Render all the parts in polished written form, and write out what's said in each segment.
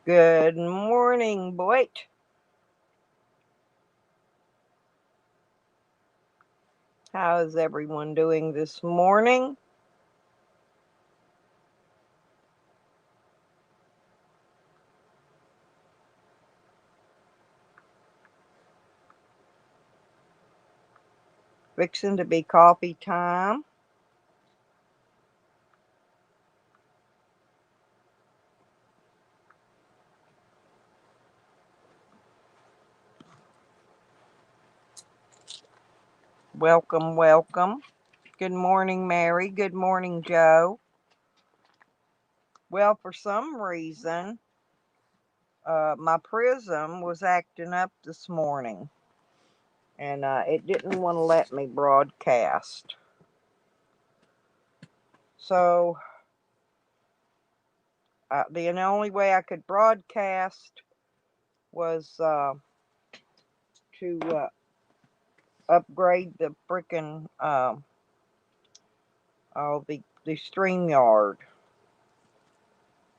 Good morning, Boyt. How is everyone doing this morning? Fixing to be coffee time. Welcome, welcome. Good morning, Mary. Good morning, Joe. Well, for some reason, my Prism was acting up this morning, and it didn't want to let me broadcast. So, the only way I could broadcast was to upgrade the frickin' the StreamYard.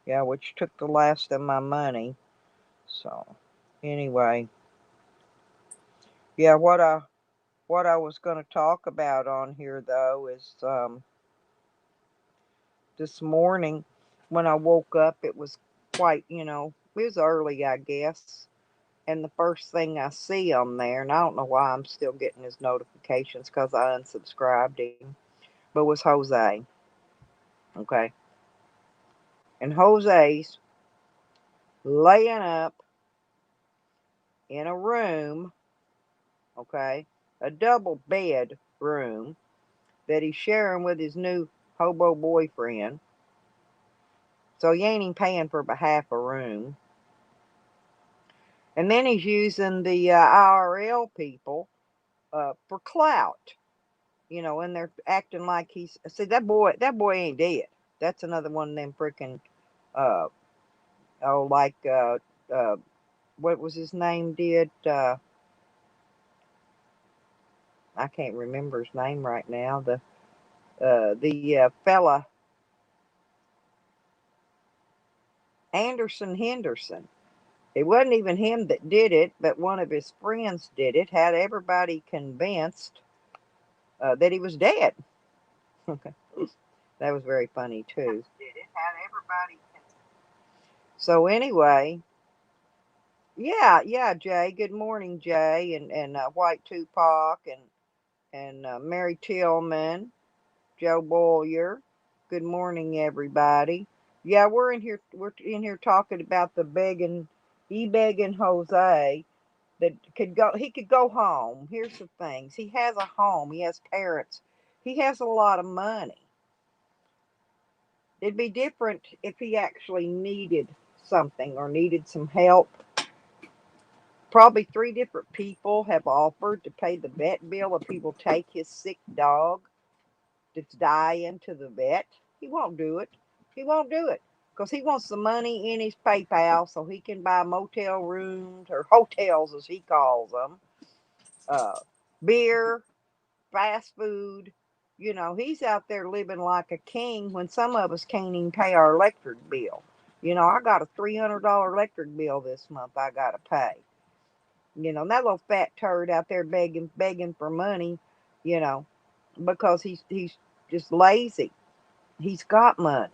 Yeah, which took the last of my money. So anyway, yeah, what I was going to talk about on here though is this morning when I woke up, it was quite, it was early, I guess. And the first thing I see on there, and I don't know why I'm still getting his notifications because I unsubscribed him, but was Jose. Okay. And Jose's laying up in a room, okay, a double bed room that he's sharing with his new hobo boyfriend. So he ain't even paying for about half a room. And then he's using the IRL people for clout, and they're acting like he's. See, that boy ain't dead. That's another one of them freaking, uh, like, what was his name? I can't remember his name right now. The fella Anderson Henderson. It wasn't even him that did it, but one of his friends did it, had everybody convinced that he was dead. That was very funny, too. So, anyway, yeah, yeah, Jay. Good morning, Jay, and White Tupac, and Mary Tillman, Joe Boyer. Good morning, everybody. Yeah, we're in here talking about the begging, begging Jose that he could go home. Here's the things. He has a home. He has parents. He has a lot of money. It'd be different if he actually needed something or needed some help. Probably three different people have offered to pay the vet bill if he will take his sick dog that's dying to the vet. He won't do it. He won't do it because he wants the money in his PayPal so he can buy motel rooms or hotels as he calls them, uh, beer, fast food. He's out there living like a king when some of us can't even pay our electric bill. I got a $300 electric bill this month I got to pay. And that little fat turd out there begging for money, you know, because he's just lazy. He's got money.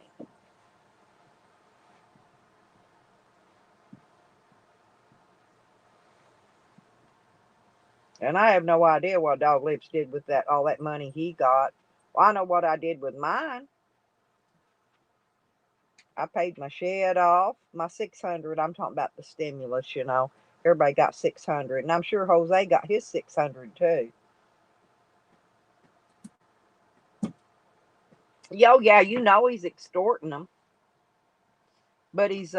And I have no idea what Dog Lips did with that all that money he got. Well, I know what I did with mine. I paid my shed off, my 600. I'm talking about the stimulus. Everybody got 600, and I'm sure Jose got his 600 too. Yo, yeah, he's extorting them, but he's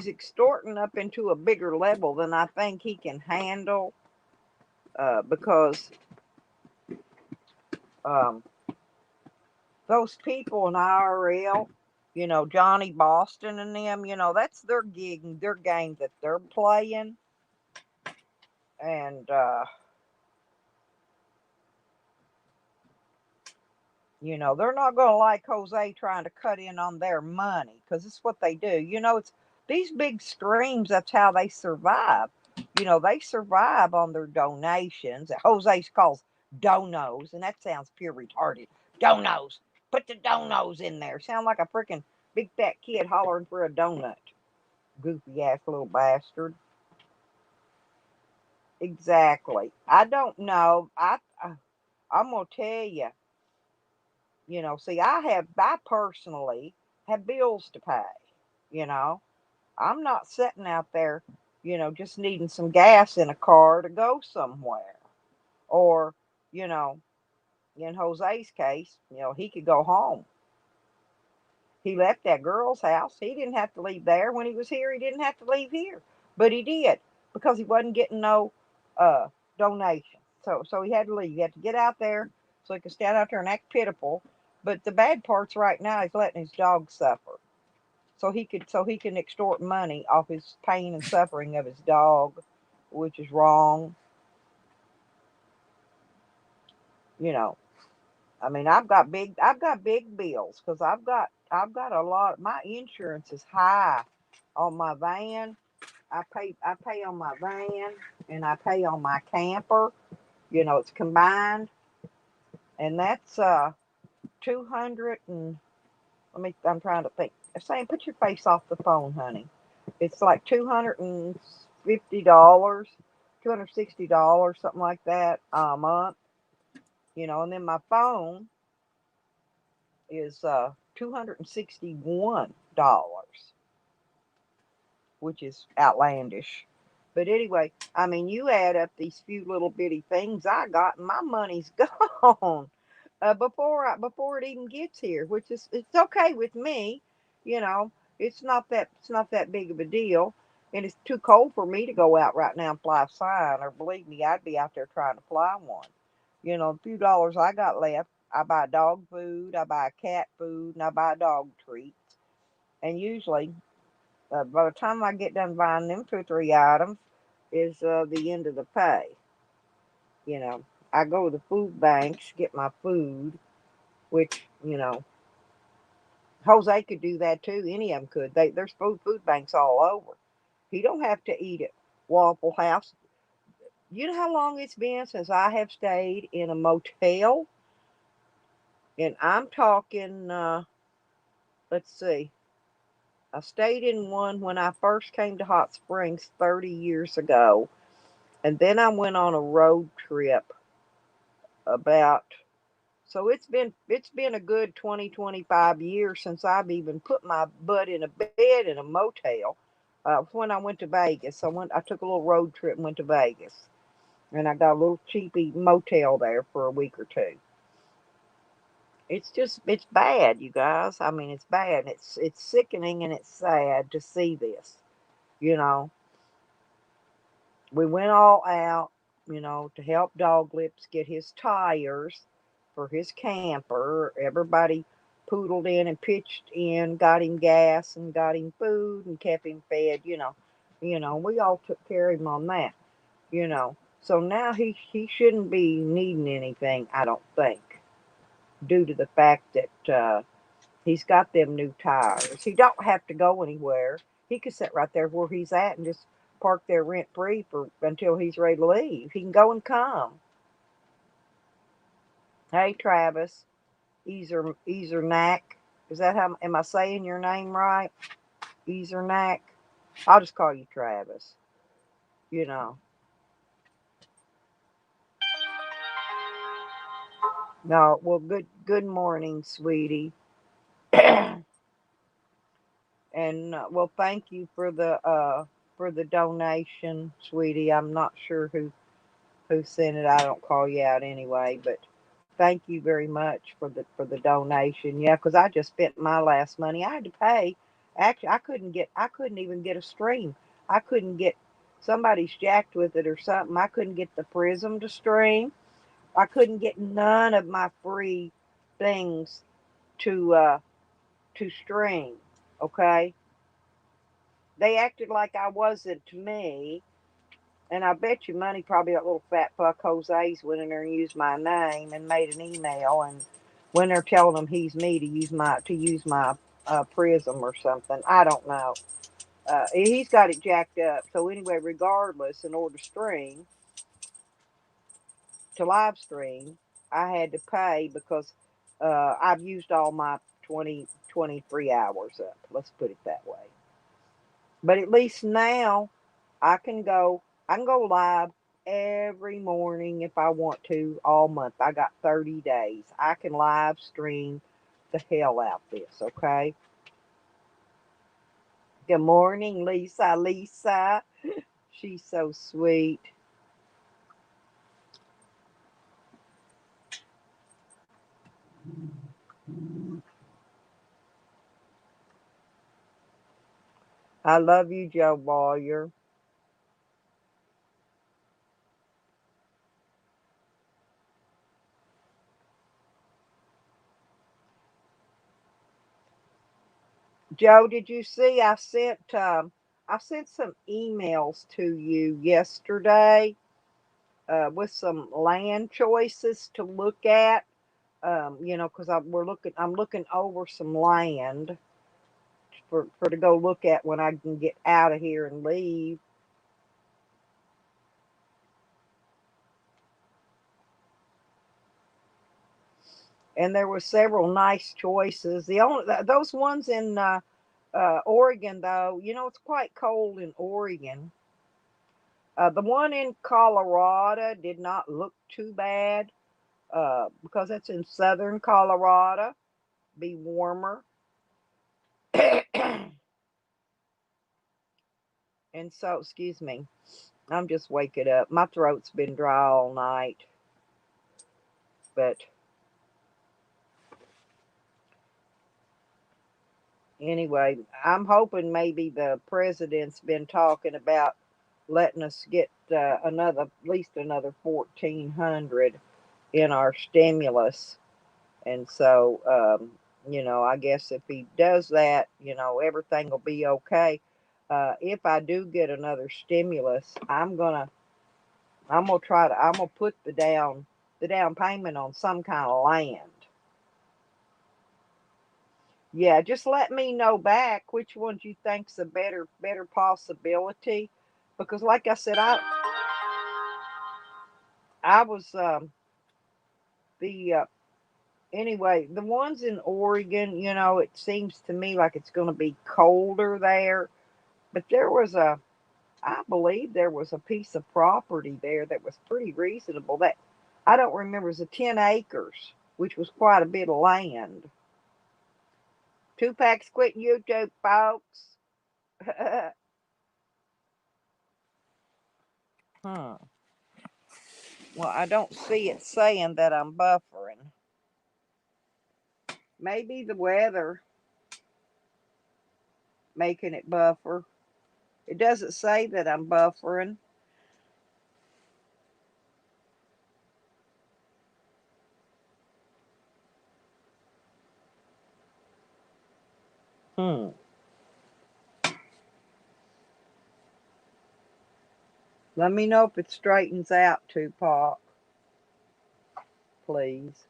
extorting up into a bigger level than I think he can handle. Because um, those people in IRL, Johnny Boston and them, that's their gig and their game that they're playing, and they're not going to like Jose trying to cut in on their money because it's what they do. It's These big streams, that's how they survive. They survive on their donations that Jose calls donos, and that sounds pure retarded. Donos. Put the donos in there. Sound like a freaking big fat kid hollering for a donut. Goofy ass little bastard. Exactly. I don't know. I'm gonna tell you. See, I personally have bills to pay. You know, I'm not sitting out there, just needing some gas in a car to go somewhere. Or, you know, in Jose's case, he could go home. He left that girl's house. He didn't have to leave there. When he was here, he didn't have to leave here. But he did because he wasn't getting no uh donation. So he had to leave. He had to get out there so he could stand out there and act pitiful. But the bad parts right now is letting his dog suffer. So he can extort money off his pain and suffering of his dog, which is wrong. You know, I mean, I've got big bills because I've got a lot. My insurance is high on my van. I pay on my van and I pay on my camper. It's combined, and that's 200 and I'm trying to think. Saying, put your face off the phone, honey. It's like $250, $260, something like that a month. And then my phone is $261, which is outlandish. But anyway, I mean, you add up these few little bitty things I got, and my money's gone before it even gets here, which is it's okay with me. You know, it's not that big of a deal, and it's too cold for me to go out right now and fly a sign. Or believe me, I'd be out there trying to fly one. A few dollars I got left, I buy dog food, I buy cat food, and I buy dog treats. And usually, by the time I get done buying them 2 or 3 items, is the end of the pay. You know, I go to the food banks, get my food, which Jose could do that too. Any of them could. There's food banks all over. He don't have to eat at Waffle House. You know how long it's been since I have stayed in a motel, and I'm talking. Let's see. I stayed in one when I first came to Hot Springs 30 years ago, and then I went on a road trip about. So it's been a good 20 25 years since I've even put my butt in a bed in a motel. When I went to Vegas, I took a little road trip and went to Vegas, and I got a little cheapy motel there for a week or two. It's bad, you guys. I mean, it's bad. It's sickening and it's sad to see this. You know, we went all out, to help Dog Lips get his tires for his camper. Everybody poodled in and pitched in, got him gas and got him food and kept him fed. We all took care of him on that. You know, so now he shouldn't be needing anything, I don't think, due to the fact that he's got them new tires. He don't have to go anywhere. He could sit right there where he's at and just park there rent free for until he's ready to leave. He can go and come. Hey, Travis, Easernack. Is that how am I saying your name right? Easernack. I'll just call you Travis. You know. No, well, good morning, sweetie. And well, thank you for the donation, sweetie. I'm not sure who sent it. I don't call you out anyway, but thank you very much for the donation. Yeah, because I just spent my last money. I had to pay. Actually, I couldn't even get a stream. I couldn't get somebody's jacked with it or something. I couldn't get the prism to stream. I couldn't get none of my free things to stream. Okay, they acted like I wasn't me. And I bet you money, probably that little fat fuck Jose's went in there and used my name and made an email and when they're telling him he's me to use my prism or something. I don't know. He's got it jacked up. So anyway, regardless, in order to live stream, I had to pay because I've used all my 23 hours up. Let's put it that way. But at least now I can go. I can go live every morning if I want to all month. I got 30 days. I can live stream the hell out this. Okay. Good morning, Lisa. Lisa, she's so sweet. I love you, Joe Boyer. Joe, did you see I sent some emails to you yesterday with some land choices to look at. Because I'm looking over some land for to go look at when I can get out of here and leave. And there were several nice choices. The only those ones in Oregon, though, it's quite cold in Oregon. The one in Colorado did not look too bad because it's in southern Colorado. Be warmer. And so, excuse me, I'm just waking up. My throat's been dry all night. But anyway, I'm hoping maybe the president's been talking about letting us get at least another 1,400 in our stimulus. And so, I guess if he does that, everything will be okay. If I do get another stimulus, I'm gonna put the down payment on some kind of land. Yeah, just let me know back which ones you think's a better possibility, because like I said, I was the anyway, the ones in Oregon, it seems to me like it's going to be colder there. But I believe there was a piece of property there that was pretty reasonable. That I don't remember, it was a 10 acres, which was quite a bit of land. Two packs quit YouTube, folks. Huh. Well, I don't see it saying that I'm buffering. Maybe the weather making it buffer. It doesn't say that I'm buffering. Hmm. Let me know if it straightens out, Tupac, please.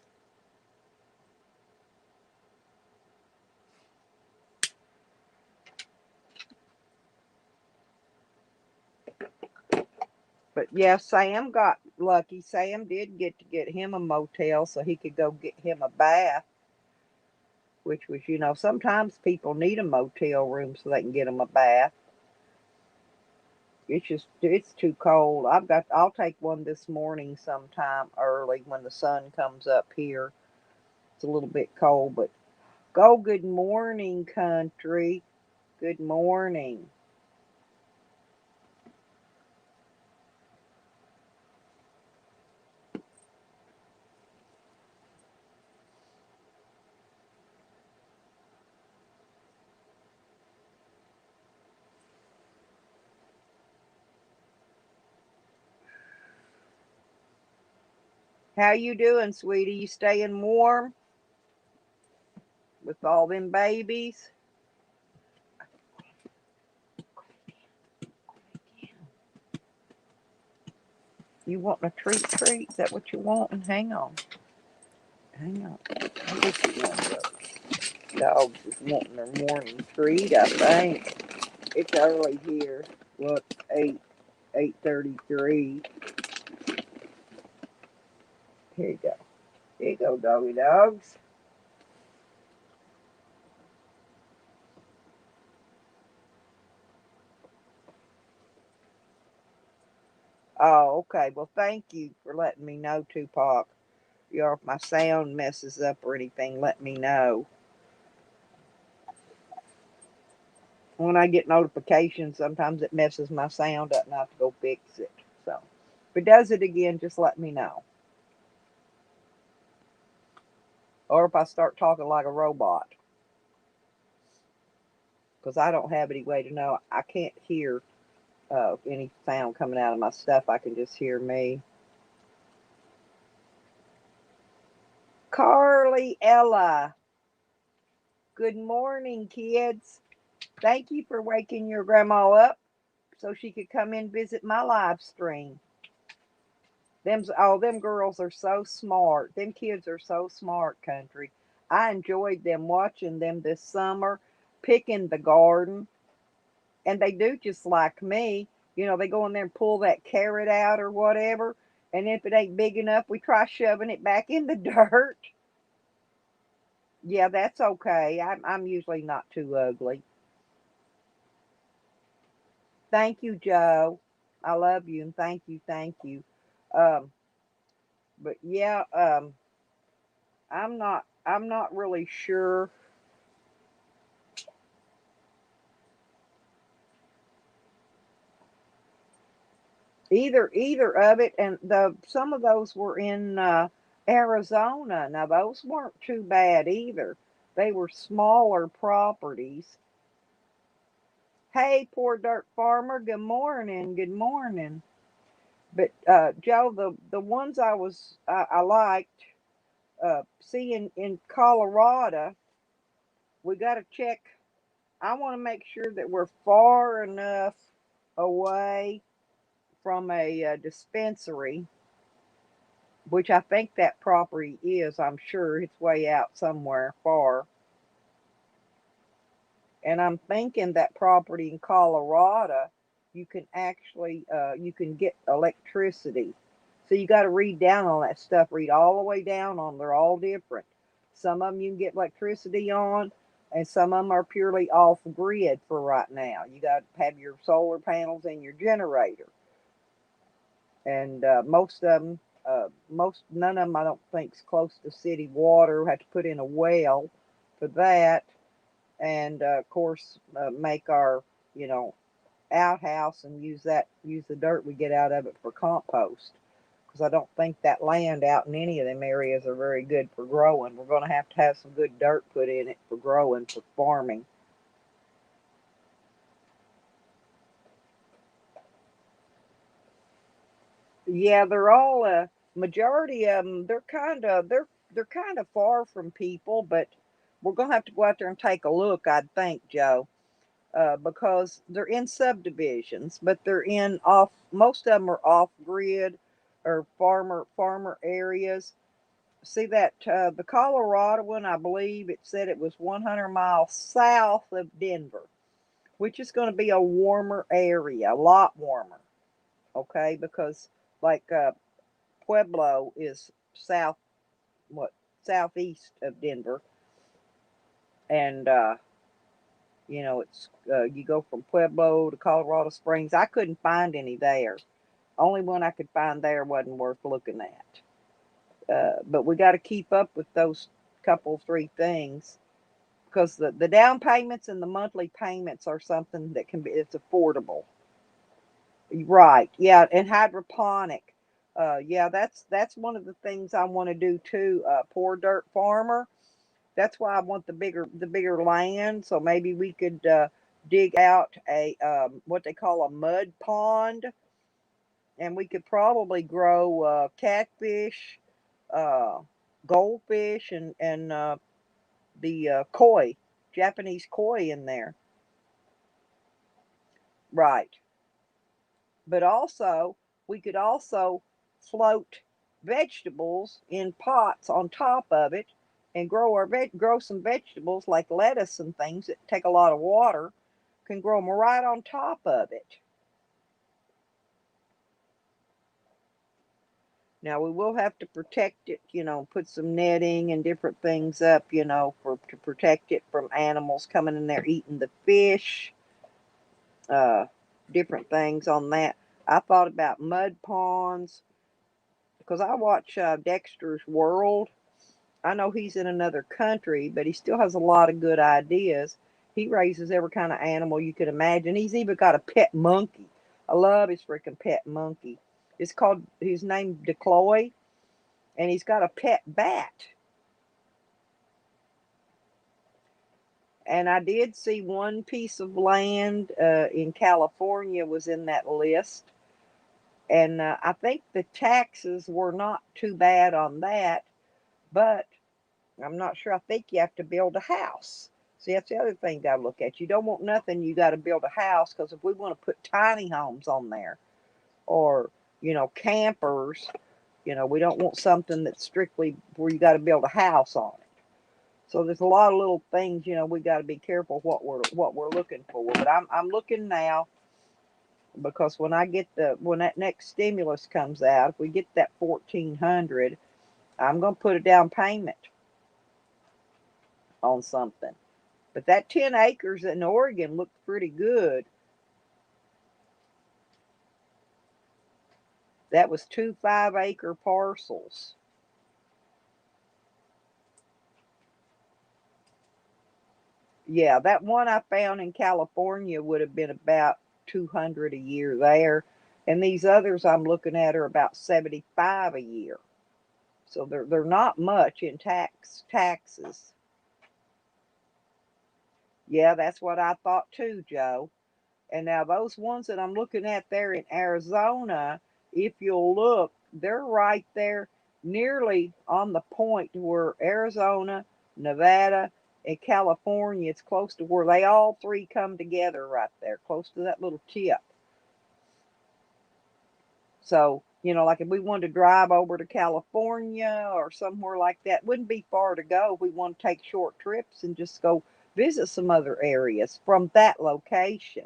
But yeah, Sam got lucky. Sam did get him a motel so he could go get him a bath, which was, sometimes people need a motel room so they can get them a bath. It's too cold. I'll take one this morning sometime early when the sun comes up here. It's a little bit cold, but go, good morning, country. Good morning. How you doing, sweetie? You staying warm with all them babies? You want a treat? Is that what you want? And hang on. Hang on. I guess you want the dogs is wanting their morning treat, I think. It's early here. Well, it's 8:33. Here you go. Here you go, doggy dogs. Oh, okay. Well, thank you for letting me know, Tupac. If my sound messes up or anything, let me know. When I get notifications, sometimes it messes my sound up and I have to go fix it. So if it does it again, just let me know. Or if I start talking like a robot, because I don't have any way to know. I can't hear any sound coming out of my stuff. I can just hear me. Carly Ella, good morning, kids. Thank you for waking your grandma up so she could come in and visit my live stream. Them girls are so smart. Them kids are so smart, country. I enjoyed them watching them this summer, picking the garden, and they do just like me. They go in there and pull that carrot out or whatever, and if it ain't big enough, we try shoving it back in the dirt. Yeah, that's okay. I'm usually not too ugly. Thank you, Joe. I love you and thank you. Um, but yeah, I'm not really sure either of it, and the some of those were in Arizona. Now those weren't too bad either. They were smaller properties. Hey, poor dirt farmer. Good morning. Good morning. But Joe, the ones I liked seeing in Colorado, we got to check. I want to make sure that we're far enough away from a dispensary, which I think that property is. I'm sure it's way out somewhere far. And I'm thinking that property in Colorado, you can get electricity. So you got to read down on that stuff. Read all the way down on. They're all different. Some of them you can get electricity on, and some of them are purely off grid for right now. You got to have your solar panels and your generator, and most none of them I don't think's close to city water. We have to put in a well for that, and of course make our you know outhouse and use the dirt we get out of it for compost, because I don't think that land out in any of them areas are very good for growing. We're going to have some good dirt put in it for growing, for farming. Yeah, they're all majority of them. They're kind of far from people, but we're going to have to go out there and take a look, I'd think, Joe, because they're in subdivisions, but they're in off. Most of them are off grid or farmer areas. See that the Colorado one, I believe it said it was 100 miles south of Denver, which is going to be a warmer area, a lot warmer. Okay, because like Pueblo is what southeast of Denver, and it's you go from Pueblo to Colorado Springs. I couldn't find any there. Only one I could find there wasn't worth looking at. But we got to keep up with those couple three things, because the down payments and the monthly payments are something that it's affordable. Right? Yeah, and hydroponic. Yeah, that's one of the things I want to do too. Poor dirt farmer. That's why I want the bigger land. So maybe we could dig out a what they call a mud pond, and we could probably grow catfish, uh, goldfish, and the koi, Japanese koi in there. Right. But also, we could also float vegetables in pots on top of it, and grow some vegetables like lettuce and things that take a lot of water, can grow them right on top of it. Now we will have to protect it, put some netting and different things up, to protect it from animals coming in there eating the fish, uh, different things on that. I thought about mud ponds because I watch Dexter's World. I know he's in another country, but he still has a lot of good ideas. He raises every kind of animal you could imagine. He's even got a pet monkey. I love his freaking pet monkey. He's named DeCloy, and he's got a pet bat. And I did see one piece of land in California was in that list. And I think the taxes were not too bad on that, but I'm not sure. I think you have to build a house. See, that's the other thing you got to look at. You don't want nothing, you got to build a house, because if we want to put tiny homes on there or, campers, we don't want something that's strictly where you got to build a house on it. So there's a lot of little things, we got to be careful what we're looking for. But I'm looking now, because when that next stimulus comes out, if we get that 1,400, I'm going to put a down payment on something. But that 10 acres in Oregon looked pretty good. That was 2 5-acre parcels. Yeah, that one I found in California would have been about 200 a year there. And these others I'm looking at are about 75 a year. So they're not much in taxes. Yeah, that's what I thought too, Joe. And now those ones that I'm looking at there in Arizona, if you'll look, they're right there nearly on the point where Arizona, Nevada, and California, it's close to where they all three come together right there, close to that little tip. So, like if we wanted to drive over to California or somewhere like that, wouldn't be far to go if we want to take short trips and just go visit some other areas from that location.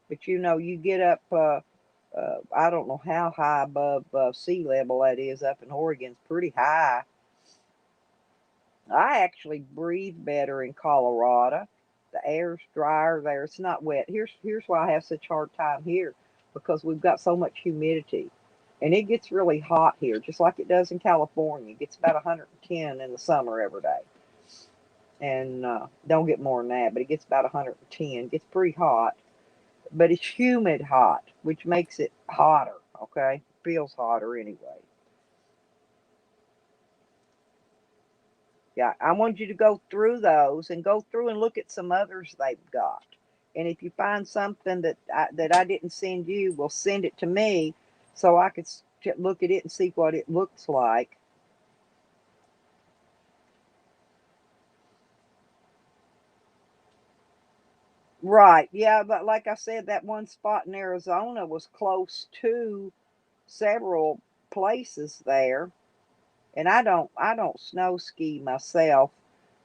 But you get up, I don't know how high above sea level that is up in Oregon. It's pretty high. I actually breathe better in Colorado. The air's drier there. It's not wet. Here's why I have such a hard time here, because we've got so much humidity. And it gets really hot here, just like it does in California. It gets about 110 in the summer every day. And don't get more than that, but it gets about 110. It gets pretty hot. But it's humid hot, which makes it hotter, okay? Feels hotter anyway. Yeah, I want you to go through those and go through and look at some others they've got. And if you find something that I didn't send you, well, send it to me so I could look at it and see what it looks like. Right. Yeah, but like I said, that one spot in Arizona was close to several places there. And I don't snow ski myself.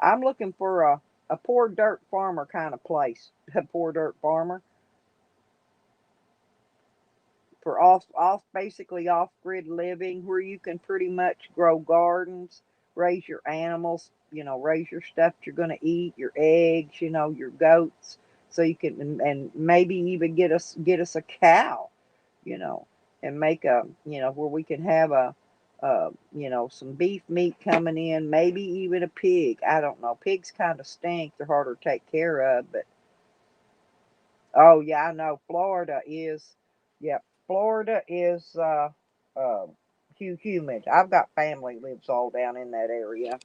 I'm looking for a poor dirt farmer kind of place. A poor dirt farmer for off basically off grid living, where you can pretty much grow gardens, raise your animals, raise your stuff you're going to eat, your eggs, your goats, so you can, and maybe even get us a cow, you know, and make a, where we can have some beef meat coming in, maybe even a pig. I don't know. Pigs kind of stink. They're harder to take care of, but oh yeah, I know. Yeah, Florida is uh, humid. I've got family lives all down in that area.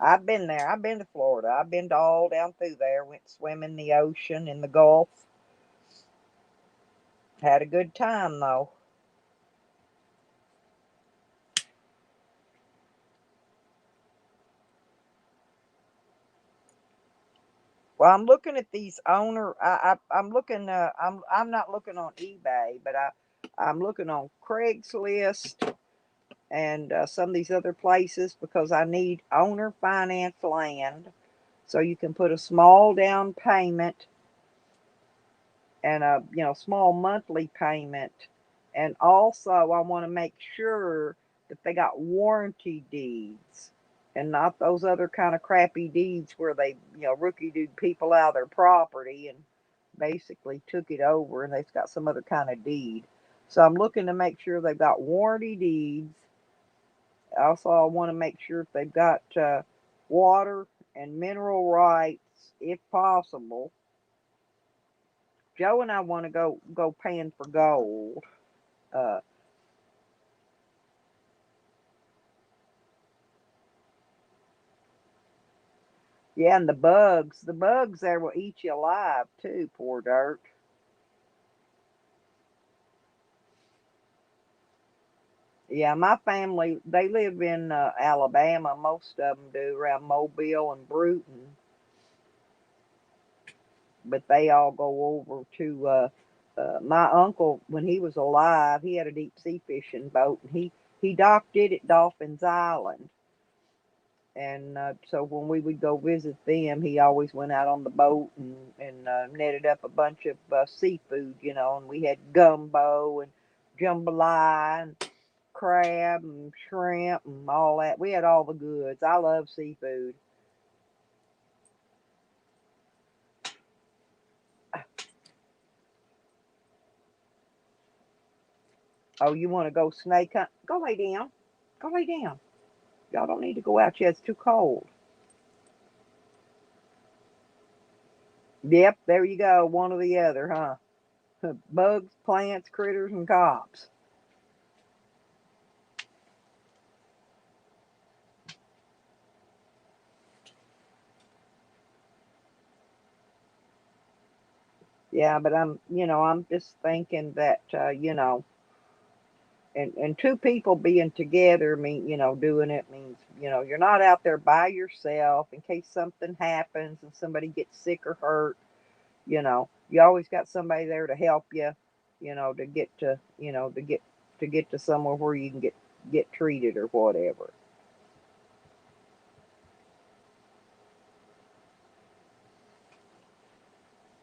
I've been there. I've been to Florida. I've been to all down through there. Went swimming in the ocean, in the Gulf. Had a good time though. Well, I'm looking at these owner. I'm looking. I'm not looking on eBay, but I'm looking on Craigslist and some of these other places, because I need owner finance land, so you can put a small down payment and a small monthly payment. And also I want to make sure that they got warranty deeds and not those other kind of crappy deeds where they rookie did people out of their property and basically took it over and they've got some other kind of deed. So I'm looking to make sure they've got warranty deeds. Also, I want to make sure if they've got water and mineral rights, if possible. Joe and I want to go paying for gold. Uh, yeah, and the bugs there will eat you alive too. Poor dirt. Yeah, my family they live in Alabama. Most of them do around Mobile and Bruton, but they all go over to. My uncle, when he was alive, he had a deep sea fishing boat, and he docked it at Dolphin's Island. And so when we would go visit them, he always went out on the boat and netted up a bunch of seafood, and we had gumbo and jambalaya and crab and shrimp and all that. We had all the goods. I love seafood. Oh, you want to go snake hunt? Go lay down. Go lay down. Y'all don't need to go out yet. It's too cold. Yep, there you go. One or the other, huh? Bugs, plants, critters, and cops. Yeah, but I'm just thinking that, and two people being together mean, doing it means, you're not out there by yourself in case something happens and somebody gets sick or hurt. You always got somebody there to help you, to get to, to get to somewhere where you can get treated or whatever.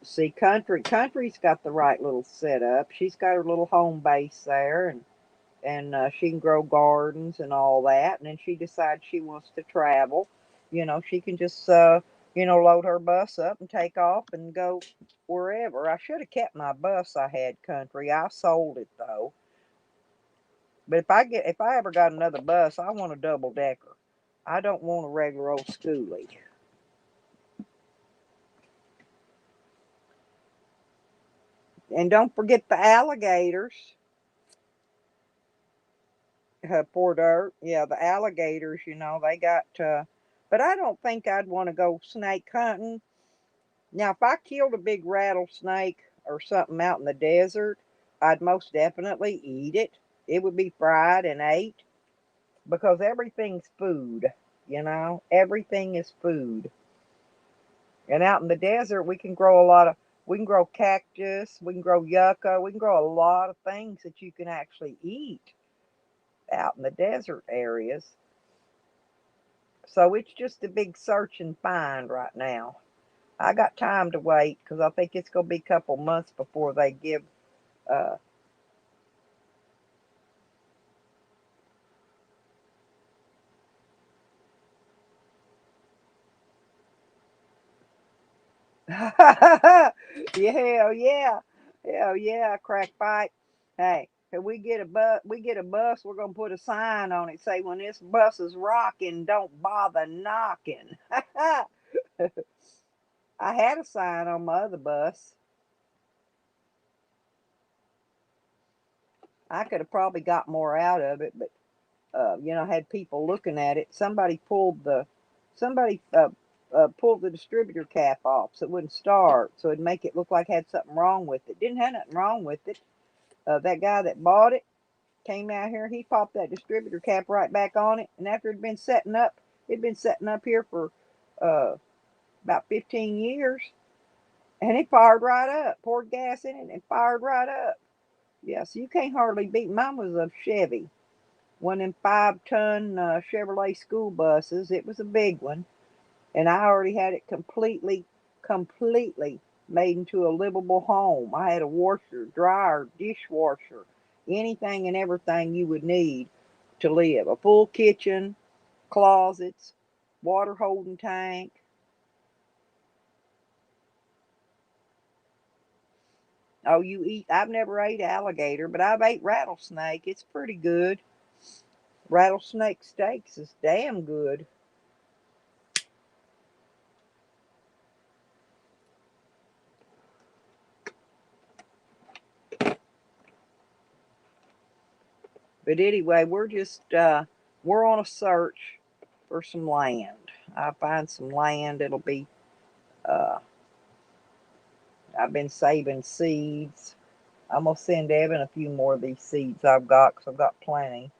See, country's got the right little setup. She's got her little home base there, and she can grow gardens and all that. And then she decides she wants to travel. She can just load her bus up and take off and go wherever. I should have kept my bus I had country. I sold it though. But if I ever got another bus, I want a double decker. I don't want a regular old schoolie. And don't forget the alligators. Poor dirt. Yeah, the alligators, they got, but I don't think I'd want to go snake hunting. Now, if I killed a big rattlesnake or something out in the desert, I'd most definitely eat it. It would be fried and ate because everything's food, everything is food. And out in the desert, we can grow cactus, we can grow yucca, we can grow a lot of things that you can actually eat out in the desert areas. So it's just a big search and find right now. I got time to wait because I think it's going to be a couple months before they give. Uh, yeah, hell yeah, hell yeah, crack pipe. Hey, if we get a bus, we're gonna put a sign on it say when this bus is rocking, don't bother knocking. I had a sign on my other bus. I could have probably got more out of it, but had people looking at it. Somebody pulled the distributor cap off so it wouldn't start, so it'd make it look like it had something wrong with it. Didn't have nothing wrong with it. That guy that bought it came out here. He popped that distributor cap right back on it, and after it'd been setting up here for uh, about 15 years, and it fired right up. Poured gas in it and fired right up. Yeah, so you can't hardly beat. Mine was a Chevy, one of them 5-ton Chevrolet school buses. It was a big one, and I already had it completely made into a livable home. I had a washer, dryer, dishwasher, anything and everything you would need to live. A full kitchen, closets, water holding tank. Oh, you eat? I've never ate alligator, but I've ate rattlesnake. It's pretty good. Rattlesnake steaks is damn good. But anyway, we're on a search for some land. I find some land. It'll be. Uh, I've been saving seeds. I'm gonna send Evan a few more of these seeds I've got, 'cause I've got plenty.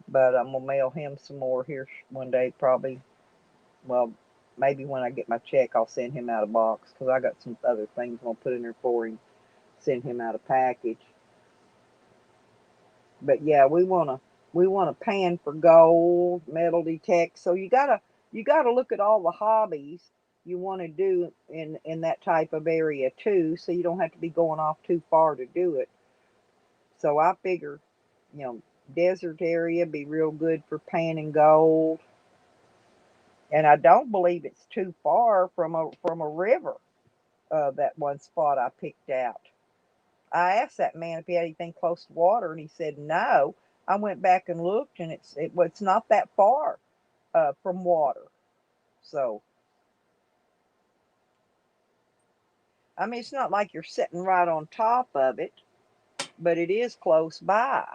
But I'm gonna mail him some more here one day, probably. Well, maybe when I get my check, I'll send him out a box, 'cause I got some other things I'm gonna put in there for him. Send him out a package. But yeah, we wanna pan for gold, metal detect. So you gotta look at all the hobbies you want to do in that type of area too, so you don't have to be going off too far to do it. So I figure, you know, desert area be real good for panning gold, and I don't believe it's too far from a river. That one spot I picked out. I asked that man if he had anything close to water, and he said no. I went back and looked, and it's not that far from water. So I mean, it's not like you're sitting right on top of it, but it is close by.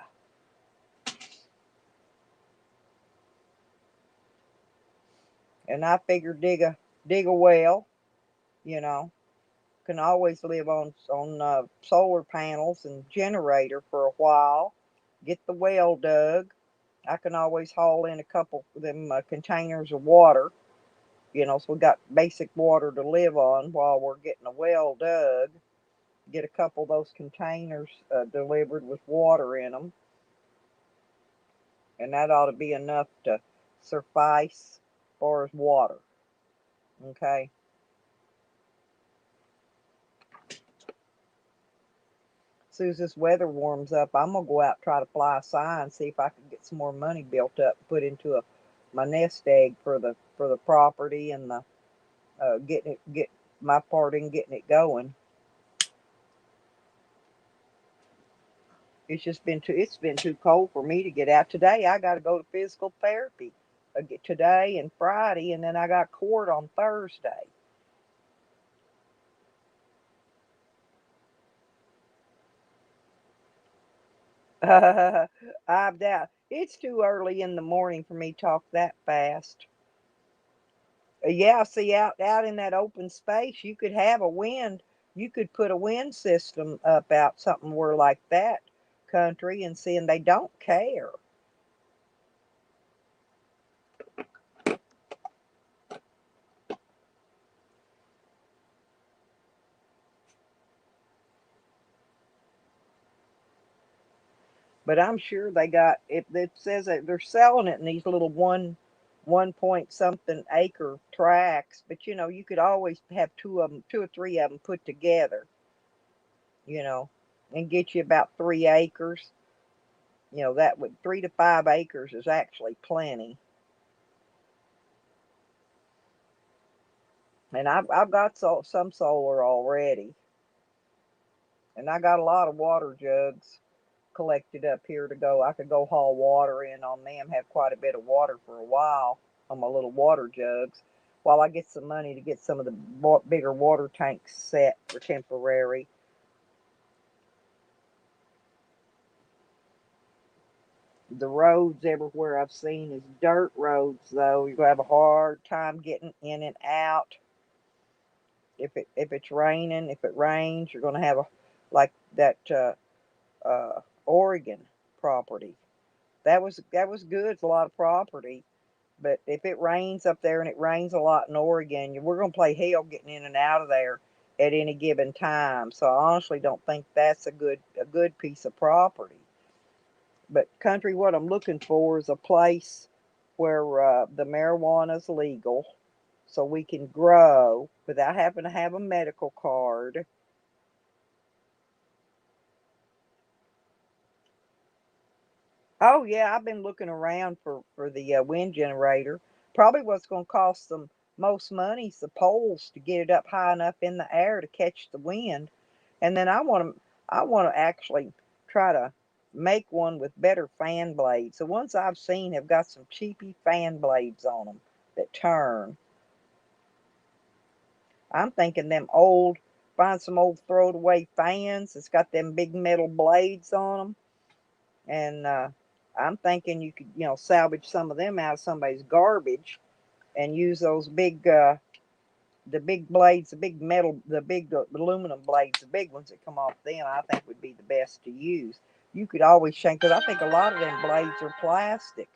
And I figured dig a well. You know, can always live on solar panels and generator for a while. Get the well dug. I can always haul in a couple of them containers of water. So we got basic water to live on while we're getting a well dug. Get a couple of those containers delivered with water in them, and that ought to be enough to suffice as far as water. Okay. As soon as this weather warms up, I'm gonna go out and try to fly a sign, see if I can get some more money built up, put into my nest egg for the property, and the get my part in getting it going. It's been too cold for me to get out today. I got to go to physical therapy today and Friday, and then I got court on Thursday. I doubt it's too early in the morning for me to talk that fast. Yeah, see, out in that open space, you could have a wind. You could put a wind system up out something where like that country, and seeing they don't care. But I'm sure they got it says that they're selling it in these little one point something acre tracts. But you could always have two or three of them put together. You know, and get you about 3 acres. That would 3 to 5 acres is actually plenty. And I've got some solar already, and I got a lot of water jugs collected up here to go. I could go haul water in on them, have quite a bit of water for a while on my little water jugs, while I get some money to get some of the bigger water tanks set for temporary. The roads everywhere I've seen is dirt roads, though. You're gonna have a hard time getting in and out. If it's raining, if it rains, you're gonna have a like that Oregon property. That was good. It's a lot of property. But if it rains up there, and it rains a lot in Oregon, we're going to play hell getting in and out of there at any given time. So I honestly don't think that's a good piece of property. But country, what I'm looking for is a place where the marijuana is legal, so we can grow without having to have a medical card. Oh yeah, I've been looking around for the wind generator. Probably what's going to cost them most money is the poles to get it up high enough in the air to catch the wind. And then I want to actually try to make one with better fan blades. The ones I've seen have got some cheapy fan blades on them that turn. I'm thinking them old, find some old throwed away fans. It's got them big metal blades on them, and I'm thinking you could, salvage some of them out of somebody's garbage and use those the big blades, the big metal, the big aluminum blades, the big ones that come off them. I think would be the best to use. You could always change, because I think a lot of them blades are plastic.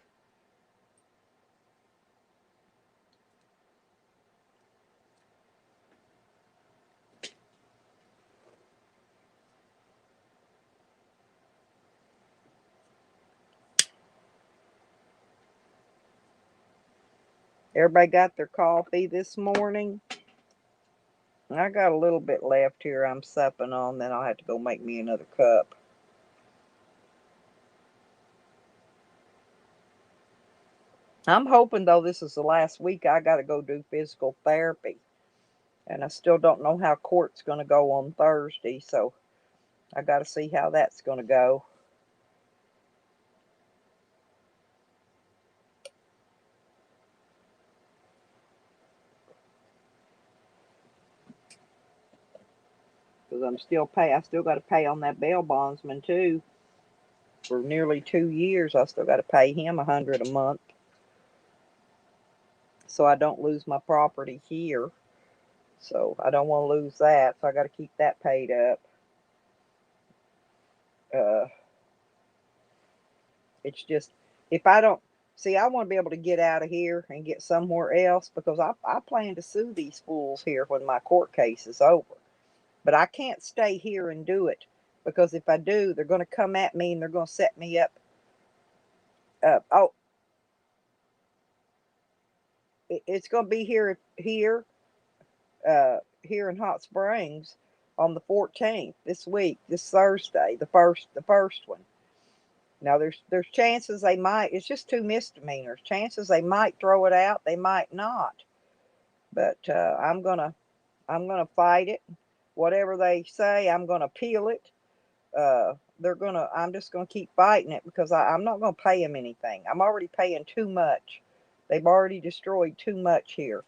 Everybody got their coffee this morning? I got a little bit left here I'm supping on, then I'll have to go make me another cup. I'm hoping, though, this is the last week I got to go do physical therapy. And I still don't know how court's going to go on Thursday, so I got to see how that's going to go. Because I still got to pay on that bail bondsman too. For nearly 2 years, I still got to pay him $100 a month, so I don't lose my property here. So I don't want to lose that, so I got to keep that paid up. Uh, it's just, if I don't see, I want to be able to get out of here and get somewhere else, because I plan to sue these fools here when my court case is over. But I can't stay here and do it, because if I do, they're going to come at me and they're going to set me up. Oh, it's going to be here in Hot Springs on the 14th this week, this Thursday, the first one. Now there's chances they might. It's just two misdemeanors. Chances they might throw it out. They might not. But I'm gonna fight it. Whatever they say, I'm gonna appeal it. I'm just gonna keep fighting it, because I'm not gonna pay them anything. I'm already paying too much. They've already destroyed too much here,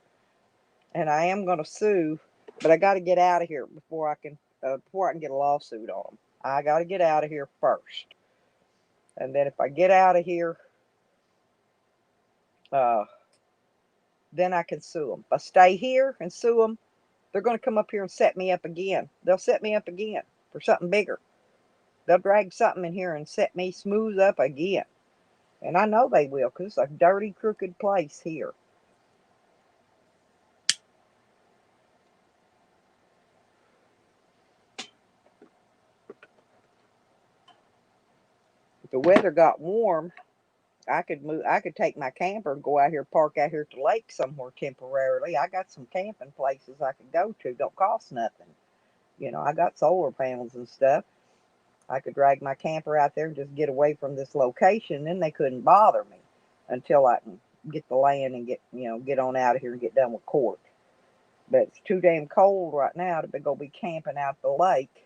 and I am gonna sue, but I got to get out of here before I can get a lawsuit on them. I got to get out of here first, and then if I get out of here, uh, then I can sue them. If I stay here and sue them, they're going to come up here and set me up again. They'll set me up again for something bigger. They'll drag something in here and set me smooth up again. And I know they will, because it's a dirty, crooked place here. If the weather got warm, I could move. I could take my camper and go out here, park out here at the lake somewhere temporarily. I got some camping places I could go to. Don't cost nothing. I got solar panels and stuff. I could drag my camper out there and just get away from this location. Then they couldn't bother me until I can get the land and get on out of here and get done with court. But it's too damn cold right now to go be camping out the lake.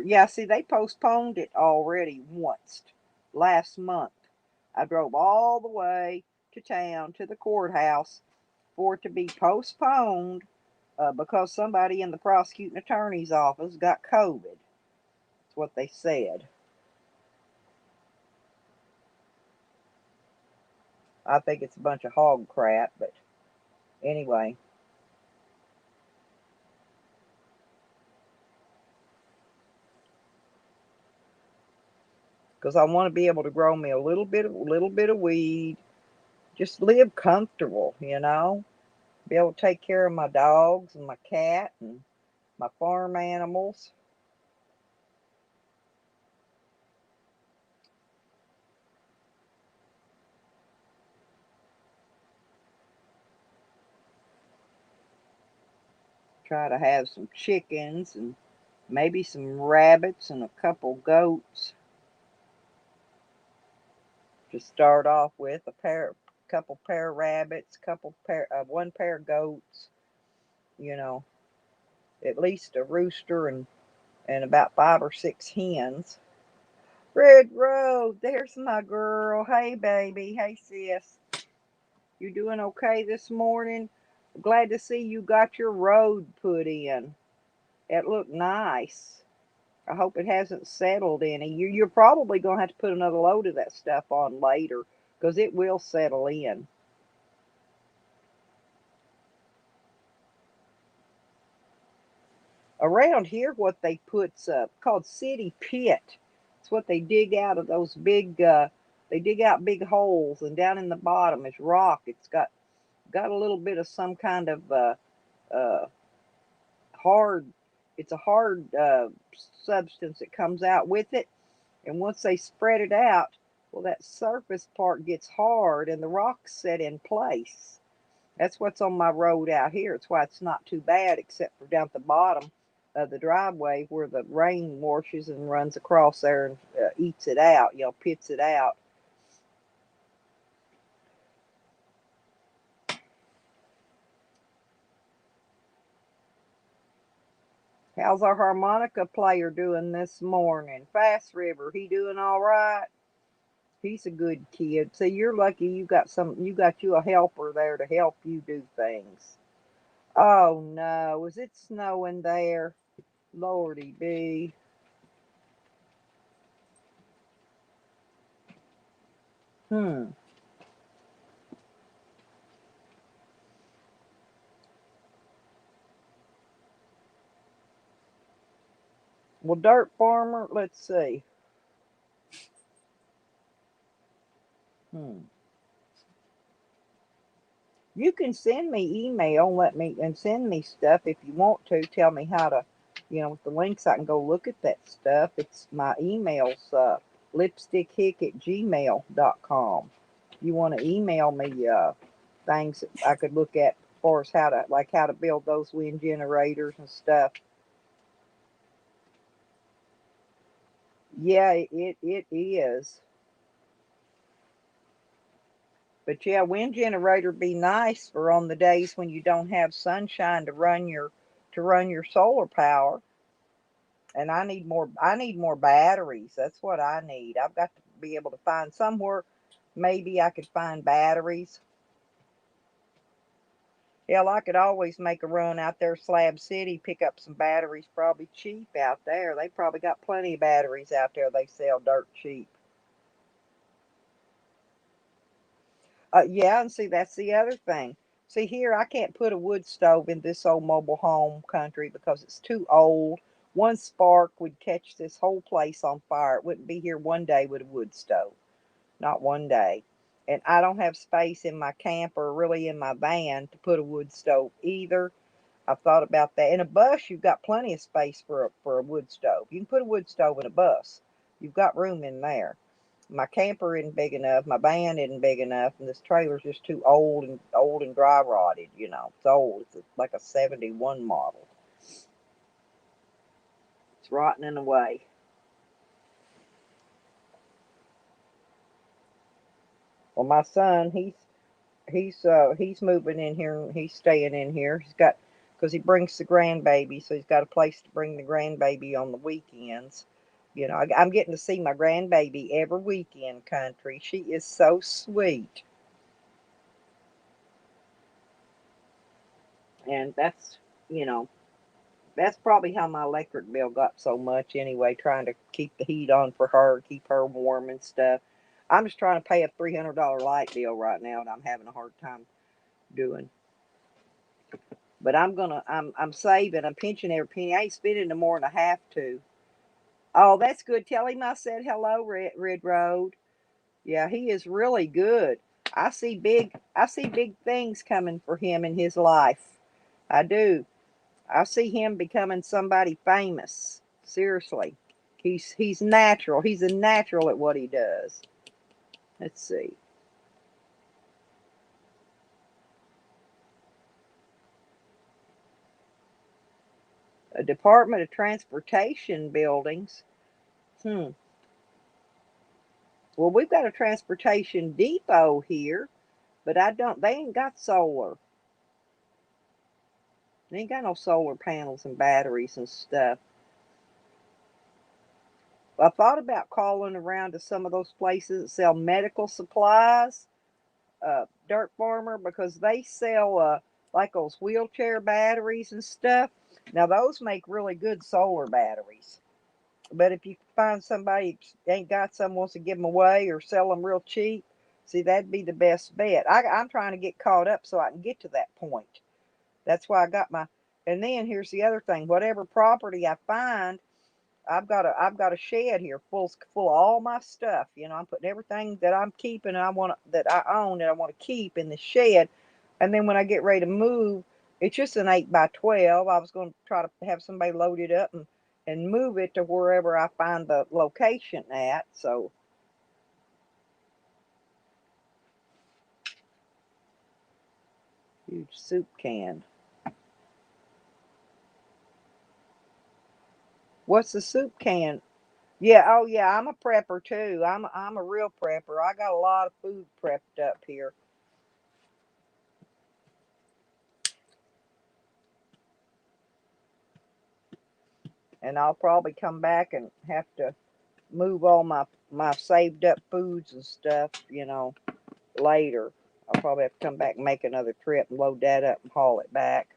Yeah, see, they postponed it already once last month. I drove all the way to town to the courthouse for it to be postponed, because somebody in the prosecuting attorney's office got COVID. That's what they said. I think it's a bunch of hog crap, but anyway, because I want to be able to grow me a little bit of weed, just live comfortable. Be able to take care of my dogs and my cat and my farm animals. Try to have some chickens and maybe some rabbits and a couple goats to start off with. Couple pair of rabbits, one pair of goats. You know, at least a rooster and about 5 or 6 hens. Red Road, there's my girl. Hey, baby. Hey, sis. You doing okay this morning? Glad to see you got your road put in. It looked nice. I hope it hasn't settled any. You're probably going to have to put another load of that stuff on later because it will settle in. Around here, what they put's called city pit. It's what they dig out of those big. They dig out big holes, and down in the bottom is rock. It's got a little bit of some kind of uh, hard. It's a hard substance that comes out with it, and once they spread it out, well, that surface part gets hard, and the rocks set in place. That's what's on my road out here. It's why it's not too bad, except for down at the bottom of the driveway where the rain washes and runs across there and eats it out, pits it out. How's our harmonica player doing this morning? Fast River, he doing all right? He's a good kid. See, you're lucky you got you a helper there to help you do things. Oh no, is it snowing there? Lordy be. Hmm. Well, Dirt Farmer, let's see. Hmm. You can send me email, and send me stuff if you want to. Tell me how to, with the links I can go look at that stuff. It's my email's lipstickhick@gmail.com. You want to email me things that I could look at as far as how to build those wind generators and stuff. Yeah, it is. But yeah, wind generator be nice for on the days when you don't have sunshine to run your solar power. And I need more batteries. That's what I need. I've got to be able to find somewhere maybe I could find batteries. Hell, I could always make a run out there Slab City, pick up some batteries probably cheap out there. They probably got plenty of batteries out there they sell dirt cheap. Yeah, and see, that's the other thing. See, here, I can't put a wood stove in this old mobile home country because it's too old. One spark would catch this whole place on fire. It wouldn't be here one day with a wood stove. Not one day. And I don't have space in my camper or really in my van to put a wood stove either. I've thought about that. In a bus, you've got plenty of space for a wood stove. You can put a wood stove in a bus. You've got room in there. My camper isn't big enough. My van isn't big enough, and this trailer's just too old and dry rotted. It's old. It's like a '71 model. It's rotting away. Well, my son, he's moving in here. And he's staying in here. Because he brings the grandbaby, so he's got a place to bring the grandbaby on the weekends. I'm getting to see my grandbaby every weekend. Country, she is so sweet, and you know that's probably how my electric bill got so much anyway. Trying to keep the heat on for her, keep her warm and stuff. I'm just trying to pay a $300 light bill right now, and I'm having a hard time doing. But I'm saving. I'm pinching every penny. I ain't spending no more than I have to. Oh, that's good. Tell him I said hello, Red Road. Yeah, he is really good. I see big things coming for him in his life. I do. I see him becoming somebody famous. Seriously. He's natural. He's a natural at what he does. Let's see. A Department of Transportation buildings. Hmm. Well, we've got a transportation depot here, but they ain't got solar. They ain't got no solar panels and batteries and stuff. Well, I thought about calling around to some of those places that sell medical supplies, Dirt Farmer, because they sell like those wheelchair batteries and stuff. Now, those make really good solar batteries. But if you find somebody that ain't got some, wants to give them away or sell them real cheap, see, that'd be the best bet. I'm trying to get caught up so I can get to that point. That's why I got my. And then here's the other thing: whatever property I find, I've got a shed here full of all my stuff. You know, I'm putting everything that I'm keeping, that I own, that I want to keep in the shed. And then when I get ready to move, it's just an 8x12. I was going to try to have somebody load it up and move it to wherever I find the location at. So huge soup can. What's the soup can? Yeah, oh yeah, I'm a prepper too. I'm a real prepper. I got a lot of food prepped up here. And I'll probably come back and have to move all my saved up foods and stuff, later. I'll probably have to come back and make another trip and load that up and haul it back.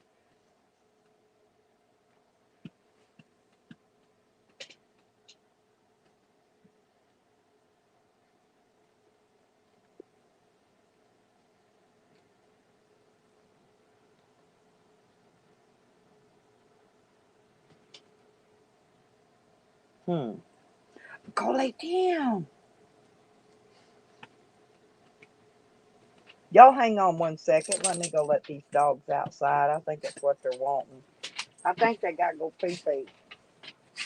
Hmm. Go lay down. Y'all hang on 1 second. Let me go let these dogs outside. I think that's what they're wanting. I think they gotta go pee pee.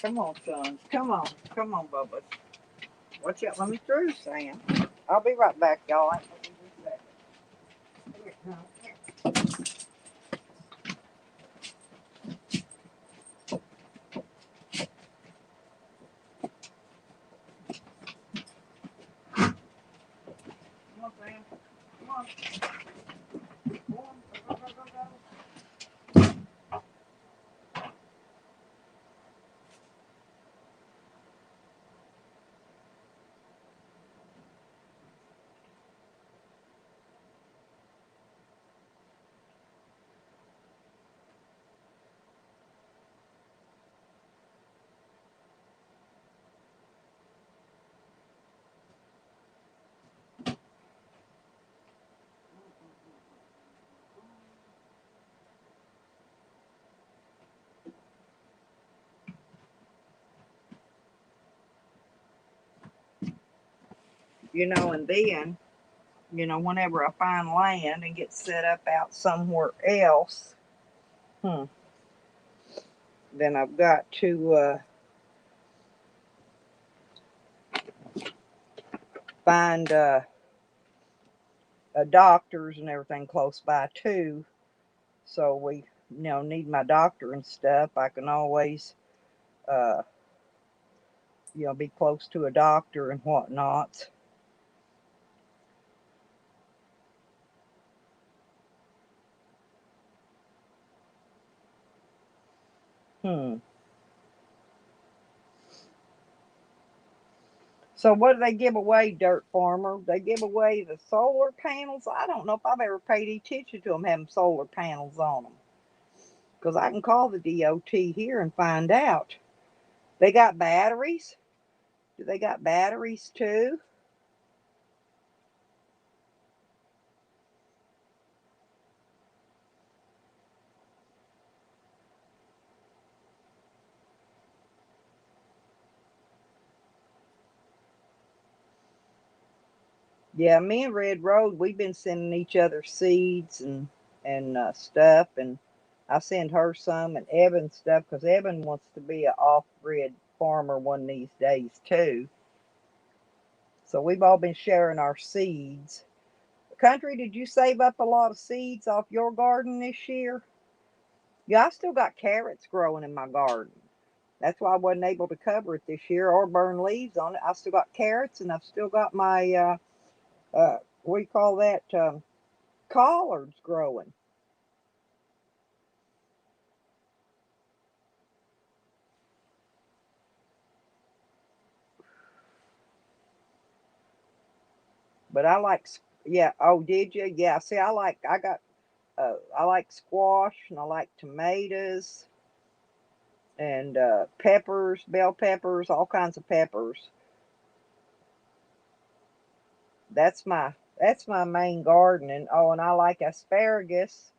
Come on, son. Come on. Come on, Bubba. Watch out. Let me through, Sam. I'll be right back, y'all. Here, no, here. Come on, Sam. Come on. Come on. Go, go, go, go. And then, whenever I find land and get set up out somewhere else, hmm, then I've got to find doctors and everything close by too. So we, need my doctor and stuff. I can always, uh, be close to a doctor and whatnot. Hmm. So what do they give away, Dirt Farmer? They give away the solar panels. I don't know if I've ever paid any attention to them having solar panels on them. Because I can call the DOT here and find out. They got batteries. Do they got batteries too? Yeah, me and Red Road, we've been sending each other seeds and stuff, and I send her some and Evan stuff because Evan wants to be an off-grid farmer one of these days too. So we've all been sharing our seeds. Country, did you save up a lot of seeds off your garden this year? Yeah, I still got carrots growing in my garden. That's why I wasn't able to cover it this year or burn leaves on it. I still got carrots, and I've still got my what do you call that? Collards growing. But I like, yeah. Oh, did you? Yeah. See, I like squash and I like tomatoes and peppers, bell peppers, all kinds of peppers. That's my that's my main garden. And oh, and I like asparagus,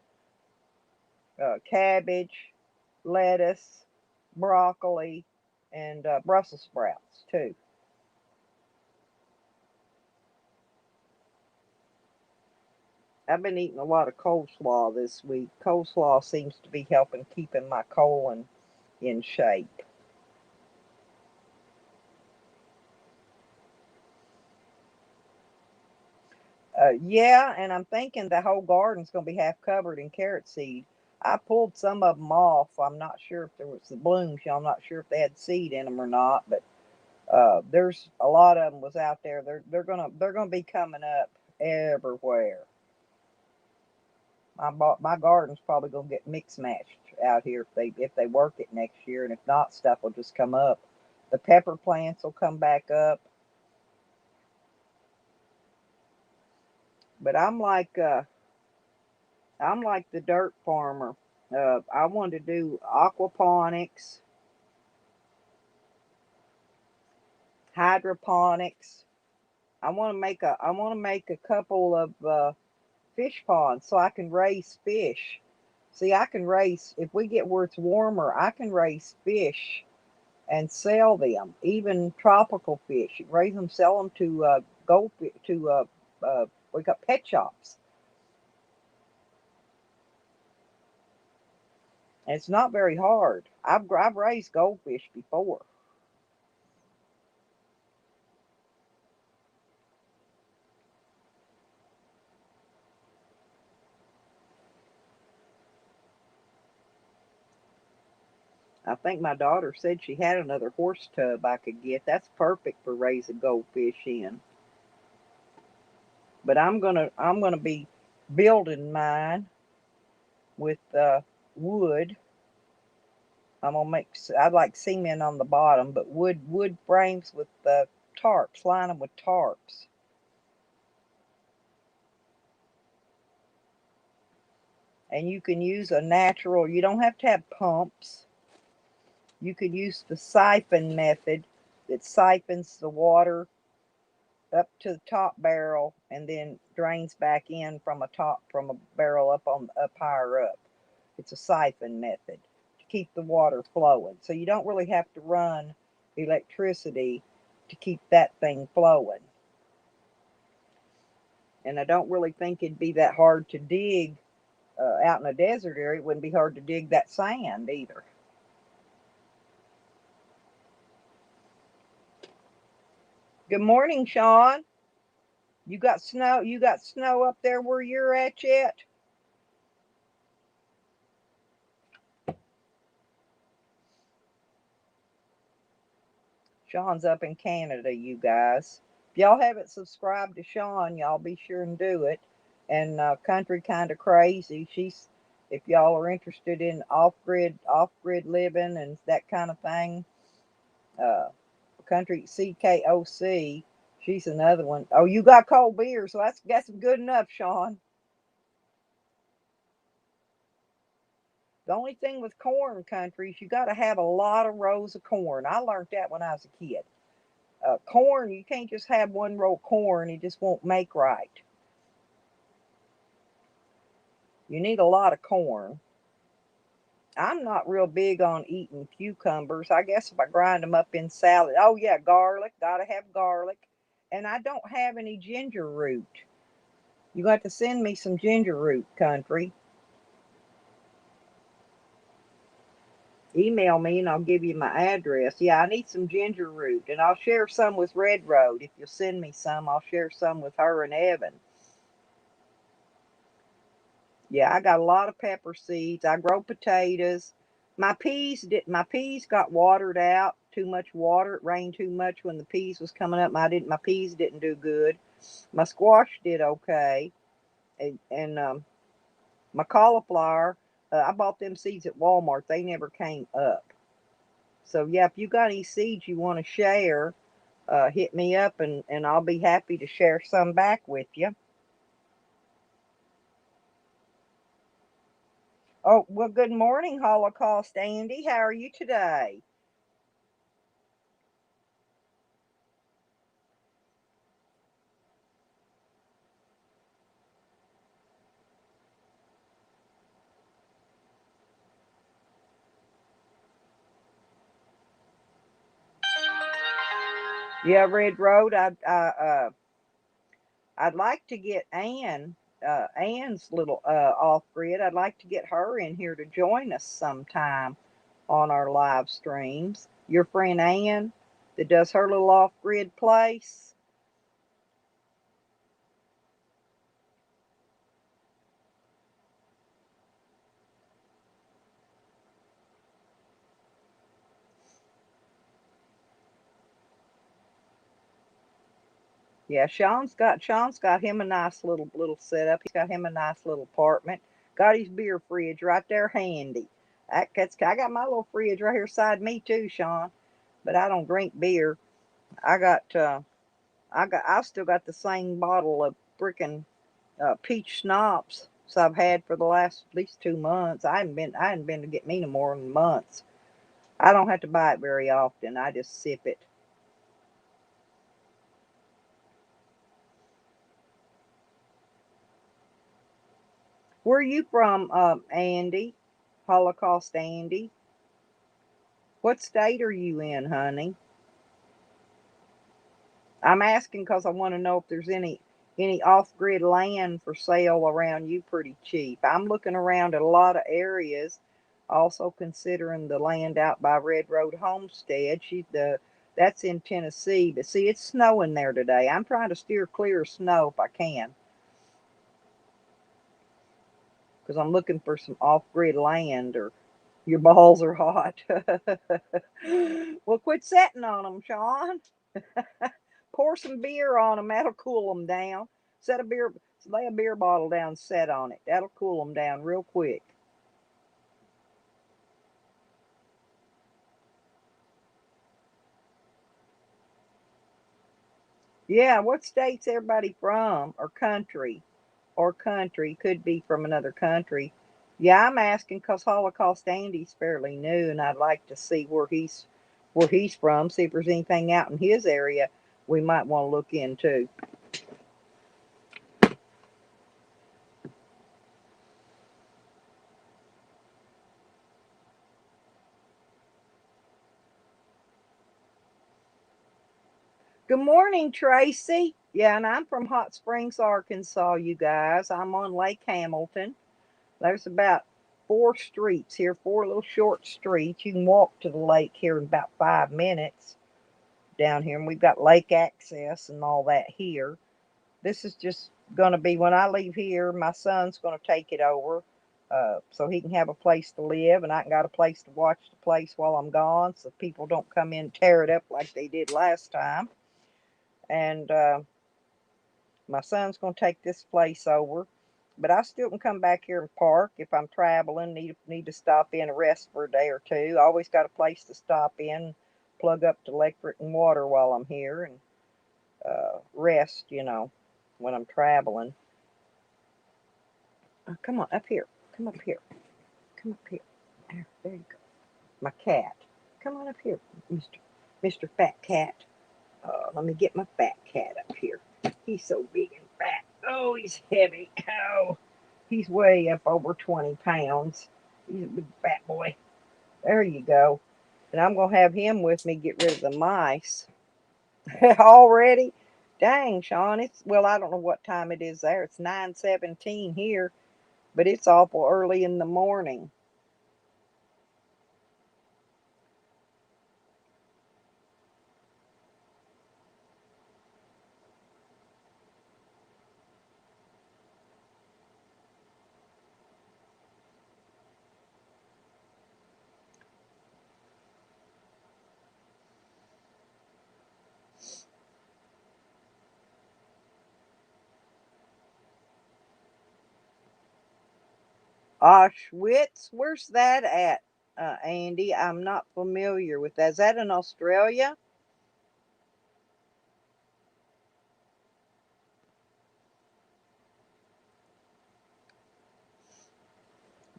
cabbage, lettuce, broccoli, and Brussels sprouts too. I've been eating a lot of coleslaw this week. Coleslaw seems to be helping keeping my colon in shape. Yeah, and I'm thinking the whole garden's going to be half covered in carrot seed. I pulled some of them off. I'm not sure if there was the blooms. I'm not sure if they had seed in them or not, but there's a lot of them was out there. They're gonna be coming up everywhere. My garden's probably gonna get mix matched out here if they work it next year, and if not, stuff will just come up. The pepper plants will come back up, but I'm like the dirt farmer. I want to do aquaponics, hydroponics. I want to make a couple of fish ponds so I can raise fish. See, I can raise if we get where it's warmer. I can raise fish and sell them, even tropical fish. You can raise them, sell them to gold to we got pet shops. And it's not very hard. I've raised goldfish before. I think my daughter said she had another horse tub I could get. That's perfect for raising goldfish in. But I'm gonna be building mine with wood. I'd like cement on the bottom, but wood frames with tarps. Line them with tarps. And you can use a natural. You don't have to have pumps. You could use the siphon method that siphons the water up to the top barrel and then drains back in from a barrel up higher up. It's a siphon method to keep the water flowing. So you don't really have to run electricity to keep that thing flowing. And I don't really think it'd be that hard to dig out in a desert area. It wouldn't be hard to dig that sand either. Good morning, Sean. You got snow? You got snow up there where you're at yet? Sean's up in Canada, you guys. If y'all haven't subscribed to Sean, y'all be sure and do it. And Country Kind of Crazy. If y'all are interested in off grid living and that kind of thing, uh, Country CKOC. She's another one. Oh, you got cold beer, so that's good enough, Sean. The only thing with corn countries, you got to have a lot of rows of corn. I learned that when I was a kid. Corn, you can't just have one row of corn; it just won't make right. You need a lot of corn. I'm not real big on eating cucumbers. I guess if I grind them up in salad. Oh yeah, garlic. Gotta have garlic. And I don't have any ginger root. You got to send me some ginger root, country. Email me and I'll give you my address. Yeah, I need some ginger root, and I'll share some with Red Road. If you'll send me some, I'll share some with her and Evan. Yeah, I got a lot of pepper seeds. I grow potatoes. My peas got watered out. Too much water. It rained too much when the peas was coming up. My peas didn't do good. My squash did okay. And my cauliflower, I bought them seeds at Walmart. They never came up. So yeah, if you got any seeds you want to share, hit me up and I'll be happy to share some back with you. Oh, well, good morning, Holocaust Andy. How are you today? Yeah, Red Road. I'd like to get Ann's little off grid. I'd like to get her in here to join us sometime on our live streams. Your friend Ann that does her little off grid place. Yeah, Sean's got him a nice little setup. He's got him a nice little apartment. Got his beer fridge right there handy. I got my little fridge right here beside me too, Sean. But I don't drink beer. I got I still got the same bottle of frickin' peach schnapps so I've had for the last at least 2 months. I hadn't been to get me no more in months. I don't have to buy it very often. I just sip it. Where are you from, Andy? Holocaust Andy? What state are you in, honey? I'm asking because I want to know if there's any off-grid land for sale around you pretty cheap. I'm looking around at a lot of areas, also considering the land out by Red Road Homestead. That's in Tennessee, but see, it's snowing there today. I'm trying to steer clear of snow if I can, because I'm looking for some off-grid land or your balls are hot. Well, quit sitting on them, Sean. Pour some beer on them. That'll cool them down. Set a beer, lay a beer bottle down, set on it. That'll cool them down real quick. Yeah, what state's everybody from, or country? Or country could be from another country. Yeah, I'm asking because Holocaust Andy's fairly new, and I'd like to see where he's from. See if there's anything out in his area we might want to look into. Good morning, Tracy. Yeah, and I'm from Hot Springs, Arkansas, you guys. I'm on Lake Hamilton. There's about 4 streets here, 4 little short streets. You can walk to the lake here in about 5 minutes down here, and we've got lake access and all that here. This is just going to be when I leave here, my son's going to take it over so he can have a place to live, and I can got a place to watch the place while I'm gone so people don't come in and tear it up like they did last time. And my son's going to take this place over, but I still can come back here and park if I'm traveling. Need to stop in and rest for a day or two. I always got a place to stop in, plug up the electric and water while I'm here, and rest. When I'm traveling. Come on up here. Come up here. Come up here. There you go. My cat. Come on up here, Mister Fat Cat. Let me get my fat cat up here. He's so big and fat. Oh, he's heavy. Oh, he's way up over 20 pounds. He's a big fat boy. There you go. And I'm going to have him with me get rid of the mice. Already? Dang, Sean. Well, I don't know what time it is there. It's 9:17 here, but it's awful early in the morning. Auschwitz, where's that at, Andy? I'm not familiar with that. Is that in Australia?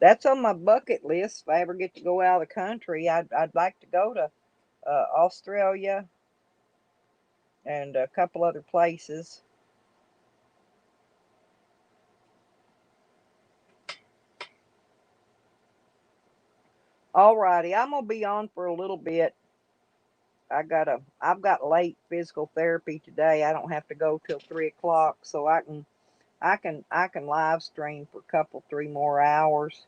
That's on my bucket list. If I ever get to go out of the country, I'd like to go to Australia and a couple other places. Alrighty, I'm gonna be on for a little bit. I've got late physical therapy today. I don't have to go till 3 o'clock, so I can live stream for a couple 3 more hours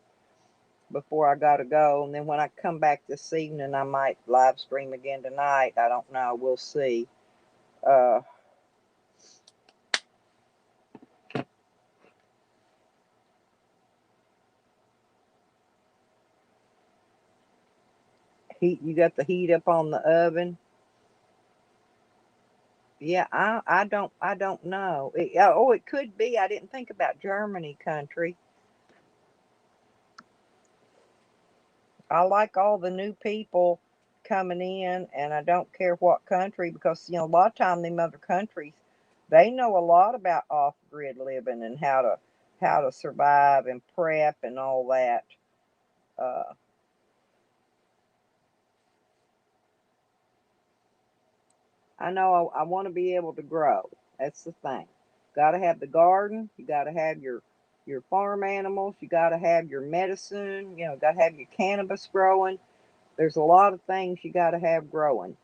before I gotta go. And then when I come back this evening, I might live stream again tonight. I don't know. We'll see. Uh, heat. You got the heat up on the oven. Yeah, I don't know. Oh, it could be. I didn't think about Germany country. I like all the new people coming in, and I don't care what country because a lot of time them other countries, they know a lot about off grid living and how to survive and prep and all that. Uh, I know I want to be able to grow. That's the thing. Got to have the garden. You got to have your farm animals. You got to have your medicine. Got to have your cannabis growing. There's a lot of things you got to have growing.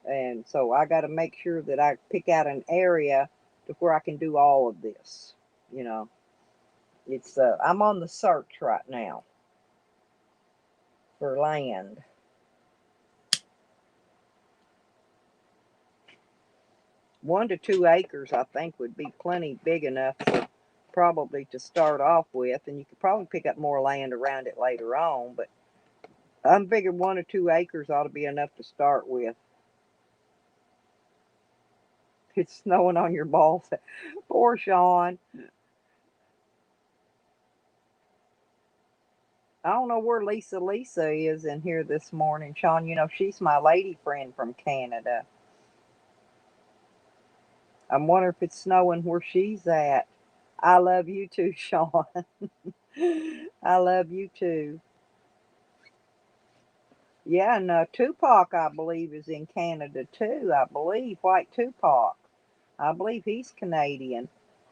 And so I got to make sure that I pick out an area to where I can do all of this. You know, it's I'm on the search right now for land. 1 to 2 acres, I think, would be plenty big enough for probably to start off with, and you could probably pick up more land around it later on. But I'm figuring 1 or 2 acres ought to be enough to start with. It's snowing on your balls. Poor Sean. I don't know where Lisa is in here this morning, Sean. She's my lady friend from Canada. I'm wondering if it's snowing where she's at. I love you too, Sean. I love you too. Yeah, and Tupac, I believe, is in Canada too. I believe White Tupac. I believe he's Canadian.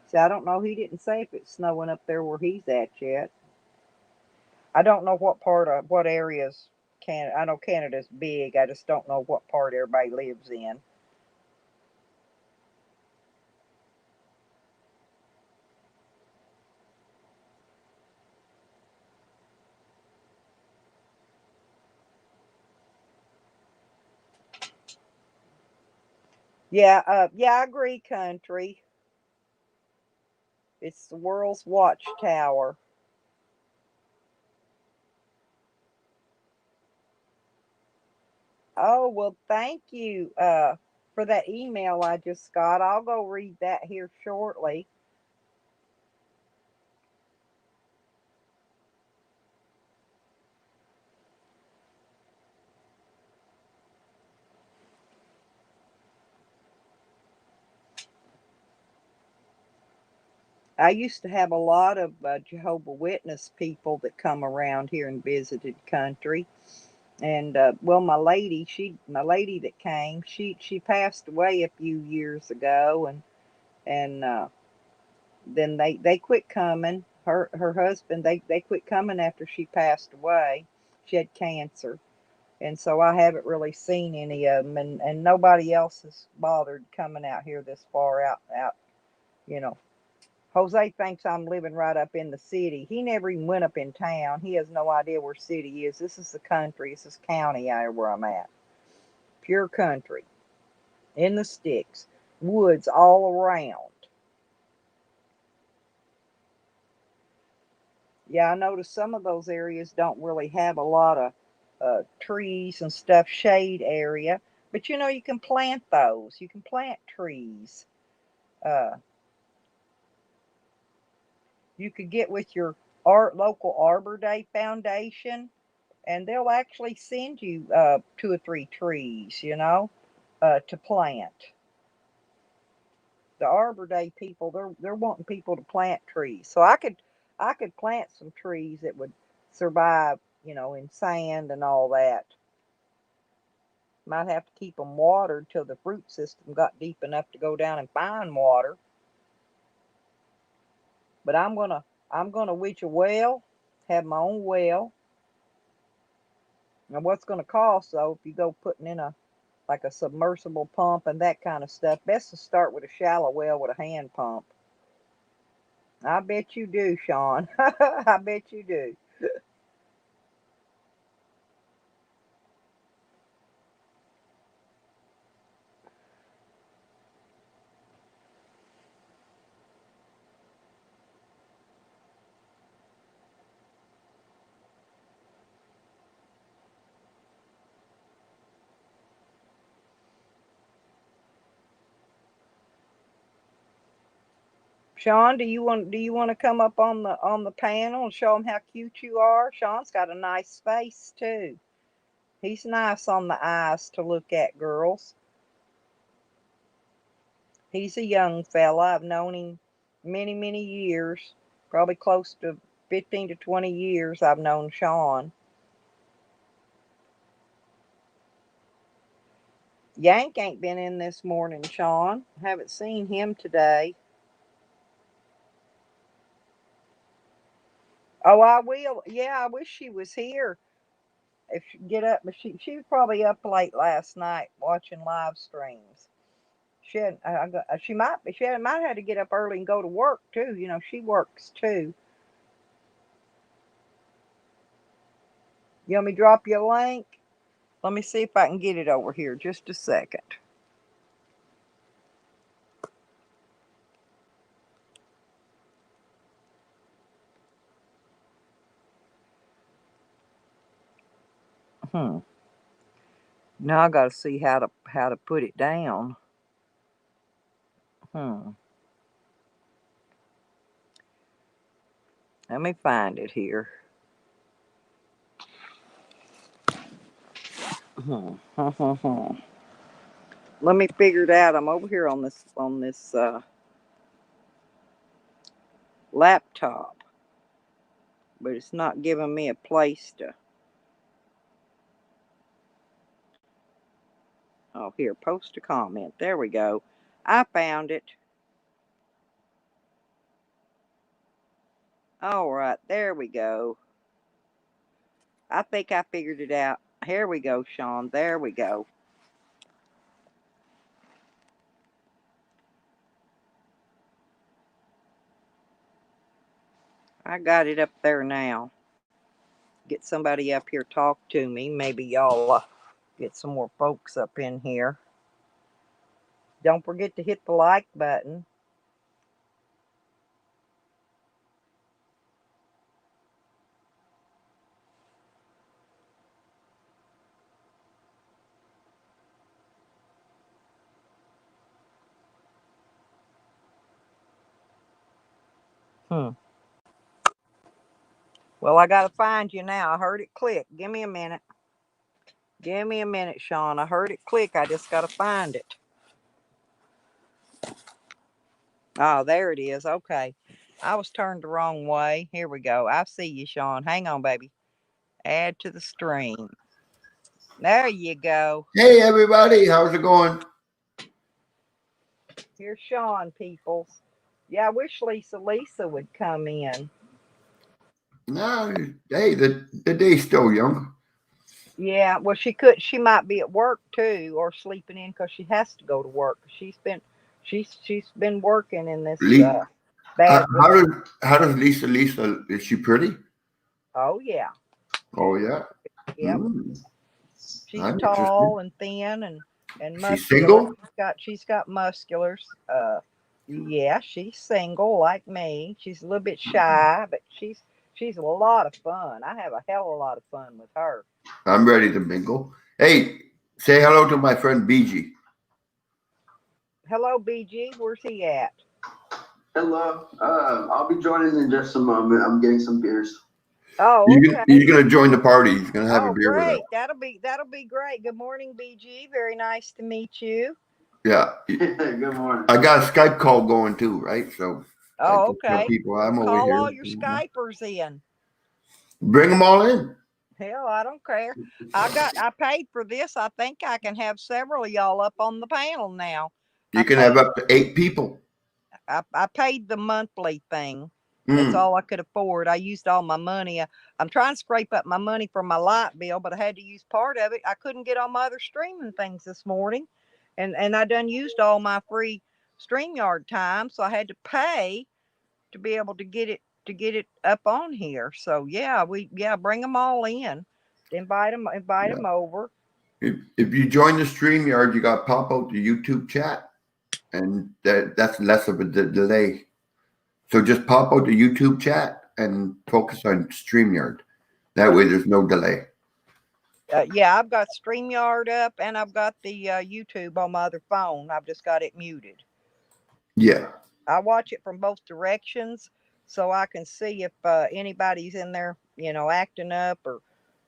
See, I don't know. He didn't say if it's snowing up there where he's at yet. I don't know what part of what areas Canada. I know Canada's big. I just don't know what part everybody lives in. Yeah, yeah, I agree, country. It's the world's watchtower. Oh, well, thank you for that email I just got. I'll go read that here shortly. I used to have a lot of Jehovah Witness people that come around here and visited country. And well, my lady that came, she passed away a few years ago, and then they quit coming. Her husband, they quit coming after she passed away. She had cancer, and so I haven't really seen any of them, and nobody else has bothered coming out here this far out. You know, Jose thinks I'm living right up in the city. He never even went up in town. He has no idea where city is. This is the country. This is county out where I'm at. Pure country in the sticks, woods all around. Yeah, I noticed some of those areas don't really have a lot of trees and stuff, shade area. But you can plant those. You can plant trees. Uh, you could get with your local Arbor Day Foundation, and they'll actually send you 2 or 3 trees, to plant. The Arbor Day people, they're wanting people to plant trees. So I could plant some trees that would survive, in sand and all that. Might have to keep them watered till the root system got deep enough to go down and find water. But I'm gonna witch a well, have my own well. And what's gonna cost though, if you go putting in a submersible pump and that kind of stuff, best to start with a shallow well with a hand pump. I bet you do, Sean. I bet you do. Sean, do you want to come up on the panel and show them how cute you are? Sean's got a nice face too. He's nice on the eyes to look at, girls. He's a young fella. I've known him many, many years, probably close to 15 to 20 years I've known Sean. Yank ain't been in this morning, Sean. Haven't seen him today. Oh, I will. Yeah, I wish she was here. If she get up, but she was probably up late last night watching live streams. She had, she might have to get up early and go to work too. She works too. You want me to drop you a link? Let me see if I can get it over here. Just a second. Hmm. Now I got to see how to put it down. Hmm. Let me find it here. Hmm. Let me figure it out. I'm over here on this laptop, but it's not giving me a place to. Oh, here, post a comment. There we go. I found it. All right, there we go. I think I figured it out. Here we go, Sean. There we go. I got it up there now. Get somebody up here talk to me. Maybe y'all get some more folks up in here. Don't forget to hit the like button. Hmm. Well, I got to find you now. I heard it click. Give me a minute. Give me a minute, Sean. I heard it click. I just got to find it. Oh, there it is. Okay. I was turned the wrong way. Here we go. I see you, Sean. Hang on, baby. Add to the stream. There you go. Hey, everybody. How's it going? Here's Sean, peoples. Yeah, I wish Lisa would come in. No, hey, the day's still young. Yeah, well, she might be at work too, or sleeping in because she has to go to work. She's been working in this Le- bad how weather. does Lisa, is she pretty? Oh yeah, Oh she's yeah. yep. Mm, She's I'm interested. tall and thin and She's muscular. single. She's got musculars. Yeah, she's single like me. She's a little bit shy, but she's a lot of fun. I have a hell of a lot of fun with her. I'm ready to mingle. Hey, say hello to my friend BG. Hello, BG. Where's he at? Hello. I'll be joining in just a moment. I'm getting some beers. Oh, okay. You're gonna join the party. He's gonna have a Oh, beer with us. great. That'll be great. Good morning, BG. Very nice to meet you. Yeah. Good morning. I got a Skype call going too, right? So I Oh, just tell okay. people I'm Well, over call here. all your Skypers in. Bring them all in. Hell, I don't care. I paid for this. I think I can have several of y'all up on the panel now. I You can have paid up to 8 people. I paid the monthly thing. That's Mm. all I could afford. I used all my money. I'm trying to scrape up my money for my light bill, but I had to use part of it. I couldn't get on my other streaming things this morning. And I done used all my free StreamYard time, so I had to pay to be able to get it up on here. So yeah, bring them all in. Invite Yeah. them over. If you join the StreamYard, you got to pop out the YouTube chat, and that's less of a delay. So just pop out the YouTube chat and focus on StreamYard. That way, there's no delay. Yeah, I've got StreamYard up and I've got the YouTube on my other phone. I've just got it muted. Yeah. I watch it from both directions so I can see if anybody's in there, acting up or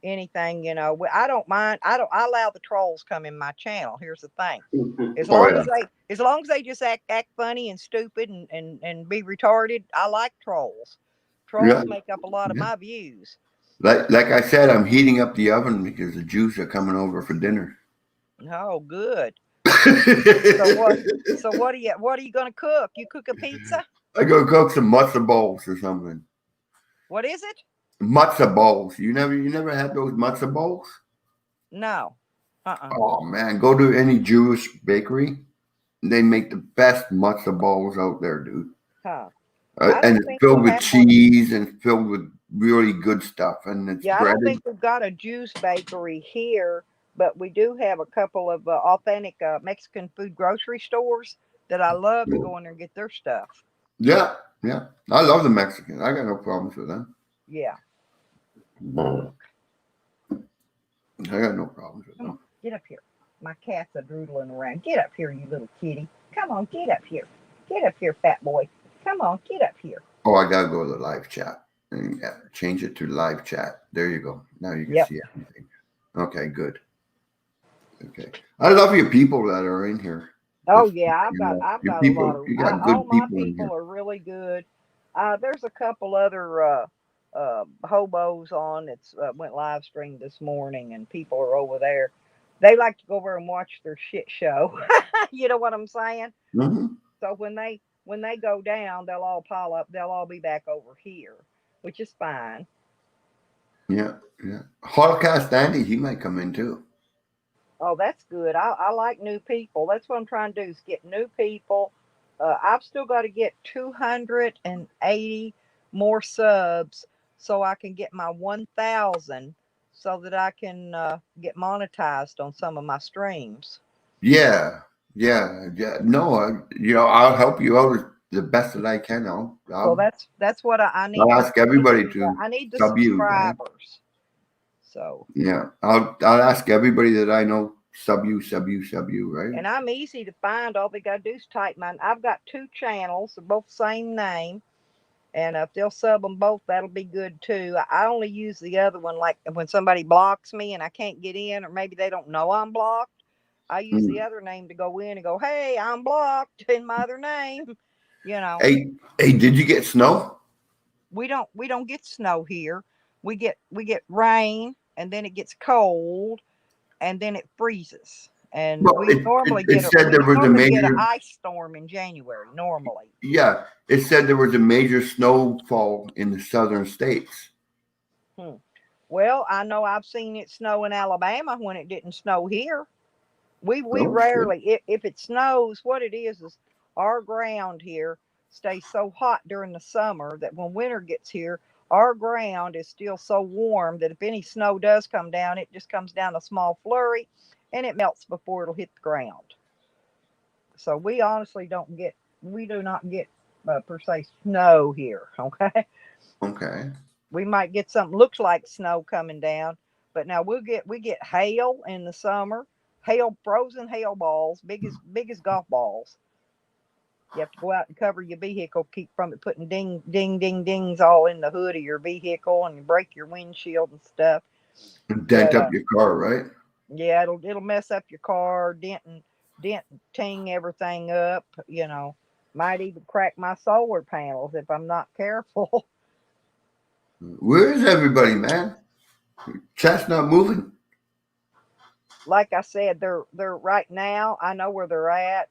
anything. I don't mind. I allow the trolls come in my channel. Here's the thing: Oh yeah. as long as they just act funny and stupid and be retarded, I like trolls. Yeah. Trolls make up a lot of Yeah. my views. Like I said, I'm heating up the oven because the Jews are coming over for dinner. Oh, good. So I what? So what are you gonna cook? You cook a pizza? go cook some matzo balls or something. What is it? Matzo balls. You never had those matzo balls? No. Uh-uh. Oh man, go to any Jewish bakery. They make the best matzo balls out there, dude. Huh. I And don't it's think we filled with have one. cheese and it's filled with really good stuff, and it's Yeah, I don't breaded. think we've got a juice bakery here, but we do have a couple of authentic Mexican food grocery stores that I love to go in there and get their stuff. Yeah, yeah. I love the Mexicans. I got no problems with them. Yeah. I got no problems with Come them. on, get up here. My cat's a droodling around. Get up here, you little kitty. Come on, get up here. Get up here, fat boy. Come on, get up here. Oh, I gotta go to the live chat. And yeah, change it to live chat. There you go. Now you can Yep. see everything. Okay, good. Okay. I love your people that are in here. Oh Just yeah, I've your got a lot people. of You got all good my people in people here. are really good. There's a couple other hobos on that's went live stream this morning, and people are over there. They like to go over and watch their shit show. You know what I'm saying? Hmm. So when they go down, they'll all pile up. They'll all be back over here, which is fine. Yeah, yeah. Holocaust Andy, he might come in too. Oh, that's good. I like new people. That's what I'm trying to do is get new people. I've still got to get 280 more subs so I can get my 1,000 so that I can get monetized on some of my streams. Yeah, yeah, yeah. No, I'll help you out the best that I can. So that's what I I'll need. ask everybody to I need the sub you, right? subscribers. So Yeah, I'll ask everybody that I know sub you, right? and I'm easy to find. All they got to do is type mine. I've got two channels. They're both the same name. And if they'll sub them both, that'll be good too. I only use the other one like when somebody blocks me and I can't get in, or maybe they don't know I'm blocked. I use the Mm. other name to go in and go, "Hey, I'm blocked in my other name." You know, Hey, did you get snow? we don't get snow here. We get rain, and then it gets cold, and then it freezes. And Well, it said we there was a normally get an major. ice storm in January normally. Yeah, it said there was a major snowfall in the southern states. Hmm. Well, I know I've seen it snow in Alabama when it didn't snow here. We Oh shit. rarely, if it snows, what it is our ground here stays so hot during the summer that when winter gets here, our ground is still so warm that if any snow does come down, it just comes down a small flurry and it melts before it'll hit the ground. So we honestly we do not get per se snow here. Okay. Okay. We might get something looks like snow coming down, but now we get hail in the summer, hail frozen hail balls, big as golf balls. You have to go out and cover your vehicle, keep from it putting ding, ding, ding, dings all in the hood of your vehicle and break your windshield and stuff. Dent But up your car, right? yeah, it'll mess up your car, ting everything up. Might even crack my solar panels if I'm not careful. Where is everybody, man? Chat's not moving. Like I said, they're right now. I know where they're at.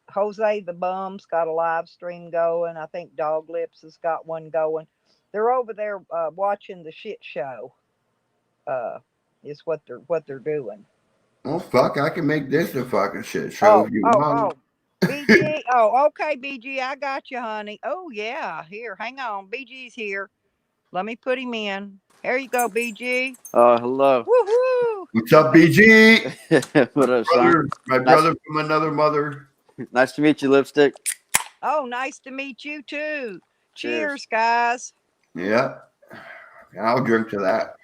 Jose the Bum's got a live stream going. I think Dog Lips has got one going. They're over there watching the shit show. Is what they're doing. Oh fuck! I can make this a fucking shit show Oh, if you oh, want. oh. BG. Oh, okay, BG. I got you, honey. Oh yeah. Here, hang on. BG's here. Let me put him in. Here you go, BG. Hello. Woohoo! What's up, BG? What up, son? My Nice, brother from another mother. nice to meet you, Lipstick. Oh, nice to meet you too. Cheers. Cheers, guys. Yeah, I'll drink to that.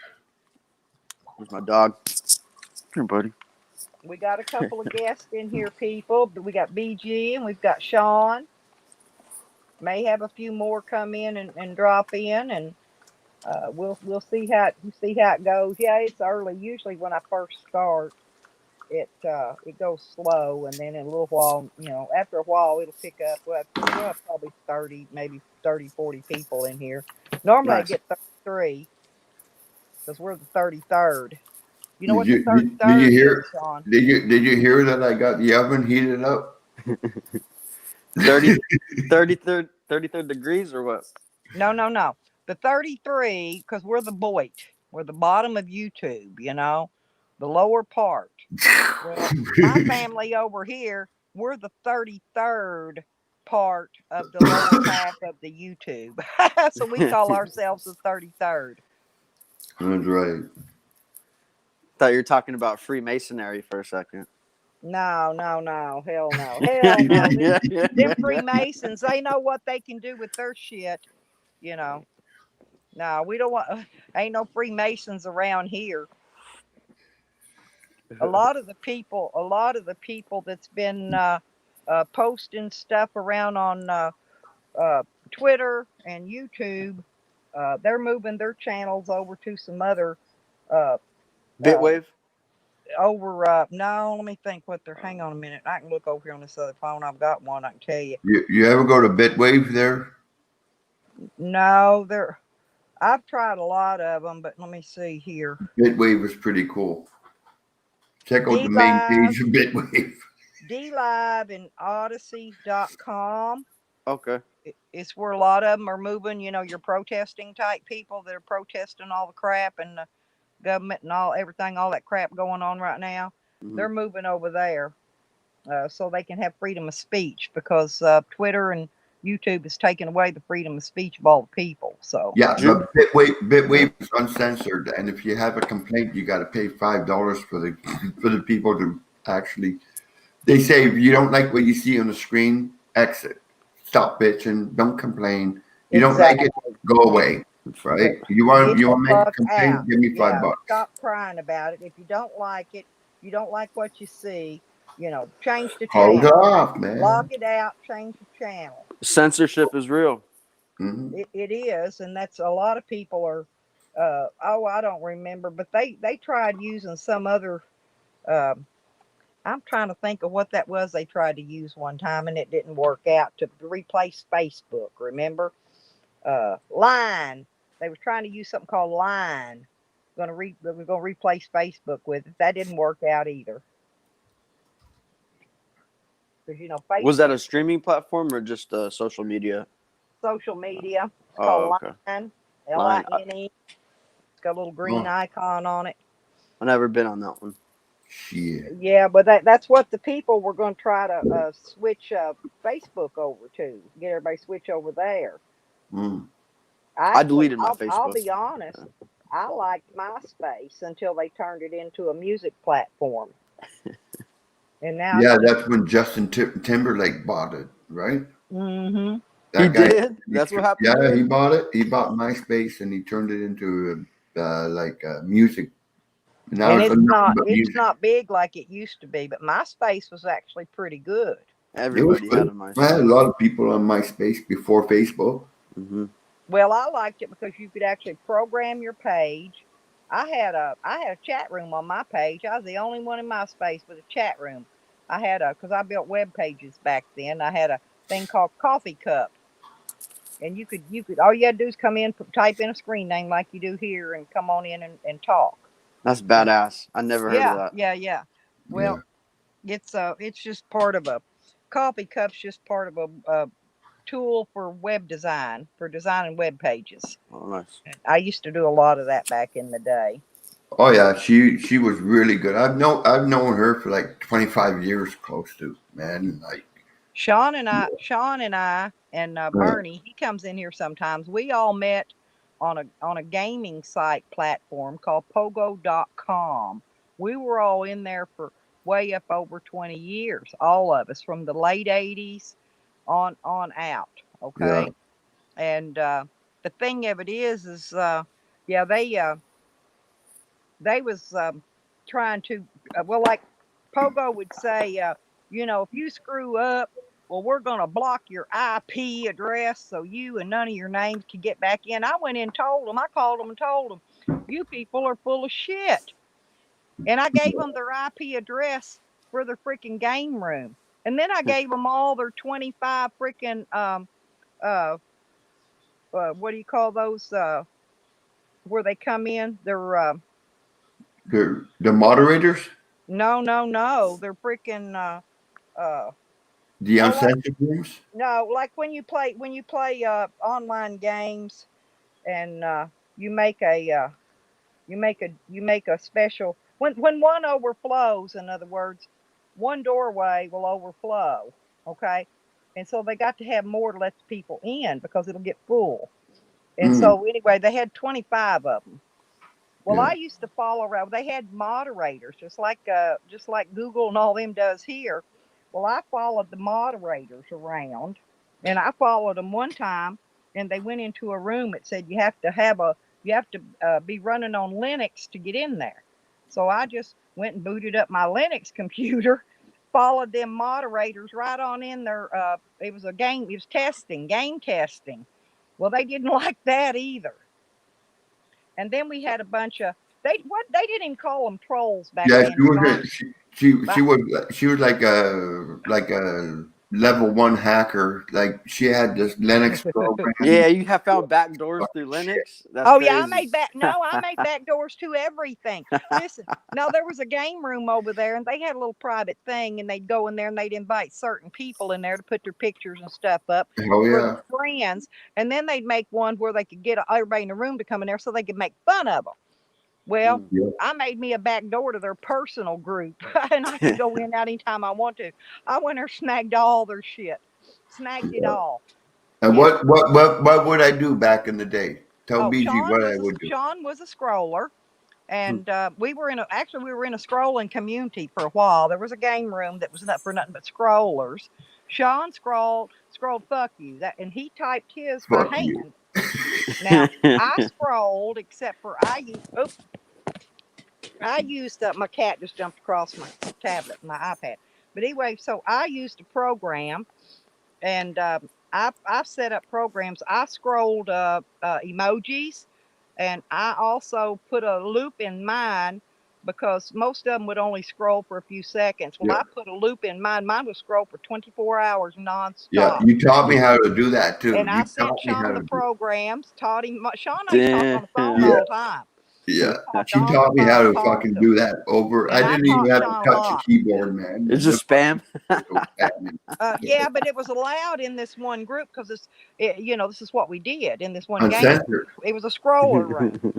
Where's my dog? Here, buddy. We got a couple of guests in here, people. We got BG and we've got Sean. May have a few more come in and drop in, and we'll see how it goes. Yeah, it's early. Usually when I first start, it goes slow, and then in a little while, after a while, it'll pick up. We'll have probably 30, maybe 30, 40 people in here. Normally I Nice. get 33 because we're the 33rd. You know Did what the you 33rd hear? is, Sean? Did you hear that I got the oven heated up? 33rd degrees or what? No, no, no. The 33, because we're the Boyt. We're the bottom of YouTube, the lower part. Well, my family over here, we're the 33rd part of the lower half of the YouTube. So we call ourselves the 33rd. That's right. Thought you were talking about Freemasonry for a second. No, no, no. Hell no. Hell no. Them Freemasons, they know what they can do with their shit, you know. No, we don't want, ain't no Freemasons around here. A lot of the people that's been posting stuff around on Twitter and YouTube, they're moving their channels over to some other uh, Bitwave? no, let me think what they're, hang on a minute. I can look over here on this other phone. I've got one, I can tell you. You ever go to Bitwave there? No, I've tried a lot of them, but let me see here. Bitwave is pretty cool. Check out the main page of Bitwave. DLive and Odyssey.com. Okay. It's where a lot of them are moving, your protesting type people that are protesting all the crap and the government and everything, all that crap going on right now. Mhm. They're moving over there so they can have freedom of speech, because Twitter and YouTube is taking away the freedom of speech of all the people. So Yeah, but Bitwave is uncensored, and if you have a complaint, you got to pay $5 for the people to actually. They say if you don't like what you see on the screen, exit. Stop bitching. Don't complain. You don't like it, go away. Right? You want to make a complaint? Give me $5. Stop crying about it. If you don't like it, you don't like what you see, change the Hold channel. off, man. Log it out, change the channel. Censorship is real. Mm-hmm. It is, and that's a lot of people are. I don't remember, but they tried using some other. I'm trying to think of what that was they tried to use one time, and it didn't work out, to replace Facebook. Remember, Line. They were trying to use something called Line. We're gonna replace Facebook with it. That didn't work out either. Because Facebook, Was that a streaming platform or just social media? social media. It's Oh, called okay. Line. Line. LINE. It's got a little green icon on it. I've never been on that one. Shit. Yeah, but that's what the people were going to try to switch Facebook over to. Get everybody switch over there. Mm. I deleted my Facebook. I'll be honest. I liked MySpace until they turned it into a music platform. And now, That's when Justin Timberlake bought it, right? Mm-hmm. He did? That's what happened? Yeah, he bought it. He bought MySpace and he turned it into music. Now And it's it's nothing but music. not big like it used to be, but MySpace was actually pretty good. Everybody had a I had a MySpace. lot of people on MySpace before Facebook. Hmm. Well, I liked it because you could actually program your page. I had a chat room on my page. I was the only one in my space with a chat room. I had a because I built web pages back then. I had a thing called Coffee Cup, and you could all you had to do is come in, type in a screen name like you do here, and come on in and talk. That's And badass. I never heard of yeah, that. yeah, yeah. Yeah. Well, it's just part of a Coffee Cup's just part of a tool for web design for designing web pages. Oh, nice. I used to do a lot of that back in the day. Oh yeah, she was really good. I've known her for like 25 years, close to, man. Like, Sean and I, and uh, Bernie, he comes in here sometimes. We all met on a gaming site platform called Pogo.com. We were all in there for way up over 20 years, all of us from the late 80s on out. yeah, Okay, and the thing of it is yeah, they was trying to well, like Pogo would say, if you screw up, well, we're going to block your IP address so you and none of your names can get back in. I went in and told them, I called them and told them, you people are full of shit. And I gave them their IP address for their freaking game room. And then I gave them all their 25 freaking, uh, what do you call those, where they come in? They're, the moderators, no, no, no. They're freaking, the oh, like, uncensored rooms. no, like when you play online games and you make a you make a special when one overflows, in other words, one doorway will overflow, okay? And so they got to have more to let the people in because it'll get full. And Mm, so anyway, they had 25 of them. Well, yeah, I used to follow around. They had moderators, just like Google and all them does here. Well, I followed the moderators around, and I followed them one time, and they went into a room. It said you have to be running on Linux to get in there. So I just went and booted up my Linux computer, followed them moderators right on in there. It was a game. It was game testing. Well, they didn't like that either. And then we had a bunch of they didn't even call them trolls back yeah. then, Sean. She But was like a level one hacker. Like she had this Linux Yeah, program. you have found back doors through Shit. Linux. That's oh yeah, crazy. I made back doors to everything. Listen, no, there was a game room over there, and they had a little private thing, and they'd go in there and they'd invite certain people in there to put their pictures and stuff up Hell for their yeah. friends, and then they'd make one where they could get everybody in the room to come in there so they could make fun of them. Well, Mm. Yeah. I made me a back door to their personal group, and I could go in anytime I want to. I went there, snagged all their shit, snagged it all. And Yeah. what would I do back in the day? Tell Oh, BG what I would do. Sean was a scroller, and we were in a scrolling community for a while. There was a game room that was not for nothing but scrollers. Sean scrolled fuck you that, and he typed his by Fuck you. hand. Now I scrolled, except for I used my cat just jumped across my tablet, my iPad. But anyway, so I used a program, and I set up programs. I scrolled emojis, and I also put a loop in mine because most of them would only scroll for a few seconds. Well, Yeah. I put a loop in mine. Mine would scroll for 24 hours Yeah. nonstop. You taught me how to do that too. And I You sent sent me how Sean to the do it. programs, taught him. Sean and I used to talk on Damn. the phone Yeah. all the time. We Yeah. talked She on the taught me how phone, to talked fucking to him. do that over. I And I didn't even taught have to Sean a touch a lot. keyboard, man. It's just spam. So spamming. Yeah, but it was allowed in this one group because this is what we did in this one game Uncensored. group. It was a scroller room,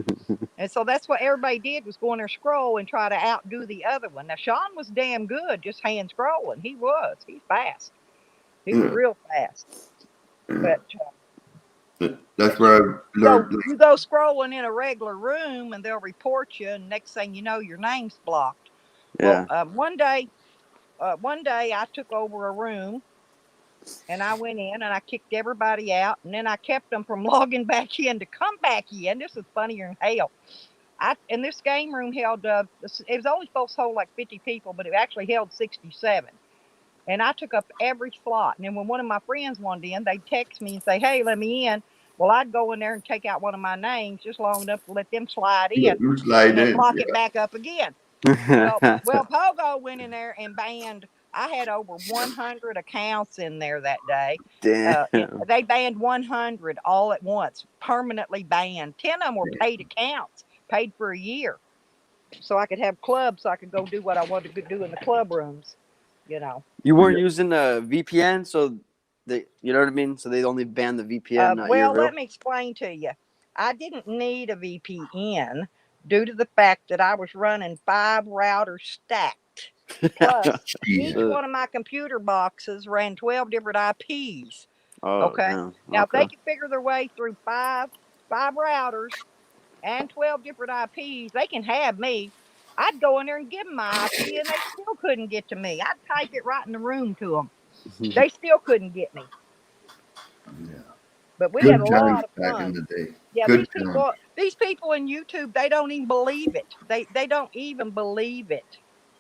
and so that's what everybody did was go in there, scroll, and try to outdo the other one. Now Sean was damn good, just hand scrolling. He's fast. He was Yeah. real fast. Yeah. But That's where I learned. you go scrolling in a regular room, and they'll report you, and next thing you know, your name's blocked. Well, Yeah. one day I took over a room, and I went in and I kicked everybody out, and then I kept them from logging back in to come back in. This is funnier than hell. And this game room held it was only supposed to hold like 50 people, but it actually held 67. and I took up every slot. And then when one of my friends wanted in, they'd text me and say, "Hey, let me in." Well, I'd go in there and take out one of my names just long enough to let them slide in, You and slide then in. lock it Yeah. back up again. Well, Pogo went in there and banned. I had over 100 accounts in there that day. Damn. They banned 100 all at once, permanently banned. 10 of them were paid accounts, paid for a year, so I could have clubs, so I could go do what I wanted to do in the club rooms. You know. You weren't Yeah. using a VPN, so they, you know what I mean? So they only banned the VPN, not your Well, real. let me explain to you. I didn't need a VPN due to the fact that I was running 5 routers stacked. Plus, each Yeah. one of my computer boxes ran 12 different IPs. Oh, Okay. damn. Now, if they Okay. can figure their way through five routers and 12 different IPs, they can have me. I'd go in there and give them my IP, and they still couldn't get to me. I'd type it right in the room to them. They still couldn't get me. Yeah. But we had a Good times lot of back in fun. the day. Yeah, Good times. these people in YouTube, they don't even believe it. They don't even believe it.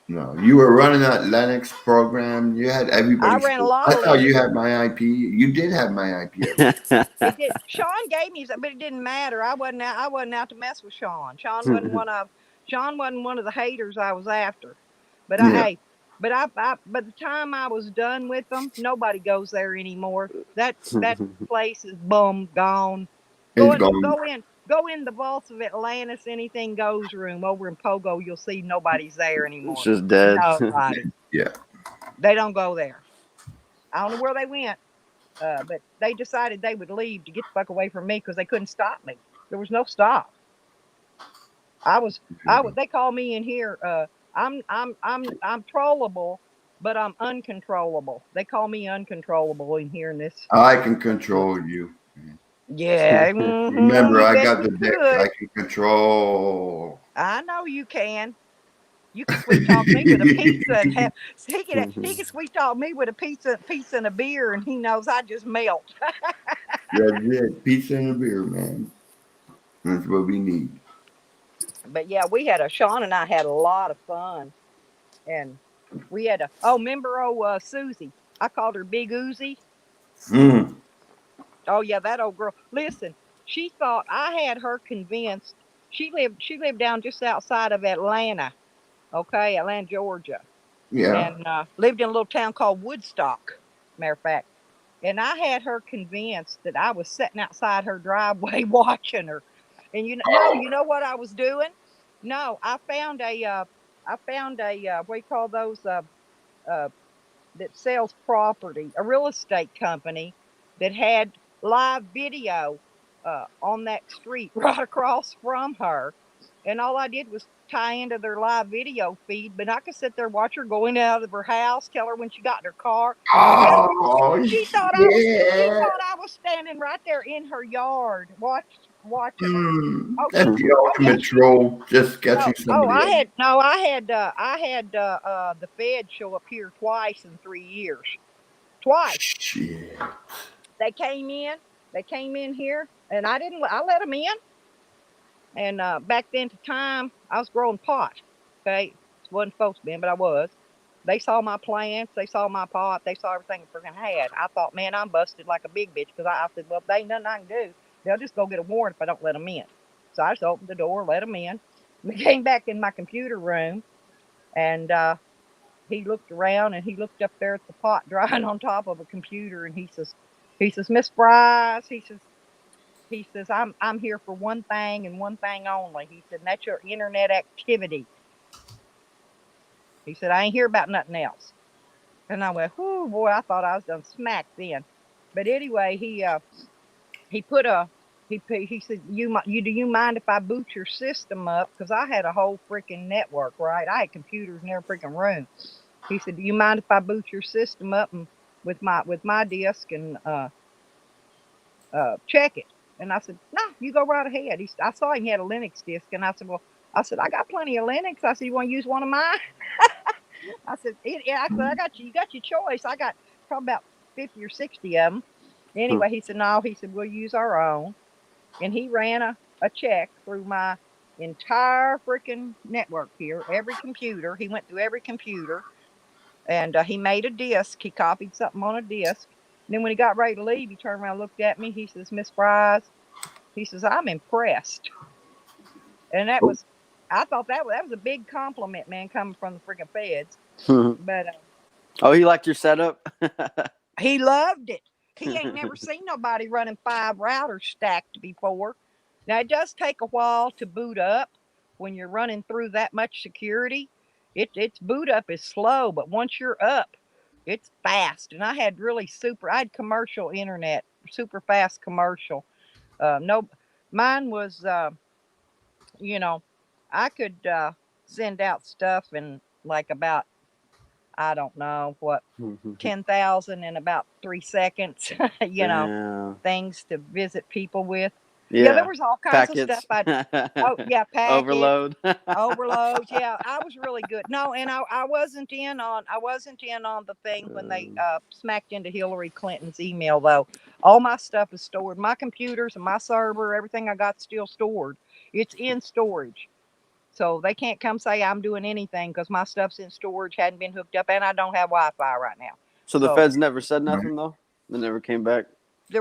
No, you were running that Linux program. You had I everybody's. ran a lot I of thought Linux. you had my IP. You did have my IP at one. It did. Sean gave me, but it didn't matter. I wasn't out to mess with Sean. Sean wasn't one of the haters I was after. But Yeah, by the time I was done with them, nobody goes there anymore. That place is gone. it's gone. Go in the vaults of Atlantis anything goes room over in Pogo. You'll see nobody's there It's anymore. just dead. Nobody. Yeah, They don't go there. I don't know where they went. But they decided they would leave to get the fuck away from me because they couldn't stop me. There was no stop. They call me in here. I'm trollable, but I'm uncontrollable. They call me uncontrollable in here in this. I can control you. Yeah, Remember, you I bet got you the dick. I could. can control. I know you can. You can sweet talk me with a pizza and have he can sweet talk me with a pizza and a beer, and he knows I just melt. That's it. Pizza and a beer, man. That's what we need. But yeah, Sean and I had a lot of fun, and we had remember Susie? I called her Big Uzi. Mm. Oh yeah, that old girl. Listen, she thought I had her convinced. She lived down just outside of Atlanta, okay, Atlanta, Georgia, Yeah. and lived in a little town called Woodstock. Matter of fact, and I had her convinced that I was sitting outside her driveway watching her. And you know what I was doing? No, I found a what do you call those uh, that sells property, a real estate company that had live video on that street right across from her. And all I did was tie into their live video feed, but I could sit there watch her going out of her house, tell her when she got in her car. Hell, Oh, she yeah. thought I was standing right there in her yard watching her. Oh, That's the yeah, ultimate troll. Just no, catching somebody else. I had the Fed show up here twice in 3 years. Twice. Shit. They came in. They came in here, and I let them in. And back then, at the time, I was growing pot. Okay, wasn't supposed to be, but I was. They saw my plants. They saw my pot. They saw everything I freaking had. I thought, man, I'm busted like a big bitch because I said, well, if they ain't nothing I can do, they'll just go get a warrant if I don't let them in. So I just opened the door, let them in. We came back in my computer room, and he looked around and he looked up there at the pot drying on top of a computer, and he says, Miss Fries, he says, I'm here for one thing and one thing only. He said, and that's your internet activity. He said, I ain't here about nothing else. And I went, oh boy, I thought I was done smacked then. But anyway, he put a he said, do you mind if I boot your system up? Because I had a whole freaking network, right? I had computers in every freaking room. He said, do you mind if I boot your system up and with my disk and check it? And I said, no, you go right ahead. I saw him had a Linux disk, and I said, well, I got plenty of Linux. I said, you want to use one of mine? I said, yeah, I said, I got you. You got your choice. I got probably about 50 or 60 of them. Anyway, he said, no, he said, we'll use our own. And he ran a check through my entire freaking network here, every computer. He went through every computer. And he made a disc. He copied something on a disc. And then when he got ready to leave, he turned around and looked at me. He says, Miss Fries, he says, I'm impressed. And that Oh, was, I thought that was a big compliment, man, coming from the freaking feds. But Oh, he liked your setup? he loved it. He ain't never seen nobody running 5 routers stacked before. Now, it does take a while to boot up when you're running through that much security. Its boot up is slow, but once you're up, it's fast. And I had I had commercial internet, super fast commercial. No, mine was, you know, I could send out stuff in like about, I don't know what, 10,000 in about 3 seconds, Damn. things to visit people with. Yeah, there Yeah. was all kinds of stuff. Packets. Oh, yeah, packets, Overload. overloads. Yeah, I was really good. No, and I wasn't in on the thing when they smacked into Hillary Clinton's email though. All my stuff is stored. My computers and my server, everything I got still stored. It's in storage. So they can't come say I'm doing anything because my stuff's in storage, hadn't been hooked up, and I don't have Wi-Fi right now. So the So feds never said nothing, though? They never came back? they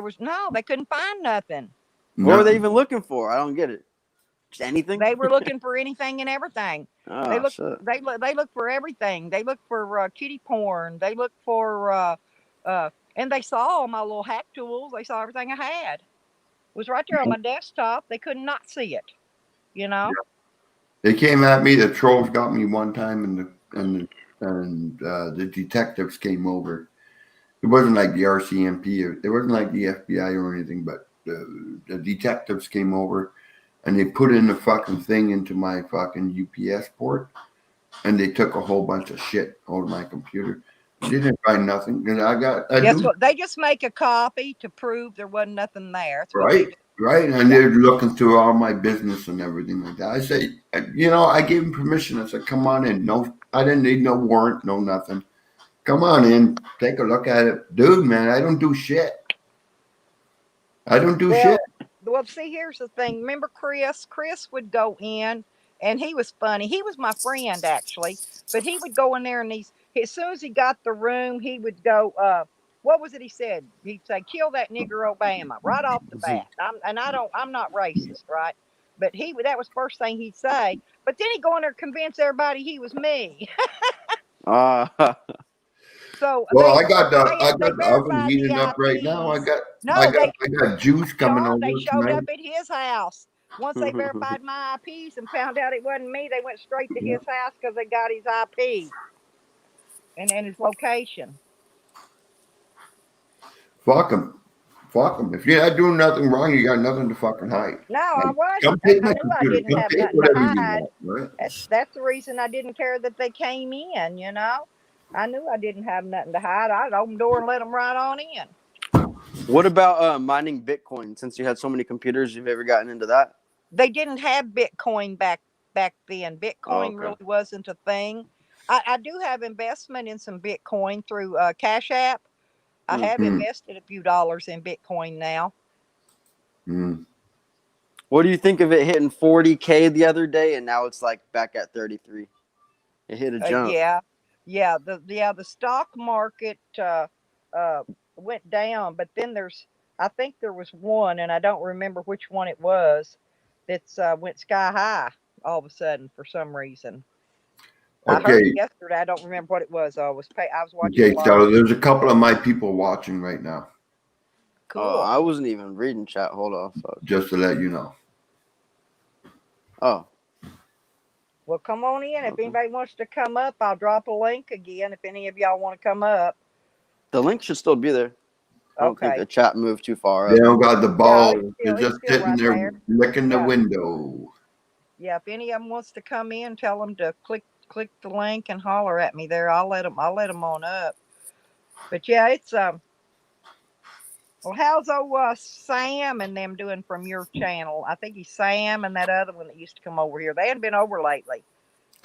couldn't find nothing. What were they nothing. even looking for? I don't get it. Just anything? They were looking for anything and everything. Oh, shit. They look for everything. They look for kitty porn. They look for and they saw all my little hack tools. They saw everything I had. It was right there on my desktop. They could not see it. You know. They came at me. The trolls got me one time, and the detectives came over. It wasn't like the RCMP, or it wasn't like the FBI or anything, but the detectives came over, and they put in the fucking thing into my fucking UPS port, and they took a whole bunch of shit out of my computer. They didn't find nothing, and Guess what? They just make a copy to prove there wasn't nothing there. That's what they do. Right, and they're looking through all my business and everything like that. I say, I gave them permission. I said, come on in. No, I didn't need no warrant, no nothing. Come on in, take a look at it. Dude, man, I don't do shit. I don't do shit. Well, see, here's the thing. Remember Chris? Chris would go in, and he was funny. He was my friend, actually. But he would go in there, and as soon as he got the room, he would go, what was it he said? He'd say, kill that nigger Obama right off the bat. I'm not racist, right? But that was first thing he'd say. But then he'd go in there and convince everybody he was me. So Well, I got the oven verified heating the up right now. IPs. I got juice coming Sean, over they showed tonight. up at his house. Once they verified my IPs and found out it wasn't me, they went straight to his house because they got his IP and his location. Fuck him. If you're not doing nothing wrong, you got nothing to fucking hide. No, I wasn't. Come take my I knew I computer. didn't Come have take nothing to whatever you hide. want. Right? That's the reason I didn't care that they came in, you know. I knew I didn't have nothing to hide. I'd open the door and let them right on in. What about mining Bitcoin? Since you had so many computers, you've ever gotten into that? They didn't have Bitcoin back then. Bitcoin really wasn't a thing. I do have investment in some Bitcoin through Cash App. I have invested a few dollars in Bitcoin now. What do you think of it hitting 40K the other day, and now it's like back at 33? It hit a jump. The stock market went down, but then I think there was one, and I don't remember which one it was, that's went sky high all of a sudden for some reason. Okay. I heard it yesterday. I don't remember what it was. I was watching. Okay, so there's a couple of my people watching right now. Cool. Oh, I wasn't even reading chat. Hold on. Just to let you know. Oh. Well, come on in. If anybody wants to come up, I'll drop a link again if any of y'all want to come up. The link should still be there. I don't think the chat moved too far up. They don't got the ball. They're it's just sitting right there licking the window. Yeah, if any of them wants to come in, tell them to click the link and holler at me there. I'll let them on up. But yeah, it's well, how's old Sam and them doing from your channel? I think he's Sam and that other one that used to come over here. They hadn't been over lately.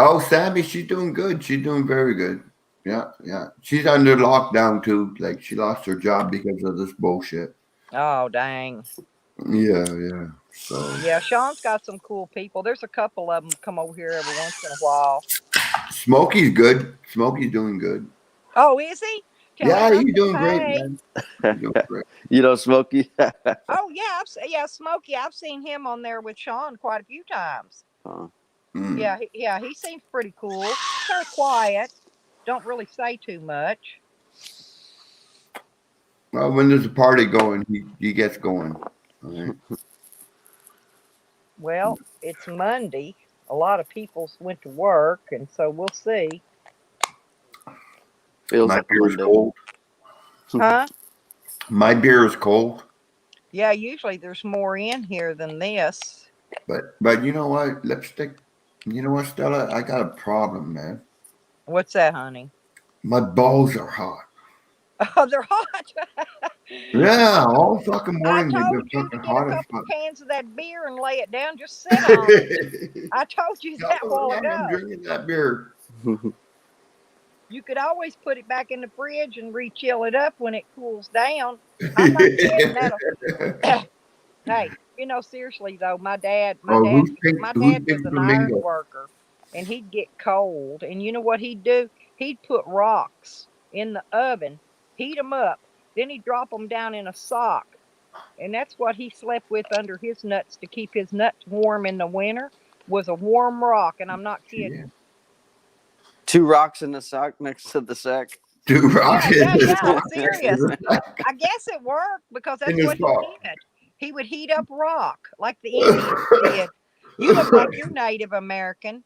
Oh, Sammy, she's doing good. She's doing very good. Yeah. She's under lockdown too. Like she lost her job because of this bullshit. Oh, dang. Yeah. So yeah, Sean's got some cool people. There's a couple of them come over here every once in a while. Smokey's good. Smokey's doing good. Oh, is he? Tell Yeah, him I you're said doing great, hey. man. You're doing great. You know, Smokey. Oh yeah, yeah, Smokey. I've seen him on there with Sean quite a few times. Mm. Yeah, he seems pretty cool. Kind of quiet. Don't really say too much. Well, when there's a party going, he gets going. All right. Well, it's Monday. A lot of people went to work, and so we'll see. Feels My like a beer's Monday. cold. Huh? My beer is cold. Yeah, usually there's more in here than this. But you know what? Lipstick. You know what, Stella? I got a problem, man. What's that, honey? My balls are hot. Oh, they're hot. Yeah, all fucking I morning they've been told you to fucking get a hot as couple fuck. cans of that beer and lay it down. Just sit on it. I told you that a How while long I'm ago. drinking that beer? You could always put it back in the fridge and re-chill it up when it cools down. I'm not kidding. That'll. Hey, seriously though, my dad, my Oh, dad, who's pink? my Who's dad was pink an iron flamingo? worker, and he'd get cold, and you know what he'd do? He'd put rocks in the oven, heat them up, then he'd drop them down in a sock, and that's what he slept with under his nuts to keep his nuts warm in the winter. Was a warm rock, and I'm not Yeah. kidding. 2 rocks in the sock next to the sack. Two Yeah, rockets yeah, yeah. I'm serious. in I guess it worked because that's the what he spot. did. He would heat up rock like the Indians did. You look like you're Native American.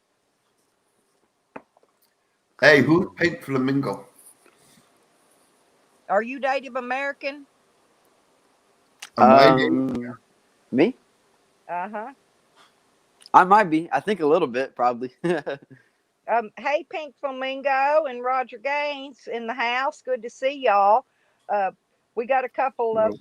Hey, who's pink flamingo? Are you Native American? Am I Native? Me? Uh-huh. I might be. I think a little bit, probably. Hey, Pink Flamingo and Roger Gaines in the house. Good to see y'all. Uh, we got a couple of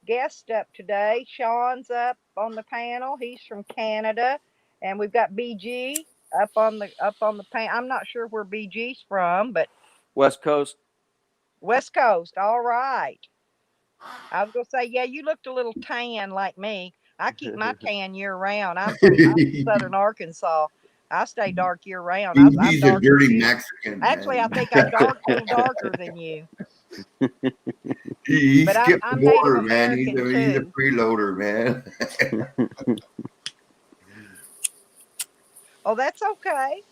guests up today. Sean's up on the panel. He's from Canada, and we've got BG up on the panel. I'm not sure where BG's from, but West Coast. West Coast. All right. I was gonna say, yeah, you looked a little tan like me. I keep my tan year round. I'm from Southern Arkansas. I stay dark year round. I'm He's a darker than dirty you. Mexican, Actually, I man. think I'm a little darker than you. He But I'm skipped the I'm Native border, man. He's American a too. freeloader, man. Oh, that's okay.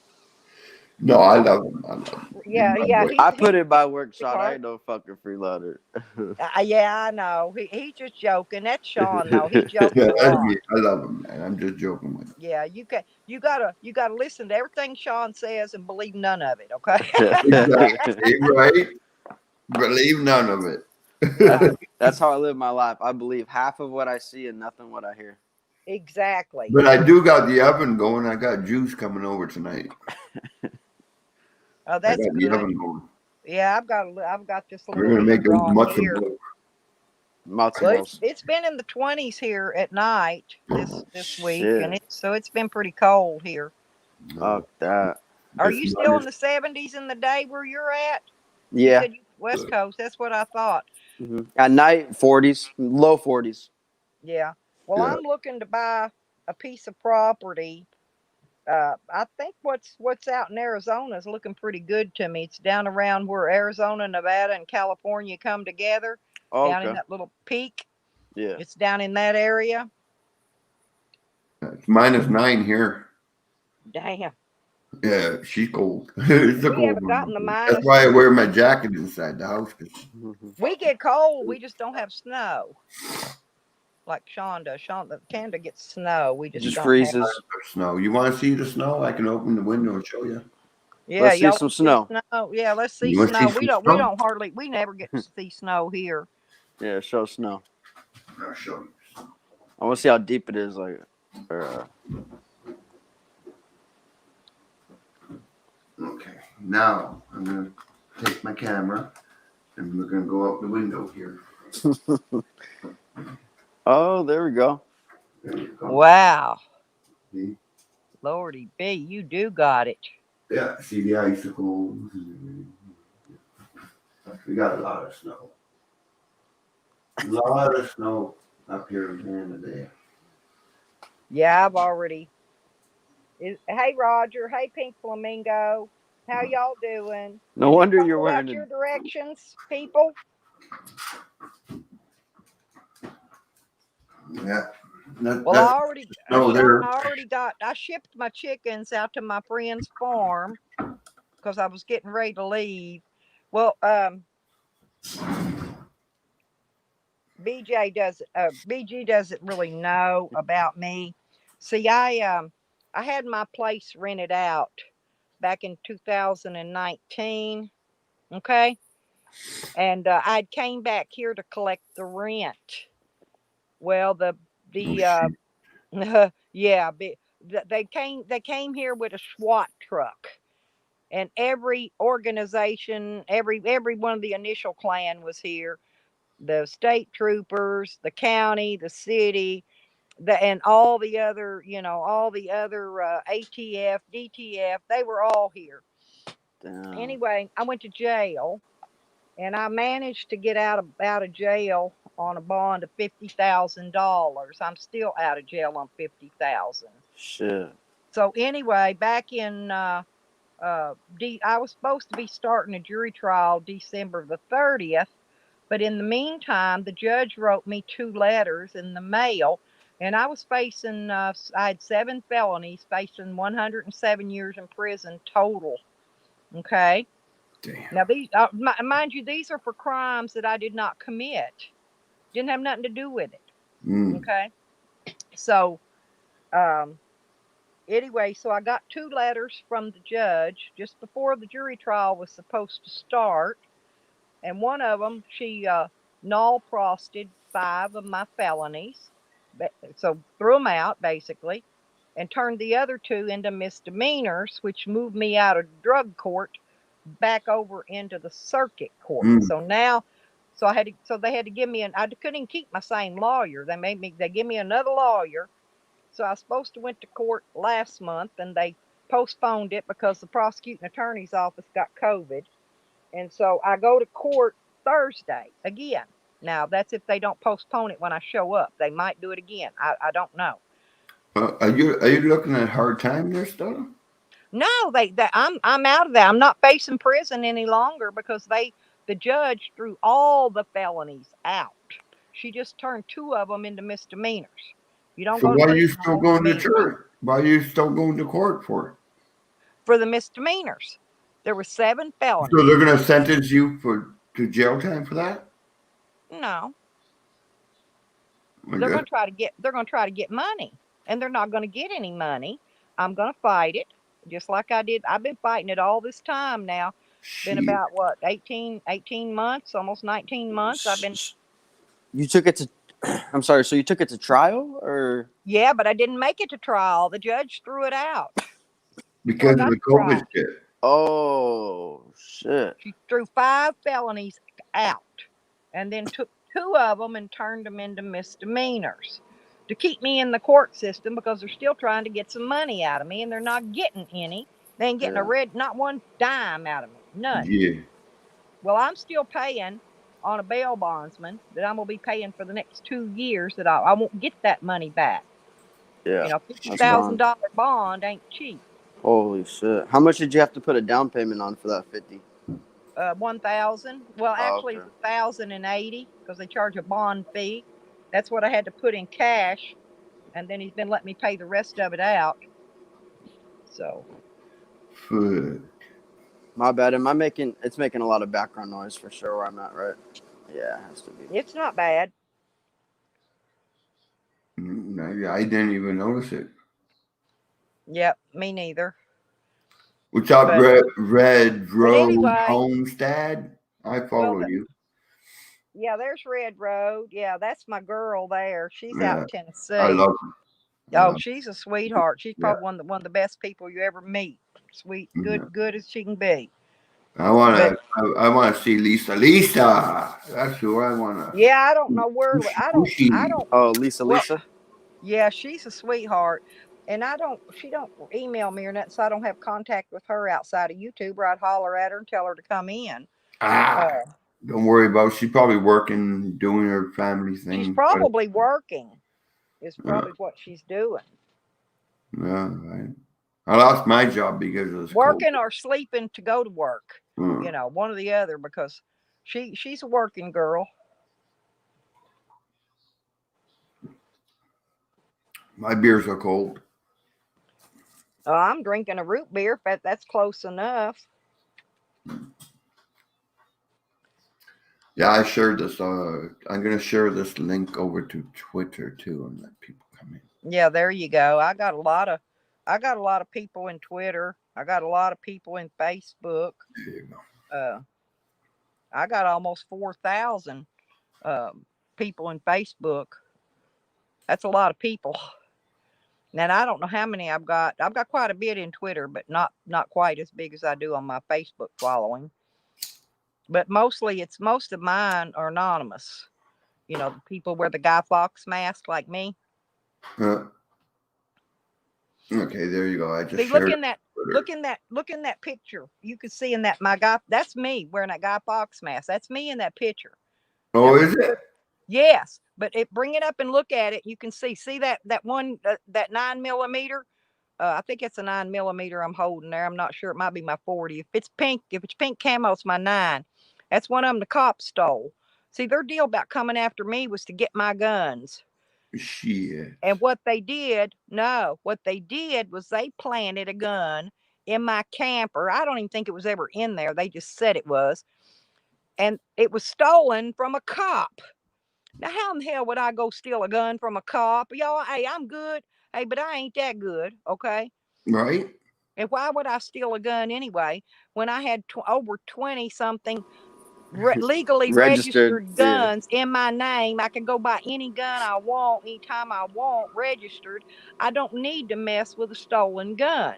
No, I love him. I love him. He's Yeah, my yeah. boy. He's I he's put it by work, Sean. I sweetheart. ain't no fucking freeloader. Yeah, I know. He's just joking. That's Sean though. He jokes Yeah, a that's lot. me. I love him, man. I'm just joking with him. Yeah, you gotta listen to everything Sean says and believe none of it. Okay. Exactly, right? Believe none of it. Yeah, That's how I live my life. I believe half of what I see and nothing what I hear. exactly. But I do got the oven going. I got juice coming over tonight. Oh, I that's got the good. oven going. Yeah, I've got this We're little gonna make heater a on matzo here. ball. Matzo Well, balls. it's been in the 20s here at night this week, and Shit. it's been pretty cold here. Fuck that. Are It's you still in minus- the 70s in the day where you're at? You Yeah. said you West Coast. That's what I thought. At night, 40s, low 40s. Yeah. Well, Yeah. I'm looking to buy a piece of property. I think what's out in Arizona is looking pretty good to me. It's down around where Arizona, Nevada, and California come together, Oh, down in okay. that little peak. Yeah. It's down in that area. It's -9 here. Damn. Yeah, she's cold. It's a We cold haven't gotten one. the That's minus. why I wear my jacket inside the house. 'Cause We get cold. We just don't have snow like Sean does. Canada gets snow. We just Just don't have. freezes. there's snow. You want to see the snow? I can open the window and show you. Yeah, Let's see y'all some want to see snow. snow? Yeah, let's see You want to snow. see some We snow? don't hardly we never get to see snow here. Yeah, show snow. I'll show you. I want to see how deep it is. Like, or, Okay, now I'm gonna take my camera and we're gonna go out the window here. oh, there we go. There you go. Wow, See? Lordy B, you do got it. Yeah, see the icicles. We got a lot of snow. A lot of snow up here in Canada. Yeah, I've already. Hey Roger, hey Pink Flamingo. How y'all doing? No Did they wonder you're follow out wearing your it. directions, people? Yeah. That, Well, that's no there. I shipped my chickens out to my friend's farm because I was getting ready to leave. Well, BG doesn't really know about me. See, I had my place rented out back in 2019. Okay, and I came back here to collect the rent. Well, Oh the shit. yeah, they came here with a SWAT truck, and every organization, every one of the initial clan was here. The state troopers, the county, the city, and all the other, all the other ATF, DTF, they were all here. Damn. Anyway, I went to jail, and I managed to get out of jail on a bond of $50,000. I'm still out of jail on 50,000. Shit. So anyway, back in I was supposed to be starting a jury trial December the 30th, but in the meantime, the judge wrote me 2 letters in the mail, and I was facing. I had 7 felonies, facing 107 years in prison total. Okay. Damn. Now these, mind you, these are for crimes that I did not commit. Didn't have nothing to do with it. Mm. Okay. So, um, anyway, so I got 2 letters from the judge just before the jury trial was supposed to start, and one of them, she null prosted 5 of my felonies, so threw them out basically, and turned the other 2 into misdemeanors, which moved me out of drug court back over into the circuit court. Mm. So now, so they had to give me I couldn't even keep my same lawyer. They give me another lawyer. So I was supposed to went to court last month, and they postponed it because the prosecuting attorney's office got COVID. And so I go to court Thursday again. Now that's if they don't postpone it when I show up. They might do it again. I don't know. Are you looking at hard time there, Stella? No, I'm out of that. I'm not facing prison any longer because the judge threw all the felonies out. She just turned 2 of them into misdemeanors. You don't So go to why are you prison on still going to misdemeanors. church? Why are you still going to court for? For the misdemeanors. There were 7 So they're felonies. going to sentence you to jail time for that? No, I guess. they're going to try to get money, and they're not going to get any money. I'm going to fight it just like I did. I've been fighting it all this time now. Been Shit. about what, 18 months, almost 19 months. I've been. You took it to. I'm sorry. So you took it to trial, or? Yeah, but I didn't make it to trial. The judge threw it out before I Because of got the to trial. COVID shit. Oh shit. She threw 5 felonies out, and then took 2 of them and turned them into misdemeanors to keep me in the court system because they're still trying to get some money out of me, and they're not getting any. They ain't getting Yeah. not one dime out of me, none. Yeah. Well, I'm still paying on a bail bondsman that I'm gonna be paying for the next 2 years. That I won't get that money back. Yeah. fifty That's thousand gone. dollar bond ain't cheap. Holy shit. How much did you have to put a down payment on for that 50? 1,000. Well, Oh, actually, okay. it's 1,080 because they charge a bond fee. That's what I had to put in cash, and then he's been letting me pay the rest of it out. So Fuck. My bad. It's making a lot of background noise for sure where I'm at, right? Yeah, it has to be. it's not bad. I didn't even notice it. Yep, me neither. What's up, But Red but Road anyway, Homestead? I well, follow you. yeah, there's Red Road. Yeah, that's my girl there. She's out Yeah, in I Tennessee. love it. I Oh, love she's a sweetheart. She's it. probably one of the best people you ever meet. Sweet, Yeah. good as she can be. I want But to. I want to see Lisa. Lisa, that's who I want yeah, I don't to. know where. I Pushy. don't. Oh, Lisa. Well, Lisa. yeah, she's a sweetheart, and I don't. She don't email me or nothing, so I don't have contact with her outside of YouTube. Or I'd holler at her and tell her to come in. Ah, don't worry about it. She's probably working, doing her family She's thing. But probably working. Is uh, probably what she's doing. yeah, right. I lost my job because of this Working COVID. or sleeping to go to work. Mm. One or the other, because she's a working girl. My beers are cold. I'm drinking a root beer, but that's close enough. Yeah, I shared this. I'm gonna share this link over to Twitter too and let people come in. Yeah, there you go. I got a lot of people in Twitter. I got a lot of people in Facebook. There you go. Uh, I got almost 4,000 um, people in Facebook. That's a lot of people. And I don't know how many I've got. I've got quite a bit in Twitter, but not quite as big as I do on my Facebook following. But mostly, it's most of mine are anonymous. The people wear the Guy Fawkes mask like me. Uh, okay, there you go. I just See, look shared it in that, on Twitter. look in that picture. You can see in that my guy. That's me wearing that Guy Fawkes mask. That's me in that picture. Now, Oh, is it? yes, but bring it up and look at it. You can see that one that 9 millimeter. I think it's a 9 millimeter I'm holding there. I'm not sure. It might be my 40. If it's pink camo, it's my 9. That's one of them the cops stole. See, their deal about coming after me was to get my guns. Shit. And what they did was they planted a gun in my camper. I don't even think it was ever in there. They just said it was. And it was stolen from a cop. Now, how in the hell would I go steal a gun from a cop? Y'all, hey, I'm good. Hey, but I ain't that good. Okay. Right? And why would I steal a gun anyway when I had over 20 something legally Registered. registered Yeah. guns in my name? I can go buy any gun I want, anytime I want, registered. I don't need to mess with a stolen gun.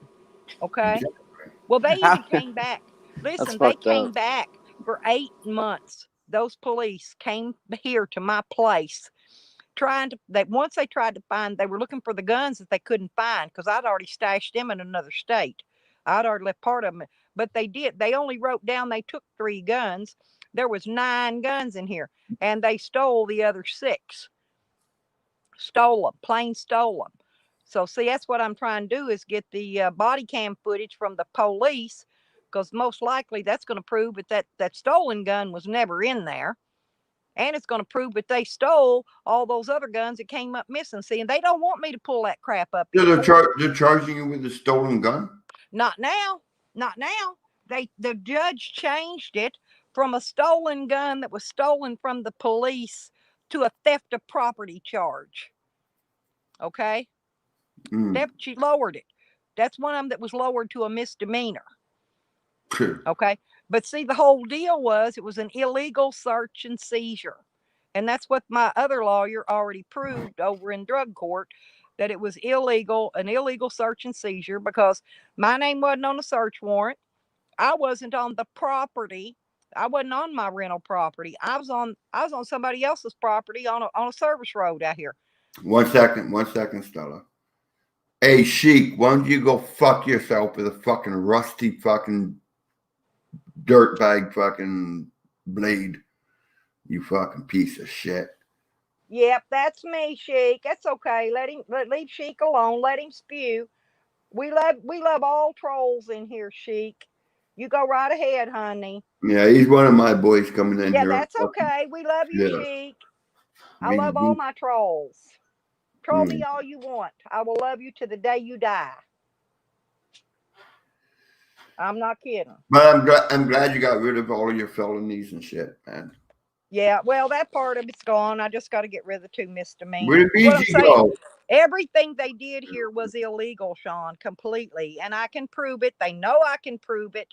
Okay. Exactly. Well, they How- even came back. That's Listen, they fucked up. came back for 8 months. Those police came here to my place trying to they once they tried to find they were looking for the guns that they couldn't find because I'd already stashed them in another state. I'd already left part of them, but they only wrote down they took 3 guns. There was 9 guns in here, and they stole the other 6. Stole them, plain stole them. So see, that's what I'm trying to do is get the body cam footage from the police, because most likely that's going to prove that stolen gun was never in there, and it's going to prove that they stole all those other guns that came up missing. See, and they don't want me to pull that crap up So in they're, court. they're charging you with a stolen gun? Not now. Not now. The judge changed it from a stolen gun that was stolen from the police to a theft of property charge. Okay? Mm. She lowered it. That's one of them that was lowered to a misdemeanor. Phew. Okay. But see, the whole deal was it was an illegal search and seizure. And that's what my other lawyer already proved over in drug court, that it was illegal, an illegal search and seizure, because my name wasn't on the search warrant. I wasn't on the property. I wasn't on my rental property. I was on somebody else's property on a service road out here. 1 second, Stella. Hey, Sheik, why don't you go fuck yourself with a fucking rusty fucking dirtbag fucking blade? You fucking piece of shit. Yep, that's me, Sheik. That's okay. Leave Sheik alone. Let him spew. We love all trolls in here, Sheik. You go right ahead, honey. Yeah, he's one of my boys coming in Yeah, here. that's okay. We love you, Yeah. Sheik. I We, love all my trolls. Troll me mm. all you want. I will love you to the day you die. I'm not kidding. But I'm glad you got rid of all of your felonies and shit, man. Yeah, well, that part of it's gone. I just got to get rid of the 2 Where misdemeanors. did But what I'm BG saying, go? everything they did here was illegal, Sean, completely. And I can prove it. They know I can prove it.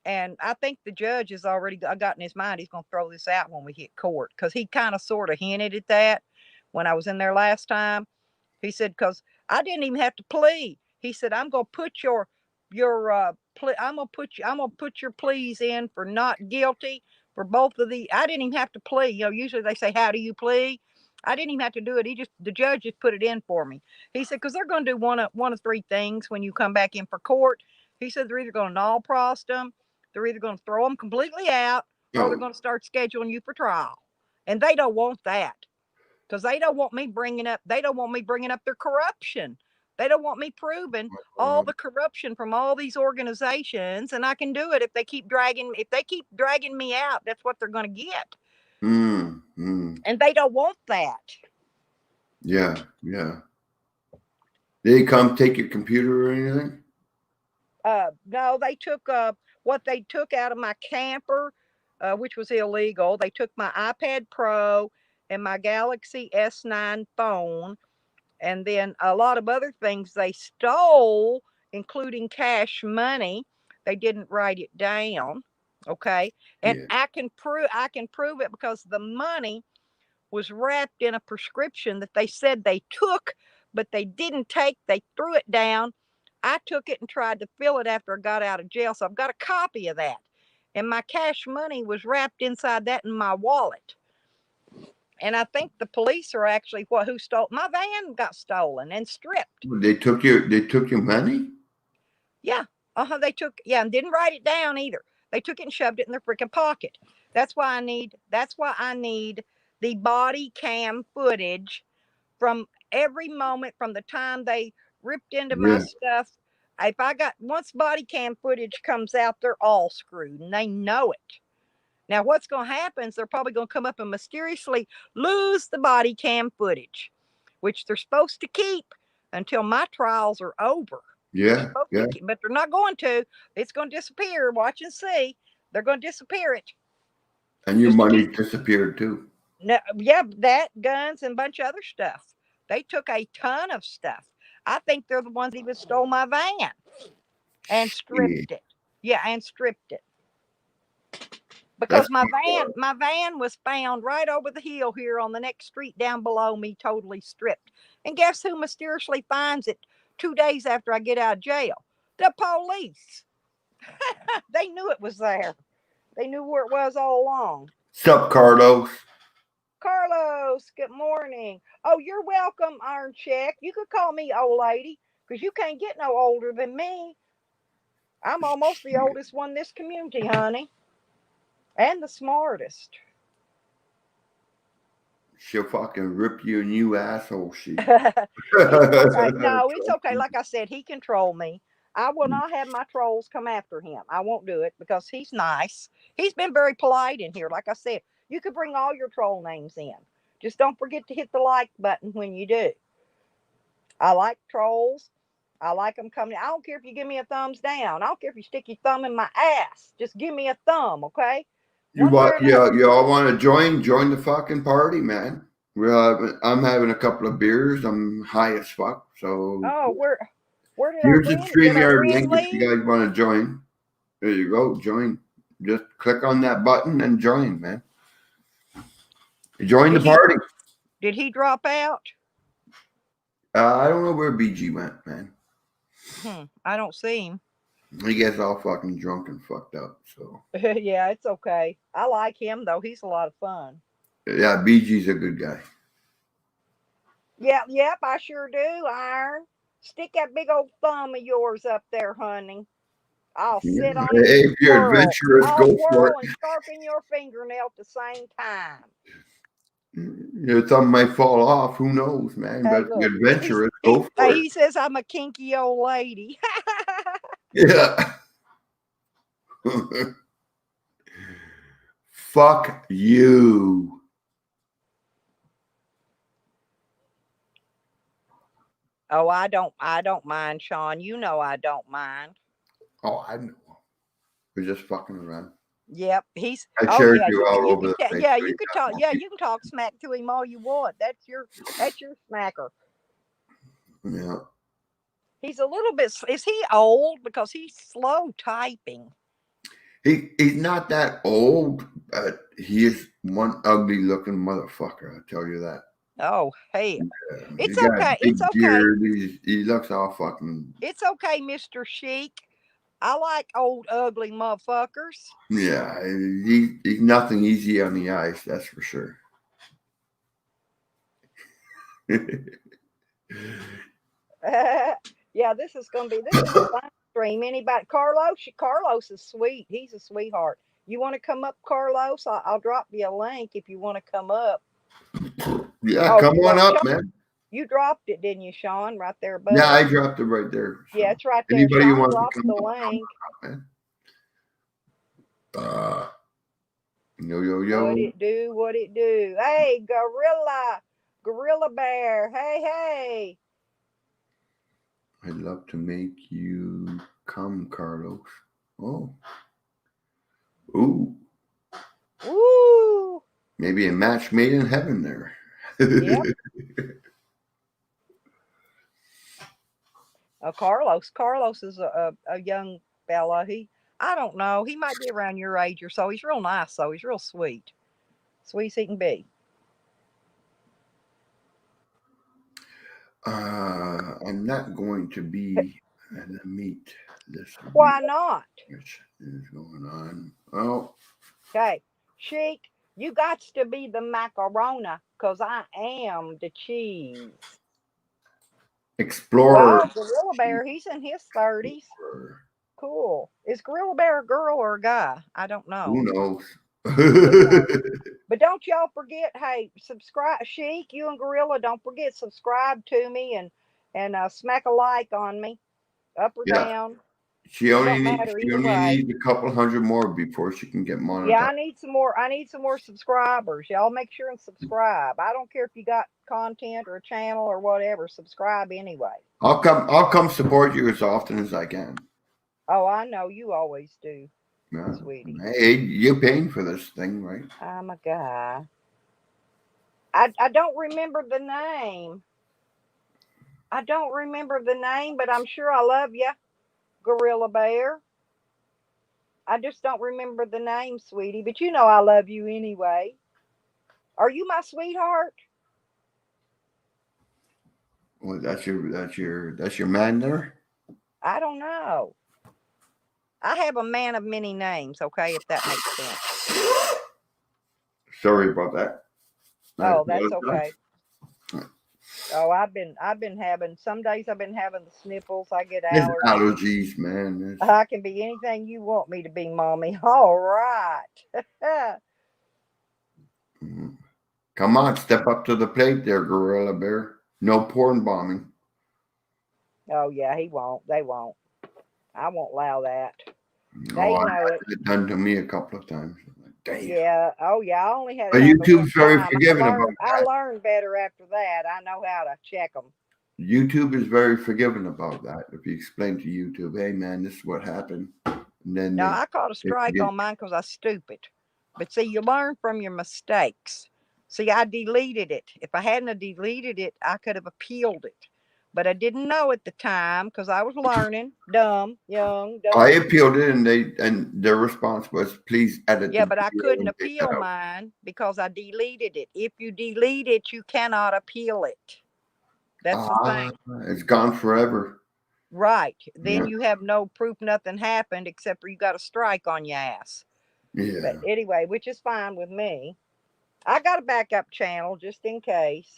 And I think the judge has already got in his mind he's going to throw this out when we hit court, because he kind of sort of hinted at that when I was in there last time. He said, because I didn't even have to plead. He said, I'm going to put I'm going to put your pleas in for not guilty for both of the. I didn't even have to plead. Usually they say, how do you plead? I didn't even have to do it. The judge just put it in for me. He said, because they're going to do one of 3 things when you come back in for court. He said, they're either going to null prost them, they're either going to throw them completely out, or they're Oh, going to start scheduling you for trial. And they don't want that, because they don't want me bringing up their corruption. They don't want me proving all the corruption from all these organizations, and I can do it if they keep dragging me out. That's what they're going to get. And they don't want that. Yeah. Did they come take your computer or anything? No, they took what they took out of my camper, which was illegal. They took my iPad Pro and my Galaxy S9 phone, and then a lot of other things they stole, including cash money. They didn't write it down. Okay. And Yeah. I can prove it because the money was wrapped in a prescription that they said they took, but they didn't take. They threw it down. I took it and tried to fill it after I got out of jail. So I've got a copy of that. And my cash money was wrapped inside that in my wallet. And I think the police are actually who stole my van. Got stolen and stripped. They took your money? Yeah. They took, and didn't write it down either. They took it and shoved it in their freaking pocket. That's why I need the body cam footage from every moment from the time they ripped into my stuff. If I got, once body cam footage comes out, they're all screwed and they know it. Now, what's going to happen is they're probably going to come up and mysteriously lose the body cam footage, which they're supposed to keep until my trials are over. Yeah. But they're not going to. It's going to disappear. Watch and see. They're going to disappear it. And your money disappeared too. No, yeah, that, guns, and a bunch of other stuff. They took a ton of stuff. I think they're the ones that even stole my van and stripped it. Yeah, and stripped it. Because my van was found right over the hill here on the next street down below me, totally stripped. And guess who mysteriously finds it 2 days after I get out of jail? The police. They knew it was there. They knew where it was all along. Sup, Carlos? Carlos, good morning. Oh, you're welcome, Iron Check. You could call me old lady because you can't get no older than me. I'm almost the oldest one in this community, honey. And the smartest. She'll fucking rip you a new asshole, she. It's okay. No, it's okay. Like I said, he controlled me. I will not have my trolls come after him. I won't do it because he's nice. He's been very polite in here. Like I said, you could bring all your troll names in. Just don't forget to hit the like button when you do. I like trolls. I like them coming. I don't care if you give me a thumbs down. I don't care if you stick your thumb in my ass. Just give me a thumb, okay? You all want to join the fucking party, man. I'm having a couple of beers. I'm high as fuck. So where did here's the StreamYard link leave? if you guys want to join. There you go, join. Just click on that button and join, man. Join the party. Did he drop out? I don't know where BG went, man. I don't see him. He gets all fucking drunk and fucked up. So yeah, it's okay. I like him though. He's a lot of fun. Yeah, BG's a good guy. Yep, I sure do, Iron. Stick that big old thumb of yours up there, honey. I'll sit on it. Hey, if you're adventurous, go for it. And sharpen your fingernail at the same time. Your thumb might fall off. Who knows, man? Hey, but if you're adventurous, go for it. He says I'm a kinky old lady. Yeah. Fuck you. Oh, I don't mind, Sean. You know I don't mind. Oh, I know. We're just fucking around. Yep, I shared you all over the place. Yeah, you could talk. Yeah, you can talk smack to him all you want. That's your smacker. Yeah. He's a little bit. Is he old? Because he's slow typing. He's not that old, but he is one ugly looking motherfucker. I tell you that. Oh, hey, yeah. It's okay. It's okay. Beard. He looks all fucking. It's okay, Mr. Chic. I like old ugly motherfuckers. Yeah, he's nothing easy on the ice. That's for sure. Yeah, this is a fun stream. Anybody? Carlos is sweet. He's a sweetheart. You want to come up, Carlos? I'll drop you a link if you want to come up. Yeah, come on up, man. You dropped it, didn't you, Sean? Right there above. Yeah, I dropped it right there. Yeah, So it's right there. anybody who Sean wants to dropped come the up, link. man. Yo, yo, What yo. it do? What it do? Hey, gorilla bear. Hey, hey. I'd love to make you come, Carlos. Oh. Ooh. Woo. Maybe a match made in heaven there. Yep. Carlos is a young fella. I don't know. He might be around your age or so. He's real nice, though. He's real sweet. Sweet as he can be. I'm not going to be in the meet this week. Why not? Which is going on? Oh, Okay. Chic, you got to be the macaroni because I am the cheese. Explorer. Wow, Gorilla Bear, he's in his 30s. Explorer. Cool. Is Gorilla Bear a girl or a guy? I don't know. Who knows? Who knows? But don't y'all forget, hey, subscribe, Chic, you and Gorilla, don't forget, subscribe to me and smack a like on me, up or Yeah, down. she It only don't needs matter she either only way. needs a couple hundred more before she can get Yeah, monetized. I need some more subscribers. Y'all make sure and subscribe. I don't care if you got content or a channel or whatever. Subscribe anyway. I'll come support you as often as I can. Oh, I know you always do, Yeah. sweetie. Hey, you're paying for this thing, right? I'm a guy. I don't remember the name. I don't remember the name, but I'm sure I love you, Gorilla Bear. I just don't remember the name, sweetie. But you know I love you anyway. Are you my sweetheart? Well, that's your man there. I don't know. I have a man of many names, okay, if that makes sense. Sorry about that. I Oh, that's apologize. okay. Oh, I've been having some days I've been having the sniffles. I get It's allergies. allergies, man. I can be anything you want me to be, mommy. All right. Mhm. Come on, step up to the plate there, Gorilla Bear. No porn bombing. Oh yeah, he won't. They won't. I won't allow that. Oh, They I know it. had it done to me a couple of times. Damn. Yeah. Oh yeah. I only had But it happen one YouTube's very time. forgiving about I that. learned better after that. I know how to check them. YouTube is very forgiving about that. If you explain to YouTube, hey man, this is what happened, and then Now I caught a they strike forget. on mine because I was stupid. But see, you learn from your mistakes. See, I deleted it. If I hadn't have deleted it, I could have appealed it. But I didn't know at the time because I was learning. Dumb, young, I dumb. appealed it, and their response was, please edit the Yeah, but I video couldn't and take that appeal out. mine because I deleted it. If you delete it, you cannot appeal it. That's the Ah, thing. it's gone forever. Right. Then Yeah, you have no proof nothing happened except for you got a strike on your ass. But yeah. anyway, which is fine with me. I got a backup channel just in case.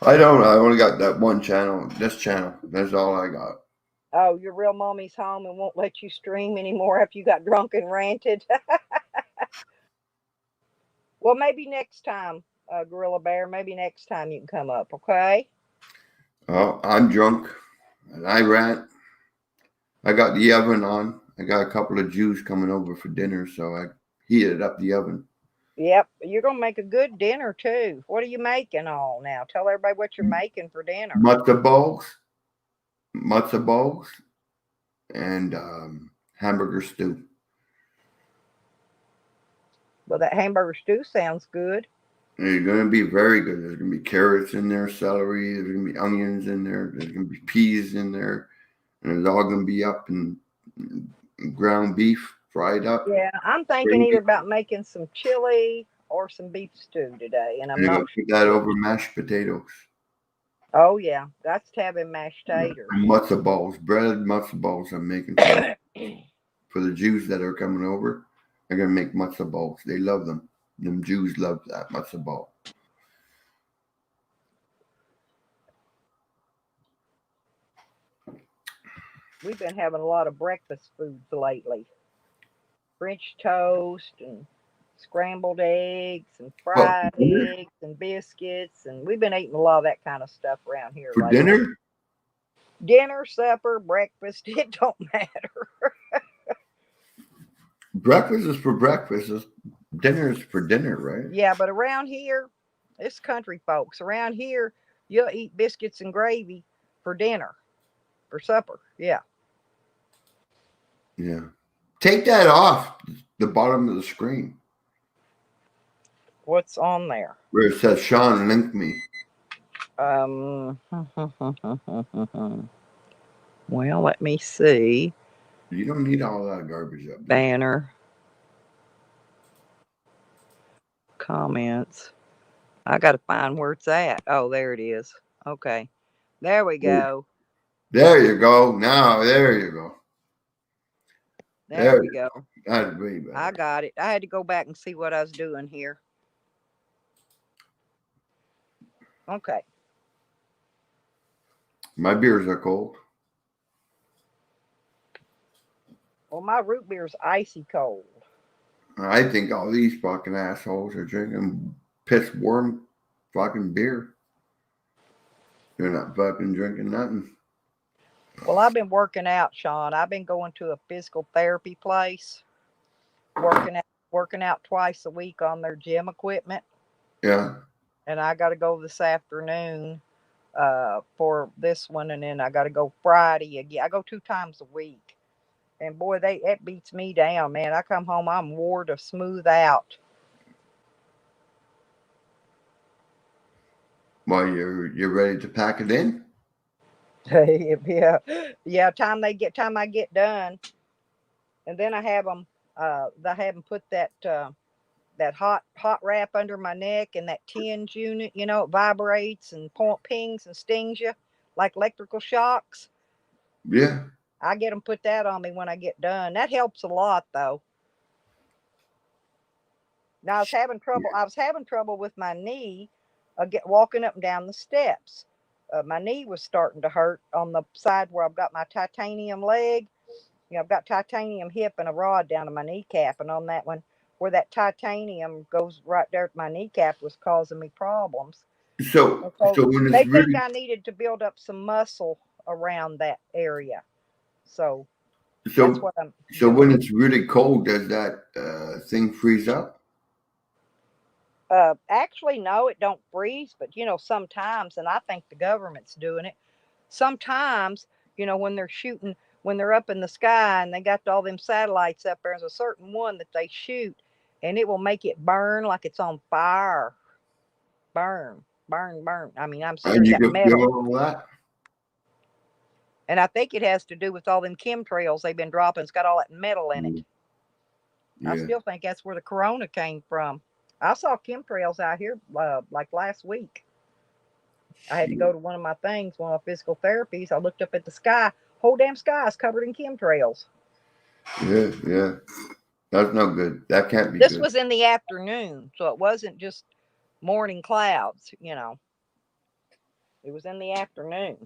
I don't. I only got that one channel. This channel. That's all I got. Oh, your real mommy's home and won't let you stream anymore after you got drunk and ranted. Well, maybe next time, Gorilla Bear. Maybe next time you can come up, okay? Oh, I'm drunk, and I rant. I got the oven on. I got a couple of Jews coming over for dinner, so I heated up the oven. Yep, you're gonna make a good dinner too. What are you making all now? Tell everybody what you're making for dinner. Matzo balls, and hamburger stew. Well, that hamburger stew sounds good. And it's going to be very good. There's going to be carrots in there, celery. There's going to be onions in there. There's going to be peas in there, and it's all going to be up in ground beef, fried up, Yeah, I'm thinking gravy, either about making some chili or some beef stew today, and I'm and I'm not going to sure put that which. over mashed potatoes. Oh yeah, that's having mashed Yeah. taters. And matzo balls, breaded matzo balls. I'm making for the Jews that are coming over. I'm going to make matzo balls. They love them. Them Jews love that matzo ball. We've been having a lot of breakfast foods lately. French toast and scrambled eggs and Well, fried eggs and biscuits, and we've been eating a lot of that kind of stuff around here for lately. dinner? Dinner, supper, breakfast, it don't matter. Breakfast is for breakfast. Dinner is for dinner, right? Yeah, but around here, it's country folks. Around here, you'll eat biscuits and gravy for dinner, for supper. Yeah. Yeah. Take that off the bottom of the screen What's on there? where it says Sean linked me. Um, well, let me see. You don't need all that garbage up there. Banner, comments. I got to find where it's at. Oh, there it is. Okay. There we go. There you go. Now, there you go. There we go. That's way I better. got it. I had to go back and see what I was doing here. Okay. My beers are cold. Well, my root beer's icy cold. I think all these fucking assholes are drinking piss warm fucking beer. They're not fucking drinking nothing. Well, I've been working out, Sean. I've been going to a physical therapy place, working out twice a week on their gym equipment, Yeah. and I got to go this afternoon for this one, and then I got to go Friday again. I go 2 times a week, and boy, it beats me down, man. I come home, I'm wore to smooth out. Well, you're ready to pack it in? Yeah. Time I get done, and then I have them. I have them put that hot wrap under my neck and that TENS unit. You know, it vibrates and pings and stings you like electrical shocks. Yeah. I get them put that on me when I get done. That helps a lot, though. Now I was having trouble with my knee, walking up and down the steps. My knee was starting to hurt on the side where I've got my titanium leg. You know, I've got titanium hip and a rod down to my kneecap, and on that one, where that titanium goes right there at my kneecap, was causing me problems. So So when it's they think really I needed to build up some muscle around that area. So that's so what I'm so when doing. it's really cold, does that thing freeze up? Actually, no, it don't freeze, but sometimes, and I think the government's doing it. Sometimes, when they're up in the sky and they got all them satellites up there, there's a certain one that they shoot, and it will make it burn like it's on fire. Burn, burn, burn. I mean, I'm And serious. you That can feel metal, all that? and I think it has to do with all them chemtrails they've been dropping. It's got all that metal in it. I Yeah. still think that's where the corona came from. I saw chemtrails out here like last week. I had to go to one of my physical therapies. I looked up at the sky. Whole damn sky is covered in chemtrails. Yeah. That's no good. That can't be This good. was in the afternoon, so it wasn't just morning clouds. It was in the afternoon.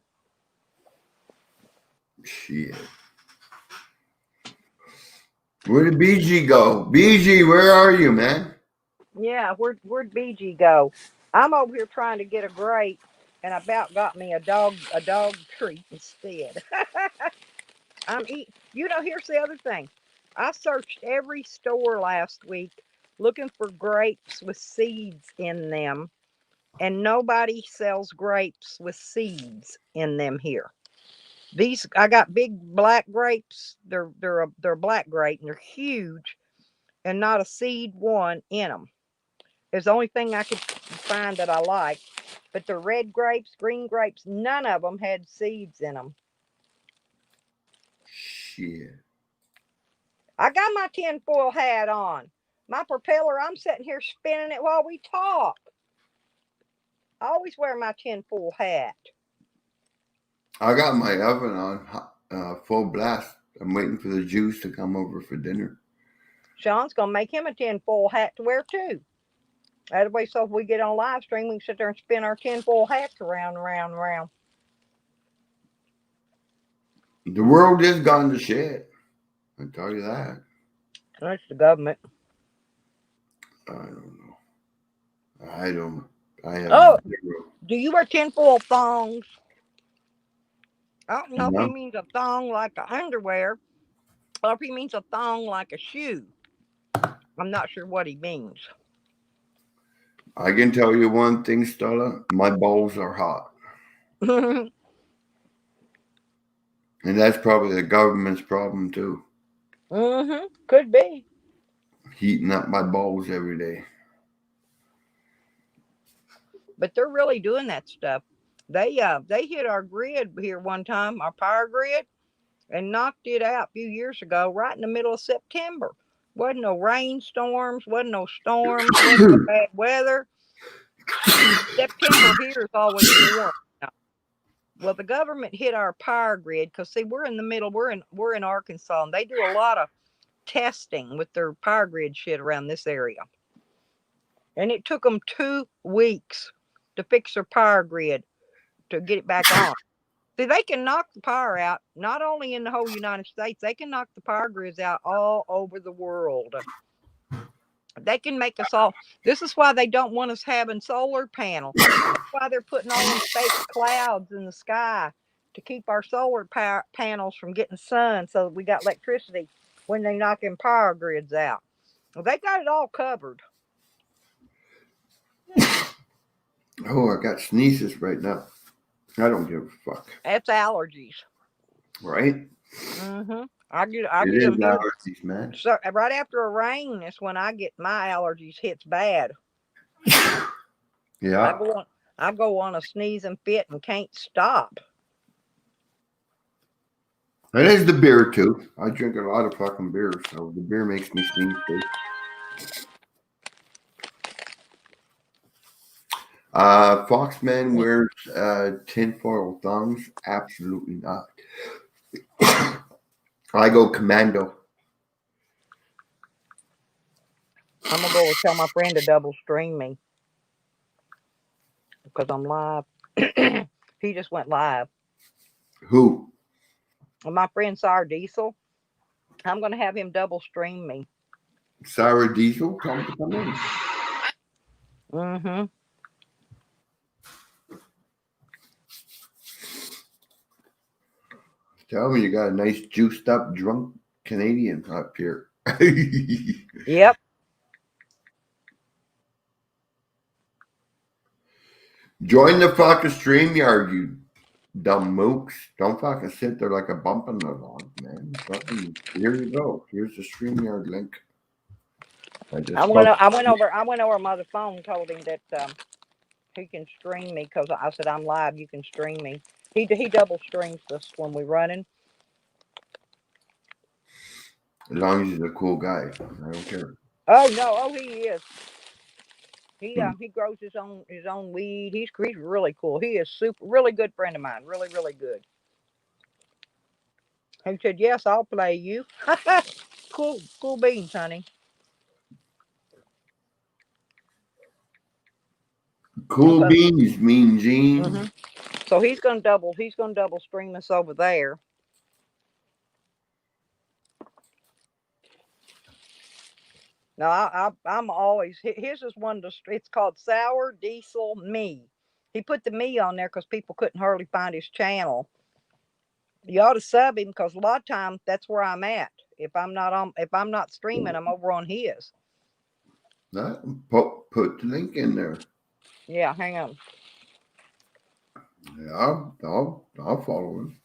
Shit. Where did BG go? BG, where are you, man? Yeah, where'd BG go? I'm over here trying to get a grape, and I about got me a dog treat instead. I'm eating. Here's the other thing. I searched every store last week looking for grapes with seeds in them, and nobody sells grapes with seeds in them here. These I got big black grapes. They're black grape and they're huge, and not a seed one in them. It's the only thing I could find that I like. But the red grapes, green grapes, none of them had seeds in them. Shit. I got my tinfoil hat on. My propeller, I'm sitting here spinning it while we talk. I always wear my tinfoil hat. I got my oven on full blast. I'm waiting for the Jews to come over for dinner. Sean's going to make him a tinfoil hat to wear too. That way, so if we get on live stream, we can sit there and spin our tinfoil hats around and around and around. The world is gone to shit. I tell you that. That's the government. don't know. I have Oh, zero. do you wear tinfoil thongs? I don't know if he No, means a thong like a underwear or if he means a thong like a shoe. I'm not sure what he means. I can tell you one thing, Stella. My balls are hot. Mm-hmm. And that's probably the government's problem too. Could be. Heating up my balls every day. But they're really doing that stuff. They hit our grid here one time, our power grid, and knocked it out a few years ago, right in the middle of September. Wasn't no rainstorms, wasn't no storms, wasn't no bad weather. September here is always warm. Well, the government hit our power grid because see, we're in the middle. We're in Arkansas, and they do a lot of testing with their power grid shit around this area. And it took them 2 weeks to fix their power grid to get it back on. See, they can knock the power out not only in the whole United States, they can knock the power grids out all over the world. They can make us all. This is why they don't want us having solar panels. Why they're putting all them fake clouds in the sky to keep our solar power panels from getting sun, so we got electricity when they knocking power grids out. Well, they got it all covered. Oh, I got sneezes right now. I don't give a fuck. That's allergies. Right? I It get is them here. allergies, man. So right after a rain, that's when I get my allergies hits bad. I Yeah. go on, I go on a sneezing fit and can't stop. It is the beer too. I drink a lot of fucking beer, so the beer makes me sneeze too. Foxman wears tinfoil thongs? Absolutely not. I go commando. I'm gonna go tell my friend to double stream me because I'm live. He just went live. Who? And my friend Sire Diesel, I'm gonna have him double stream me. Sarah Diesel? Tell him to come in. Mm-hmm. Tell me you got a nice juiced up drunk Canadian up here. Yep. Join the fucking StreamYard, you dumb mooks. Don't fucking sit there like a bump in the log, man. Fucking, here you go. Here's the StreamYard link. I went over my other phone, told him that he can stream me because I said I'm live. You can stream me. He double streams us when we're running. As long as he's a cool guy, I don't care. Oh no! Oh, he is. He grows his own weed. He's really cool. He is really good friend of mine. Really really good. He said yes, I'll play you. Cool beans, honey. Cool So, beans, mean Gene. hmm so he's gonna double stream us over there. No, I'm always his is one of the. It's called Sour Diesel Me. He put the me on there because people couldn't hardly find his channel. You ought to sub him because a lot of times that's where I'm at. If I'm not streaming, I'm over on his. Put the link in there. Yeah, hang on. Yeah, I'll follow him.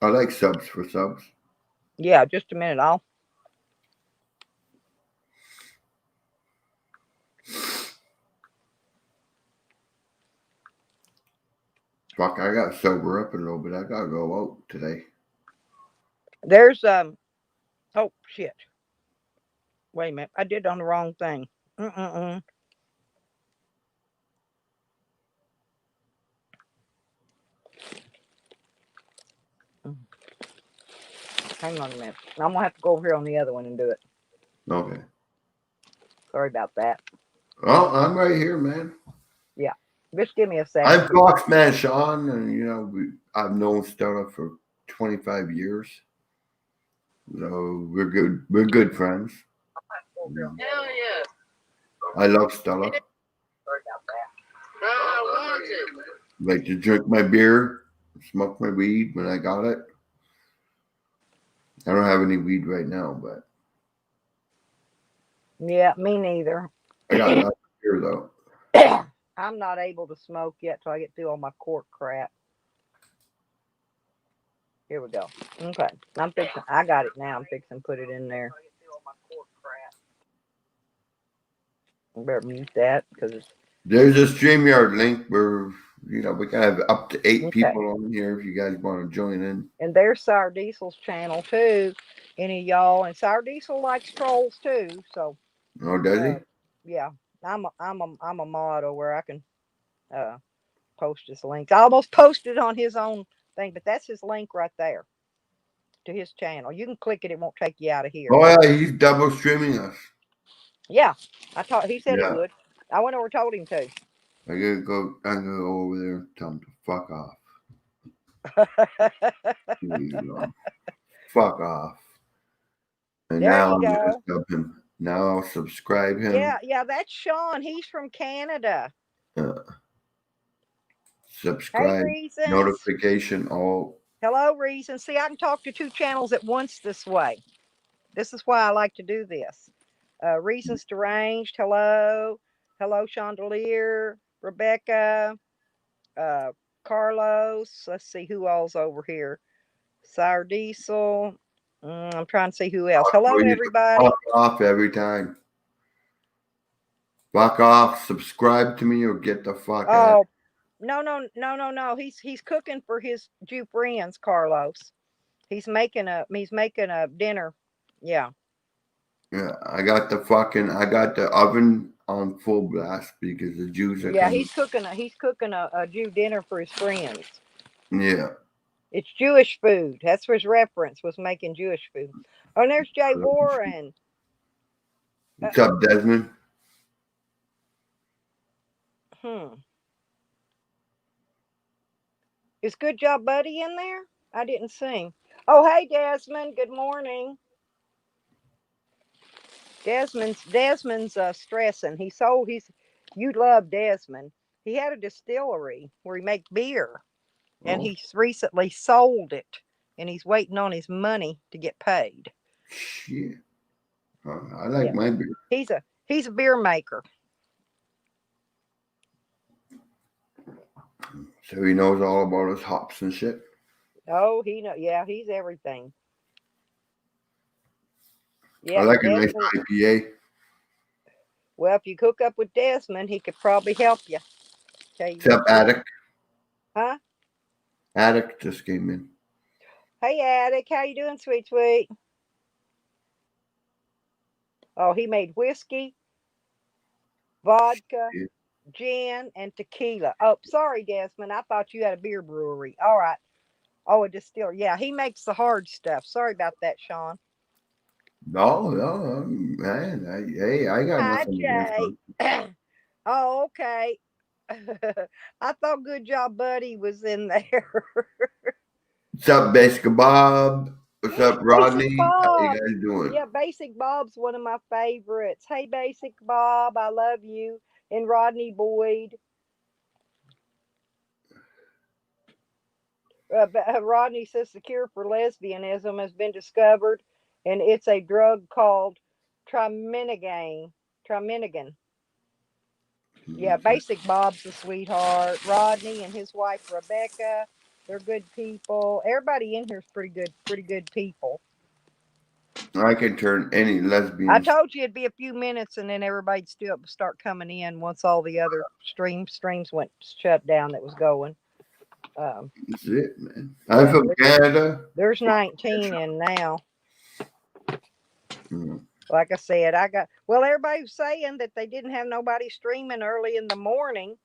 I like subs for subs. Yeah, just a minute. Fuck, I got to sober up a little bit. I gotta go out today. There's oh shit. Wait a minute. I did on the wrong thing. Mm-mm-mm. Hang on a minute. I'm gonna have to go over here on the other one and do it. Okay. Sorry about that. Well, I'm right here, man. Yeah. Just give me a I'm second. Foxman Sean, and I've known Stella for 25 years. So we're good. We're good friends. Hell yeah. I love Stella. I want it. Like to drink my beer, smoke my weed when I got it. I don't have any weed right now, but Yeah, me neither. I got lots of beer though. I'm not able to smoke yet till I get through all my court crap. Here we go. Okay. I'm fixing. I got it now. I'm fixing to put it in there. I better mute that because it's There's a StreamYard link where we can have up to 8 okay. people on here if you guys want to join in. And there's Sour Diesel's channel too. Any of y'all, and Sour Diesel likes trolls too. So Oh, does he? yeah, I'm a model where I can post his links. I almost posted on his own thing, but that's his link right there to his channel. You can click it; it won't take you out of here. Oh yeah, he's double streaming us. Yeah, I taught. He said he Yeah. would. I went over and told him to. I'm gonna go over there and tell him to fuck off. Fuck off. And There now you I'm gonna go. sub him. Now I'll subscribe him. Yeah, that's Sean. He's from Canada. Subscribe. Hey, Reasons. Notification all. Hello, Reason. See, I can talk to 2 channels at once this way. This is why I like to do this. Reasons Deranged. Hello. Hello, Chandelier. Rebecca. Carlos. Let's see who all's over here. Sour Diesel. I'm trying to see who else. Hello, everybody. Fuck off every time. Fuck off. Subscribe to me or get the fuck out. No. He's cooking for his Jew friends, Carlos. He's making a dinner. Yeah. Yeah, I got the oven on full blast because the Jews are coming. He's cooking a Jew dinner for his friends. Yeah. It's Jewish food. That's his reference, was making Jewish food. Oh, and there's Jay Warren. What's up, Desmond? Is Good Job Buddy in there? I didn't see. Oh, hey, Desmond. Good morning. Desmond's stressing. You'd love Desmond. He had a distillery where he makes beer, and he's recently sold it, and he's waiting on his money to get paid. Shit. I like my beer. He's a beer maker. So he knows all about his hops and shit. Oh, he's everything. Yeah, I like a nice IPA. Well, if you hook up with Desmond, he could probably help you. What's up, Attic? Huh? Attic just came in. Hey, Attic, how you doing, sweet? Oh, he made whiskey, vodka, gin, and tequila. Oh, sorry, Desmond. I thought you had a beer brewery. All right. Oh, a distiller. Yeah, he makes the hard stuff. Sorry about that, Sean. No, man. I got nothing against him. Oh, okay. I thought Good Job Buddy was in there. What's up, Basic Bob? What's up, Rodney? How you guys doing? Yeah, Basic Bob's one of my favorites. Hey, Basic Bob, I love you. And Rodney Boyd. Rodney says the cure for lesbianism has been discovered, and it's a drug called triminogen. Yeah, Basic Bob's a sweetheart. Rodney and his wife Rebecca, they're good people. Everybody in here is pretty good people. I can turn any lesbian. I told you it'd be a few minutes, and then everybody'd still start coming in once all the other streams went shut down that was going. That's it, man. I'm from Canada. There's 19 in now. Like I said, everybody was saying that they didn't have nobody streaming early in the morning,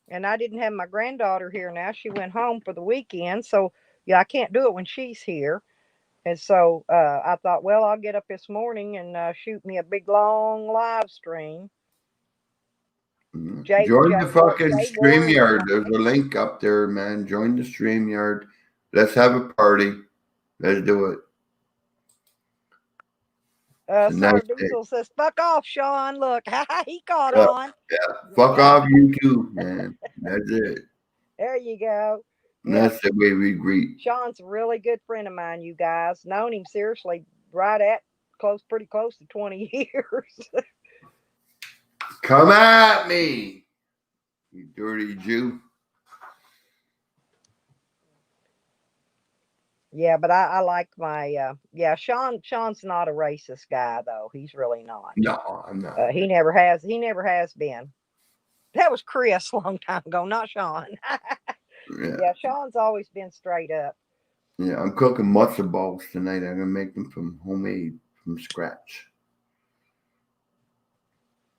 and I didn't have my granddaughter here now. She went home for the weekend, so yeah, I can't do it when she's here. And so I thought, well, I'll get up this morning and shoot me a big long live stream. Join the fucking StreamYard. There's a link up there, man. Join the StreamYard. Let's have a party. Let's do it. It's a nice Sour day. Diesel says, "Fuck off, Sean." Look, he caught Yeah, on. fuck Yeah, off, you too, man. That's it. there you go. Yep. That's the way we greet. Sean's a really good friend of mine, you guys. Known him seriously right at pretty close to 20 years. Come at me, you dirty Jew. Yeah, but I like my yeah, Sean's not a racist guy though. He's really not. No, I'm not. He never has been. That was Chris a long time ago, not Sean. Yeah, Yeah, Sean's always been straight up. yeah. I'm cooking matzo balls tonight. I'm gonna make them from homemade, from scratch.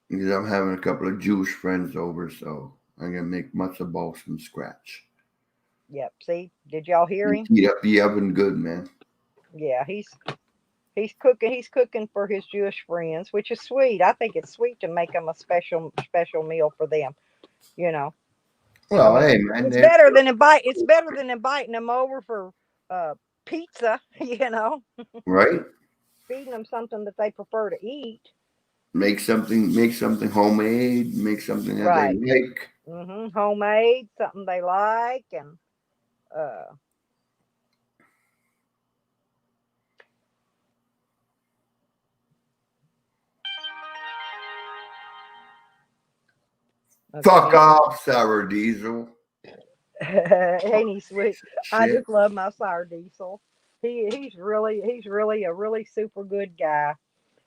Because I'm having a couple of Jewish friends over, so I'm gonna make matzo balls from scratch. Yep. See, did y'all hear him? Heat up the oven good, man. Yeah, he's cooking. He's cooking for his Jewish friends, which is sweet. I think it's sweet to make them a special meal for them. You know, I Well, mean, hey, man, it's better than It's better than inviting them over for pizza. You know, right? feeding them something that they prefer to eat. Make something homemade, make something that they Right. like. Homemade, something they like, and uh, Fuck okay. off, sour diesel. Ain't he sweet? I Shit. just love my sour diesel. He's really a really super good guy.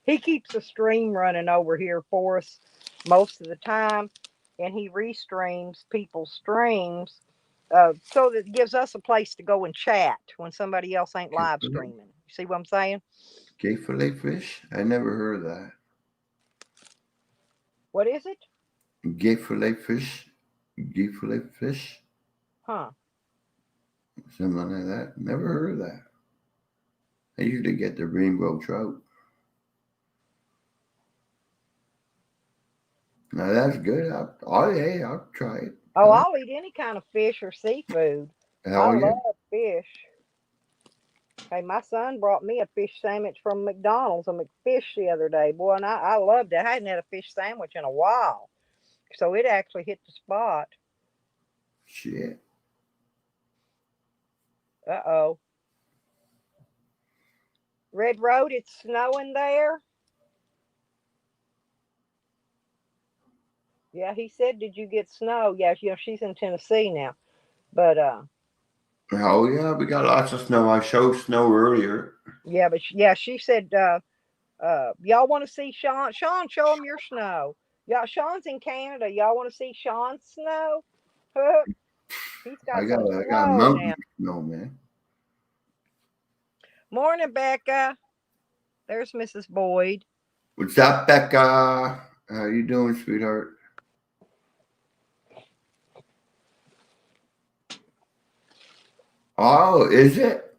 He keeps a stream running over here for us most of the time, and he restreams people's streams, so that it gives us a place to go and chat when somebody else ain't Gay live fillet, streaming. You see what I'm saying? gay fillet fish? I never heard of that. What is it? Gay fillet fish? Gay fillet fish? Huh? Something like that. Never heard of that. I usually get the rainbow trout. Now that's good. Hey, I'll try it. Oh, I'll eat any kind of fish or seafood. I Hell yeah. love fish. Hey, my son brought me a fish sandwich from McDonald's, a McFish the other day, boy, and I loved it. I hadn't had a fish sandwich in a while, so it actually hit the spot. Shit. Uh-oh. Red Road, it's snowing there. Yeah, he said, "Did you get snow?" Yeah, she's in Tennessee now, but Oh yeah, we got lots of snow. I showed snow earlier. yeah, but yeah, she said, y'all want to see Sean? Sean, show him your snow. Y'all, Sean's in Canada. Y'all want to see Sean's snow? He's I got got some I got snow mountain now. snow, man. Morning, Becca. There's Mrs. Boyd. What's up, Becca? How you doing, sweetheart? Oh, is it?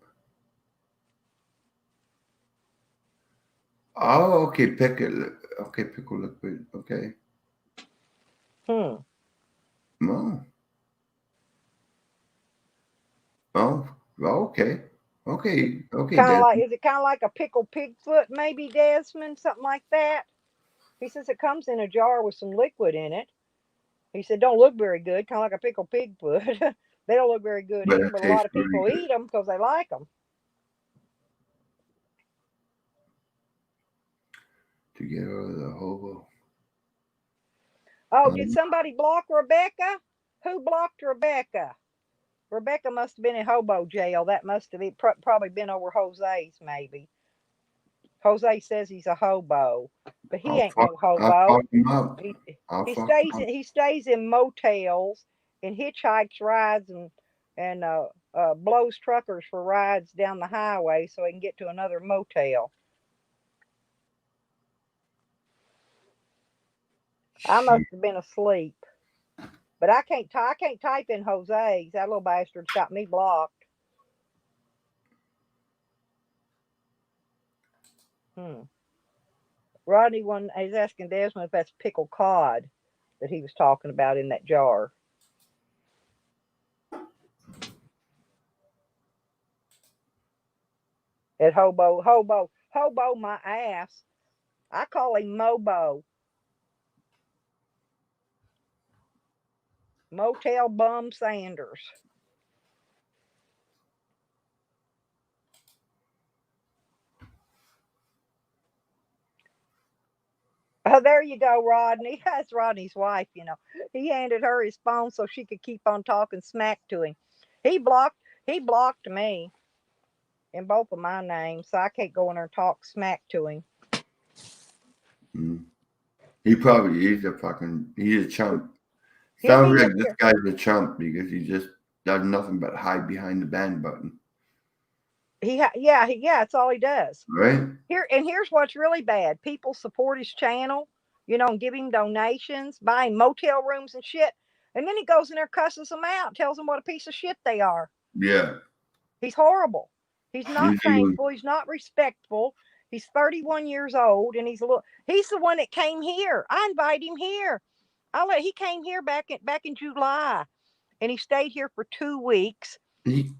Oh, okay, pickle. Okay, pickle liquid. Okay. Hmm. Oh, oh, okay. Okay, okay, Kind of like, Desmond. is it kind of like a pickled pigfoot, maybe, Desmond? Something like that. He says it comes in a jar with some liquid in it. He said, don't look very good, kind of like a pickled pigfoot. They don't look very good But either, it but a lot tastes of pretty people good. eat them because they like them. To get out of the hobo. Oh, did somebody block Rebecca? Who blocked Rebecca? Rebecca must have been in hobo jail. That must have been, probably been over Jose's, maybe. Jose says he's a hobo, but he ain't no I'll hobo. fuck him up. He I'll he fuck stays him up. he stays in motels and hitchhikes rides and blows truckers for rides down the highway so he can get to another motel. I Shit. must have been asleep, but I can't type in Jose's. That little bastard's got me blocked. Hmm. Rodney one is asking Desmond if that's pickled cod that he was talking about in that jar. At hobo my ass. I call him Mobo. Motel Bum Sanders. Oh, there you go, Rodney. That's Rodney's wife, you know. He handed her his phone so she could keep on talking smack to him. He blocked he blocked me in both of my names, so I can't go in there and talk smack to him. Mm. He's a chump. He'll Sounds be like up this here. guy's a chump because he just does nothing but hide behind the ban button. Yeah, it's all he does. Right? Here's what's really bad. People support his channel, you know, and give him donations, buy him motel rooms and shit. And then he goes in there, cusses them out, tells them what a piece of shit they are. Yeah. He's horrible. He's not Usually, thankful. He's not respectful. He's 31 years old, and he's the one that came here. I invited him here. He came here back in July, and he stayed here for 2 weeks. he,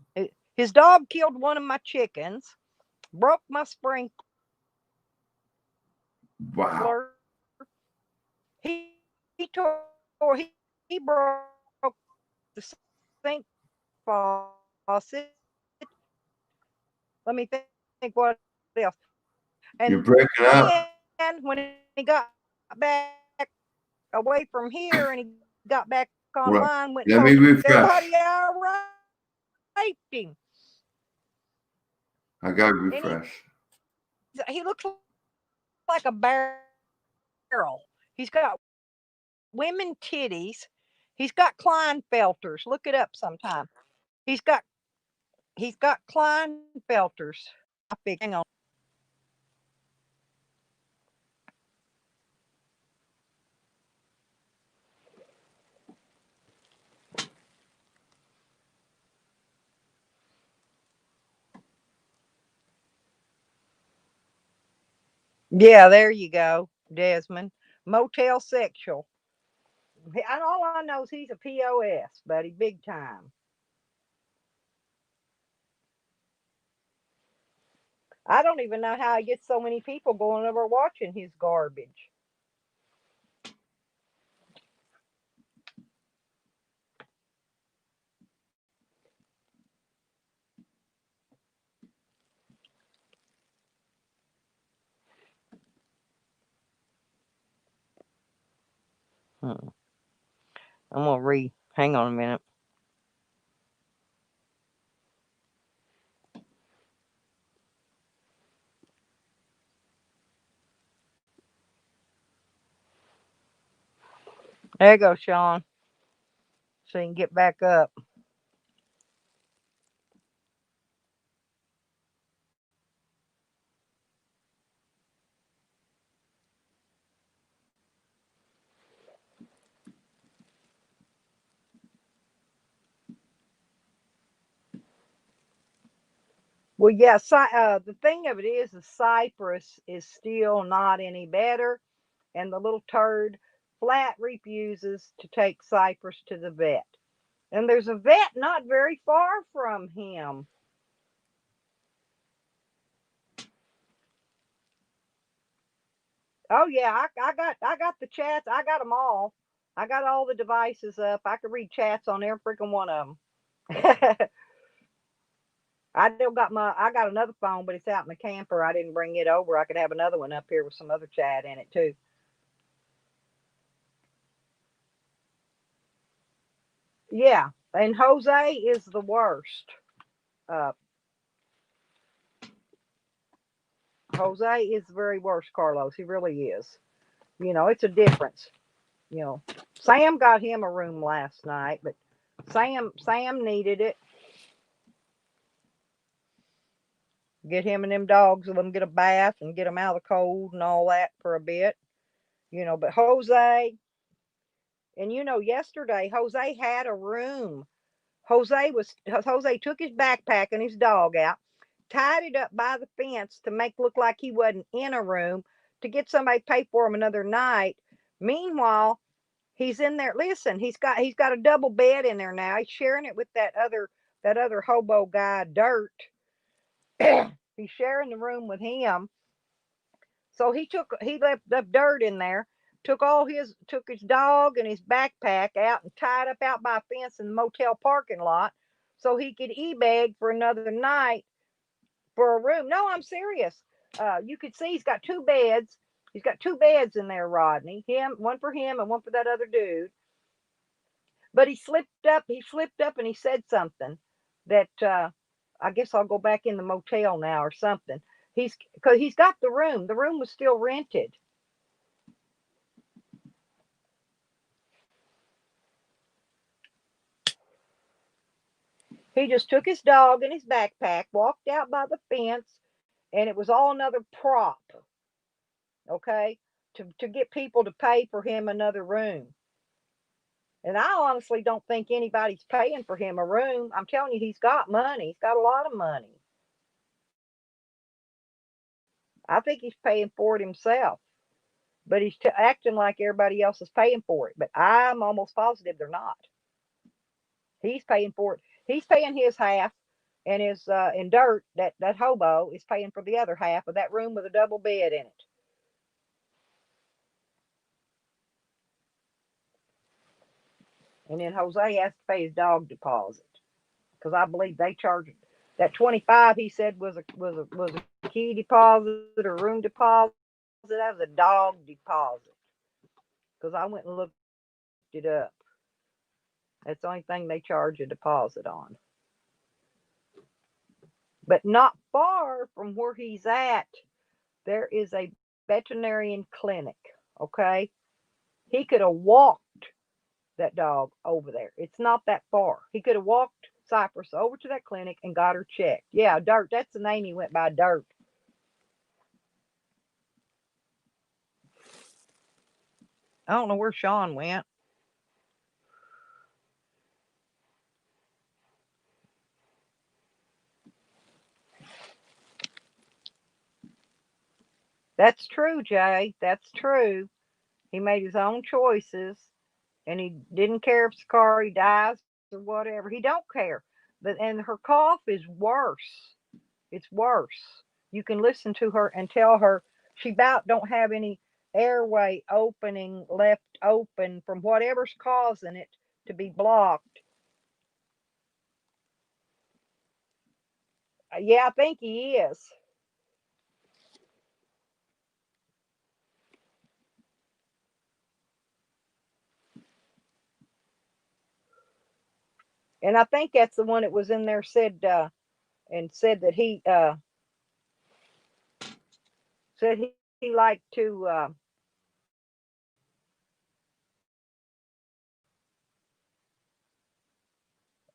His dog killed one of my chickens, broke my sprinkler. wow. He broke the sink faucet. Let me think what else. You're And breaking up. then when he got back away from here and he got back Well, online, went and let me told refresh. everybody I raped him. I got to And refresh. he looks like a barrel. He's got women titties. He's got Kleinfelters. Look it up sometime. He's got he's got Kleinfelters. Hang on. Yeah, there you go, Desmond. Motel sexual. And all I know is he's a POS, buddy, big time. I don't even know how he gets so many people going over watching his garbage. Hmm. I'm gonna hang on a minute. There you go, Sean. So you can get back up. Well, yeah, the thing of it is, the Cypress is still not any better, and the little turd flat refuses to take Cypress to the vet. And there's a vet not very far from him. Oh yeah, I got the chats. I got them all. I got all the devices up. I can read chats on every freaking one of them. I got another phone, but it's out in the camper. I didn't bring it over. I could have another one up here with some other chat in it too. Yeah, and Jose is the worst. Uh, Jose is the very worst, Carlos. He really is. You know, it's a difference. You know, Sam got him a room last night, but Sam needed it. Get him and them dogs, let them get a bath and get them out of the cold and all that for a bit. You know, but Jose, and you know, yesterday Jose had a room. Jose took his backpack and his dog out, tied it up by the fence to make look like he wasn't in a room to get somebody to pay for him another night. Meanwhile, he's in there. Listen, he's got a double bed in there now. He's sharing it with that other hobo guy, Dirt. He's sharing the room with him. So he left the dirt in there, took his dog and his backpack out and tied up out by a fence in the motel parking lot so he could e-bag for another night for a room. No, I'm serious. You could see he's got two beds. He's got two beds in there, Rodney. One for him and one for that other dude. But he slipped up. He slipped up and he said something that I guess I'll go back in the motel now or something. Because he's got the room. The room was still rented. He just took his dog and his backpack, walked out by the fence, and it was all another prop, okay, to get people to pay for him another room. And I honestly don't think anybody's paying for him a room. I'm telling you, he's got money. He's got a lot of money. I think he's paying for it himself, but he's acting like everybody else is paying for it. But I'm almost positive they're not. He's paying for it. He's paying his half, and his in dirt that hobo is paying for the other half of that room with a double bed in it. And then Jose has to pay his dog deposit because I believe they charge that 25. He said was a key deposit or room deposit. That was a dog deposit because I went and looked it up. That's the only thing they charge a deposit on. But not far from where he's at, there is a veterinarian clinic. Okay, he could have walked that dog over there. It's not that far. He could have walked Cypress over to that clinic and got her checked. Yeah, Dirt. That's the name he went by, Dirt. I don't know where Sean went. That's true, Jay. That's true. He made his own choices, and he didn't care if Sakari dies or whatever. He don't care. And her cough is worse. It's worse. You can listen to her and tell her she about don't have any airway opening left open from whatever's causing it to be blocked. Yeah, I think he is. And I think that's the one that was in there said that he liked to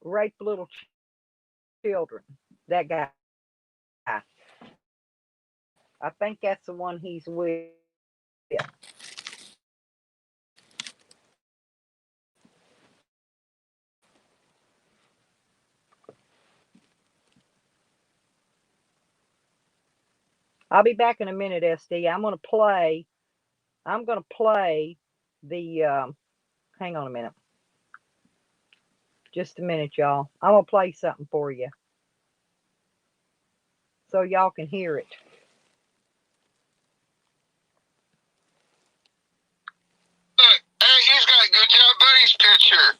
rape little children. That guy. I think that's the one he's with. I'll be back in a minute, SD. I'm gonna play the hang on a minute. Just a minute, y'all. I'm gonna play something for you. So y'all can hear it. Look, hey, he's got a good job buddy's picture.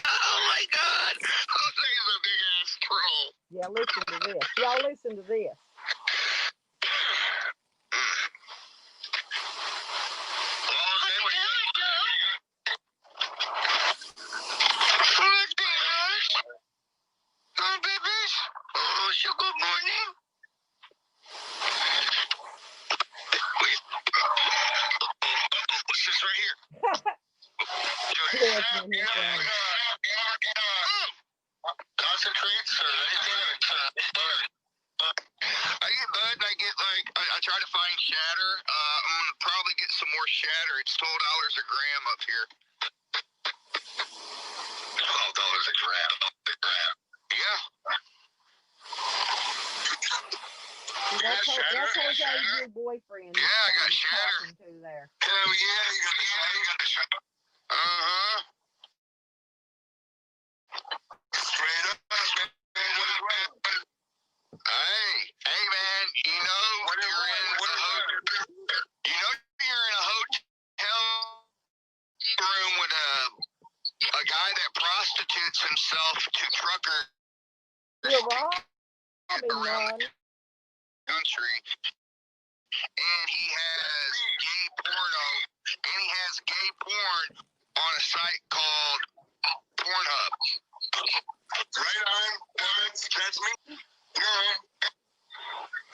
Oh my God! Jose's a big ass troll. Yeah, listen to this. Y'all listen to this. Hi, babies. Oh, so good morning. Wait. What's this right here? Concentrates or anything? I get bud and I get I try to find shatter. I'm gonna probably get some more shatter. It's $12 a gram up here. $12 a gram. Yeah. That's Jose's new boyfriend. Yeah, I got shatter. To there. Hell yeah, you got the shatter. You got the shatter. Uh-huh. Straight up, man. Hey, man, you know you're in a hotel room with a guy that prostitutes himself to truckers You're robbing around one. the country, and he has gay porno, and he has gay porn on a site called Pornhub. Right on. That's me. No.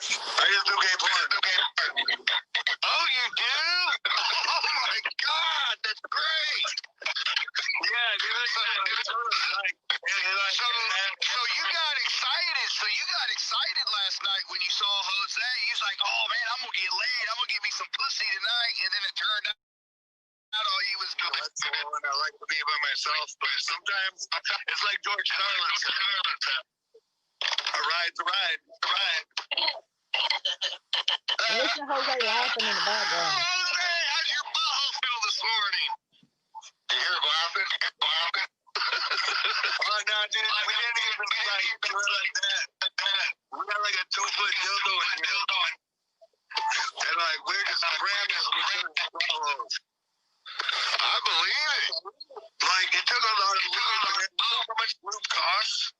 I just do gay porn. Oh, you do? Oh my God, that's great. Yeah, so you got excited. So you got excited last night when you saw Jose. You was like, oh man, I'm gonna get laid. I'm gonna get me some pussy tonight. And then it turned out all you was doing. That's the one I like to be by myself. But sometimes it's like George Carlin said. A ride's a ride. Listen to Jose laughing in the background. Jose, how's your butthole feel this morning? You hear it laughing? Oh no, dude, we didn't even like do it like that. We got like a 2-foot dildo in here. And like we're just grabbing each other's buttholes. I believe it. Like it took a lot of lube, man. You know how much lube costs?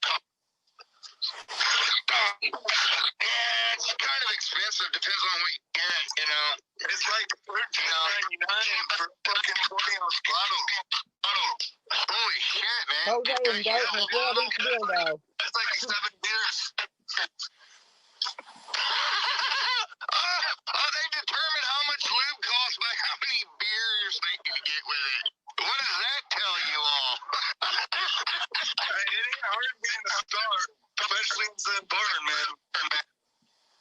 Yeah, it's kind of expensive. Depends on what you get, you know. It's like $13.99 for a fucking 20-ounce bottle. Holy shit, man. Jose and Dayton, grab each dildo. That's like 7 beers. They determine how much lube costs by how many beers they can get with it. What does that tell you all? It ain't hard being a star, especially in St. Barn, man.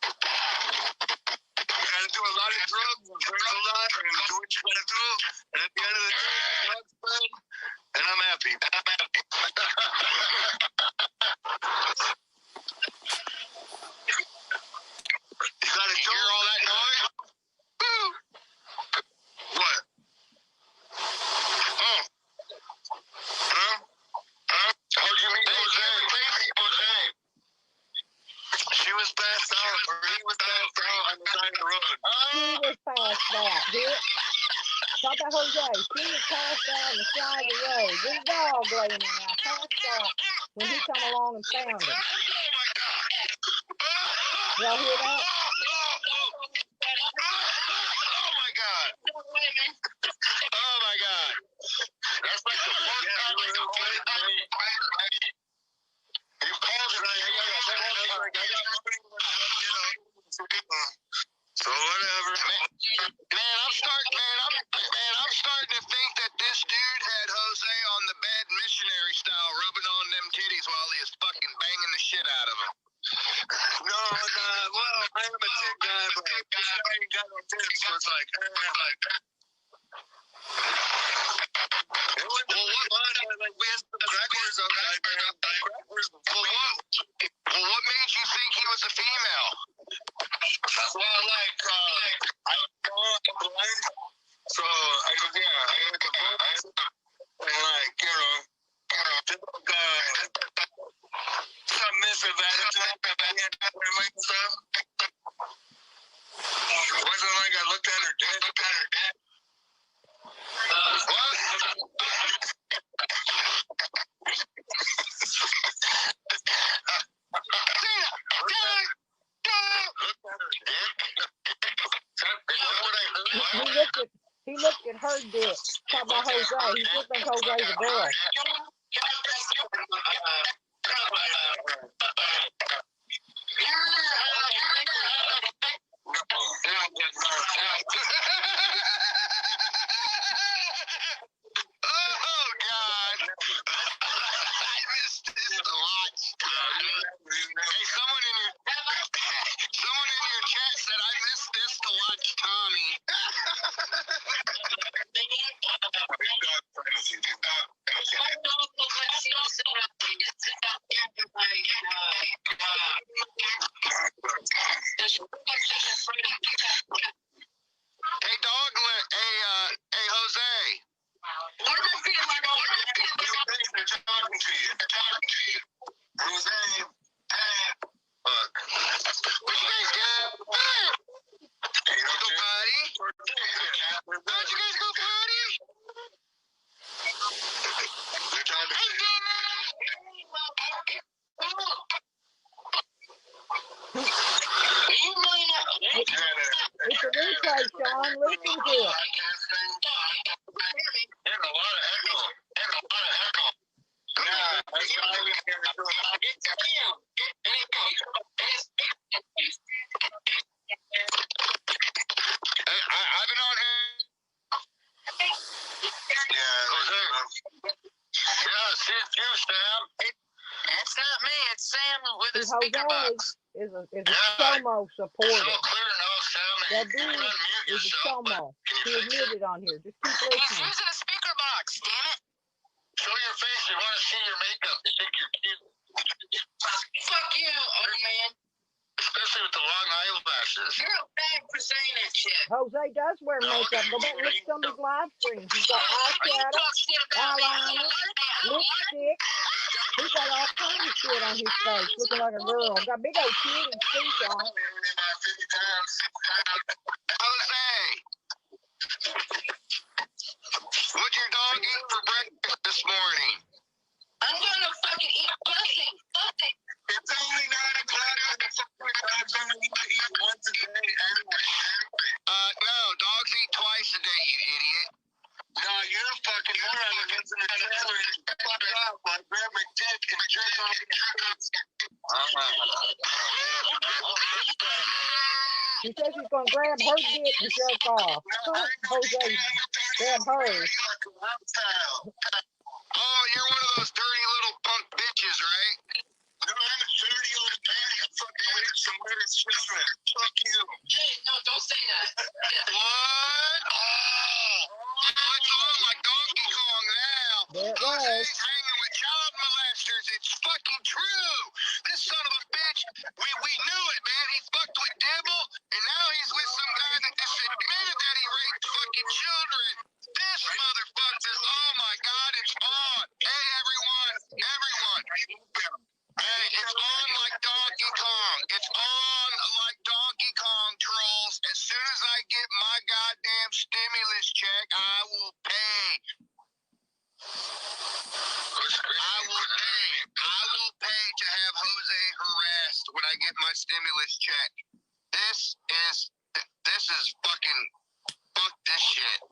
You gotta do a lot of drugs and drink a lot and do what you gotta do. And at the end of the day, God's good, and I'm happy. You gotta hear all that noise? What? Oh. Huh? How'd you meet Jose? She was passed out, or he was passed out on the side of the road. She was passed out. Talk about Jose. She was passed out on the side of the road. This dog laying there now, passed out when he come along and found him. Y'all hear that? Oh my God. Oh my God. That's like the fourth time you called it. You called it. So whatever. Man, I'm starting to think that this dude had Jose on the bed missionary style, rubbing on them titties while he was fucking banging the shit out of him. No, well, I am a tit guy, but this guy ain't got no tits, so it's like, It was fun. Like, we had some crackers outside, man. What made you think he was a female? Well, like, I saw him blind, so I was, I had the voice, and like, just like, submissive attitude, and stuff. It wasn't like I looked at her dead. What? He looked at her dick. Talk about Jose. He still thinks Jose's a girl. Oh God! I missed this a lot. Hey, someone in your chat said I missed this to watch Tommy. Hey, Doglet. Hey, Jose. What am I feeling like? They're talking to you. Jose. Look. What you guys do? It's a replay, Sean. Listen to it. There's a lot of echo. I've been on here. Yeah, it's you, Sam. It's not me. It's Sam with the speaker box. Is a Somo supporter. So clear now, Sam. That dude is a Somo. He admitted on here. Just keep He's listening. using a speaker box, damn it. Show your face. We want to see your makeup. You think you're cute. Fuck you, old man. Especially with the long eyelashes. You're a bag for saying that shit. Jose does wear makeup. Go back and look at some of his live streams. He's got eyeshadow, eyeliner, lipstick. He's got all kinds of shit on his face, looking like a girl. Got big old cute and teeth on. Jose, what'd your dog eat for breakfast this morning? I'm gonna fucking eat nothing. It's only 9 o'clock. I'm gonna eat once a day anyway. No, dogs eat twice a day, you idiot. No, you're a fucking moron that lives in a trailer and fuck up. I grab my dick and jerk off in your face. He says he's going to grab her dick and jerk off. Jose, grab hers. Oh, you're one of those dirty little punk bitches, right? No, I'm a dirty old man. I fucking raised some weird children. Fuck you. Hey, no, don't say that. What? Oh, it's on like Donkey Kong now. There it was. Jose's hanging with child molesters. It's fucking true. This son of a bitch, we knew it, man. He fucked with Dibble, and now he's with some guy that just admitted that he raped fucking children. This motherfucker, oh my God, it's on. Hey, everyone. Hey, it's on like Donkey Kong. It's on like Donkey Kong, trolls. As soon as I get my goddamn stimulus check, I will pay. I will pay to have Jose harassed when I get my stimulus check. This is fucking, fuck this shit.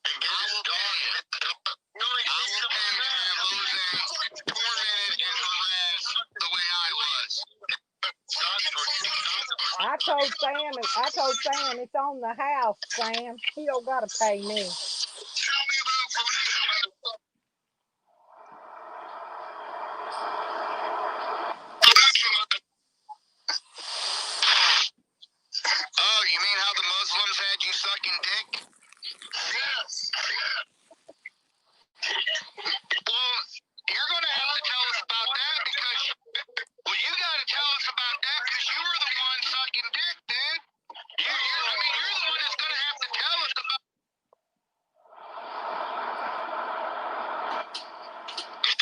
And get his dog. I will pay to have Jose tormented and harassed the way I was. I told Sam it's on the house, Sam. He don't got to pay me. Tell me about police. Oh, you mean how the Muslims had you sucking dick? Yes. Well, you're going to have to tell us about that because, you got to tell us about that because you were the one sucking dick, dude. You're the one that's going to have to tell us about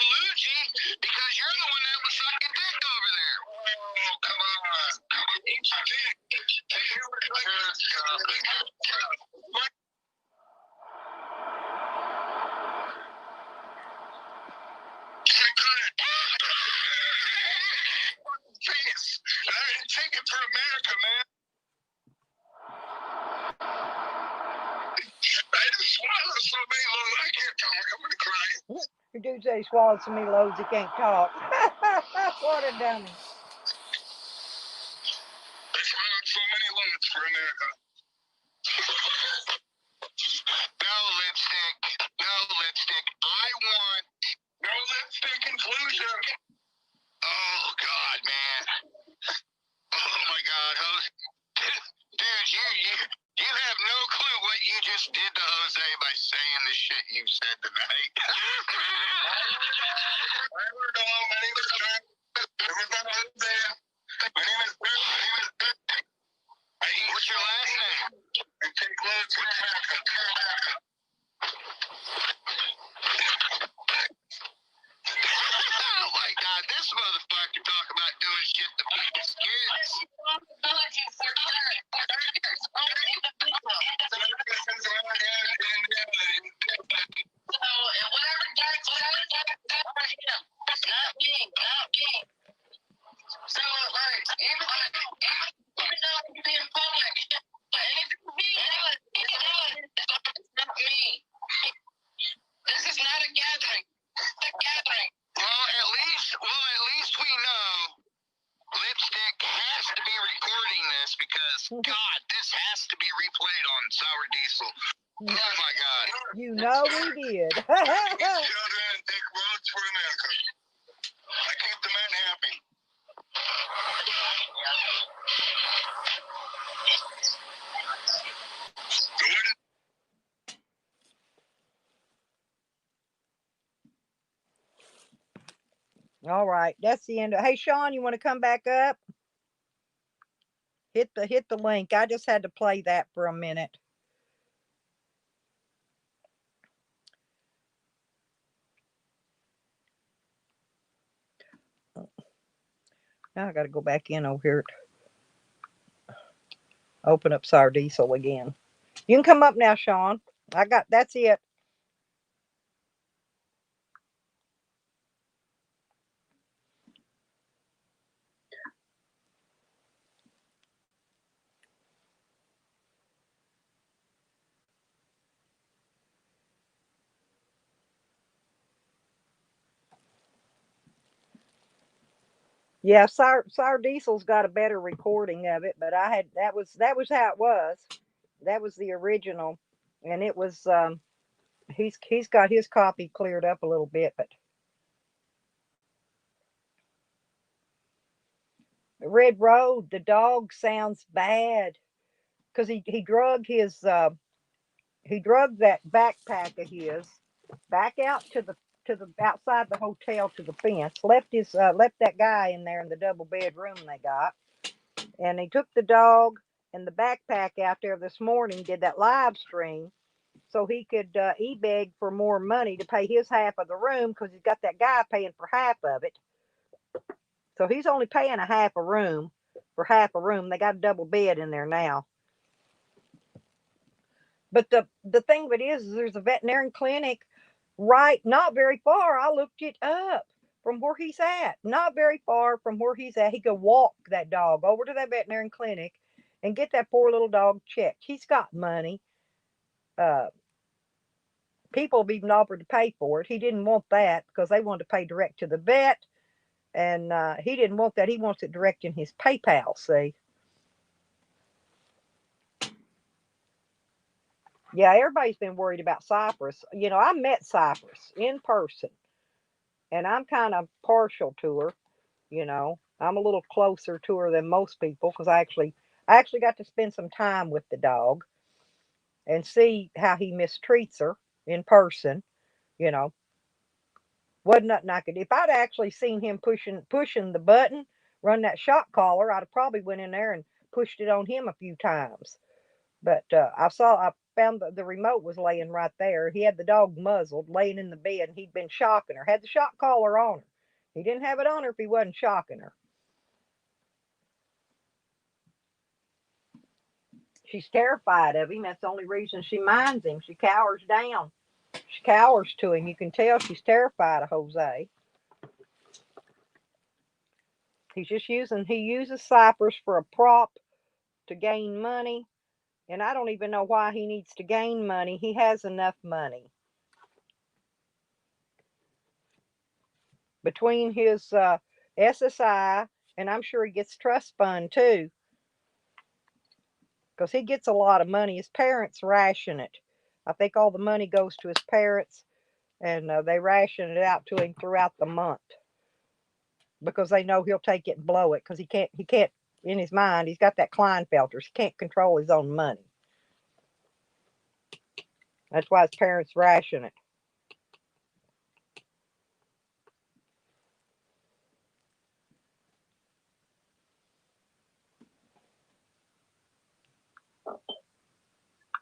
Belushi because you're the one that was sucking dick over there. Oh, come on. Eat your dick. Take it for America, man. I just swallowed so many loads. I can't talk. I'm gonna cry. Your dude said he swallowed so many loads he can't talk. What a dummy. I swallowed so many loads for America. No lipstick. No lipstick. I want no lipstick inclusion. Oh God, man. Oh my God, dude, you have no clue what you just did to Jose by saying the shit you said tonight. I heard all. My name is John. My name is Bill. What's your last name? I take loads with America. Oh my God, this motherfucker talk about doing shit to people's kids. So, like, even though you're being public, has to be replayed on Sour Diesel. Oh my God. You know we did. Children and take roads for America. I keep the men happy. All right, that's the end. Hey, Sean, you want to come back up? Hit the link. I just had to play that for a minute. Now I got to go back in over here. Open up Sour Diesel again. You can come up now, Sean. That's it. Yeah, Sour Diesel's got a better recording of it, but that was how it was. That was the original, and it was he's got his copy cleared up a little bit, but Red Road, the dog sounds bad because he drug that backpack of his back out to the outside the hotel to the fence, left that guy in there in the double bedroom they got, and he took the dog and the backpack out there this morning, did that live stream so he could beg for more money to pay his half of the room because he's got that guy paying for half of it. So he's only paying a half a room for half a room. They got a double bed in there now. But the thing of it is there's a veterinarian clinic right, not very far. I looked it up from where he's at. Not very far from where he's at. He could walk that dog over to that veterinarian clinic and get that poor little dog checked. He's got money. People have even offered to pay for it. He didn't want that because they wanted to pay direct to the vet. And he didn't want that. He wants it direct in his PayPal, see? Yeah, everybody's been worried about Cypress. You know, I met Cypress in person, and I'm kind of partial to her. You know, I'm a little closer to her than most people because I actually got to spend some time with the dog and see how he mistreats her in person. You know, wasn't nothing I could. If I'd actually seen him pushing the button, run that shock collar, I'd have probably went in there and pushed it on him a few times. But I found the remote was laying right there. He had the dog muzzled, laying in the bed, and he'd been shocking her. Had the shock collar on her. He didn't have it on her if he wasn't shocking her. She's terrified of him. That's the only reason she minds him. She cowers down. She cowers to him. You can tell she's terrified of Jose. He uses Cypress for a prop to gain money. And I don't even know why he needs to gain money. He has enough money. Between his SSI, and I'm sure he gets trust fund too, because he gets a lot of money. His parents ration it. I think all the money goes to his parents, and they ration it out to him throughout the month because they know he'll take it and blow it because he can't, in his mind, he's got that Klinefelters. He can't control his own money. That's why his parents ration it.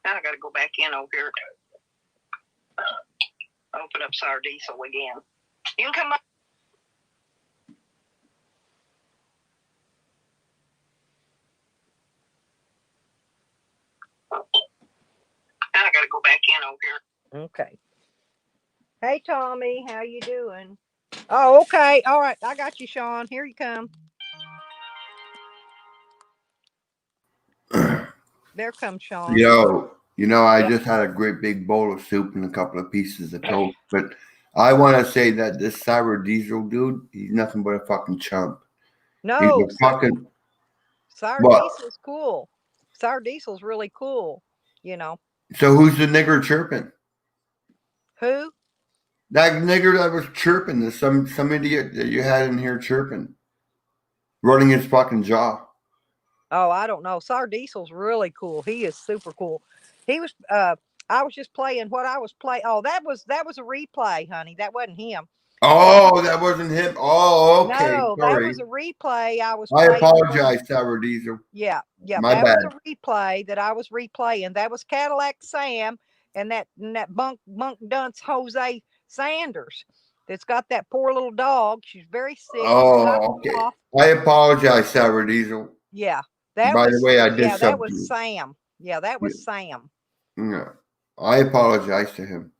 Now I got to go back in over here. Open up Sour Diesel again. You can come up. Now I got to go back in over here. Okay. Hey, Tommy, how you doing? Oh, okay. All right. I got you, Sean. Here you come. There comes Sean. I Yeah. just had a great big bowl of soup and a couple of pieces of toast. But I want to say that this Sour Diesel dude, he's nothing but a fucking chump. He's No, a fucking Sour what? Diesel's cool. Sour Diesel's really cool. You know So who's the nigger chirping? who? That nigger that was chirping. There's some idiot that you had in here chirping, running his fucking jaw. Oh, I don't know. Sour Diesel's really cool. He is super cool. He was. I was just playing what I was playing. Oh, that was a replay, honey. That wasn't him. Oh, that wasn't him. Oh, okay. No, that Sorry. was a replay I was I playing. apologize, Sour Diesel. Yeah, My that bad. was a replay that I was replaying. That was Cadillac Sam and that Bunk Dunce Jose Sanders. That's got that poor little dog. She's very sick. Oh, okay. I apologize, Sour Diesel. Yeah, By the way, I did that something. was Sam. Yeah, that was Sam. Yeah. I apologize to him.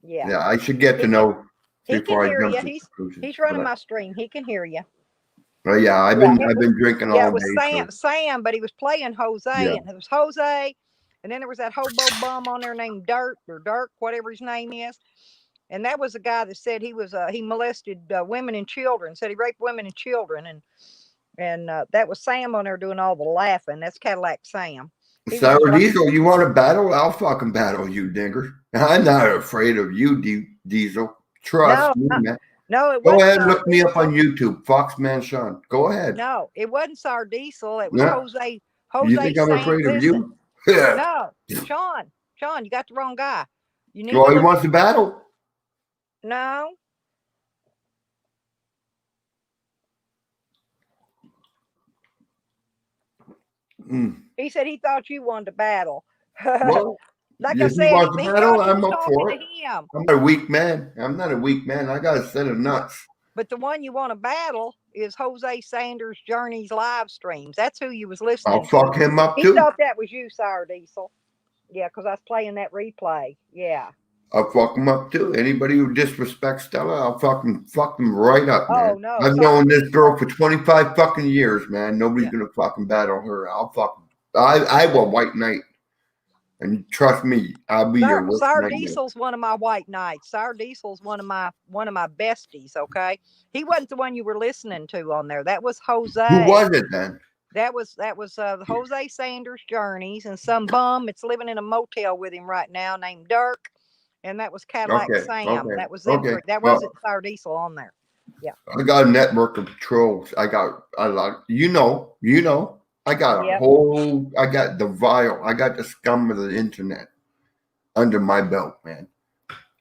Yeah. Yeah, I should get to know He before can I hear jump you. to conclusions. He's running my stream. He can hear you. But yeah, I've been drinking Yeah, all it was day. Sam, but he was playing Jose, Yeah. and it was Jose, and then there was that hobo bum on there named Dirk, whatever his name is, and that was the guy that said he was he molested women and children, said he raped women and children, and that was Sam on there doing all the laughing. That's Cadillac Sam. Sour Diesel, you want to battle? I'll fucking battle you, Digger. I'm not afraid of you, Diesel. Trust me, man. No, it Go wasn't. ahead and look me up on YouTube, Foxman Sean. Go ahead. No, it wasn't Sour Diesel. It was Jose. You think I'm afraid of you? Yeah. No, Sean, you got the wrong guy. You need. Well, he wants to battle. No. He said he thought you wanted to battle. Well, like if I said, he wants to battle, I'm up talking for to it. him. I'm not a weak man. I'm not a weak man. I got a set of nuts. But the one you want to battle is Jose Sanders Journey's live streams. That's who you was listening I'll fuck him up He too. thought that was you, Sour Diesel. Yeah, because I was playing that replay. Yeah. I'll fuck him up too. Anybody who disrespects Stella, I'll fuck them right up, man. Oh, no. I've known this girl for 25 fucking years, man. Nobody's gonna fucking battle her. I'll fucking I will white knight. And trust me, I'll be your worst Sour nightmare. Diesel's one of my white knights. Sour Diesel's one of my besties, okay? He wasn't the one you were listening to on there. That was Jose. Who was it then? That was Jose Sanders Journeys and some bum that's living in a motel with him right now named Dirk. And that was Cadillac Sam. That was them three. That wasn't Sour Diesel on there. Yeah. I got a network of trolls. I got a lot. You know. I got I got the vile. I got the scum of the internet under my belt, man.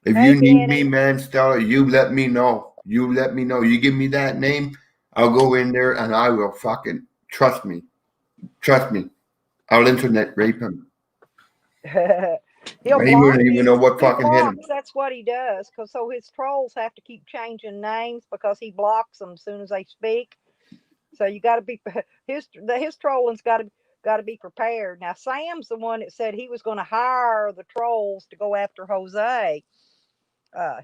If you need me, man, Stella, you let me know. You let me know. You give me that name, I'll go in there and I will fucking trust me. Trust me. I'll internet rape him. He wouldn't even know what fucking hit him. That's what he does. So his trolls have to keep changing names because he blocks them as soon as they speak. So you got to be his trolling's got to be prepared. Now Sam's the one that said he was going to hire the trolls to go after Jose.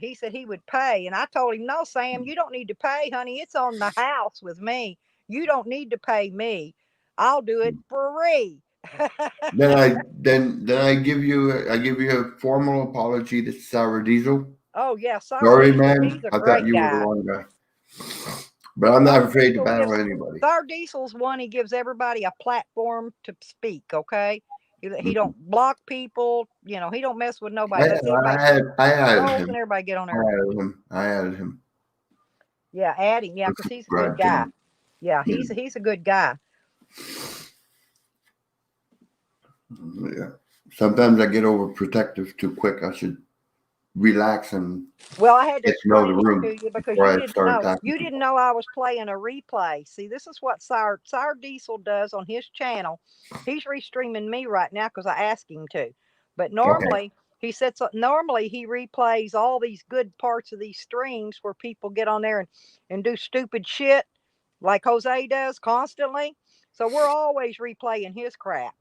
He said he would pay, and I told him, "No, Sam, you don't need to pay, honey. It's on the house with me. You don't need to pay me. I'll do it for free." then I give you a formal apology to Sour Diesel. Oh yeah, sorry, man. I thought you were the one guy. But I'm not afraid to battle anybody. Sour Diesel's one. He gives everybody a platform to speak. Okay, he don't block people. You know, he don't mess with nobody. I added him. And everybody get on there. I added him. Yeah, add him. Yeah, because he's a good guy. Yeah, he's a good guy. Yeah. Sometimes I get overprotective too quick. I should relax and I had to know the room to you because you didn't know I was playing a replay. See, this is what Sour Diesel does on his channel. He's restreaming me right now because I asked him to. But normally he replays all these good parts of these streams where people get on there and do stupid shit like Jose does constantly. So we're always replaying his crap.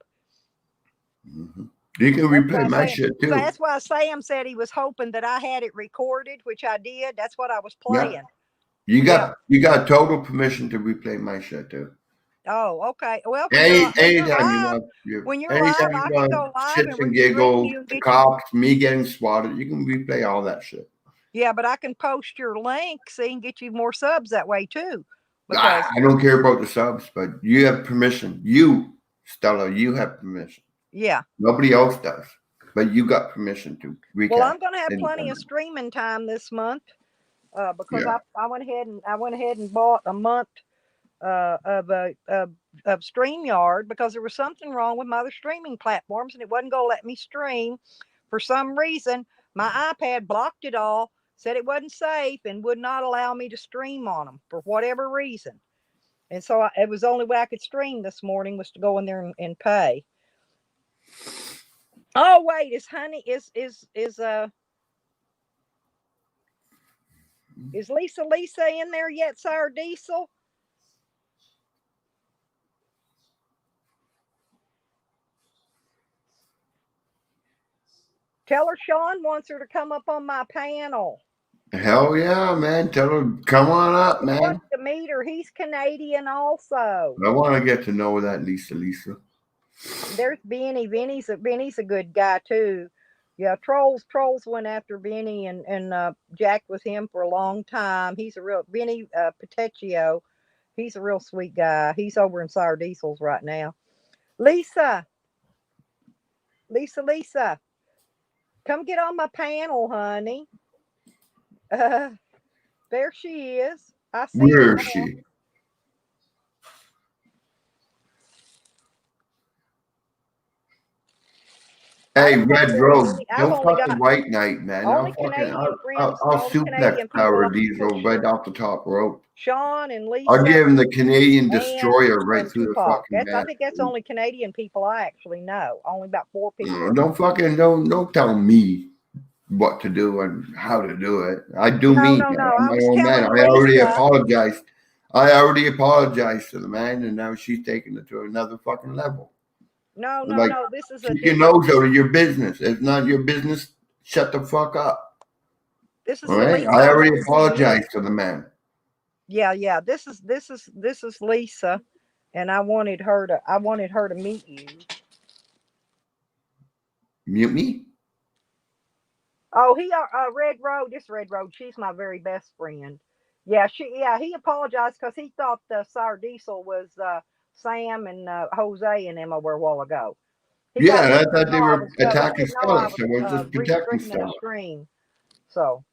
Mm-hmm. You can replay my shit too. So that's why Sam said he was hoping that I had it recorded, which I did. That's what I was playing. Yeah. You got total permission to replay my shit too. Oh, okay. Well, anytime when you're live, I can go live shits and giggles, the cops, me getting swatted. You can replay all that shit. Yeah, but I can post your link so you can get you more subs that way too. I don't care about the subs, but you have permission. You Stella, you have permission. Yeah. Nobody else does, but you got permission to recap. Well, I'm going to have plenty anytime. of streaming time this month because Yeah. I went ahead and bought a month of StreamYard because there was something wrong with my other streaming platforms and it wasn't going to let me stream. For some reason, my iPad blocked it all, said it wasn't safe, and would not allow me to stream on them for whatever reason. And so it was the only way I could stream this morning was to go in there and pay. Oh wait, is Lisa in there yet, Sour Diesel? Tell her Sean wants her to come up on my panel. Hell yeah, man. Tell her, come on up, He man. wants to meet her. He's Canadian also. I want to get to know that Lisa. There's Benny. Benny's a good guy too. Yeah, Trolls went after Benny and Jack with him for a long time. He's a real Benny Petecchio. He's a real sweet guy. He's over in Sour Diesel's right now. Lisa, come get on my panel, honey. There she is. I see her. Where is she? Hey, Red Road, don't fucking white knight, man. Only Canadian friends. I'll Only Canadian suplex people Sour I can Diesel push. right off the top rope. Sean and Lisa. I'll give him the Canadian destroyer right and through the Tupac. fucking I think that's the only Canadian people I actually know. Only about 4 people. Don't tell me what to do and how to do it. I do No, me. no, Man. no. I'm I my was own man. telling I already Lisa. apologized. I already apologized to the man, and now she's taking it to another fucking level. No. This is keep your nose out of your business. It's not your business. Shut the fuck up. This is all right. Lisa. I already apologized to the man. Yeah. This is Lisa, and I wanted her to meet you. Mute me. Oh, Red Road. This Red Road. She's my very best friend. Yeah, he apologized because he thought Sour Diesel was Sam and Jose and them over a while ago. And I thought they were attacking Stella, so we're just protecting Stella. Stream. So.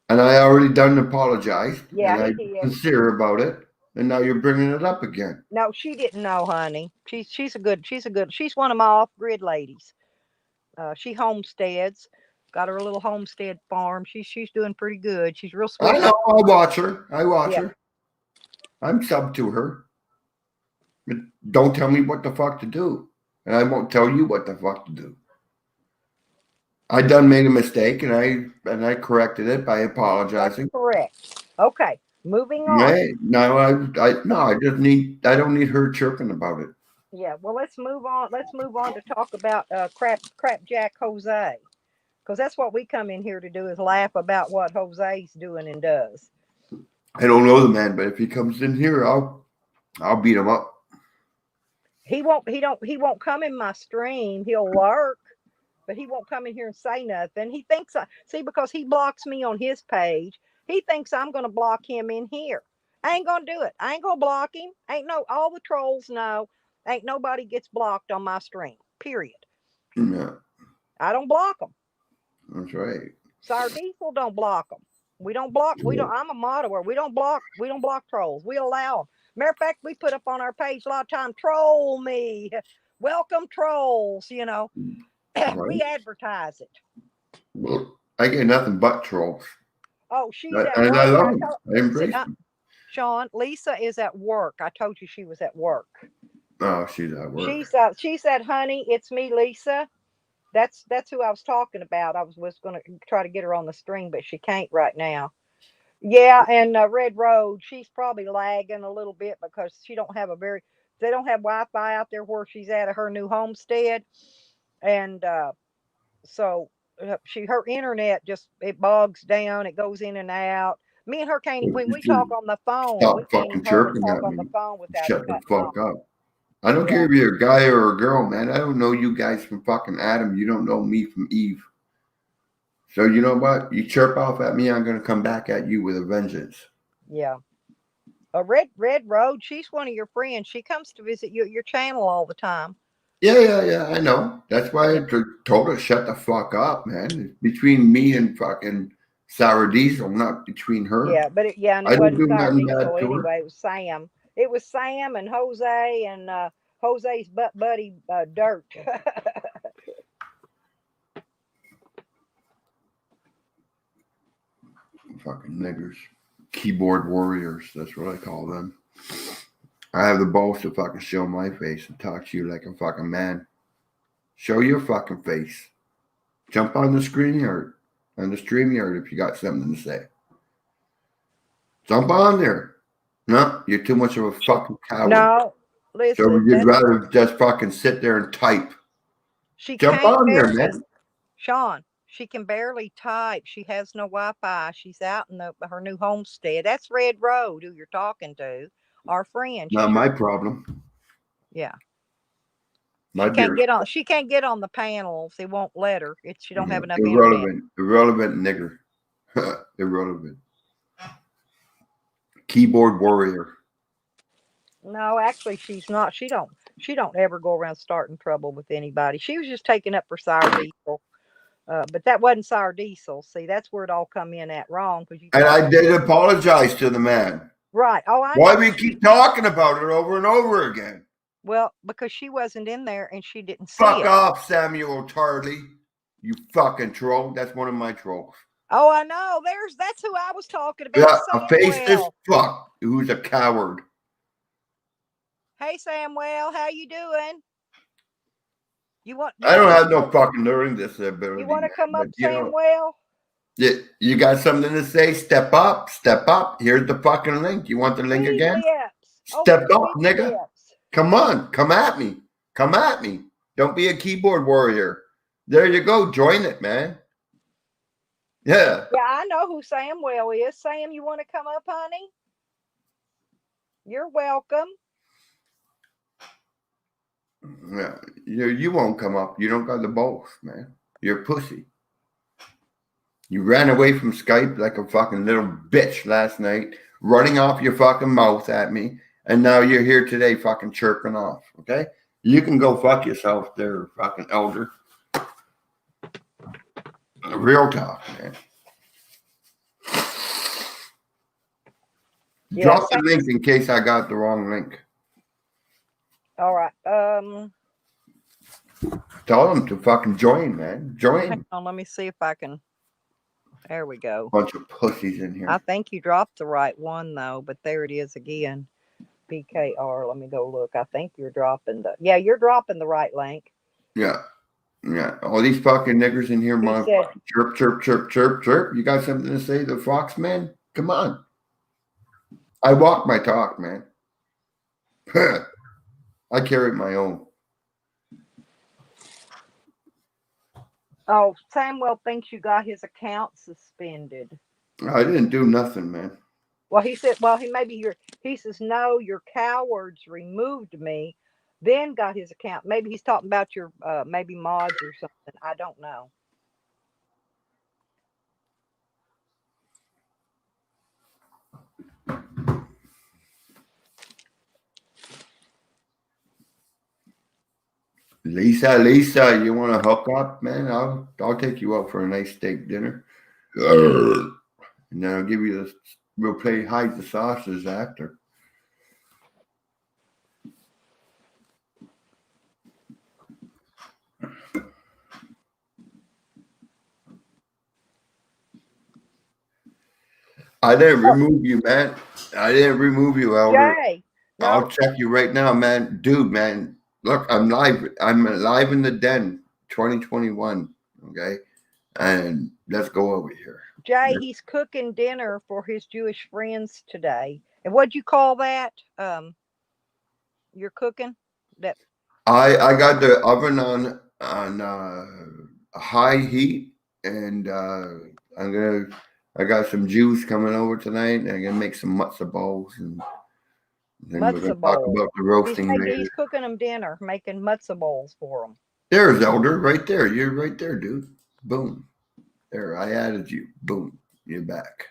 And I already done apologized. Yeah, and I'm sincere about it. And now you're bringing it up again. No, she didn't know, honey. She's one of my off-grid ladies. She homesteads. Got her little homestead farm. She's doing pretty good. She's real sweet. I know. I watch her. her. I'm sub to her. But don't tell me what the fuck to do. And I won't tell you what the fuck to do. I done made a mistake and I corrected it by apologizing. That's correct. Okay. Moving on. Right. No, I don't need her chirping about it. Yeah, well let's move on. Let's move on to talk about Crapjack Jose. Because that's what we come in here to do is laugh about what Jose's doing and does. I don't know the man, but if he comes in here, I'll beat him up. He won't come in my stream. He'll lurk, but he won't come in here and say nothing. He thinks because he blocks me on his page, he thinks I'm gonna block him in here. I ain't gonna do it. I ain't gonna block him. All the trolls know ain't nobody gets blocked on my stream. Period. Yeah. I don't block them. That's right. Sour Diesel don't block them. We don't block. I'm a moderator. We don't block trolls. We allow them. Matter of fact, we put up on our page a lot of time, troll me. Welcome trolls, Right. We advertise it. Well, I get nothing but trolls. Oh, she's at work. And I love them. I embrace them. Sean, Lisa is at work. I told you she was at work. Oh, she's at work. She said, honey, it's me, Lisa. That's who I was talking about. I was going to try to get her on the stream, but she can't right now. Yeah, and Red Road, she's probably lagging a little bit because they don't have Wi-Fi out there where she's at her new homestead, and so her internet it bogs down. It goes in and out. Me and her can't when we talk on the phone. Stop fucking chirping at me. Shut the fuck up. I don't care if you're a guy or a girl, man. I don't know you guys from fucking Adam. You don't know me from Eve. So you know what? You chirp off at me, I'm going to come back at you with a vengeance. Yeah. Red Road. She's one of your friends. She comes to visit you at your channel all the time. Yeah. I know. That's why Yeah. I told her shut the fuck up, man. It's between me and fucking Sour Diesel, not between her. Yeah, but yeah, and I it didn't wasn't do Sour nothing bad Diesel to her. anyway. It was Sam. It was Sam and Jose and Jose's buddy Dirt. Fucking niggers. Keyboard warriors. That's what I call them. I have the balls to fucking show my face and talk to you like a fucking man. Show your fucking face. Jump on the StreamYard. On the StreamYard if you got something to say. Jump on there. No, you're too much of a fucking coward. No, So listen. you'd rather just fucking sit there and type. She Jump can't on there, man. listen, Sean. She can barely type. She has no Wi-Fi. She's out in her new homestead. That's Red Road, who you're talking to. Our friend. Not She's my problem. yeah. My dear. She can't get on the panels. They won't let her. She don't have enough internet. Irrelevant nigger. Irrelevant. Keyboard warrior. No, actually, she's not. She don't ever go around starting trouble with anybody. She was just taking up for Sour Diesel, but that wasn't Sour Diesel. See, that's where it all come in at wrong because you And thought I did apologize to the man. right. Oh, I Why know. we keep talking about it over and over again? Well, because she wasn't in there and she didn't see Fuck it. off, Samuel Tarley. You fucking troll. That's one of my trolls. Oh, I know. That's who I was talking about. Yeah, a faceless Samuel. fuck who's a coward. Hey, Samuel, how you doing? I don't have no fucking learning disability. You want to come up, but, you know, Samuel? you got something to say? Step up. Step up. Here's the fucking link. You want the link Speed again? lips. Step Oh, up, speed nigga. lips. Come on. Come at me. Come at me. Don't be a keyboard warrior. There you go. Join it, man. Yeah. Yeah, I know who Samuel is. Sam, you want to come up, honey? You're welcome. Yeah. You won't come up. You don't got the balls, man. You're a pussy. You ran away from Skype like a fucking little bitch last night, running off your fucking mouth at me, and now you're here today fucking chirping off, okay? You can go fuck yourself there, fucking elder. Real talk, man. Yeah, Drop the link in case I got the wrong link. All right. Tell them to fucking join, man. Join. Hang on, let me see if I can. There we go. Bunch of pussies in here. I think you dropped the right one though, but there it is again. PKR. Let me go look. I think you're dropping you're dropping the right link. Yeah. All these fucking niggers in here, man. Chirp, chirp, chirp, chirp, chirp. You got something to say, the Fox man? Come on. I walk my talk, man. I carry my own. Oh, Samuel thinks you got his account suspended. I didn't do nothing, man. Well, he said, he says, no, your cowards removed me, then got his account. Maybe he's talking about your, maybe mods or something. I don't know. Lisa, you want to hook up, man? I'll take you out for a nice steak dinner. And then I'll give you this. We'll play hide the sauces after. I didn't remove you, man. I didn't remove you, Elder. Jay, no. I'll check you right now, man. Dude, man. Look, I'm live. I'm live in the den 2021. Okay. And let's go over here. Jay, he's cooking dinner for his Jewish friends today. And what'd you call that? You're cooking? That I got the oven on high heat, and I got some Jews coming over tonight, and I'm gonna make some matzo balls, and then we're gonna talk about the roasting later. He's cooking them dinner, making matzo balls for them. There's Elder right there. You're right there, dude. Boom. There, I added you. Boom. You're back.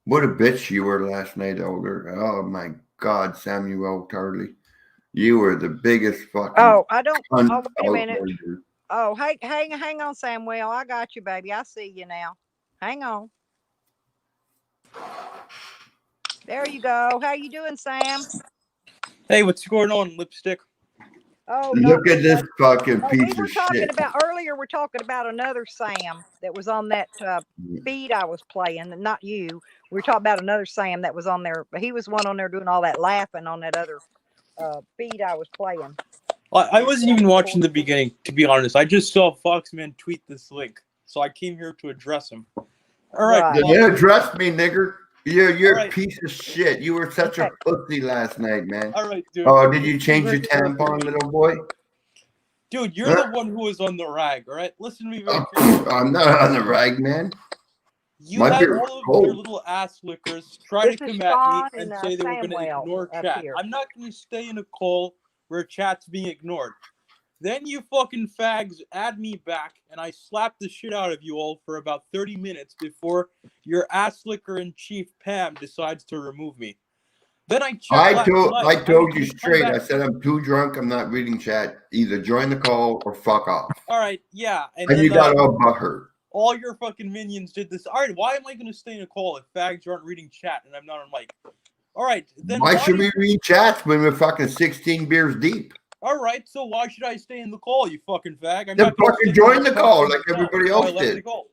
What a bitch you were last night, Older. Oh my God, Samuel Tarley. You were the biggest fucking Oh, I don't. cunt Oh, wait a out minute. there, dude. Oh, hey, hang on, Samuel. I got you, baby. I see you now. Hang on. There you go. How you doing, Sam? Hey, what's going on, Lipstick? Oh, not Look much. at this fucking Oh, we piece were of talking shit. about earlier. We're talking about another Sam that was on that feed I was playing, and not you. We were talking about another Sam that was on there. He was one on there doing all that laughing on that other feed I was playing. I wasn't That even was watching the cool. beginning, to be honest. I just saw Foxman tweet this link, so I came here to address him. All right, Right. Yeah, Fox. trust me, nigger. You're All a right, piece of shit. You were such Okay. a pussy last night, man. all right, dude. Oh, did you Listen change very your carefully. tampon, little boy? Dude, you're Huh? the one who was on the rag, all right? Listen to me very Oh, carefully. I'm not on the rag, man. You My had beer was all of your cold. little ass lickers try to This is come at me Sean and and say they were going to Samuel ignore up chat. here. I'm not going to stay in a call where chat's being ignored. Then you fucking fags add me back, and I slapped the shit out of you all for about 30 minutes before your ass licker in chief Pam decides to remove me. Then I checked last night. I told you can come straight. back. I said I'm too drunk. I'm not reading chat. Either join the call or fuck off. All right, yeah, and And then you got all butthurt. all your fucking minions did this. All right, why am I going to stay in a call if fags aren't reading chat and I'm not on mic? All right, then Why should we read chats when we're fucking 16 beers deep? All right, so why should I stay in the call, you fucking fag? I'm Then not gonna fucking stay join in the talk call to like myself, everybody so I else left did. the call.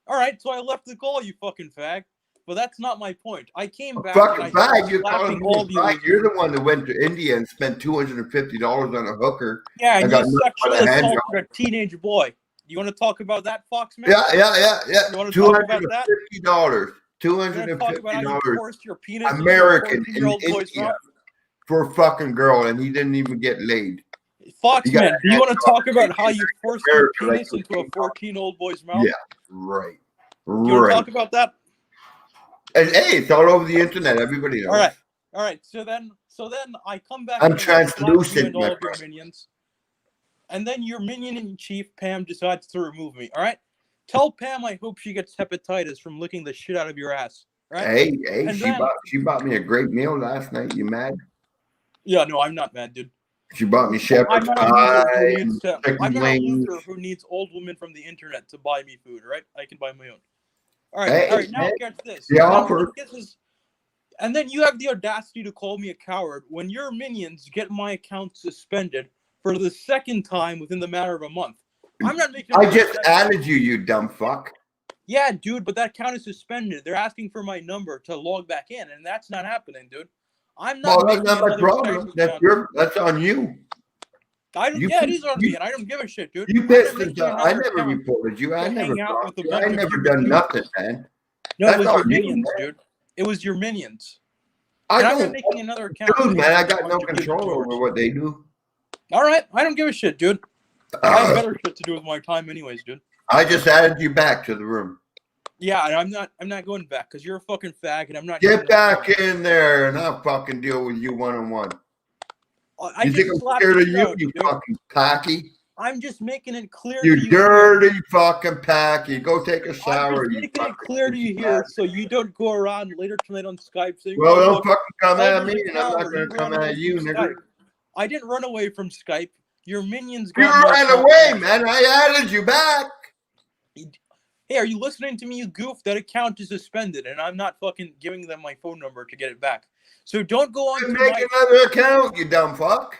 All right, so I left the call, you fucking fag. But that's not my point. I came back and I Fucking started fag, you're calling slapping me all a of you fag. You're losers. the one that went to India and spent $250 on a hooker Yeah, and and got you nothing but sexually a hand assaulted job. a teenage boy. You want to talk about that, Foxman? Yeah. You want to talk about that? $250. You want to talk about how you $250 forced your penis into a American in 14-year-old boy's India mouth? for a fucking girl, and he didn't even get laid. Foxman, do you want to talk about how you forced your America like penis into a 14-year-old boy's mouth? Yeah, right. Do you want to Right. talk about that? And hey, it's all over the internet. Everybody knows. All right. So then I come back I'm and I slap you translucent, and my all of your friend. minions, and then your minion in chief Pam decides to remove me. All right. Tell Pam I hope she gets hepatitis from licking the shit out of your ass. Right? Hey, And she then bought me a great meal last night. You mad? yeah, no, I'm not mad, dude. She bought me I'm shepherd's not a loser who pie needs and to. chicken I'm not a wings. loser who needs old women from the internet to buy me food. Right? I can buy my own. All Hey, right. Now man, get this. the offer. And then you have the audacity to call me a coward when your minions get my account suspended for the second time within the matter of a month. I'm not making. I just added you, you dumb fuck. Yeah, dude, but that account is suspended. They're asking for my number to log back in, and that's not happening, dude. I'm not. Well, that's making not my another problem. account. That's on you. Yeah, it is on me, and I don't give a shit, dude. You I'm pissed not us making off. I another never account reported you. I to never hang out blocked with a you. I bunch of never human done beings. nothing, man. No, it That's was your on you, minions, man. dude. It was your minions. I And I'm not don't. making another account. Dude, to man, hang I out with a got no bunch of control viewers. over what they do. All right, I don't give a shit, dude. I have better shit to do with my time, anyways, dude. I just added you back to the room. Yeah, and I'm not going back because you're a fucking fag, and I'm not. Get back in there, and I'll fucking deal with you one-on-one. I You just think I'm slapped scared the of shit you, out, you dude. fucking packy? I'm just making it clear to You you. dirty fucking packy. Go take a I'm shower, just you making it fucking clear to you here, so you don't go around later tonight on Skype saying, Well, "Oh, don't look, fucking come at Elder's me, a and I'm not coward. He going to ran come away at you, from nigga. Skype." I didn't run away from Skype. Your minions You got my ran account away, back. man. I added you back. Hey, are you listening to me, you goof? That account is suspended, and I'm not fucking giving them my phone number to get it back. So don't go on Make tonight. another account, you dumb fuck.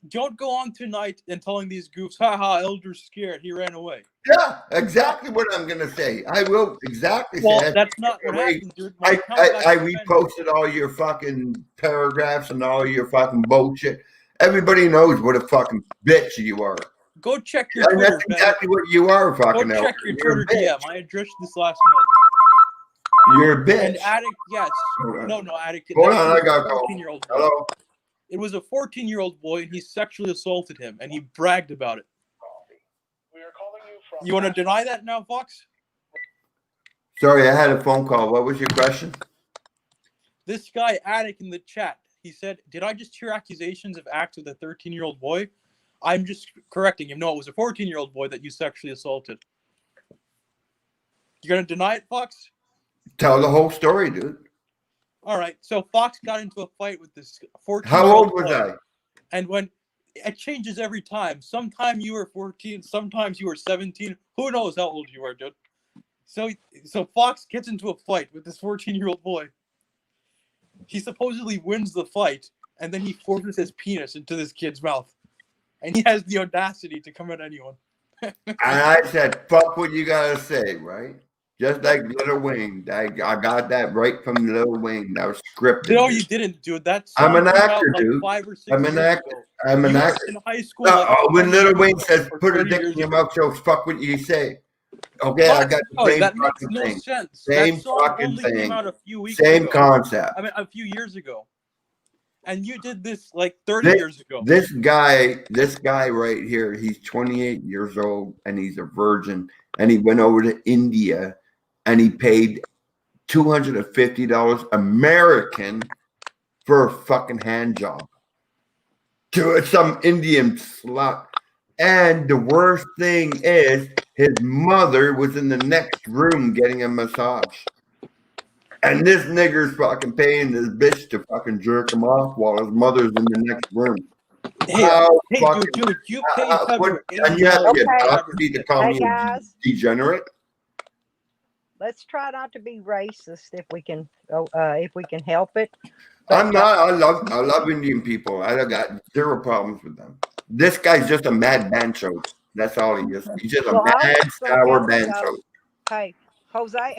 Don't go on tonight and telling these goofs, haha, Elder's scared. He ran away. Yeah, exactly what I'm going to say. I will exactly Well, say that's not what Wait, happened, dude. My account got I suspended. reposted all your fucking paragraphs and all your fucking bullshit. Everybody knows what a fucking bitch you are. Go check your And Twitter. that's exactly what you are, Go fucking check Elder. your You're Twitter a bitch. DM. I addressed this last night. You're a bitch. And Attic, yes. Hold on. No, Attic. Hold That on, was I got a to go. 14-year-old boy. Hello? It was a 14-year-old boy, and he sexually assaulted him, and he bragged about it. You want to deny that now, Fox? Sorry, I had a phone call. What was your question? This guy, Attic, in the chat, he said, did I just hear accusations of acts with a 13-year-old boy? I'm just correcting him. No, it was a 14-year-old boy that you sexually assaulted. You going to deny it, Fox? Tell the whole story, dude. All right, so Fox got into a fight with this 14. How old was I? And when it changes every time. Sometime you were 14, sometimes you were 17. Who knows how old you are, dude? So Fox gets into a fight with this 14-year-old boy. He supposedly wins the fight, and then he forces his penis into this kid's mouth. And he has the audacity to come at anyone. And I said, fuck what you gotta say, right? Just like Little Wayne. I got that right from Little Wayne. That was scripted. No, you didn't, dude. That I'm song an came out actor, like dude. 5 or 6 I'm an years actor. ago. I'm an You were actor. in high school. Like When 20 Little years Wayne ago, says, or put a 30 dick years in your ago. mouth, so fuck what you say. Okay, I What? got the No, same that makes fucking no thing. sense. Same That song fucking only came thing. out a few weeks Same ago. concept. I mean, a few years ago. And you did this like 30 years ago. This guy right here, he's 28 years old and he's a virgin. And he went over to India and he paid $250 American for a fucking hand job to some Indian slut. And the worst thing is his mother was in the next room getting a massage. And this nigger's fucking paying this bitch to fucking jerk him off while his mother's in the next room. Dude, you paid Heather And you have to get Okay. custody to call Hey, me a guys. degenerate? Let's try not to be racist if we can help it. I'm not. I love Indian people. I got zero problems with them. This guy's just a mad bancho. That's all he is. He's just a Well, I mad want some sour help, bancho. so, hey, Jose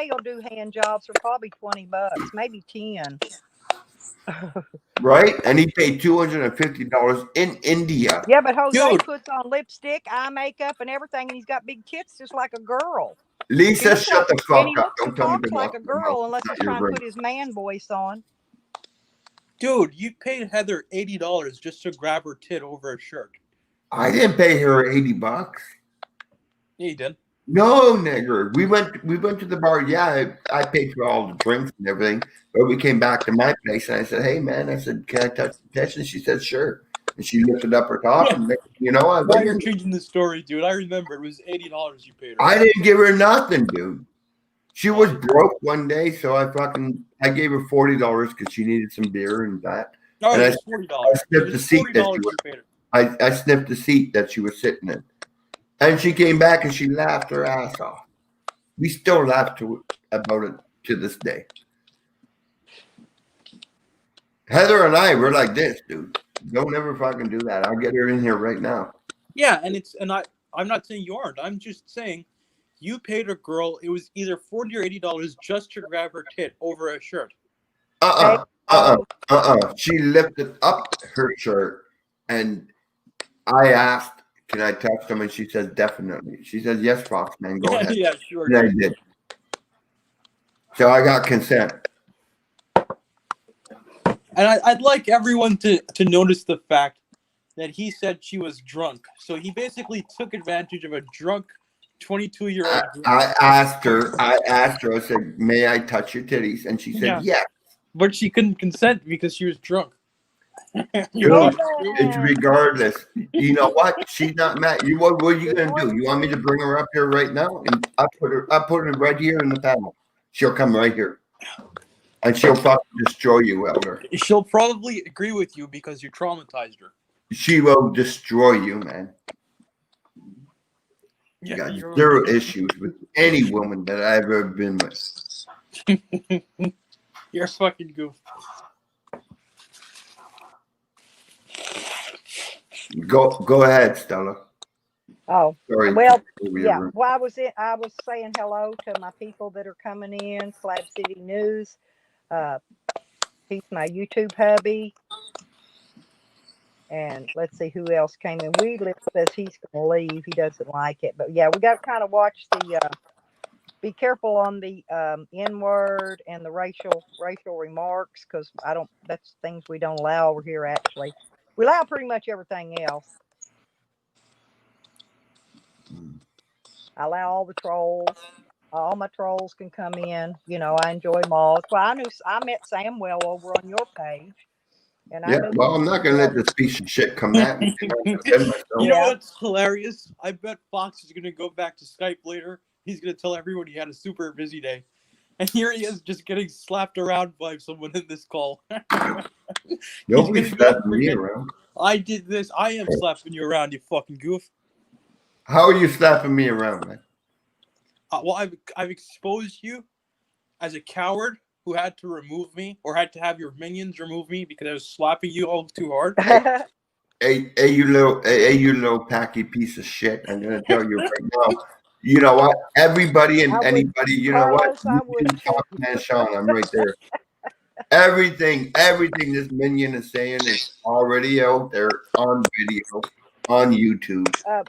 will do hand jobs for probably $20, maybe 10. Right? And he paid $250 in India. Yeah, but Jose Dude. puts on lipstick, eye makeup, and everything, and he's got big tits just like a girl. Lisa, looks shut the and fuck he up. looks Don't and tell me talks to like walk a my mouth. girl unless It's he's not your trying to room. put his man voice on. Dude, you paid Heather $80 just to grab her tit over a shirt. I didn't pay her $80. Yeah, you did. No, nigger. We went to the bar. Yeah, I paid for all the drinks and everything. But we came back to my place and I said, "Hey, man," I said, "Can I touch the tits?" And she said, "Sure." And she lifted up her top and I Now you're changing the story, dude. I remember it was $80 you paid her. I didn't give her nothing, dude. She was broke one day, so I gave her $40 because she needed some beer and that. No, and it I was $40. I sniffed the seat that she $40 was. you paid her. I sniffed the seat that she was sitting in, and she came back and she laughed her ass off. We still laugh about it to this day. Heather and I were like this, dude. Don't ever fucking do that. I'll get her in here right now. Yeah, I'm not saying you aren't. I'm just saying you paid a girl, it was either $40 or $80 just to grab her tit over a shirt. She lifted up her shirt and I asked, "Can I touch them?" And she says, "Definitely." She says, "Yes, Fox, man, go ahead." Yeah, sure. And I did. So I got consent. And I'd like everyone to notice the fact that he said she was drunk. So he basically took advantage of a drunk 22-year-old. I asked her, I said, "May I touch your titties?" And she said, "Yes." But she couldn't consent because she was drunk. Dude, it's regardless. You know what? She's not mad. What are you gonna do? You want me to bring her up here right now? And I put her right here in the panel. She'll come right here. And she'll fucking destroy you, Elder. She'll probably agree with you because you traumatized her. She will destroy you, man. You got zero issues with any woman that I've ever been with. You're a fucking goof. Go ahead, Stella. Oh, Sorry. well, yeah. Well, I was saying hello to my people that are coming in. Slab City News. He's my YouTube hubby. And let's see who else came in. Weedlip says he's going to leave. He doesn't like it. But yeah, we got to kind of watch the. Be careful on the N-word and the racial remarks because that's things we don't allow over here. Actually, we allow pretty much everything else. I allow all the trolls. All my trolls can come in. I enjoy them all. Well, I met Samuel over on your page. And I'm not going to let this piece of shit come at me. You know what's hilarious? I bet Fox is going to go back to Skype later He's gonna tell everyone he had a super busy day. And here he is, just getting slapped around by someone in this call. Nobody's He's gonna slapping me forget, around. I did this. I am slapping you around, you fucking goof. How are you slapping me around, man? Well, I've exposed you as a coward who had to remove me or had to have your minions remove me because I was slapping you all too hard. Hey, you little packy piece of shit. I'm gonna tell you right now. You know what? Everybody and I would- anybody, you know what? Carlos, I would YouTube too. Talk Man Sean, I'm right there. Everything this minion is saying is already out there on video on YouTube.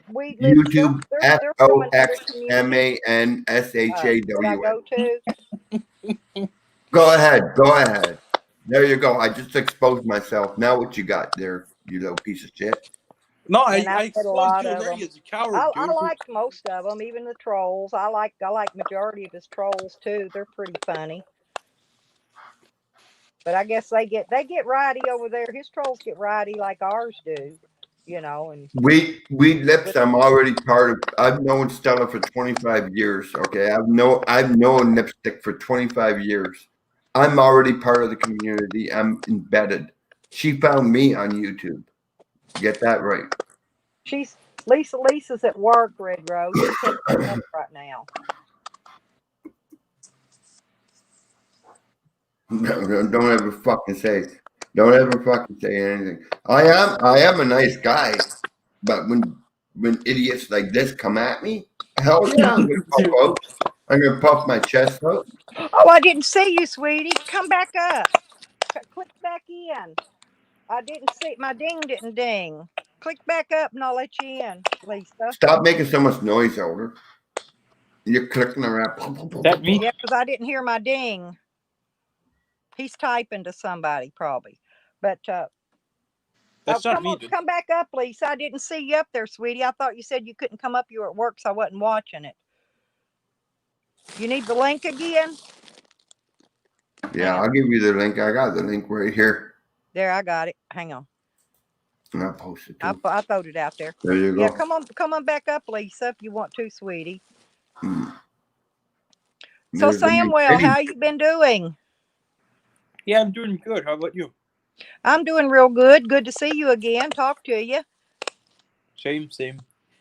We live. YouTube They're from another community. FOXMANSHAWN. Did I go to? Go ahead. There you go. I just exposed myself. Now what you got there, you little piece of shit? No, I And I met a exposed lot you of already them. as a coward, I dude. liked most of them, even the trolls. I like majority of his trolls too. They're pretty funny. But I guess they get righty over there. His trolls get righty like ours do, you know. And We lips. I'm already part of. I've known Stella for 25 years. Okay, I've known Lipstick for 25 years. I'm already part of the community. I'm embedded. She found me on YouTube. Get that right. she's Lisa's at work, Red Rose. She can't come up right now. No, don't ever fucking say. Don't ever fucking say anything. I am a nice guy, but when idiots like this come at me, hell yeah, I'm gonna puff out. I'm gonna puff my chest out. Oh, I didn't see you, sweetie. Come back up. Click back in. I didn't see my ding didn't ding. Click back up and I'll let you in, Lisa. Stop making so much noise, Elder. You're clicking around. That me? Yeah, because I didn't hear my ding. He's typing to somebody probably. But That's not come me, on, dude. come back up, Lisa. I didn't see you up there, sweetie. I thought you said you couldn't come up. You were at work, so I wasn't watching it. You need the link again? Yeah, I'll give you the link. I got the link right here. There, I got it. Hang on. And I'll post it I too. throwed it out there. There you go. Yeah, come on back up, Lisa, if you want to, sweetie. So, There's the link. Samuel, how you been doing? Yeah, I'm doing good. How about you? I'm doing real good. Good to see you again. Talk to you. Same.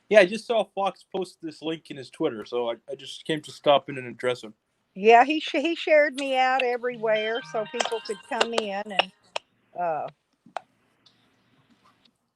Yeah, I just saw Fox post this link in his Twitter, so I just came to stop in and address him. Yeah, he shared me out everywhere so people could come in and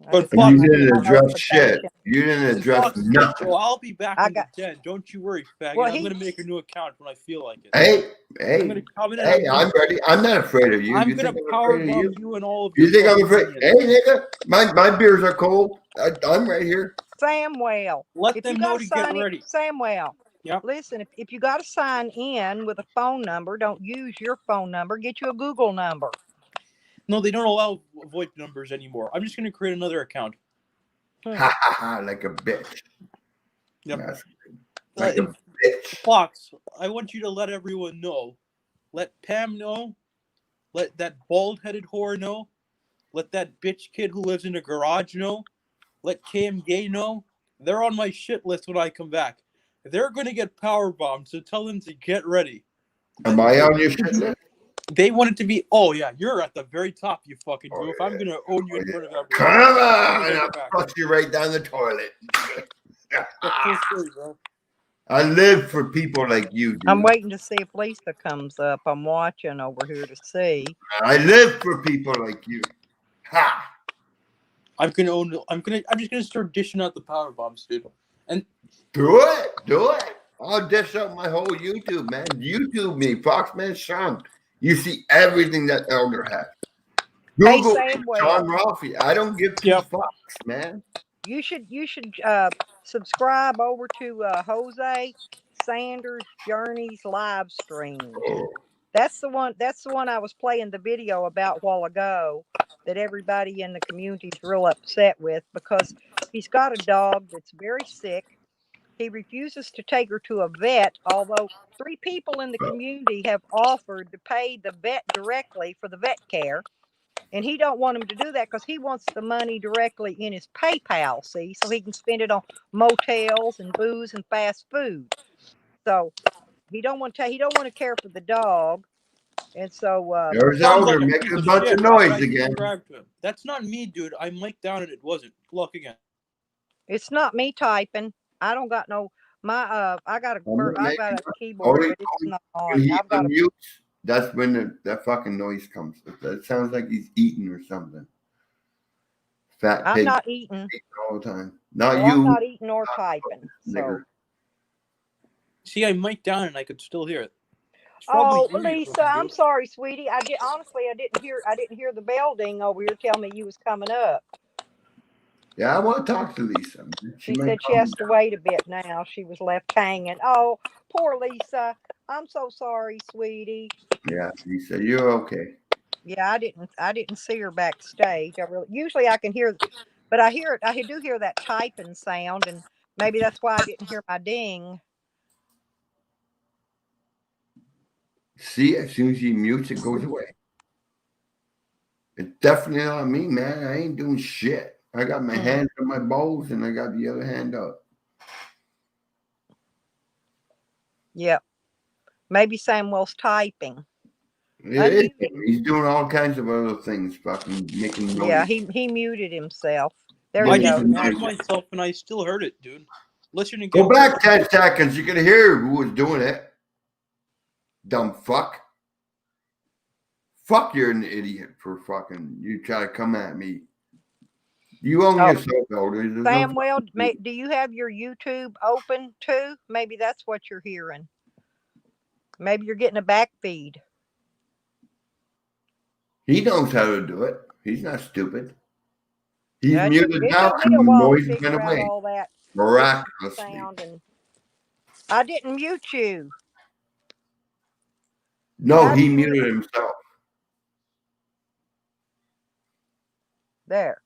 But And Fox, you didn't my address shit. notification. You didn't address Fox, nothing. well, I'll be back I in got- the den. Don't you worry, faggot. Well, I'm gonna make a new account when I feel like it. Hey, I'm gonna come in and hey, I'm ready. I'm not afraid of you. I'm You gonna think I'm power afraid of bomb you? you and all of You your think I'm fucking afraid? Hey, minions. nigga, my beers are cold. I'm right here. Samuel, Let if them you know got to to get sign in, ready. Samuel. Yep. Listen, if you got to sign in with a phone number, don't use your phone number. Get you a Google number. No, they don't allow VoIP numbers anymore. I'm just gonna create another account. Ha ha ha! Like a bitch. Yep. Yes. Like a And bitch. Fox, I want you to let everyone know. Let Pam know. Let that bald-headed whore know. Let that bitch kid who lives in a garage know. Let Cam Gay know. They're on my shit list when I come back. They're gonna get power bombed, so tell them to get ready. Am I on your shit list? They want it to be. Oh yeah, you're at the very top, you fucking goof. I'm gonna own you in front of everyone. Come on! I'll I'll get back. flush you right down the toilet. That's full story, bro. I live for people like you, dude. I'm waiting to see if Lisa comes up. I'm watching over here to see. I live for people like you. Ha! I'm just gonna start dishing out the power bombs, dude. And Do it. I'll dish out my whole YouTube, man. YouTube me, Foxman Sean. You see everything that Elder has. Google Samuel. John Rolfe. I don't give two fucks, man. You should subscribe over to Jose Sanders Journey's live streams. That's the one I was playing the video about a while ago that everybody in the community is real upset with because he's got a dog that's very sick. He refuses to take her to a vet, although 3 people in the community have offered to pay the vet directly for the vet care. And he don't want him to do that because he wants the money directly in his PayPal, see, so he can spend it on motels and booze and fast food. So he don't want to care for the dog, and so There's Sounds Elder like a making piece a of bunch shit. of Why would noise I again. subscribe to him? That's not me, dude. I mic'd down and it wasn't. Good luck again. it's not me typing. I don't got no my I got I've got a keyboard, Only but it's not when on. he I've got a unmutes, that's when that fucking noise comes. That sounds like he's eating or something. Fat I'm pig not eating. eating all the time. Not Well, I'm you, not eating or typing. So. nigger. See, I mic'd down and I could still hear it. It's probably Oh, you, you Lisa, fucking I'm dude. sorry, sweetie. I didn't hear the bell ding over here telling me you was coming up. Yeah, I want to talk to Lisa. She might said she call has to wait a bit now. She was left hanging. Oh, poor Lisa. I'm so sorry, sweetie. me. Yeah, Lisa, you're okay. Yeah, I didn't see her backstage. Usually I can hear, but I do hear that typing sound, and maybe that's why I didn't hear my ding. See, as soon as he mutes, it goes away. It's definitely not me, man. I ain't doing shit. I got my hand on my bowls and I got the other hand up. Yep. Maybe Samuel's typing. Yeah, he's doing all kinds of other things, fucking making noise. Yeah, he muted himself. There I you just go. muted myself and I still heard it, dude. Listen again. Go back 10 seconds. You can hear who was doing it. Dumb fuck. Fuck, you're an idiot for fucking, you try to come at me. You own yourself, Elder. There's Samuel, do you have your YouTube open too? Maybe that's what you're hearing. Maybe you're getting a back feed. He knows how to do it. He's not stupid. He's Yeah, muted it now took and me a the while to noise figure went out away. all that Miraculously. sound, and I didn't mute you. No, How he do you muted himself. There.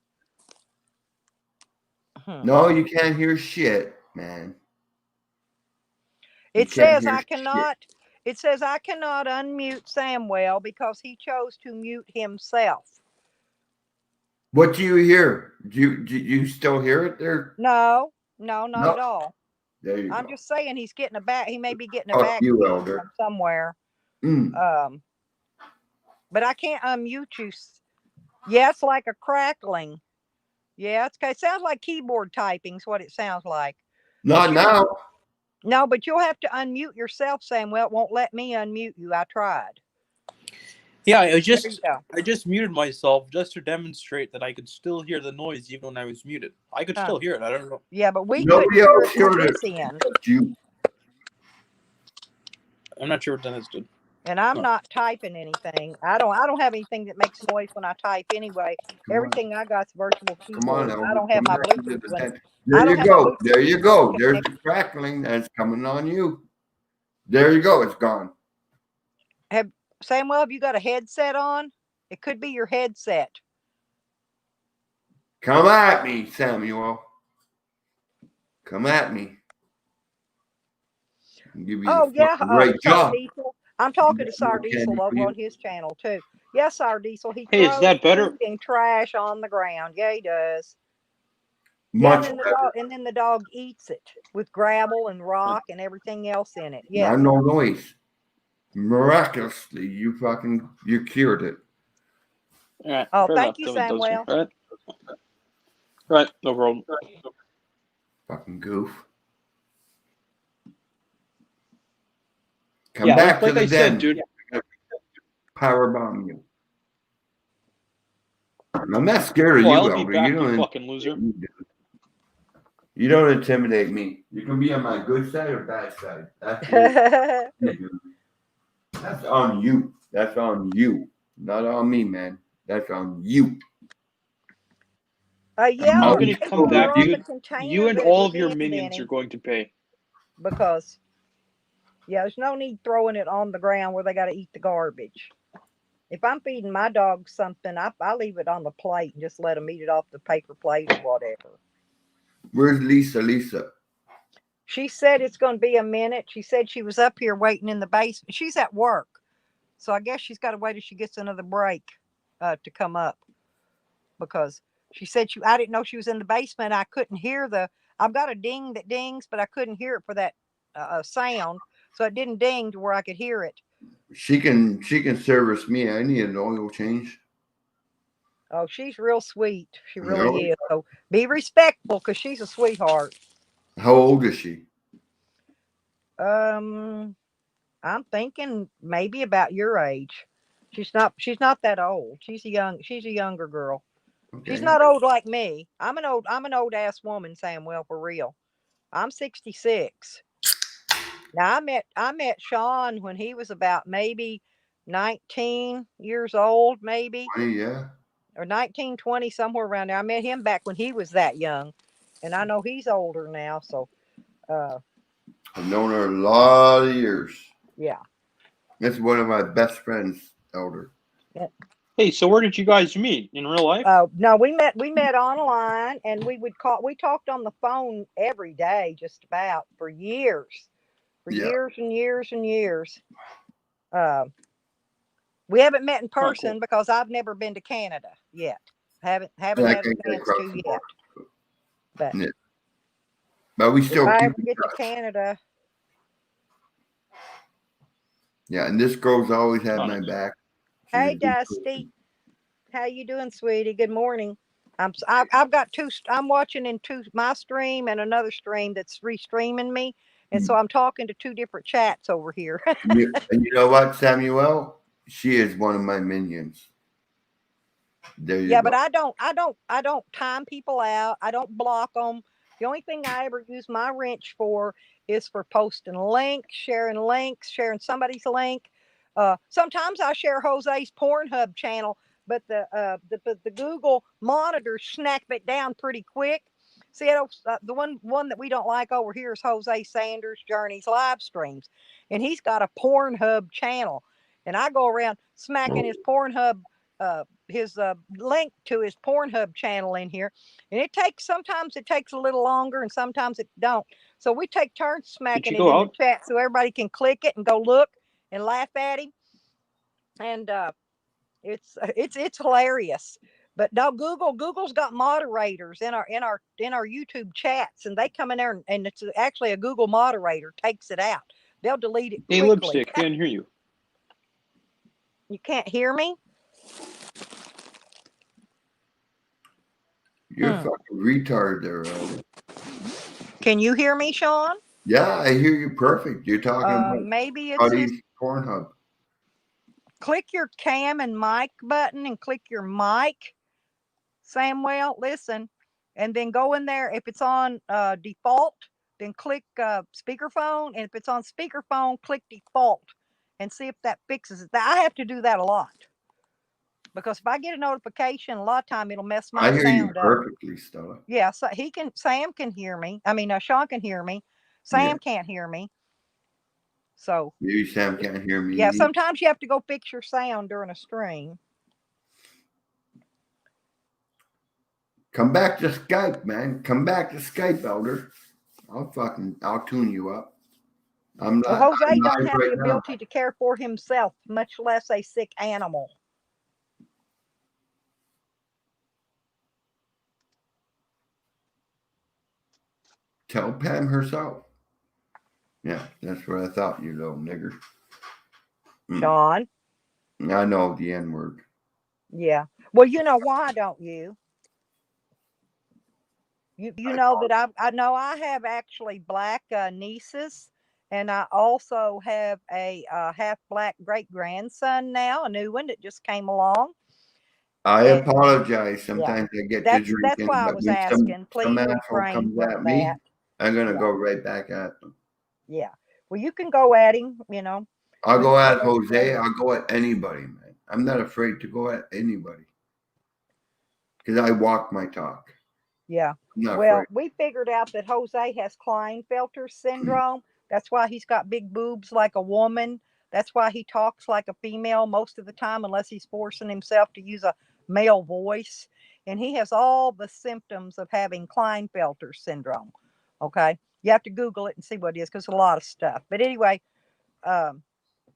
No, you can't hear shit, man. It says I cannot unmute Samuel because he chose to mute himself. What do you hear? Do you still hear it there? No, not at all. There you I'm go. just saying he may be getting a Fuck back you, feed Elder. from somewhere. But I can't unmute you. Yeah, it's like a crackling. Yeah, it sounds like keyboard typing is what it sounds like. Not now. No, but you'll have to unmute yourself, Samuel. It won't let me unmute you. I tried. Yeah, I just muted myself just to demonstrate that I could still hear the noise even when I was muted. I could still hear it. I don't know. Yeah, but we Nobody couldn't else hear it heard from it. this end. You. I'm not sure what Dennis did. And I'm not typing anything. I don't have anything that makes noise when I type anyway. Everything I got's virtual keyboard. Come on, Elder. I don't have my Come back into Bluetooth the one. tent. There you go. There you go. There's the crackling that's coming on you. There you go. It's gone. Samuel, have you got a headset on? It could be your headset. Come at me, Samuel. Come at me. Give you right job. I'm talking to Sour Diesel over on his channel too. Yes, Sour Diesel. He throws is that better? food and trash on the ground. Yeah, he does. Much and then the dog eats it with gravel and rock and everything else in it. Yeah. No noise. Miraculously, you cured it. All right. Oh, thank you, Samuel. Right. No problem. Fucking goof. Come back to the den. Said, dude. Power bomb you. I'm not scared of you, Elder. You fucking loser. You don't intimidate me. You can be on my good side or bad side. That's on you. That's on you. Not on me, man. That's on you. Yeah, I'm going to come back, dude. You and all of your minions are going to pay. Because, yeah, there's no need throwing it on the ground where they got to eat the garbage. If I'm feeding my dog something, I leave it on the plate and just let them eat it off the paper plate or whatever. Where's Lisa? She said it's going to be a minute. She said she was up here waiting in the basement. She's at work. So I guess she's got to wait till she gets another break to come up. Because she said I didn't know she was in the basement. I couldn't hear I've got a ding that dings, but I couldn't hear it for that sound, so it didn't ding to where I could hear it. She can service me. I need an oil change. Oh, she's real sweet. She No. really is. So be respectful because she's a sweetheart. How old is she? I'm thinking maybe about your age. She's not that old. She's a younger girl. She's Okay. not old like me. I'm an old ass woman, Samuel, for real. I'm 66. Now I met Sean when he was about maybe 19 years old, maybe, 20, yeah. or 19, 20, somewhere around there. I met him back when he was that young. And I know he's older now, so uh I've known her a lot of years. yeah. That's one of my best friends, Elder. Hey, so where did you guys meet? In real life? No, we met online, and we talked on the phone every day just about for years. For Yeah. years and years and years. Uh, we haven't met in Oh, person cool. because I've never been to Canada yet. Haven't And I had a can't get chance across to the yet. But border. Yeah. But we if still I keep ever in get to touch. Canada, Yeah, and this girl's always had Oh, my nice. back. She's a hey good Dusty, how you doing, sweetie? Good morning. I've got two. I'm watching in two my stream and another stream that's restreaming me, and so person. I'm talking to two different chats over here. And you know what, Samuel? She is one of my minions. There you Yeah, but go. I don't time people out. I don't block them. The only thing I ever use my wrench for is for posting links, sharing somebody's link. Sometimes I share Jose's Pornhub channel, but the Google monitors snap it down pretty quick. See, the one that we don't like over here is Jose Sanders Journey's live streams, and he's got a Pornhub channel, and I go around smacking his Pornhub his link to his Pornhub channel in here, and sometimes it takes a little longer, and sometimes it don't. So we take turns Did smacking you it go in the out? chat so everybody can click it and go look and laugh at him, and it's hilarious. But no, Google's got moderators in our YouTube chats, and they come in there and it's actually a Google moderator takes it out. They'll delete it Hey, quickly. Lipstick, can't hear you. You can't hear me? You're a fucking retard there, Elder. Can you hear me, Sean? Yeah, I hear you perfect. You're talking about Maybe it's his. Buddy's Pornhub. Click your cam and mic button and click your mic, Samuel. Listen, and then go in there. If it's on default, then click speakerphone, and if it's on speakerphone, click default, and see if that fixes it. I have to do that a lot because if I get a notification, a lot of time it'll mess my I hear you sound up. perfectly, Stella. Yeah, so Sam can hear me. I mean, Sean can hear me. Yeah. Sam can't hear me. So Maybe Sam can't hear me. yeah, sometimes you have to go fix your sound during a stream. Come back to Skype, man. Come back to Skype, Elder. I'll tune you up. I'm Well, not. I'm Jose don't live have right the now. ability to care for himself, much less a sick animal. Tell Pam herself. Yeah, that's what I thought, you little nigger. Sean? I know the N word. Yeah. Well, you know why don't you? You know that I know I have actually black nieces, and I also have a half black great grandson now, a new one that just came along. I And apologize. yeah, Sometimes I get to that's drinking, why I but was when asking. some Please asshole refrain comes from at me, that. I'm gonna Yeah. go right back at them. Yeah. Well, you can go at him. I'll go at whatever. Jose. I'll go at anybody, man. I'm not afraid to go at anybody because I walk my talk. Yeah. I'm not Well, afraid. we figured out that Jose has Klinefelter syndrome. That's why he's got big boobs like a woman. That's why he talks like a female most of the time, unless he's forcing himself to use a male voice. And he has all the symptoms of having Klinefelter syndrome. Okay. You have to Google it and see what it is because a lot of stuff. But anyway, um,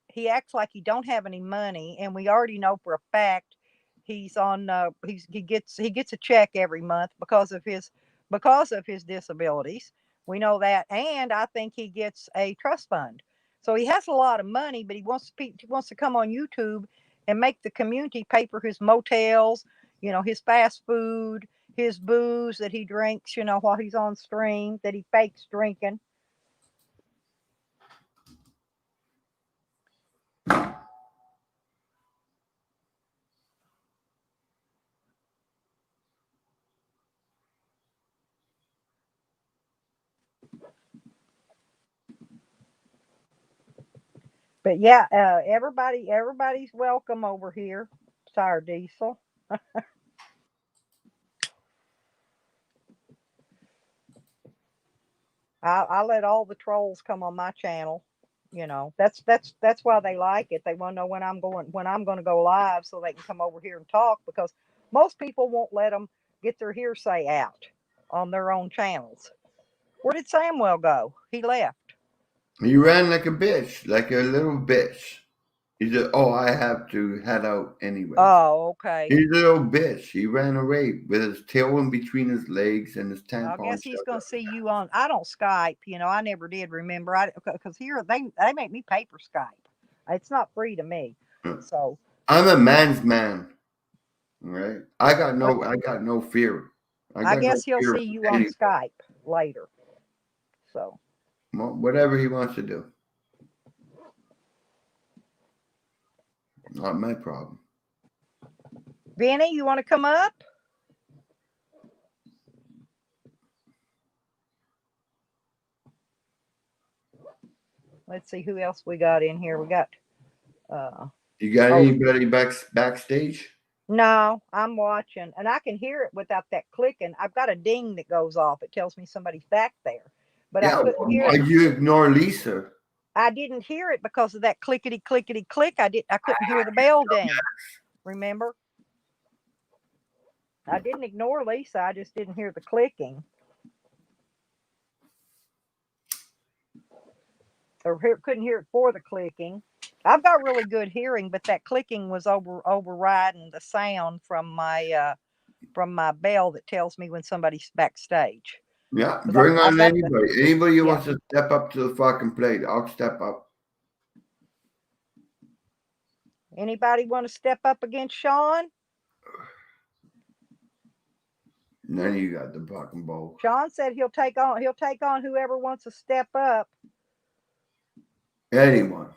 he acts like he don't have any money, and we already know for a fact he's on he gets a check every month because of his disabilities. We know that. And I think he gets a trust fund. So he has a lot of money, but he wants to come on YouTube and make the community pay for his motels, his fast food, his booze that he drinks, while he's on stream, that he fakes drinking. But yeah, everybody's welcome over here. Sire Diesel. I let all the trolls come on my channel. That's why they like it. They want to know when I'm going to go live, so they can come over here and talk, because most people won't let them get their hearsay out on their own channels. Where did Samuel go? He left. He ran like a bitch, like a little bitch. He said, "Oh, I have to head out anyways." Oh, okay. He's a little bitch. He ran away with his tail in between his legs and his I tampon. guess he's going to see you on. I don't Skype. I never did. Remember, because here they make me pay for Skype. It's not free to me. So I'm a man's man. Right? I got no fear. I guess he'll see you on Skype later. So whatever he wants to do. Not my problem. Vinny, you want to come up? Let's see who else we got in here. We got You got anybody backstage? No, I'm watching, and I can hear it without that clicking. I've got a ding that goes off. It tells me somebody's back there, but I couldn't hear it. You ignore Lisa. I didn't hear it because of that clickety clickety click. I couldn't hear the bell ding. Remember? I didn't ignore Lisa. I just didn't hear the clicking. Or couldn't hear it for the clicking. I've got really good hearing, but that clicking was overriding the sound from my bell that tells me when somebody's backstage. Yeah, bring on anybody. Anybody who wants to step up to the fucking plate, I'll step up. Anybody want to step up against Sean? None of you got the fucking ball. Sean said he'll take on whoever wants to step up. Anyone.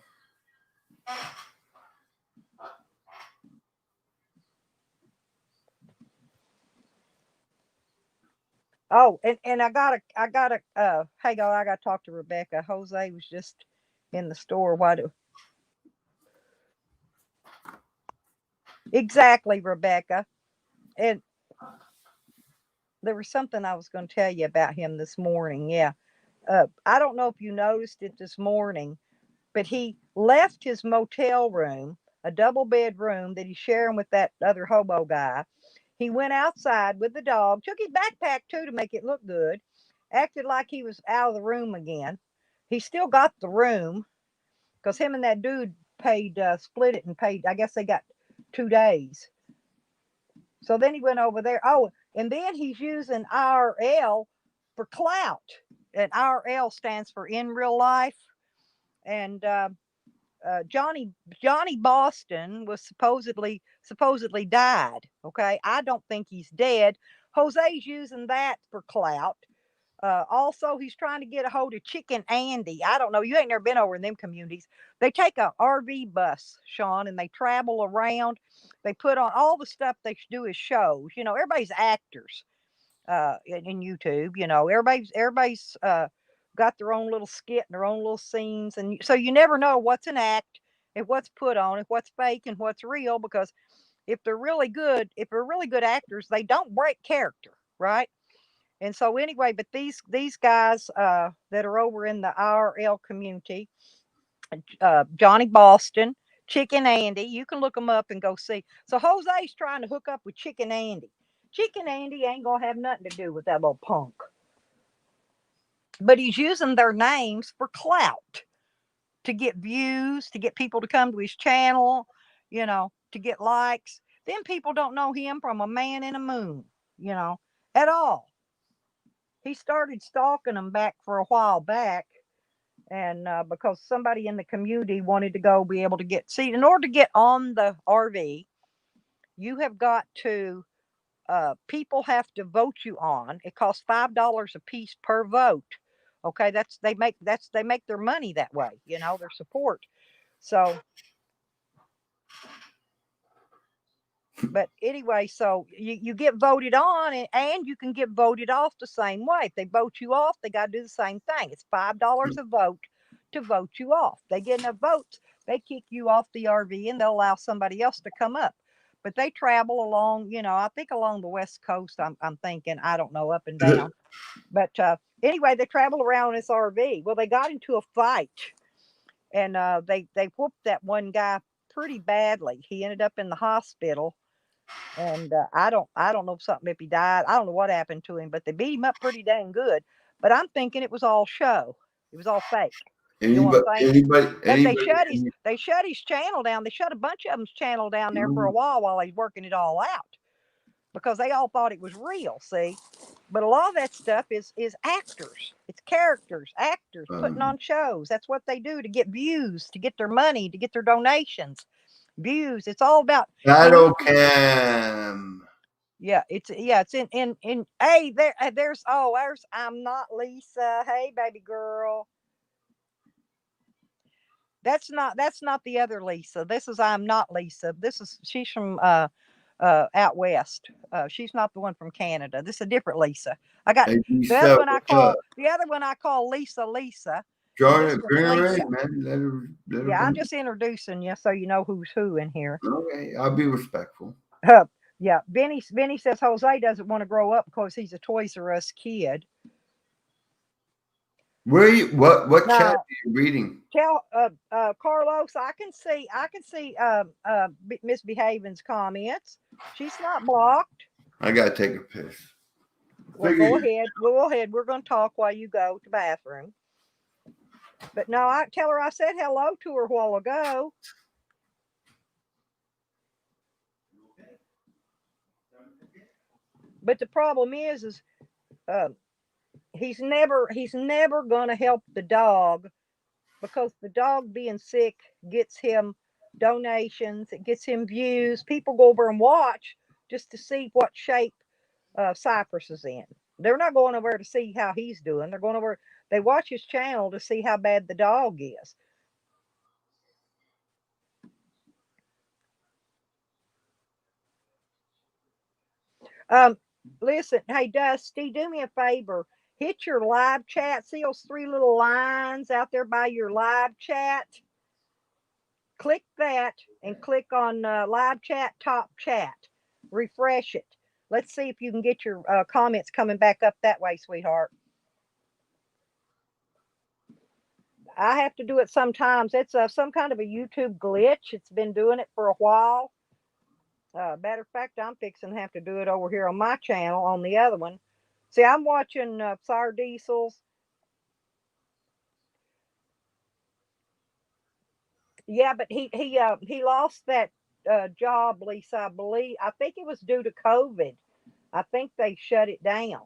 Oh, and I gotta hey, go, I gotta talk to Rebecca. Jose was just in the store. Exactly, Rebecca. And there was something I was going to tell you about him this morning. Yeah. I don't know if you noticed it this morning, but he left his motel room, a double bedroom that he's sharing with that other hobo guy. He went outside with the dog, took his backpack too to make it look good, acted like he was out of the room again. He still got the room because him and that dude split it and paid. I guess they got 2 days. So then he went over there. Oh, and then he's using IRL for clout. And IRL stands for in real life. And Johnny Boston was supposedly died. Okay, I don't think he's dead. Jose's using that for clout. Also, he's trying to get a hold of Chicken Andy. I don't know. You ain't never been over in them communities. They take a RV bus, Sean, and they travel around. They put on all the stuff they do as shows. Everybody's actors in YouTube. Everybody's got their own little skit and their own little scenes, and so you never know what's an act and what's put on, and what's fake and what's real. Because if they're really good actors, they don't break character, right? And so anyway, but these guys that are over in the IRL community, Johnny Boston, Chicken Andy, you can look them up and go see. So Jose's trying to hook up with Chicken Andy. Chicken Andy ain't gonna have nothing to do with that little punk. But he's using their names for clout, to get views, to get people to come to his channel, to get likes. Then people don't know him from a man in a moon, at all. he started stalking them back for a while back, and because somebody in the community wanted to go be able to get see in order to get on the RV, you have got to people have to vote you on. It costs $5 a piece per vote. Okay, they make their money that way. You know, their support. So, but anyway, so you get voted on, and you can get voted off the same way. If they vote you off, they got to do the same thing. It's $5 a vote to vote you off. They get enough votes, they kick you off the RV, and they'll allow somebody else to come up. But they travel along, you know, I think along the West Coast. I'm thinking, I don't know, up and down. But anyway, they travel around this RV. Well, they got into a fight, and they whooped that one guy pretty badly. He ended up in the hospital, and I don't know if he died. I don't know what happened to him, but they beat him up pretty dang good. But I'm thinking it was all show. It was all fake. You know what I'm saying? But they shut his channel down. They shut a bunch of them's channel down there for a while he's working it all out, because they all thought it was real. See, but a lot of that stuff is actors. It's characters, actors putting on shows. That's what they do to get views, to get their money, to get their donations, views. It's all about Shadow cam. Yeah, it's in hey there's I'm not Lisa. Hey baby girl. That's not the other Lisa. This is I'm not Lisa. She's from out west. She's not the one from Canada. This is a different Lisa. I got Hey, the other one I call Lisa. Join This it, one's Lisa. man. Let her Yeah, come. I'm just introducing you so you know who's who in here. Okay, I'll be respectful. Yeah, Benny says Jose doesn't want to grow up because he's a Toys R Us kid. Where are you? What Now, chat are you reading? Tell Carlos, I can see Misbehaving's comments. She's not blocked. I gotta take a piss. Well, go ahead. We're going to talk while you go to the bathroom. But no, I tell her I said hello to her a while ago. But the problem is he's never going to help the dog, because the dog being sick gets him donations, it gets him views. People go over and watch just to see what shape Cypress is in. They're not going over to see how he's doing. They're going over. They watch his channel to see how bad the dog is. Listen, hey Dusty, do me a favor. Hit your live chat. See those three little lines out there by your live chat? Click that and click on live chat, top chat. Refresh it. Let's see if you can get your comments coming back up that way, sweetheart. I have to do it sometimes. It's some kind of a YouTube glitch. It's been doing it for a while. Matter of fact, I'm fixing to have to do it over here on my channel on the other one. See, I'm watching Sar Diesel's. Yeah, but he lost that job, Lisa. I believe. I think it was due to COVID. I think they shut it down.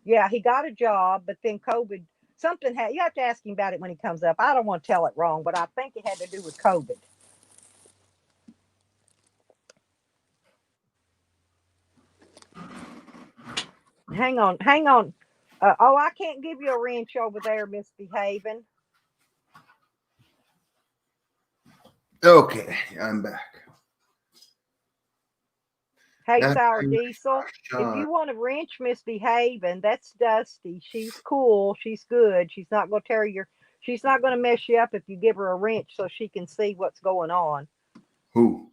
Yeah, he got a job, but then COVID. Something had. You have to ask him about it when he comes up. I don't want to tell it wrong, but I think it had to do with COVID. Hang on. I can't give you a wrench over there, Misbehaving. Okay, I'm back. Hey, Sour Diesel, if you want a wrench Misbehaving, that's Dusty. She's cool. She's good. She's not going to tear your. She's not going to mess you up if you give her a wrench so she can see what's going on. Who?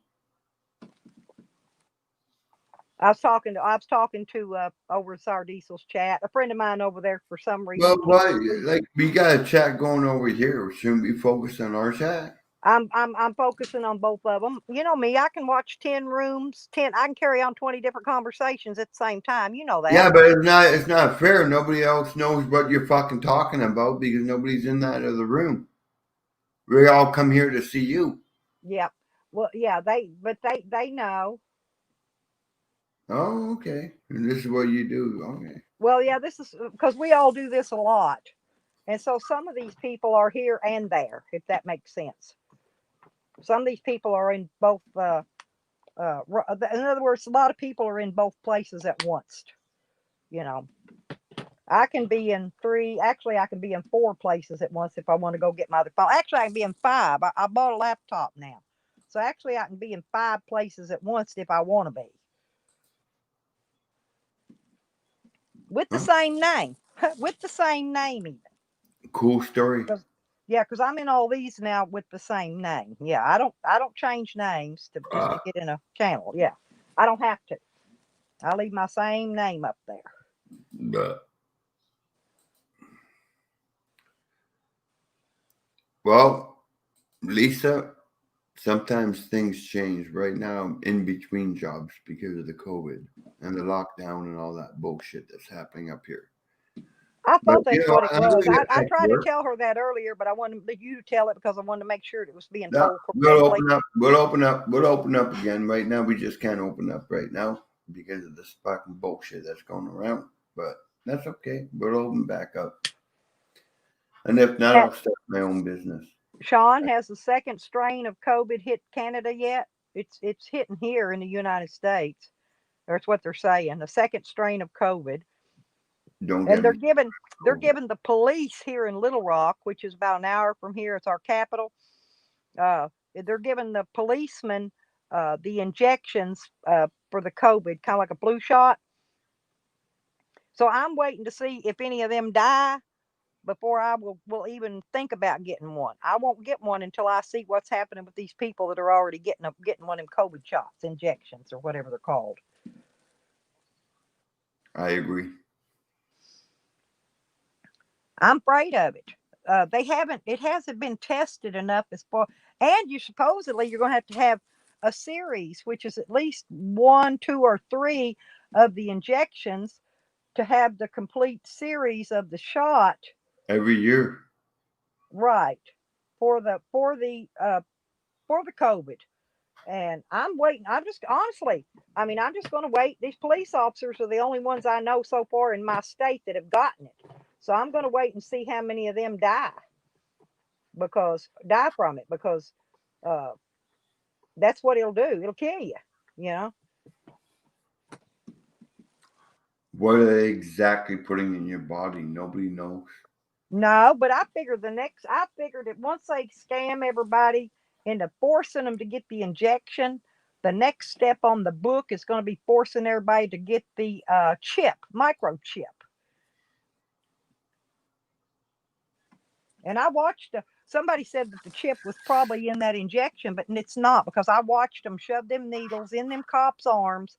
I was talking to over Sour Diesel's chat. A friend of mine over there for some reason. Well, like we got a chat going over here. Shouldn't we focus on our chat? I'm focusing on both of them. You know me, I can watch 10 rooms, 10. I can carry on 20 different conversations at the same time. You know that. Yeah, but it's not fair. Nobody else knows what you're fucking talking about because nobody's in that other room. We all come here to see you. Yeah. Well, yeah, they know. Oh, okay. And this is what you do. Okay. Well, yeah, this is because we all do this a lot. And so some of these people are here and there, if that makes sense. Some of these people are in both, in other words, a lot of people are in both places at once. You know, I can be in three, actually, I can be in four places at once if I want to go get my other phone. Actually, I can be in five. I bought a laptop now. So actually, I can be in five places at once if I want to be. With the Huh? same name. With the same name, even. Cool story. Yeah, because I'm in all these now with the same name. Yeah, I don't change names to just to get in a channel. Yeah, I don't have to. I leave my same name up there. But, well, Lisa, sometimes things change. Right now, I'm in between jobs because of the COVID and the lockdown and all that bullshit that's happening up here. I But thought that's what it I'm was. gonna I get back to tried to work. tell her that earlier, but I wanted you to tell it because I wanted to make sure it was being Yeah, told we'll correctly. open up. We'll open up. We'll open up again. Right now, we just can't open up right now because of this fucking bullshit that's going around. But that's okay. We'll open back up. And if not, I'll start my own business. Sean, has the second strain of COVID hit Canada yet? It's hitting here in the United States. That's what they're saying. The second strain of COVID. Don't And get they're me giving they're over. giving the police here in Little Rock, which is about an hour from here, it's our capital. They're giving the policemen the injections for the COVID, kind of like a flu shot. So I'm waiting to see if any of them die before I will even think about getting one. I won't get one until I see what's happening with these people that are already getting one of them COVID shots, injections, or whatever they're called. I agree. I'm afraid of it. They haven't. It hasn't been tested enough as far. And you supposedly you're going to have a series, which is at least one, two, or three of the injections to have the complete series of the shot. Every year. Right, for the COVID. And I'm waiting. I'm just honestly, I mean, I'm just going to wait. These police officers are the only ones I know so far in my state that have gotten it. So I'm going to wait and see how many of them die from it because uh, that's what it'll do. It'll kill you. You know. What are they exactly putting in your body? Nobody knows. No, but I figured that once they scam everybody into forcing them to get the injection, the next step on the book is going to be forcing everybody to get the microchip. And I watched somebody said that the chip was probably in that injection, but it's not because I watched them shove them needles in them cops' arms,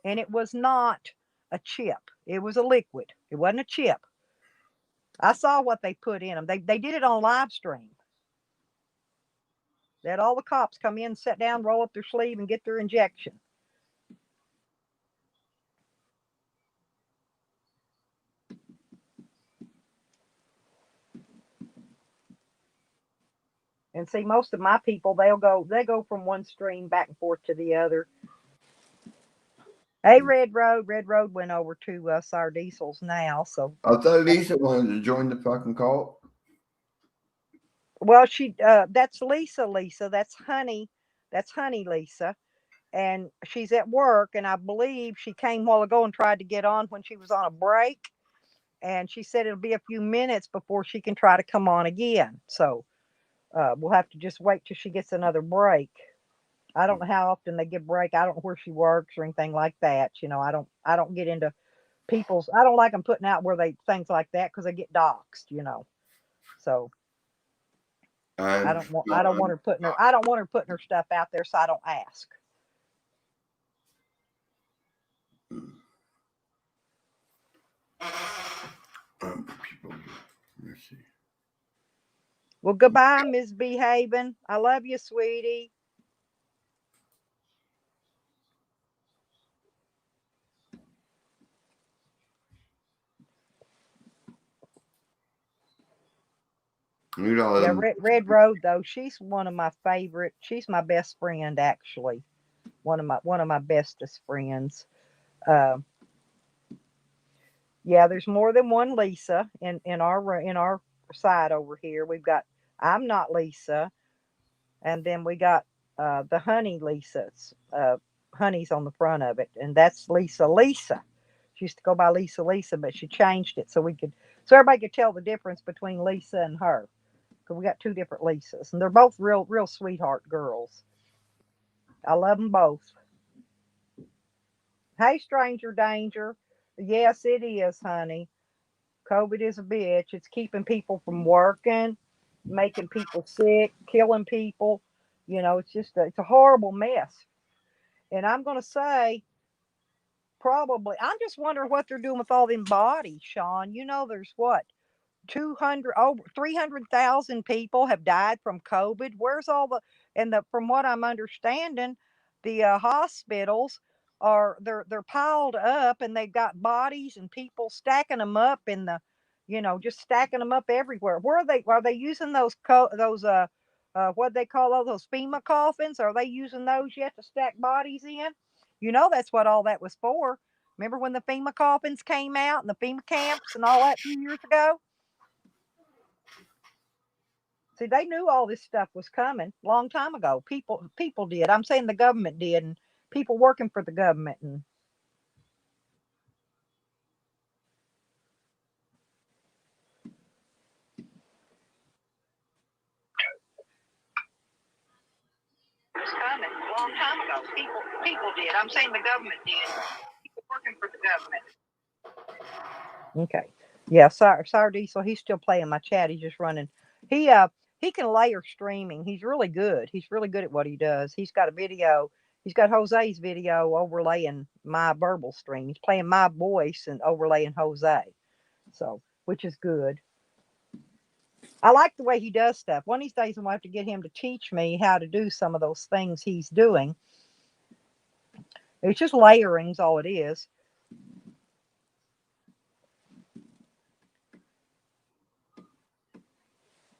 and it was not a chip. It was a liquid. It wasn't a chip. I saw what they put in them. They did it on live stream. They had all the cops come in, sit down, roll up their sleeve, and get their injection. And see, most of my people, they go from one stream back and forth to the other. Hey, Red Road went over to Sar Diesel's now. So, I thought Lisa wanted to join the fucking call. well, that's Lisa. Lisa, that's Honey Lisa, and she's at work. And I believe she came a while ago and tried to get on when she was on a break. And she said it'll be a few minutes before she can try to come on again. So we'll have to just wait till she gets another break. I don't know how often they give break. I don't know where she works or anything like that. You know, I don't get into people's. I don't like them putting out where they things like that because they get doxxed. You know, so And I don't want her putting her stuff out there, so I don't ask. people. Let's see. Well, goodbye, Ms. Behaven. I love you, sweetie. Look at all Yeah, them. Red Road though. She's one of my favorite. She's my best friend, actually. One of my bestest friends. Uh, Yeah, there's more than one Lisa in our side over here. We've got I'm not Lisa, and then we got the Honey Lisas. Honey's on the front of it, and that's Lisa Lisa. She used to go by Lisa Lisa, but she changed it so everybody could tell the difference between Lisa and her. Because we got two different Lisas, and they're both real sweetheart girls. I love them both. Hey, stranger danger. Yes, it is, honey. COVID is a bitch. It's keeping people from working, making people sick, killing people. It's a horrible mess. And I'm gonna say probably I'm just wondering what they're doing with all them bodies, Sean. There's what 200 over 300,000 people have died from COVID. Where's all the from what I'm understanding, the hospitals they're piled up and they've got bodies and people stacking them up in the just stacking them up everywhere. Where are they using those what they call those FEMA coffins? Are they using those yet to stack bodies in? That's what all that was for. Remember when the FEMA coffins came out and the FEMA camps and all that a few years ago? See, they knew all this stuff was coming a long time ago. People did. I'm saying the government did, and people working for the government. And it's coming a long time ago. People did. I'm saying the government did. People working for the government. Okay. Yeah, Sour Diesel, he's still playing my chat. He's just running. He uh he can layer streaming. He's really good. He's really good at what he does. He's got a video. He's got Jose's video overlaying my verbal stream. He's playing my voice and overlaying Jose. So, which is good. I like the way he does stuff. One of these days, I'm going to have to get him to teach me how to do some of those things he's doing. It's just layering's all it is.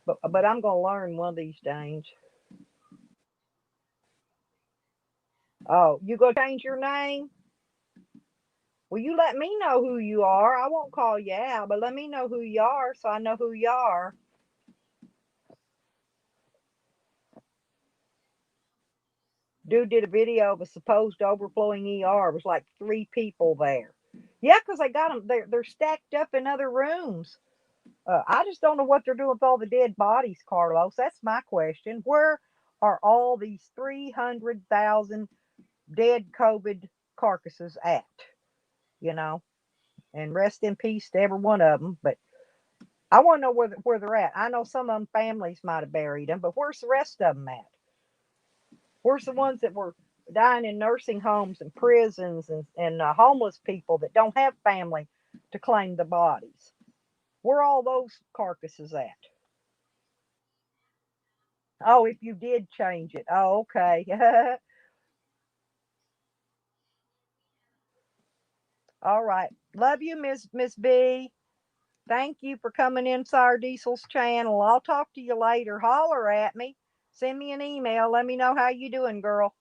But I'm going to learn one of these days. Oh, you going to change your name? Well, you let me know who you are. I won't call you out, but let me know who you are so I know who you are. Dude did a video of a supposed overflowing ER. It was like 3 people there. Yeah, because they got them. They're stacked up in other rooms. I just don't know what they're doing with all the dead bodies, Carlos. That's my question. Where are all these 300,000 dead COVID carcasses at? You know, and rest in peace to every one of them. But I want to know where they're at. I know some of them families might have buried them, but where's the rest of them at? Where's the ones that were dying in nursing homes and prisons and homeless people that don't have family to claim the bodies? Where are all those carcasses at? Oh, if you did change it. Oh, okay. All right. Love you, Miss B. Thank you for coming in Sour Diesel's channel. I'll talk to you later. Holler at me. Send me an email. Let me know how you doing, girl.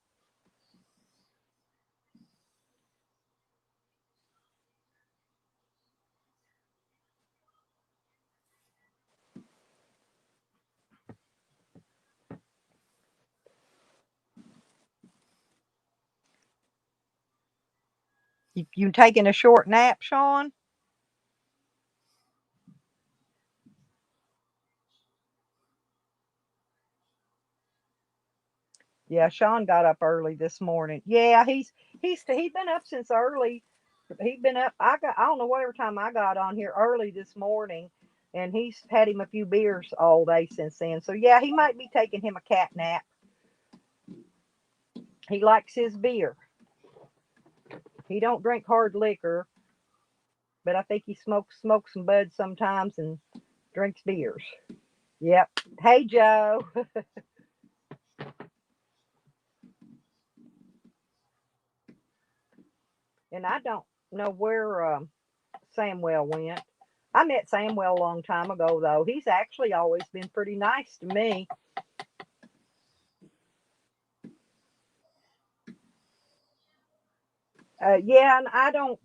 You taking a short nap, Sean? Yeah, Sean got up early this morning. Yeah, he's been up since early. He's been up. I don't know whatever time I got on here early this morning, and he's had him a few beers all day since then. So yeah, he might be taking him a cat nap. He likes his beer. He don't drink hard liquor, but I think he smokes some buds sometimes and drinks beers. Yep. Hey Joe. And I don't know where Samuel went. I met Samuel a long time ago, though. He's actually always been pretty nice to me. Yeah, and I don't.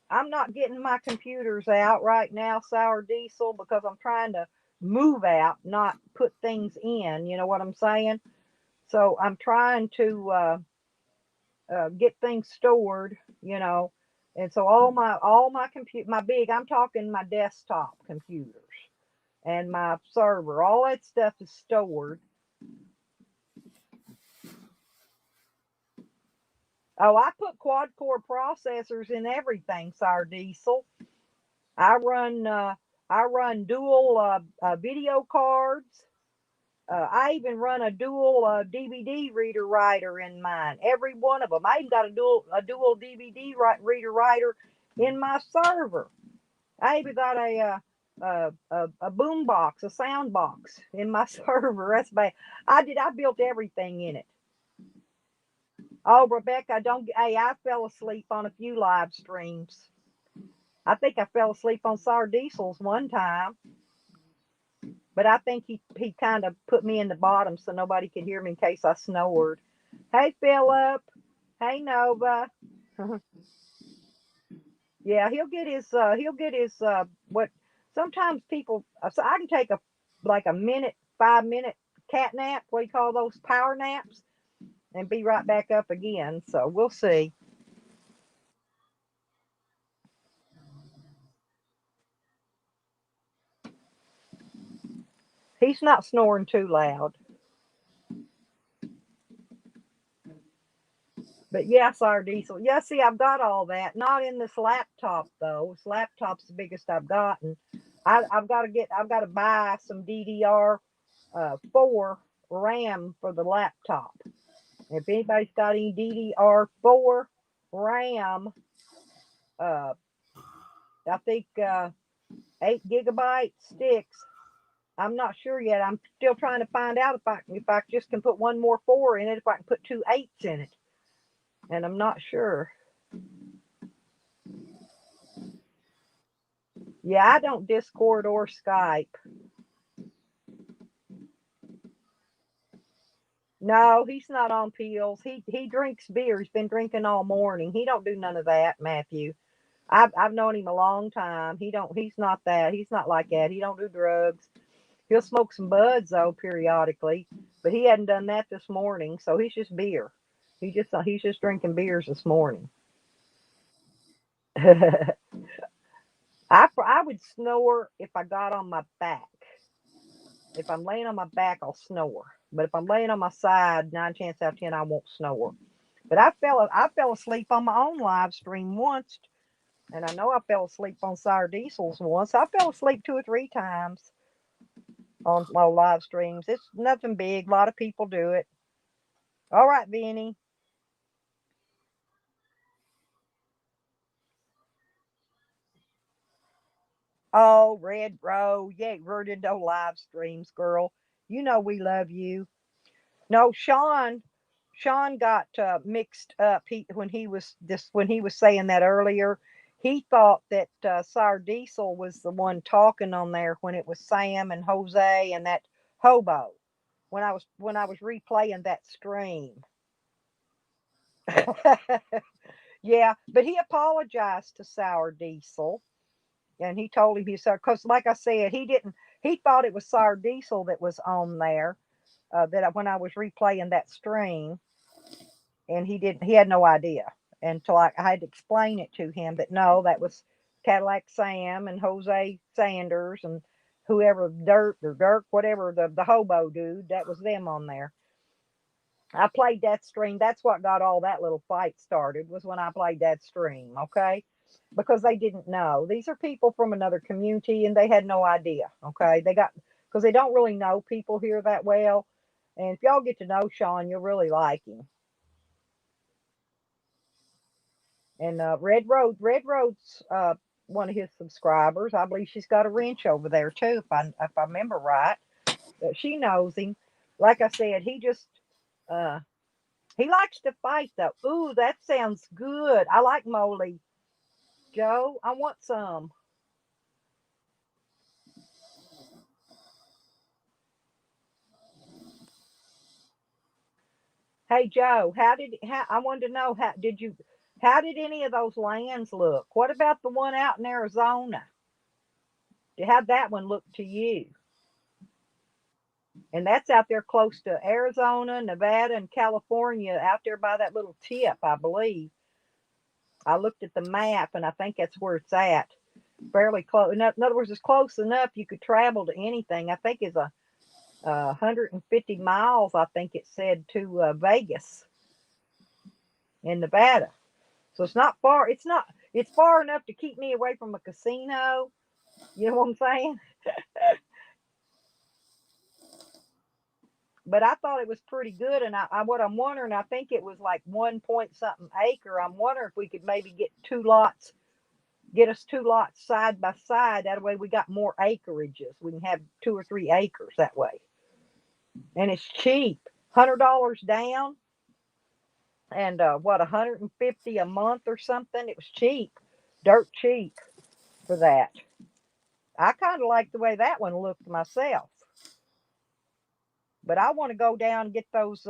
I'm not getting my computers out right now, Sour Diesel, because I'm trying to move out, not put things in. You know what I'm saying? So I'm trying to get things stored. You know, and so all my compute my big I'm talking my desktop computers and my server, all that stuff is stored. Oh, I put quad core processors in everything, Sour Diesel. I run dual video cards. I even run a dual DVD reader writer in mine. Every one of them. I even got a dual DVD reader writer in my server. I even got a boom box, a sound box in my server. That's bad. I built everything in it. Oh, Rebecca, don't. Hey, I fell asleep on a few live streams. I think I fell asleep on Sour Diesel's one time, but I think he kind of put me in the bottom so nobody could hear me in case I snored. Hey, Philip. Hey, Nova. Yeah, what? Sometimes people. So I can take a minute, 5 minute cat nap. What do you call those? Power naps, and be right back up again. So we'll see. He's not snoring too loud. But yes, our diesel. Yeah, see, I've got all that. Not in this laptop though. This laptop's the biggest I've gotten. I've got to buy some DDR4 RAM for the laptop. If anybody's got any DDR4 RAM, uh, I think 8 GB sticks. I'm not sure yet. I'm still trying to find out if I just can put one more four in it, if I can put two eights in it, and I'm not sure. Yeah, I don't Discord or Skype. No, he's not on pills. He drinks beer. He's been drinking all morning. He don't do none of that, Matthew. I've known him a long time. He's not that. He's not like that. He don't do drugs. He'll smoke some buds though periodically, but he hadn't done that this morning. So he's just beer. He's just drinking beers this morning. I would snore if I got on my back. If I'm laying on my back, I'll snore. But if I'm laying on my side, 9 chances out of 10, I won't snore. But I fell asleep on my own live stream once, and I know I fell asleep on Sour Diesel's once. I fell asleep 2 or 3 times on my live streams. It's nothing big. A lot of people do it. All right, Vinny. Oh, Red Row. Yeah, we're into live streams, girl. You know we love you. No, Sean got mixed up. When he was saying that earlier, he thought that Sour Diesel was the one talking on there when it was Sam and Jose and that hobo. When I was replaying that stream. Yeah, but he apologized to Sour Diesel and he told him he said because like I said he thought it was Sour Diesel that was on there when I was replaying that stream and he had no idea until I had to explain it to him that no, that was Cadillac Sam and Jose Sanders and whoever Dirt or Dirk, whatever the hobo dude, that was them on there. I played that stream. That's what got all that little fight started was when I played that stream, okay? Because they didn't know. These are people from another community and they had no idea, okay? Because they don't really know people here that well. And if y'all get to know Sean, you'll really like him. And Red Road's one of his subscribers. I believe she's got a wrench over there too, if I remember right. She knows him. Like I said, uh, he likes to fight though. Ooh, that sounds good. I like moly. Joe, I want some. Hey Joe, how I wanted to know How did any of those lands look? What about the one out in Arizona? How'd that one look to you? And that's out there close to Arizona, Nevada, and California, out there by that little tip, I believe. I looked at the map, and I think that's where it's at. Fairly close. In other words, it's close enough you could travel to anything. I think it's 150 miles, I think it said, to Vegas in Nevada. So it's not far. It's far enough to keep me away from a casino. You know what I'm saying? But I thought it was pretty good. And what I'm wondering, I think it was like 1 point something acre. I'm wondering if we could maybe get get us 2 lots side by side. That way we got more acreages. We can have 2 or 3 acres that way. And it's cheap. $100 down and what, 150 a month or something. It was cheap, dirt cheap for that. I kind of like the way that one looked myself. But I want to go down and get those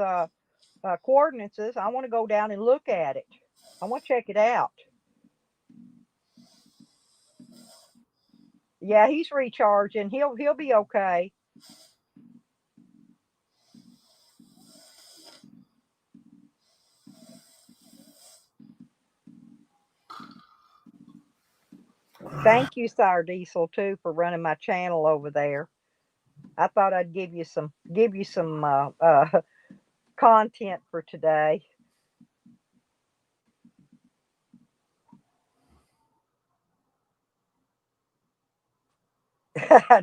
coordinates. I want to go down and look at it. I want to check it out. Yeah, he's recharging. He'll be okay. Thank you, Sire Diesel, too, for running my channel over there. I thought I'd give you some content for today.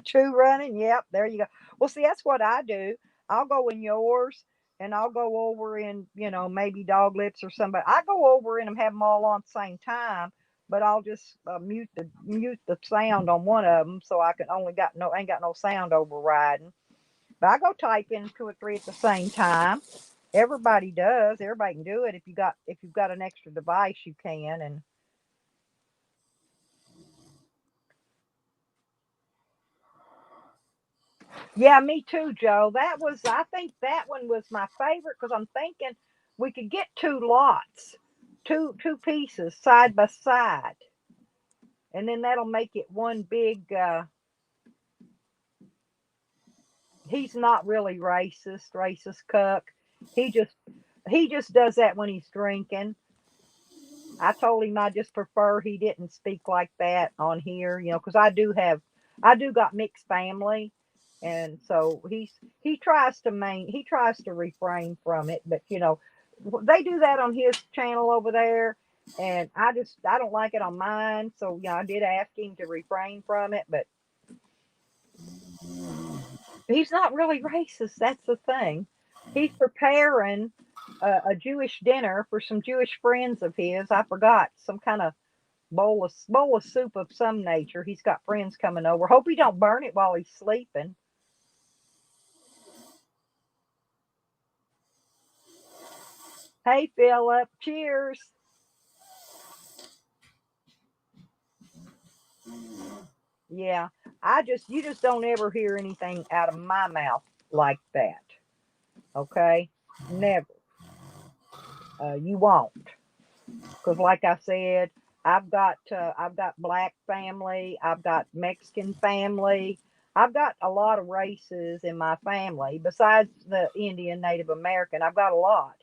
True running. Yep, there you go. Well, see, that's what I do. I'll go in yours and I'll go over in, maybe Dog Lips or somebody. I go over in them, have them all on at the same time, but I'll just mute the sound on one of them so I can ain't got no sound overriding. But I go type in 2 or 3 at the same time. Everybody does. Everybody can do it. If you've got an extra device, you can. And yeah, me too, Joe. I think that one was my favorite because I'm thinking we could get 2 lots, two pieces side by side, and then that'll make it one big. He's not really racist cuck. He just does that when he's drinking. I told him I just prefer he didn't speak like that on here, because I do got mixed family, and so he tries to refrain from it, but they do that on his channel over there, and I don't like it on mine, so I did ask him to refrain from it, but he's not really racist. That's the thing. He's preparing a Jewish dinner for some Jewish friends of his. I forgot, some kind of bowl of soup of some nature. He's got friends coming over. Hope he don't burn it while he's sleeping. Hey, Philip. Cheers. Yeah, you just don't ever hear anything out of my mouth like that. Okay, never. You won't, because like I said, I've got black family, I've got Mexican family, I've got a lot of races in my family besides the Indian Native American. I've got a lot.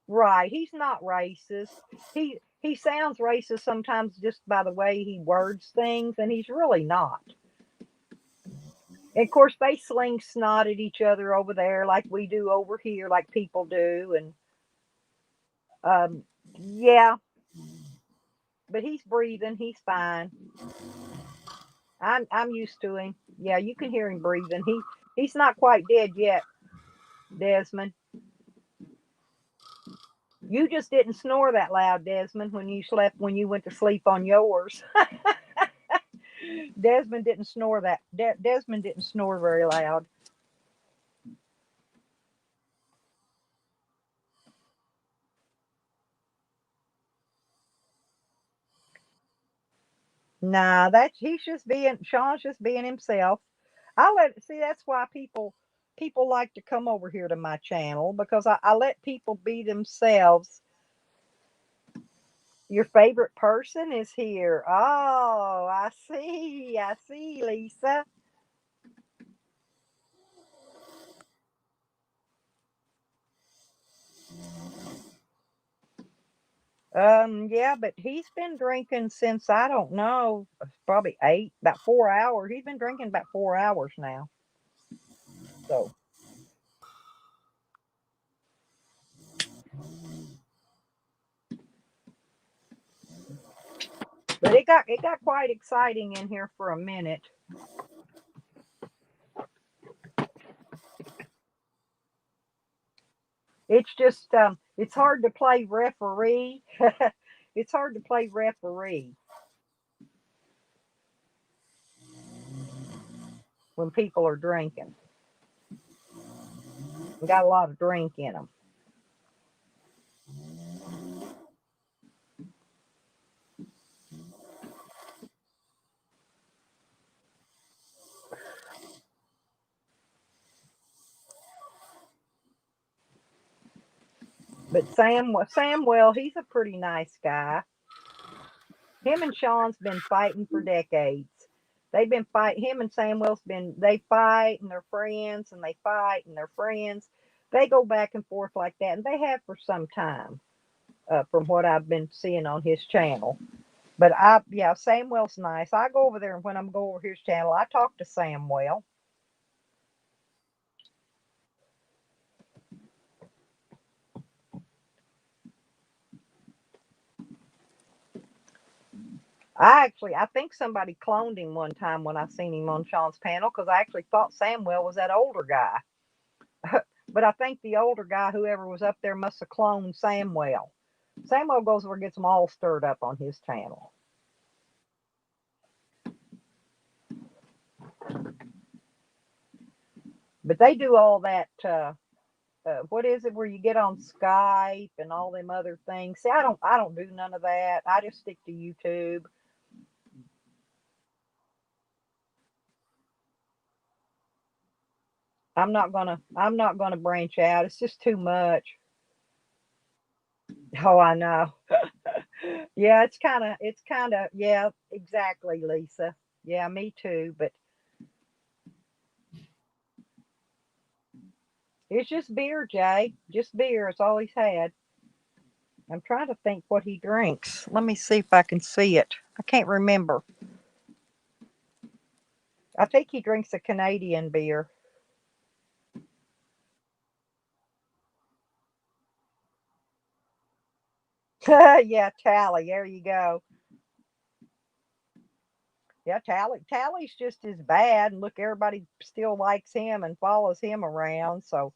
Right, he's not racist. He sounds racist sometimes just by the way he words things, and he's really not. And of course, they sling snot at each other over there like we do over here, like people do, and yeah, but he's breathing. He's fine. I'm used to him. Yeah, you can hear him breathing. He's not quite dead yet, Desmond. You just didn't snore that loud, Desmond, when you went to sleep on yours. Desmond didn't snore Desmond didn't snore very loud. Nah, Sean's just being himself. See, that's why people like to come over here to my channel, because I let people be themselves Your favorite person is here. Oh, I see, Lisa. Yeah, but he's been drinking since I don't know, probably about 4 hours. He's been drinking about 4 hours now. So, but it got quite exciting in here for a minute. It's just it's hard to play referee. It's hard to play referee when people are drinking. Got a lot of drink in them. But Samuel, he's a pretty nice guy. Him and Sean's been fighting for decades. They've been fighting. Him and Samuel's been. They fight and they're friends, and they fight and they're friends. They go back and forth like that, and they have for some time, from what I've been seeing on his channel. But yeah, Samuel's nice. I go over there, and when I'm go over his channel, I talk to Samuel. I think somebody cloned him one time when I seen him on Sean's panel because I actually thought Samuel was that older guy. But I think the older guy, whoever was up there, must have cloned Samuel. Samuel goes over and gets them all stirred up on his channel. But they do all that. What is it where you get on Skype and all them other things? See, I don't do none of that. I just stick to YouTube. I'm not gonna branch out. It's just too much. Oh, I know. Yeah, it's kind of yeah, exactly, Lisa. Yeah, me too. But it's just beer, Jay. Just beer. It's all he's had. I'm trying to think what he drinks. Let me see if I can see it. I can't remember. I think he drinks a Canadian beer. Yeah, Tally. There you go. Yeah, Tally's just as bad. And look, everybody still likes him and follows him around. So,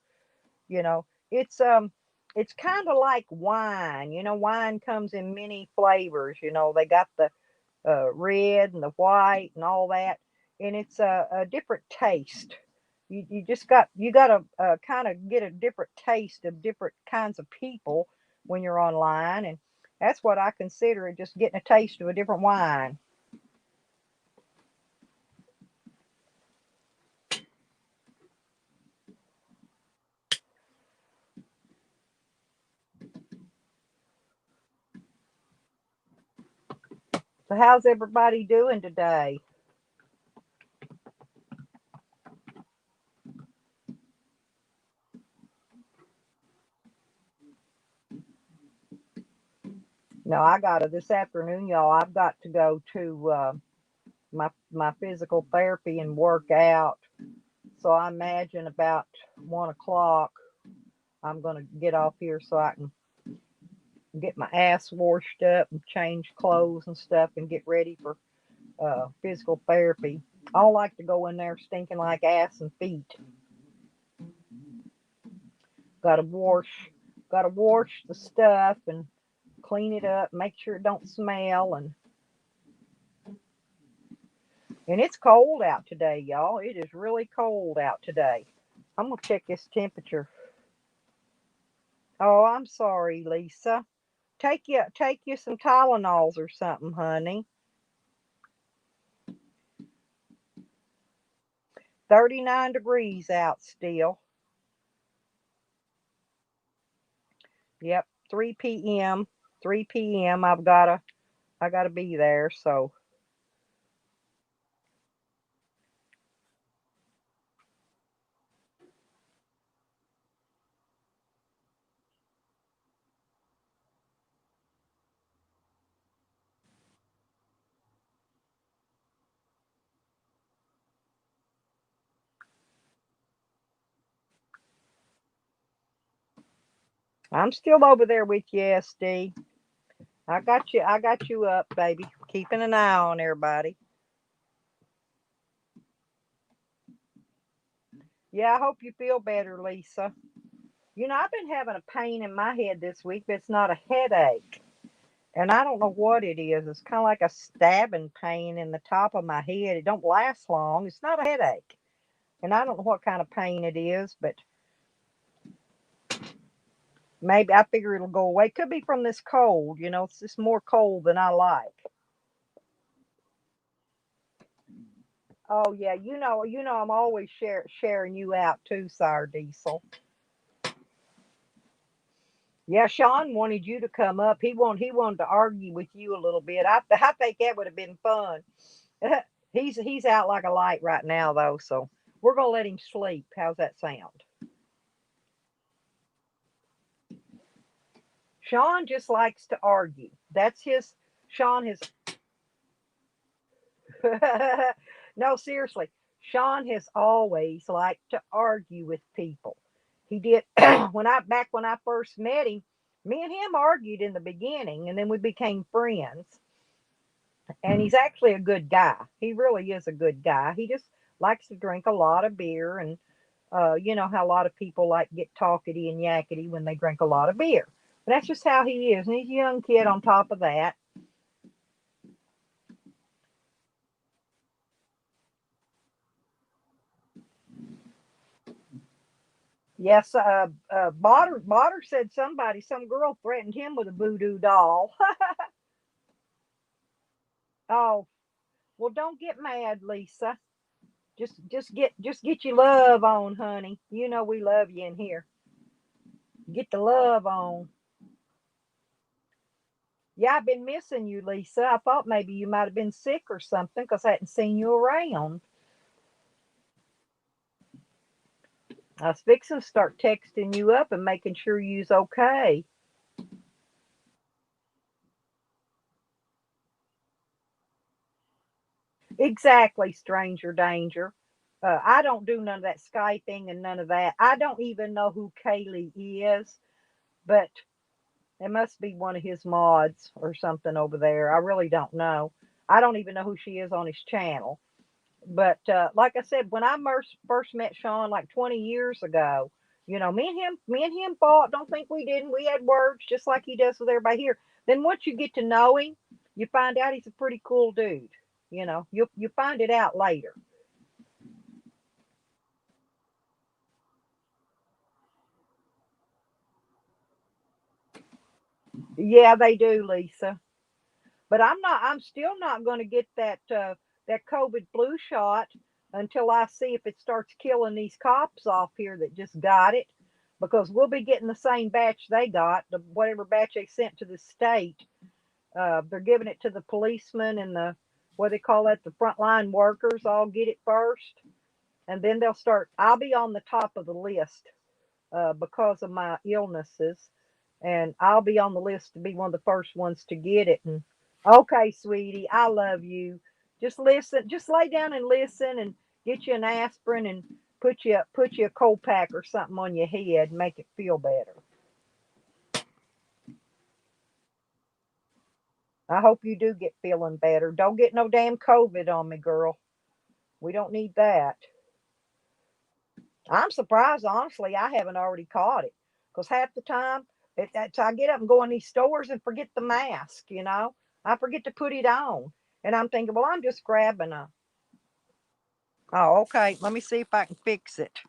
you know, it's kind of like wine. Wine comes in many flavors. They got the red and the white and all that, and it's a different taste. You got to kind of get a different taste of different kinds of people when you're online, and that's what I consider it, just getting a taste of a different wine. So how's everybody doing today? No, I got to this afternoon, y'all. I've got to go to my physical therapy and work out. So I imagine about 1 o'clock I'm gonna get off here so I can get my ass washed up and change clothes and stuff and get ready for physical therapy. I don't like to go in there stinking like ass and feet. Gotta wash, gotta wash the stuff and clean it up, make sure it don't smell, and it's cold out today, y'all. It is really cold out today. I'm gonna check this temperature. Oh, I'm sorry, Lisa. Take you some Tylenols or something, honey. 39 degrees out still. Yep, 3 p.m. 3 p.m. I gotta be there. So I'm still over there with you, SD. I got you up, baby. Keeping an eye on everybody. Yeah, I hope you feel better, Lisa. I've been having a pain in my head this week, but it's not a headache. And I don't know what it is. It's kind of like a stabbing pain in the top of my head. It don't last long. It's not a headache. And I don't know what kind of pain it is, but maybe I figure it'll go away. Could be from this cold. It's just more cold than I like. Oh yeah, I'm always sharing you out too, Sire Diesel. Yeah, Sean wanted you to come up. He wanted to argue with you a little bit. I think that would have been fun. He's out like a light right now though, so we're gonna let him sleep. How's that sound? Sean just likes to argue. That's his. Sean has. No, seriously. Sean has always liked to argue with people. He did when I first met him. Me and him argued in the beginning, and then we became friends. And he's actually a good guy. He really is a good guy. He just likes to drink a lot of beer, and you know how a lot of people like get talkity and yakety when they drink a lot of beer. But that's just how he is, and he's a young kid on top of that. Yes, Botter said some girl threatened him with a voodoo doll. Oh, well, don't get mad, Lisa. Just get your love on, honey. You know we love you in here. Get the love on. Yeah, I've been missing you, Lisa. I thought maybe you might have been sick or something because I hadn't seen you around. I was fixing to start texting you up and making sure you's okay. Exactly, stranger danger. I don't do none of that Skyping and none of that. I don't even know who Kaylee is, but it must be one of his mods or something over there. I really don't know. I don't even know who she is on his channel. But like I said, when I first met Sean like 20 years ago, me and him fought. Don't think we didn't. We had words just like he does with everybody here. Then once you get to know him, you find out he's a pretty cool dude. You find it out later. Yeah, they do, Lisa. But I'm still not going to get that COVID flu shot until I see if it starts killing these cops off here that just got it, because we'll be getting the same batch they got, whatever batch they sent to the state. They're giving it to the policemen and the what they call that, the frontline workers. All get it first, and then they'll start. I'll be on the top of the list because of my illnesses, and I'll be on the list to be one of the first ones to get it. And okay, sweetie, I love you. Just listen, just lay down and listen, and get you an aspirin and put you a cold pack or something on your head and make it feel better. I hope you do get feeling better. Don't get no damn COVID on me, girl. We don't need that. I'm surprised, honestly, I haven't already caught it, because half the time I get up and go in these stores and forget the mask. I forget to put it on, and I'm thinking, well, I'm just grabbing a. Oh, okay. Let me see if I can fix it.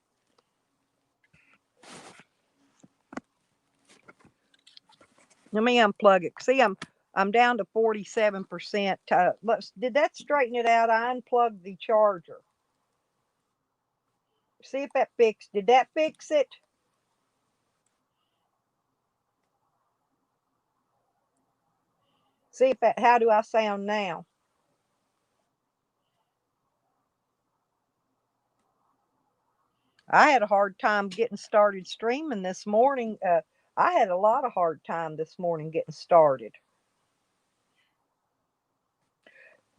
Let me unplug it. See, I'm down to 47%. Did that straighten it out? I unplugged the charger. See if that fixed. Did that fix it? See if that, how do I sound now? I had a hard time getting started streaming this morning. I had a lot of hard time this morning getting started.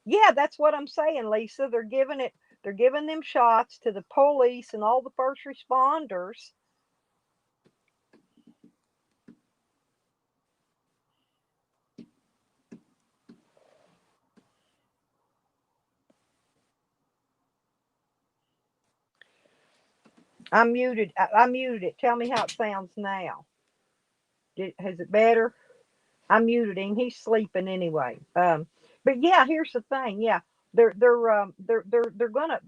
Yeah, that's what I'm saying, Lisa. They're giving them shots to the police and all the first responders. I muted. I muted it. Tell me how it sounds now. Is it better? I muted him. He's sleeping anyway. But yeah, here's the thing. Yeah, they're gonna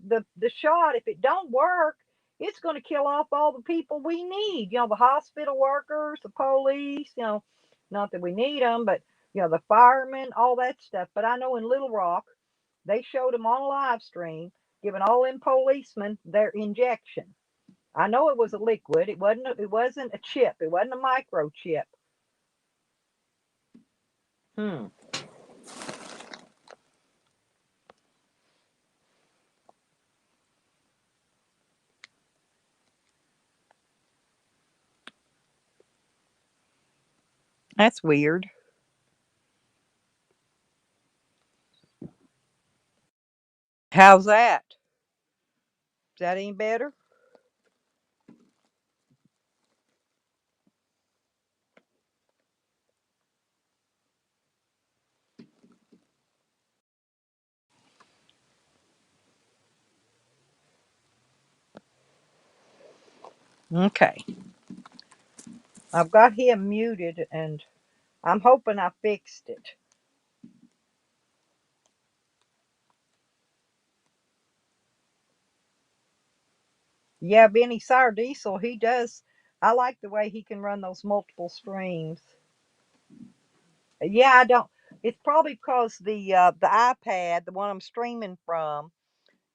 the shot. If it don't work, it's gonna kill off all the people we need. You know, the hospital workers, the police. You know, not that we need them, but you know, the firemen, all that stuff. But I know in Little Rock, they showed them on a live stream giving all them policemen their injection. I know it was a liquid. It wasn't. It wasn't a chip. It wasn't a microchip. Hmm. That's weird. How's that? Is that any better? Okay. I've got him muted and I'm hoping I fixed it. Yeah, Benny Sour Diesel, he does. I like the way he can run those multiple streams. Yeah, I don't. It's probably because the iPad, the one I'm streaming from,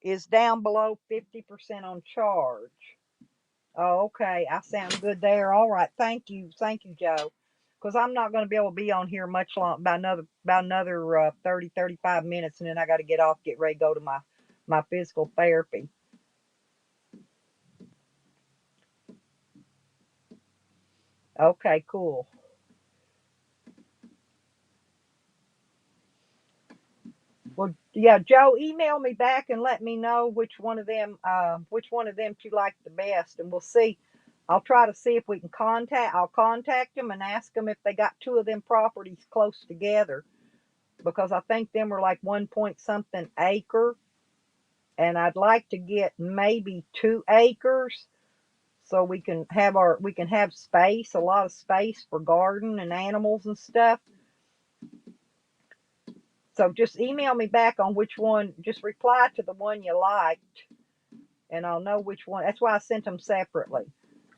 is down below 50% on charge. Oh, okay. I sound good there. All right. Thank you, Joe. Because I'm not going to be able to be on here much long, about another 30, 35 minutes, and then I got to get off, get ready to go to my physical therapy. Okay, cool. Well, yeah, Joe, email me back and let me know which one of them you like the best, and we'll see. I'll try to see if we can I'll contact them and ask them if they got two of them properties close together, because I think them are like 1 point something acre, and I'd like to get maybe 2 acres so we can have space, a lot of space for garden and animals and stuff. So just email me back on which one, just reply to the one you liked, and I'll know which one. That's why I sent them separately.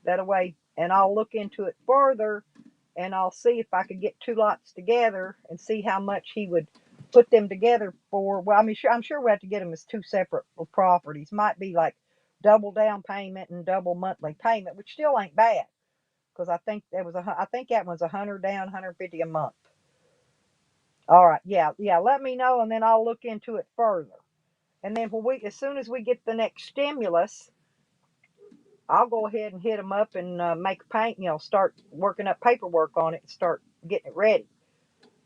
That way, and I'll look into it further, and I'll see if I could get two lots together and see how much he would put them together for. Well, I mean, I'm sure we have to get them as two separate properties. Might be like double down payment and double monthly payment, which still ain't bad, because I think that one's 100 down, 150 a month. All right, yeah. Let me know, and then I'll look into it further. And then as soon as we get the next stimulus, I'll go ahead and hit them up and make a paint. Start working up paperwork on it and start getting it ready.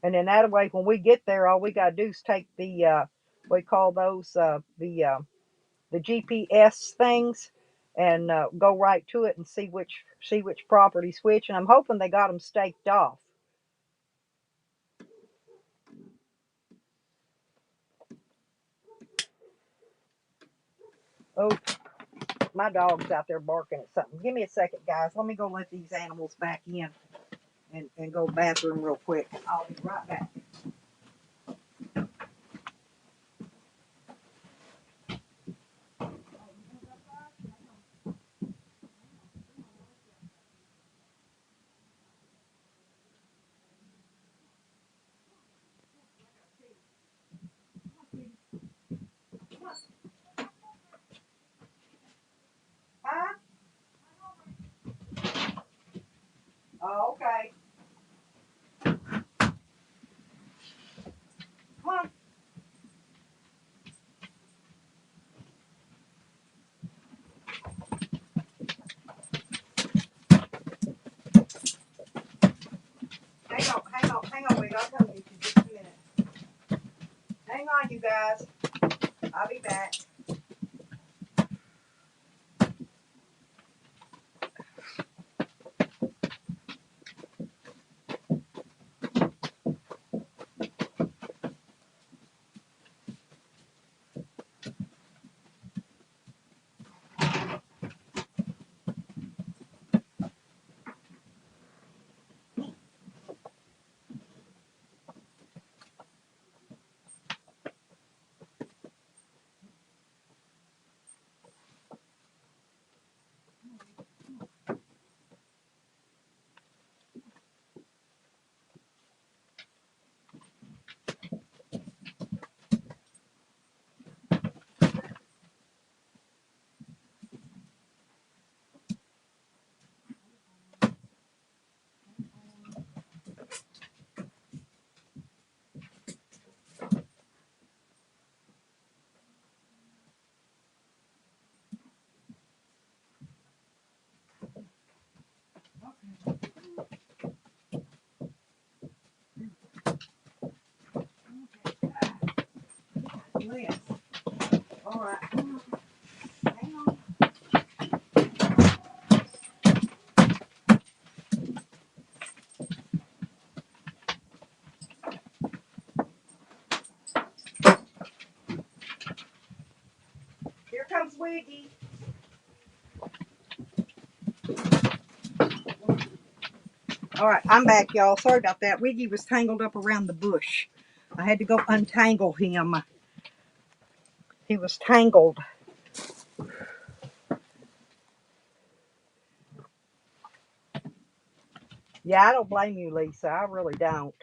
And then that way, when we get there, all we gotta do is take the we call those the GPS things, and go right to it and see which property's which. And I'm hoping they got them staked off. Oh, my dog's out there barking at something. Give me a second, guys. Let me go let these animals back in and go to the bathroom real quick. I'll be right back. Huh? Oh, okay. I'll be back. Yes. All right. Hang on. Here comes Wiggy. All right, I'm back, y'all. Sorry about that. Wiggy was tangled up around the bush. I had to go untangle him. He was tangled. Yeah, I don't blame you, Lisa. I really don't.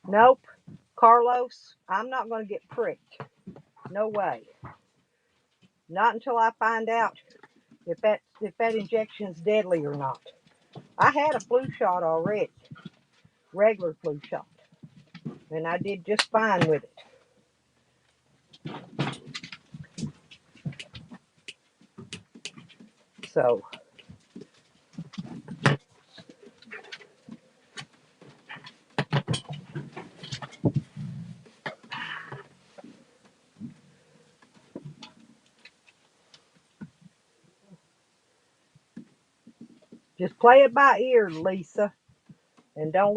Nope. Carlos, I'm not going to get pricked. No way. Not until I find out if that injection's deadly or not. I had a flu shot already, regular flu shot, and I did just fine with it. So, just play it by ear, Lisa, and don't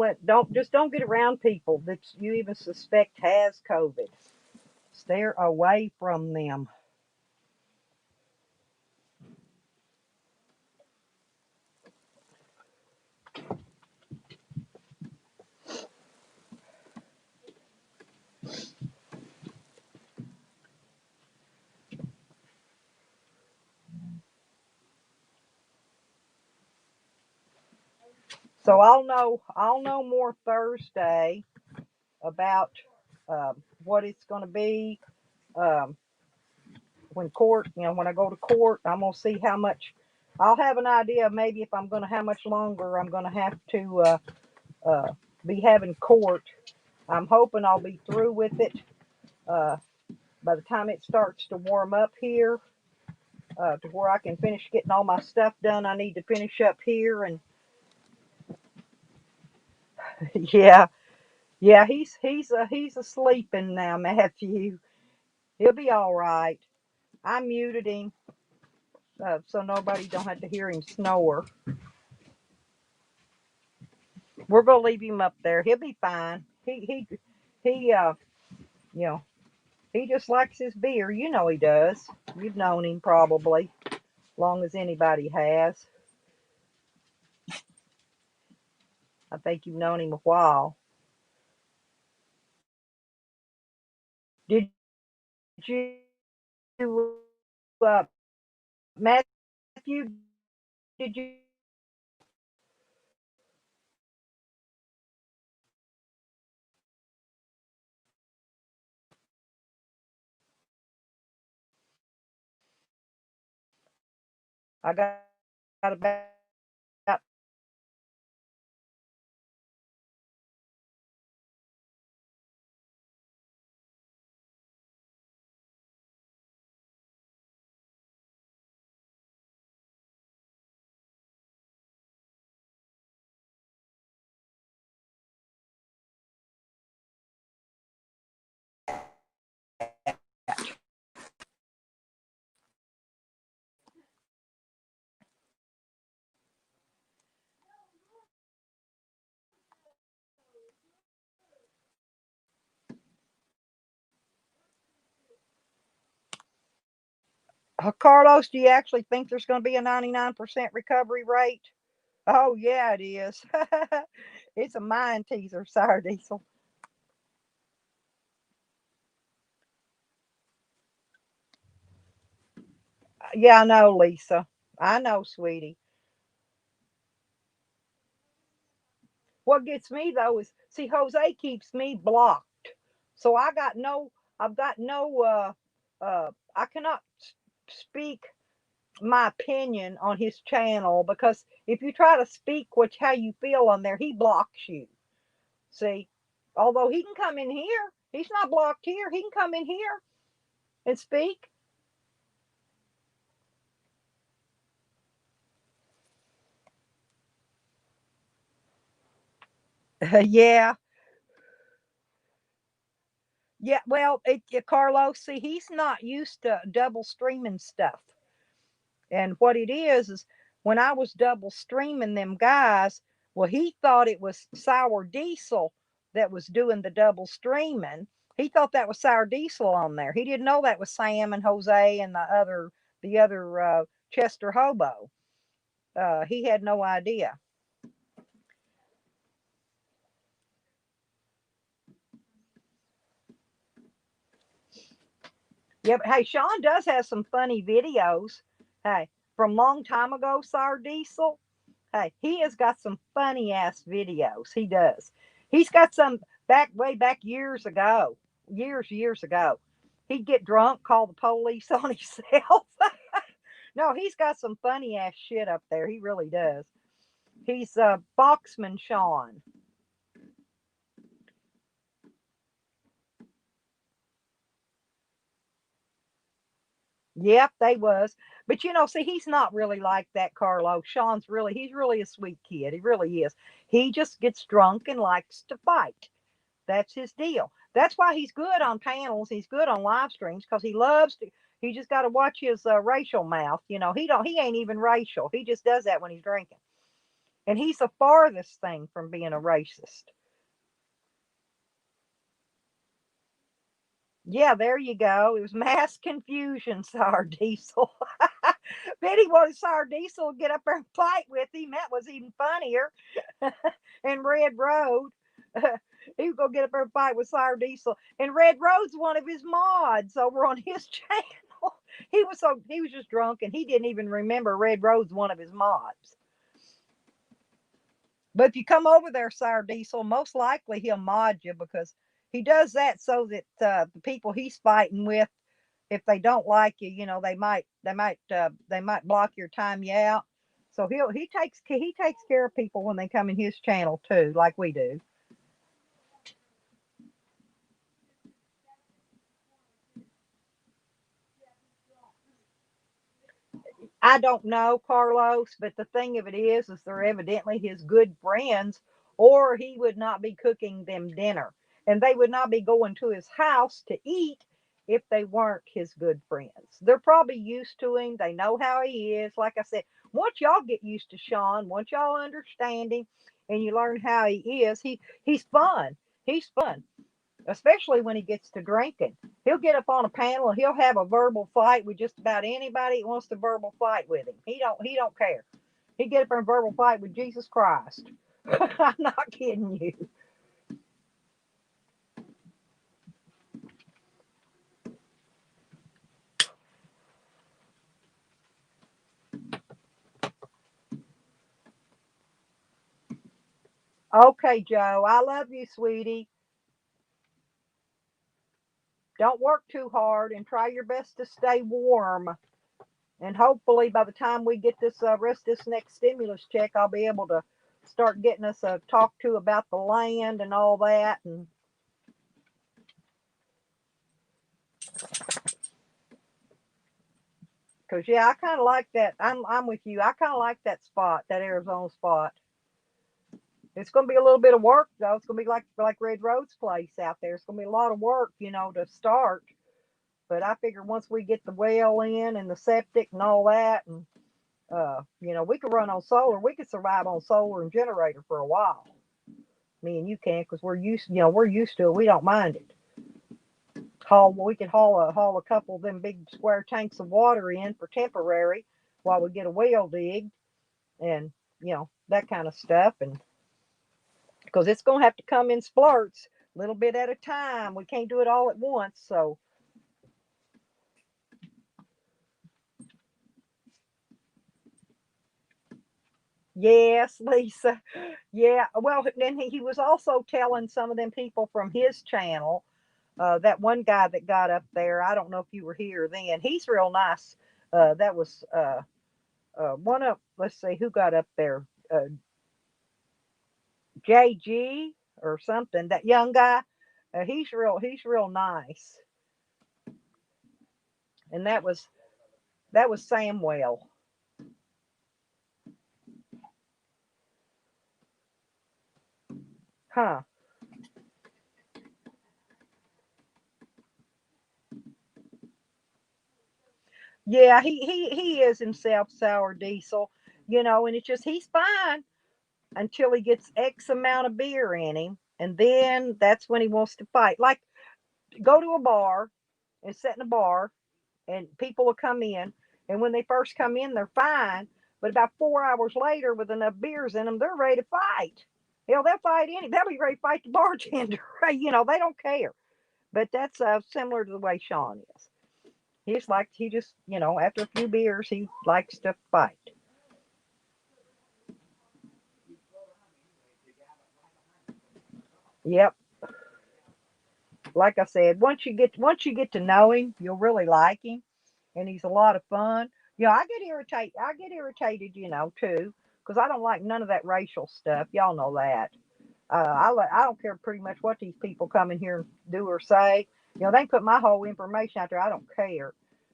get around people that you even suspect has COVID. Stay away from them. So I'll know more Thursday about what it's going to be. Um, when I go to court, I'm going to see how much. I'll have an idea of maybe if I'm going to how much longer I'm going to have to uh, be having court. I'm hoping I'll be through with it uh, by the time it starts to warm up here, to where I can finish getting all my stuff done. I need to finish up here, and yeah, yeah, he's asleeping now, Matthew. He'll be all right. I muted him so nobody don't have to hear him snore. We're gonna leave him up there. He'll be fine. He you know, he just likes his beer. You know he does. You've known him probably long as anybody has. I think you've known him a while. Did you, uh, Matthew? Did you? I got about Carlos, do you actually think there's going to be a 99% recovery rate? Oh, yeah, it is. It's a mind teaser, sour diesel. Yeah, I know, Lisa. I know, sweetie. What gets me though is see Jose keeps me blocked. So I've got no I cannot speak my opinion on his channel because if you try to speak how you feel on there, he blocks you. See? Although he can come in here. He's not blocked here. He can come in here and speak. Yeah. Yeah, well, Carlos, see, he's not used to double streaming stuff. And what it is when I was double streaming them guys, well, he thought it was Sour Diesel that was doing the double streaming. He thought that was Sour Diesel on there. He didn't know that was Sam and Jose and the other Chester Hobo. He had no idea. Yeah, but hey, Sean does have some funny videos. Hey, from long time ago, Sour Diesel. Hey, he has got some funny ass videos. He does. He's got some way back years ago. Years ago. He'd get drunk, call the police on himself. No, he's got some funny ass shit up there. He really does. He's Boxman Sean. Yep, they was. But see, he's not really like that, Carlo. He's really a sweet kid. He really is. He just gets drunk and likes to fight. That's his deal. That's why he's good on panels. He's good on live streams because he loves to. He just got to watch his racial mouth. He ain't even racial. He just does that when he's drinking. And he's the farthest thing from being a racist. Yeah, there you go. It was mass confusion, Sour Diesel. Betty wanted Sour Diesel to get up there and fight with him. That was even funnier. And Red Road. He was gonna get up there and fight with Sour Diesel. And Red Road's one of his mods over on his channel. He was just drunk and he didn't even remember Red Road's one of his mods. But if you come over there, Sour Diesel, most likely he'll mod you because he does that so that the people he's fighting with, if they don't like you, they might block your time you out. So he takes care of people when they come in his channel too, like we do. I don't know, Carlos, but the thing of it is they're evidently his good friends, or he would not be cooking them dinner, and they would not be going to his house to eat if they weren't his good friends. They're probably used to him. They know how he is. Like I said, once y'all get used to Sean, once y'all understand him, and you learn how he is, he's fun. He's fun, especially when he gets to drinking. He'll get up on a panel and he'll have a verbal fight with just about anybody that wants to verbal fight with him. He don't care. He get up in a verbal fight with Jesus Christ. I'm not kidding you. Okay, Joe. I love you, sweetie. Don't work too hard and try your best to stay warm. And hopefully, by the time we get this rest of this next stimulus check, I'll be able to start getting us a talk to about the land and all that. And because yeah, I kind of like that. I'm with you. I kind of like that spot, that Arizona spot. It's going to be a little bit of work though. It's going to be like Red Road's place out there. It's going to be a lot of work, to start. But I figure once we get the well in and the septic and all that, and we could run on solar. We could survive on solar and generator for a while. Me and you can, because we're used to it. We don't mind it. We could haul a couple of them big square tanks of water in for temporary while we get a well digged, and that kind of stuff. And because it's going to have to come in splurts, a little bit at a time. We can't do it all at once. So yes, Lisa. Yeah. Well, then he was also telling some of them people from his channel. That one guy that got up there, I don't know if you were here then. He's real nice. That was one of, let's see, who got up there? JG or something. That young guy. He's real nice. And that was Samwell. Huh. Yeah, he is himself sour diesel, and it's just he's fine until he gets X amount of beer in him, and then that's when he wants to fight. Like go to a bar and sit in a bar, and people will come in, and when they first come in, they're fine, but about 4 hours later, with enough beers in them, they're ready to fight. Hell, they'll fight they'll be ready to fight the bartender. They don't care. But that's similar to the way Sean is. He just, after a few beers, he likes to fight. Yep. Like I said, once you get to know him, you'll really like him, and he's a lot of fun. I get irritated, too, because I don't like none of that racial stuff. Y'all know that. I don't care pretty much what these people come in here and do or say. They put my whole information out there. I don't care.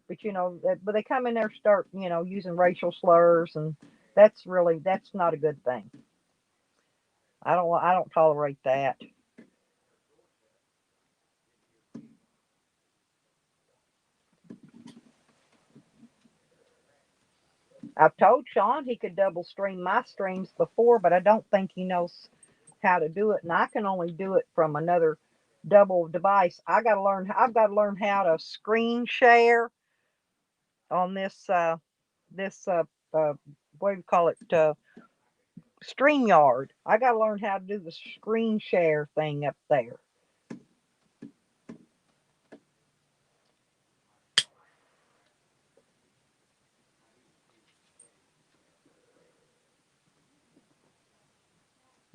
But they come in there and start, using racial slurs, and that's not a good thing. I don't tolerate that. I've told Sean he could double stream my streams before, but I don't think he knows how to do it, and I can only do it from another double device. I've got to learn how to screen share on this what do you call it? StreamYard. I got to learn how to do the screen share thing up there.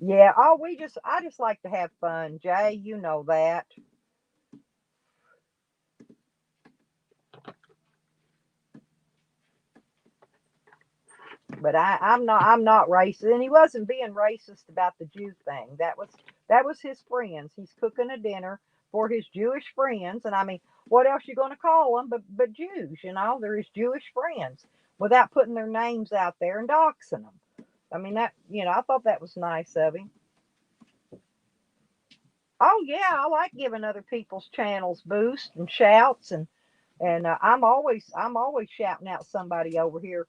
Yeah. Oh, I just like to have fun, Jay. You know that. But I'm not racist, and he wasn't being racist about the Jew thing. That was his friends. He's cooking a dinner for his Jewish friends, and I mean, what else you going to call them but Jews? They're his Jewish friends, without putting their names out there and doxing them. I mean, I thought that was nice of him. Oh yeah, I like giving other people's channels boosts and shouts, and I'm always shouting out somebody over here.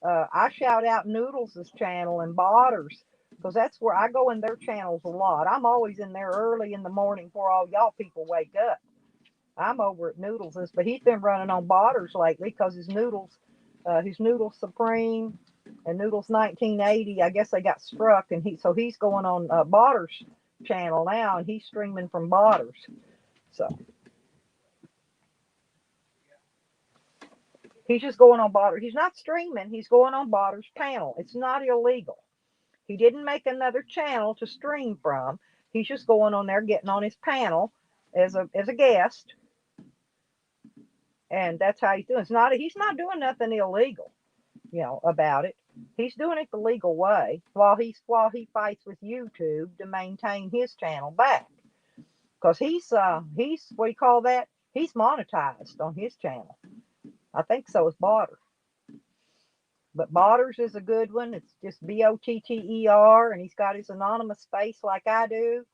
I shout out Noodles' channel and Botters, because that's where I go in their channels a lot. I'm always in there early in the morning before all y'all people wake up. I'm over at Noodles', but he's been running on Botters lately because his Noodles Supreme and Noodles 1980. I guess they got struck, and he's going on Botters' channel now, and he's streaming from Botters. So he's just going on Botters. He's not streaming. He's going on Botters' panel. It's not illegal. He didn't make another channel to stream from. He's just going on there, getting on his panel as a guest, and that's how he's doing. He's not doing nothing illegal, about it. He's doing it the legal way while he fights with YouTube to maintain his channel back, because he's what do you call that? He's monetized on his channel. I think so is Botter. But Botters is a good one. It's just Botter, and he's got his anonymous space like I do.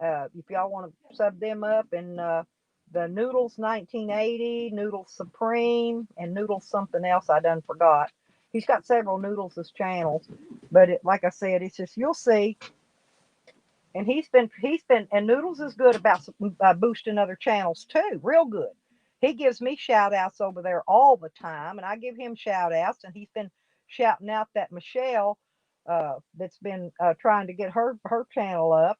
If y'all want to sub them up, and the Noodles 1980, Noodles Supreme, and Noodles something else I done forgot. He's got several Noodles' channels, but like I said, it's just you'll see. And and Noodles is good about boosting other channels too, real good. He gives me shout outs over there all the time, and I give him shout outs, and he's been shouting out that Michelle that's been trying to get her channel up.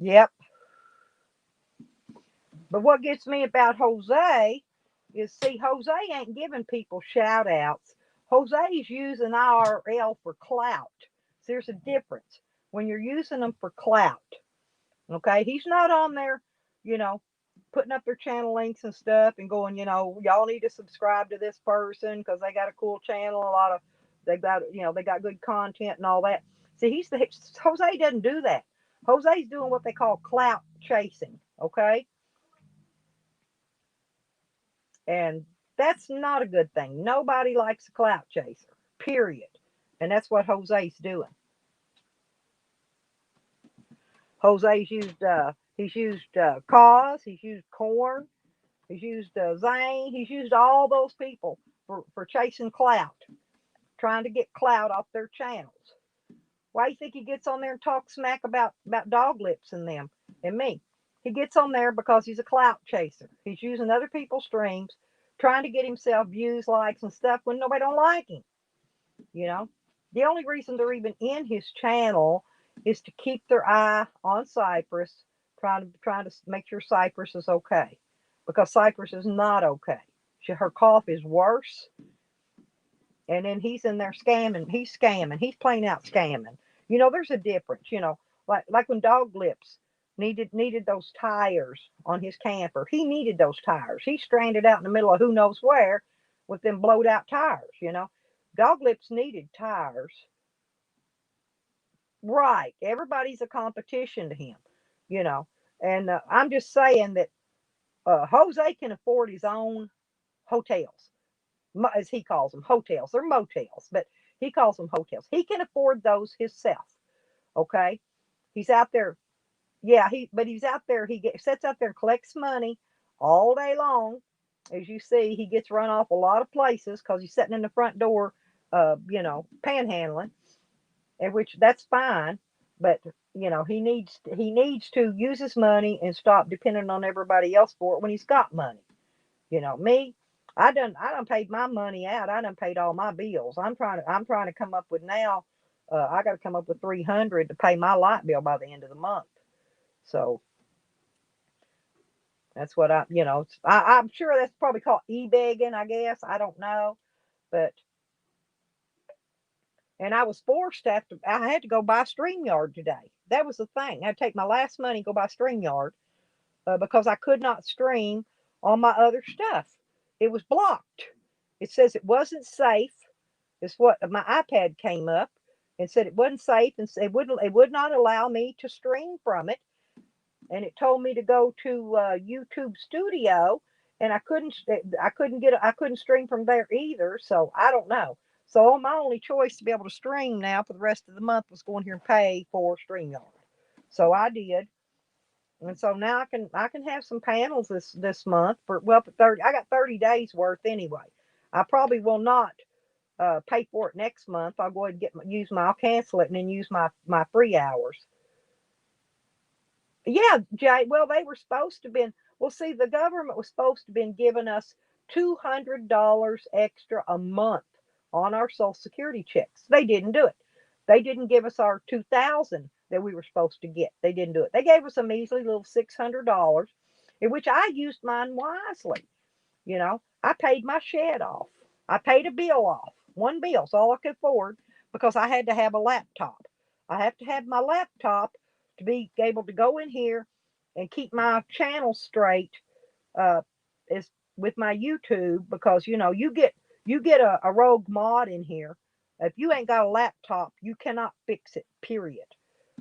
Yep. But what gets me about Jose is, see, Jose ain't giving people shout outs. Jose's using IRL for clout. So there's a difference when you're using them for clout. Okay, he's not on there, you know, putting up their channel links and stuff and going, y'all need to subscribe to this person because they got a cool channel, they got, they got good content and all that. See, Jose doesn't do that. Jose's doing what they call clout chasing. Okay, and that's not a good thing. Nobody likes a clout chaser. Period. And that's what Jose's doing. Jose's used Cause, he's used Corn, he's used Zane, he's used all those people for chasing clout, trying to get clout off their channels. Why do you think he gets on there and talks smack about dog lips and them and me? He gets on there because he's a clout chaser. He's using other people's streams, trying to get himself views, likes, and stuff when nobody don't like him. You know, the only reason they're even in his channel is to keep their eye on Cypress, trying to make sure Cypress is okay, because Cypress is not okay. Her cough is worse, and then he's in there scamming. He's scamming. He's playing out scamming. There's a difference. Like when Dog Lips needed those tires on his camper. He needed those tires. He's stranded out in the middle of who knows where with them blowed out tires. Dog Lips needed tires. Right. Everybody's a competition to him, you know. And I'm just saying that Jose can afford his own hotels, as he calls them, hotels. They're motels, but he calls them hotels. He can afford those himself. Okay. He's out there. Yeah. He's out there. Sits out there and collects money all day long. As you see, he gets run off a lot of places because he's sitting in the front door, panhandling, and which that's fine, but he needs to use his money and stop depending on everybody else for it when he's got money. Me, I done paid my money out. I done paid all my bills. I'm trying to come up with now. I got to come up with 300 to pay my light bill by the end of the month. So that's what I'm sure that's probably called e-begging. I guess I don't know, but. And I was forced I had to go buy StreamYard today. That was the thing. I had to take my last money, go buy StreamYard because I could not stream on my other stuff. It was blocked. It says it wasn't safe. It's what my iPad came up and said it wasn't safe, and it would not allow me to stream from it. And it told me to go to YouTube Studio, and I couldn't stream from there either. So I don't know. So my only choice to be able to stream now for the rest of the month was going here and pay for StreamYard. So I did, and so now I can have some panels this month for 30. I got 30 days worth anyway. I probably will not pay for it next month. I'll go ahead and I'll cancel it and then use my free hours. Yeah, Jay. Well, they were supposed to been. Well, see, the government was supposed to been giving us $200 extra a month on our Social Security checks. They didn't do it. They didn't give us our 2,000 that we were supposed to get. They didn't do it. They gave us a measly little $600, in which I used mine wisely. I paid my shed off. I paid a bill off. One bill's all I could afford because I had to have a laptop. I have to have my laptop to be able to go in here and keep my channel straight uh, is with my YouTube because you get a rogue mod in here. If you ain't got a laptop, you cannot fix it. Period.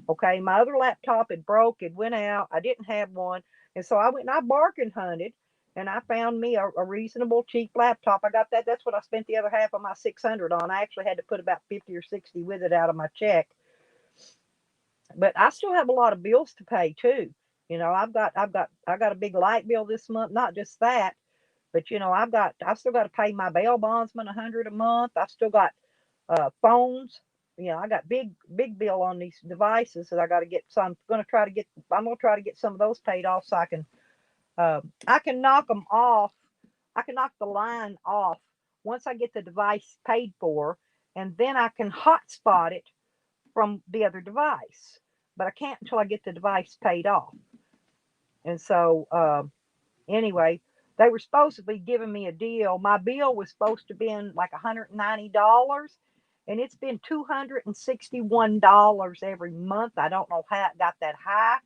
Okay, my other laptop had broke, it went out. I didn't have one, and so I went and I bargain hunted, and I found me a reasonable cheap laptop. I got that. That's what I spent the other half of my 600 on. I actually had to put about 50 or 60 with it out of my check, but I still have a lot of bills to pay too. I got a big light bill this month. Not just that, But I still got to pay my bail bondsman $100 a month. I still got phones. I got big bill on these devices that I got to get. So I'm gonna try to get some of those paid off so I can knock them off. I can knock the line off once I get the device paid for, and then I can hotspot it from the other device. But I can't until I get the device paid off. And so anyway, they were supposed to be giving me a deal. My bill was supposed to be in like $190, and it's been $261 every month. I don't know how it got that high,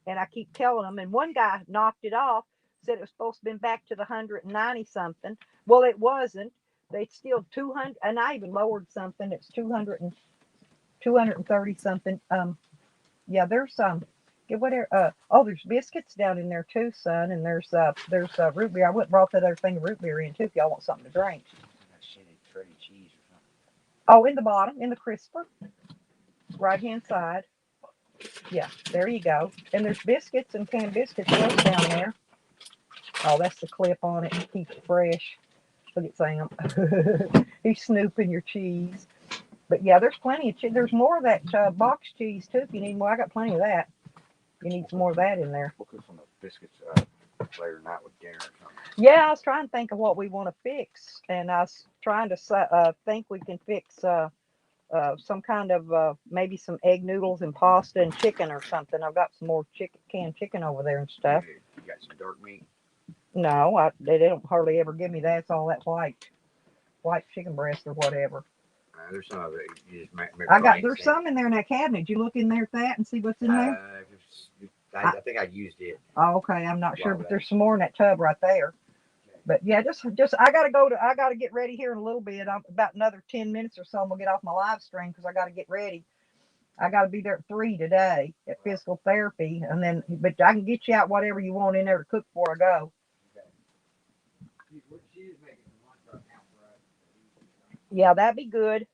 and I keep telling them. And one guy knocked it off, said it was supposed to be back to the 190 something. Well, it wasn't. They still 200, and I even lowered something. It's 230 something. Yeah, there's get whatever. Oh, there's biscuits down in there too, son, and there's root beer. I went and brought that other thing of root beer in too if y'all want something to drink. Oh, in the bottom, in the crisper, right hand side. Yeah, there you go. And there's biscuits and canned biscuits down there. Oh, that's the clip on it to keep it fresh. Look at Sam. He's snooping your cheese. But yeah, there's plenty of cheese. There's more of that box cheese too if you need more. I got plenty of that. You need some more of that in there. We'll cook some of the biscuits later night with dinner or something. Yeah, I was trying to think of what we want to fix, and I was trying to think we can fix some kind of maybe some egg noodles and pasta and chicken or something. I've got some more canned chicken over there and stuff. You got some dark meat? No, they don't hardly ever give me that. It's all that white chicken breast or whatever. There's some of it. You just make There's some in there in that cabinet. You look in there at that and see what's in there. I think I used it. Oh, okay. I'm not sure, but there's some more in that tub right there. But yeah, just I gotta get ready here in a little bit. I'm about another 10 minutes or so. I'm gonna get off my live stream because I gotta get ready. I gotta be there at 3 today at physical therapy, but I can get you out whatever you want in there to cook before I go. Yeah, that'd be good.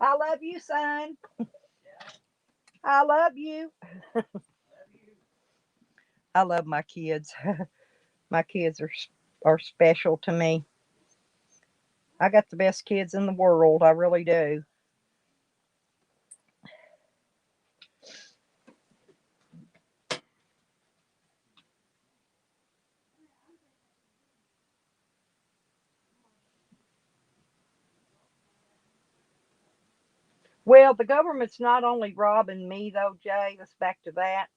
I love you, son. I love you. I love my kids. My kids are special to me. I got the best kids in the world. I really do. Well, the government's not only robbing me, though, Jay. Let's back to that.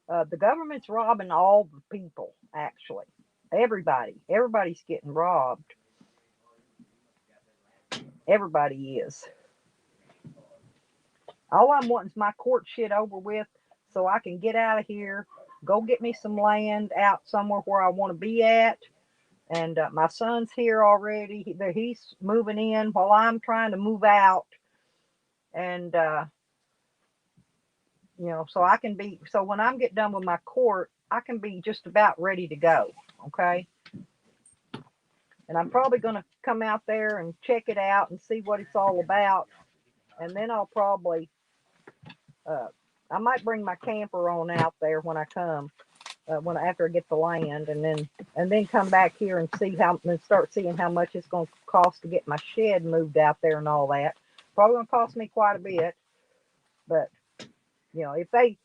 The government's robbing all the people, actually. Everybody's getting robbed. Everybody is. All I'm wanting is my court shit over with so I can get out of here, go get me some land out somewhere where I want to be at. And my son's here already. He's moving in while I'm trying to move out. And, so when I'm get done with my court, I can be just about ready to go. Okay. And I'm probably going to come out there and check it out and see what it's all about. And then I'll probably, I might bring my camper on out there when I come, after I get the land, and then come back here and start seeing how much it's going to cost to get my shed moved out there and all that. Probably going to cost me quite a bit, but if they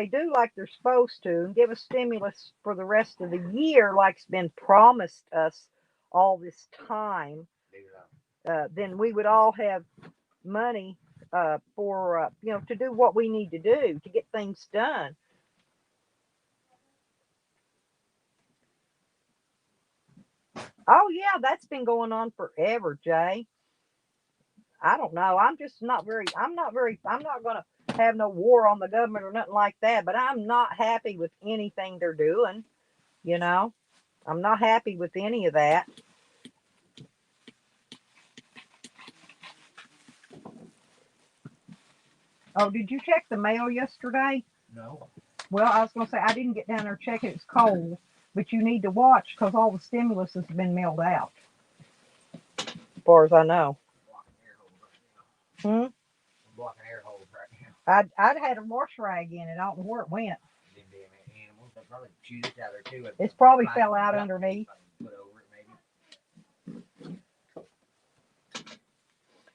do like they're supposed to and give us stimulus for the rest of the year, like's been promised us all this time, then we would all have money for to do what we need to do to get things done. Oh yeah, that's been going on forever, Jay. I don't know. I'm not going to have no war on the government or nothing like that, but I'm not happy with anything they're doing. I'm not happy with any of that. Oh, did you check the mail yesterday? No. Well, I was going to say, I didn't get down there checking. It's cold, but you need to watch because all the stimulus has been mailed out, as far as I know. I'm blocking air holes right now. I'd had a wash rag in it. I don't know where it went. Them damn animals. They probably choose it out there too. It's probably fell out underneath. Put over it maybe.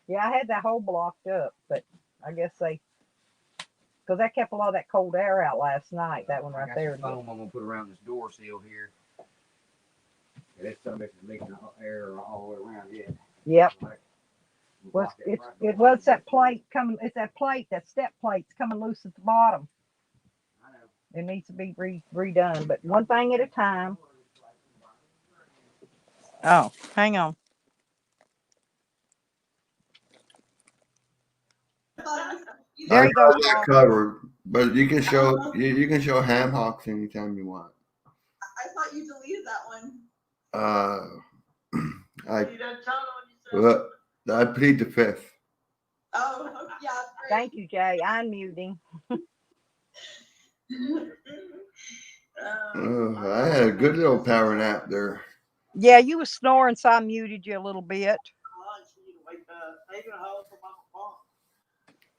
Yeah, I had that hole blocked up, but I guess because that kept a lot of that cold air out last night. That one I right got there. some foam I'm gonna put around this door seal here. Yeah, this stuff is leaking air all the way around. Yeah. Yep. Like, Well, it was that plate coming. It's that plate, that step plate's coming loose at the bottom. I know. It needs to be redone, but one thing at a time. Oh, hang on. There I you go, got that Sean. covered, but you can show you can show ham hocks anytime you want. I thought you deleted that one. I You didn't tell them when you said. well, I plead the fifth. Oh, yeah. Great. Thank you, Jay. I'm muting. Oh, I had a good little power nap there. Yeah, you was snoring, so I muted you a little bit.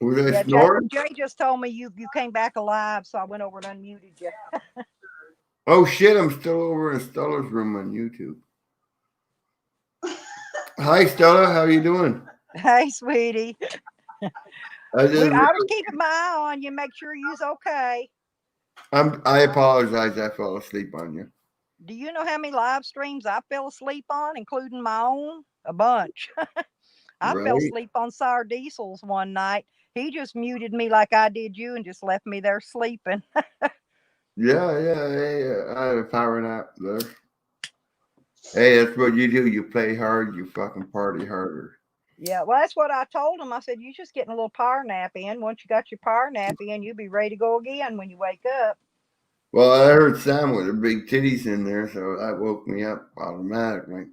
Were they Yeah, snoring? Jay just told me you came back alive, so I went over and unmuted you. Oh shit! I'm still over in Stella's room on YouTube. Hi Stella, how you doing? Hey, sweetie. I just I was keeping my eye on you, make sure you's okay. I apologize. I fell asleep on you. Do you know how many live streams I fell asleep on, including my own? A bunch. I fell Right? asleep on Sour Diesel's one night. He just muted me like I did you and just left me there sleeping. Yeah. I had a power nap there. Hey, that's what you do. You play hard. You fucking party harder. Yeah, well, that's what I told him. I said, you just getting a little power nap in. Once you got your power nap in, you'll be ready to go again when you wake up. Well, I heard Sam with her big titties in there, so that woke me up automatically.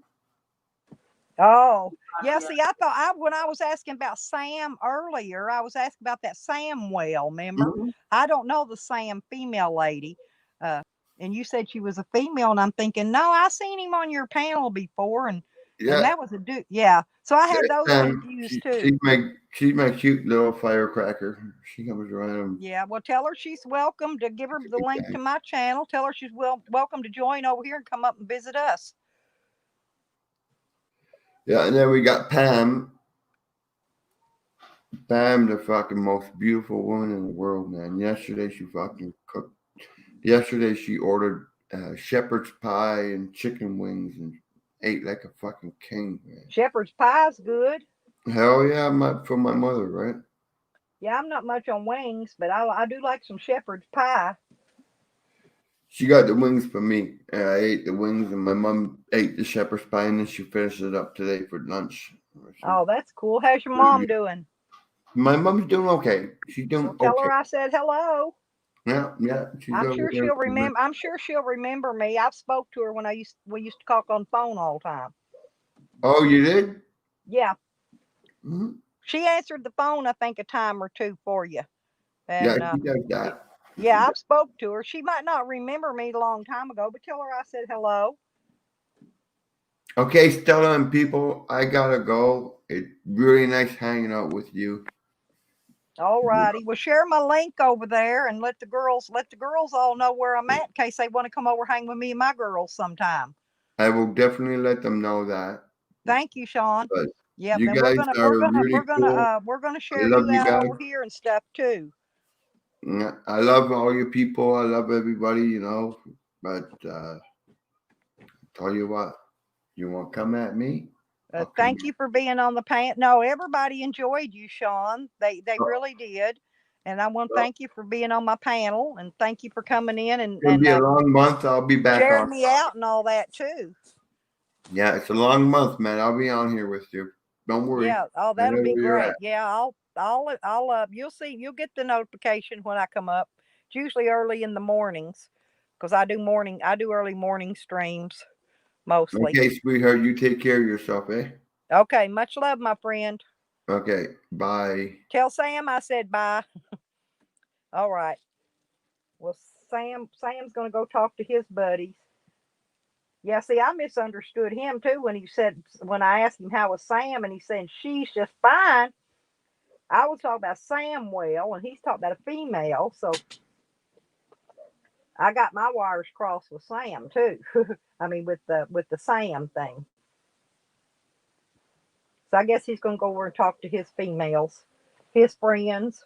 Oh, yeah. See, I thought when I was asking about Sam earlier, I was asking about that Sam whale. Remember, I don't know the Sam female lady, and you said she was a female, and I'm thinking, no, I seen him on your panel before, and Yeah, that was a dude. Yeah, so I had those Sam, confused too. she's my cute little firecracker. She comes around. Yeah, well, tell her she's welcome to give her the link to my channel. Tell her she's welcome to join over here and come up and visit us. Yeah, and then we got Pam. Pam, the fucking most beautiful woman in the world, man. Yesterday she fucking cooked. Yesterday she ordered shepherd's pie and chicken wings and ate like a fucking king, man. Shepherd's pie's good. Hell yeah, for my mother, right? Yeah, I'm not much on wings, but I do like some shepherd's pie. She got the wings for me, and I ate the wings, and my mom ate the shepherd's pie, and then she finished it up today for lunch. Oh, that's cool. How's your mom doing? My mom's doing okay. She's doing Well, tell okay. her I said hello. Yeah. She's I'm over sure there. she'll remember. I'm sure she'll remember me. I've spoke to her when we used to talk on the phone all the time. Oh, you did? Yeah. Mm-hmm. She answered the phone, I think, a time or two for you. And, Yeah, she does that. Yeah, I've spoke to her. She might not remember me a long time ago, but tell her I said hello. Okay, Stella and people, I gotta go. It's really nice hanging out with you. All righty. Well, share my link over there and let the girls all know where I'm at in case they want to come over hang with me and my girls sometime. I will definitely let them know that. Thank you, Sean. But yeah, you guys are really cool. We're gonna I share love you you out guys. over here and stuff too. I love all you people. I love everybody, you know. But tell you what, you want to come at me? Thank you for being on the panel. No, everybody enjoyed you, Sean. They really did. And I want to thank you for being on my panel and thank you for coming in and It'll be a long month. I'll be back sharing on. me out and all that too. Yeah, it's a long month, man. I'll be on here with you. Don't worry. Yeah. Oh, that'll be great. Yeah, I'll you'll see, you'll get the notification when I come up. It's usually early in the mornings because I do early morning streams mostly. Okay, sweetheart, you take care of yourself, eh? Okay, much love, my friend. Okay, bye. Tell Sam I said bye. All right. Well, Sam's gonna go talk to his buddies. Yeah, see, I misunderstood him too when I asked him how was Sam, and he said she's just fine. I was talking about Samwell, and he's talking about a female. So I got my wires crossed with Sam too. I mean, with the Sam thing. So I guess he's gonna go over and talk to his females, his friends.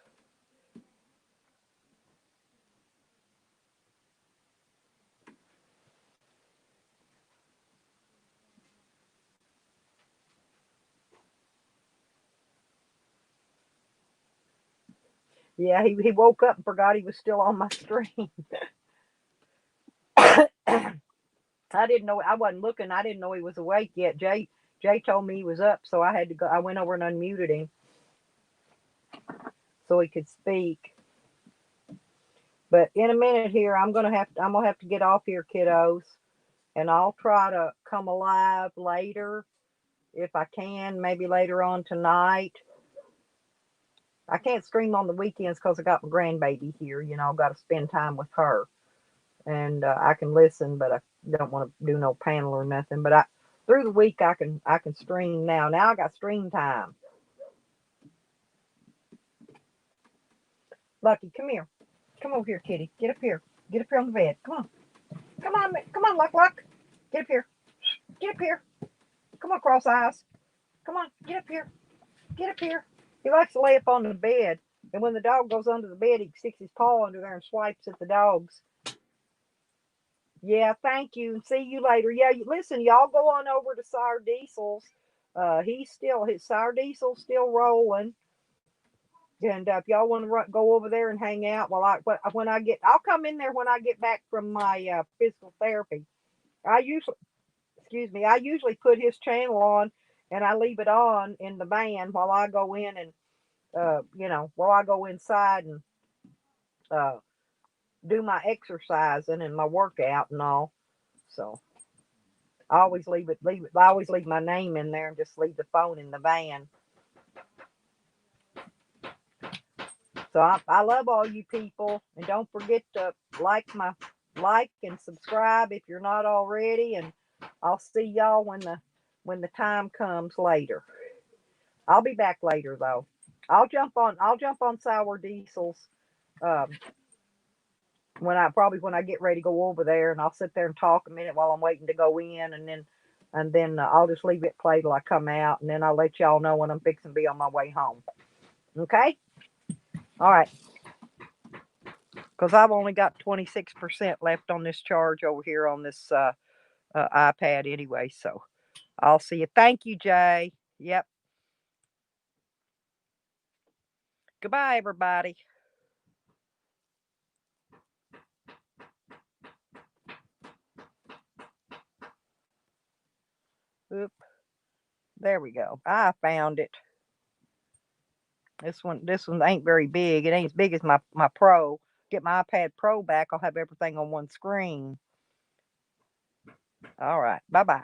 Yeah, he woke up and forgot he was still on my stream. I didn't know. I wasn't looking. I didn't know he was awake yet. Jay told me he was up, so I had to go. I went over and unmuted him so he could speak. But in a minute here, I'm gonna have to get off here, kiddos, and I'll try to come alive later if I can. Maybe later on tonight. I can't stream on the weekends because I got my grandbaby here. You know, I've got to spend time with her, and I can listen, but I don't want to do no panel or nothing. But through the week I can stream now. Now I got stream time. Lucky, come here. Come over here, kitty. Get up here. Get up here on the bed. Come on. Come on, come on, Luck. Get up here. Get up here. Come on, cross eyes. Come on, get up here. Get up here. He likes to lay up on the bed. And when the dog goes under the bed, he sticks his paw under there and swipes at the dogs. Yeah, thank you. See you later. Yeah, listen, y'all go on over to Sour Diesel's. His Sour Diesel's still rolling. And if y'all want to go over there and hang out I'll come in there when I get back from my physical therapy. I usually put his channel on and I leave it on in the van while I go in and while I go inside and do my exercising and my workout and all. So I always leave it. I always leave my name in there and just leave the phone in the van. So I love all you people, and don't forget to like and subscribe if you're not already. And I'll see y'all when the time comes later. I'll be back later though. I'll jump on Sour Diesel's when I get ready to go over there, and I'll sit there and talk a minute while I'm waiting to go in, and then I'll just leave it play till I come out, and then I'll let y'all know when I'm fixing to be on my way home. Okay? All right. Because I've only got 26% left on this charge over here on this iPad anyway. So I'll see you. Thank you, Jay. Yep. Goodbye, everybody. Oop. There we go. I found it. This one ain't very big. It ain't as big as my Pro. Get my iPad Pro back. I'll have everything on one screen. All right. Bye-bye.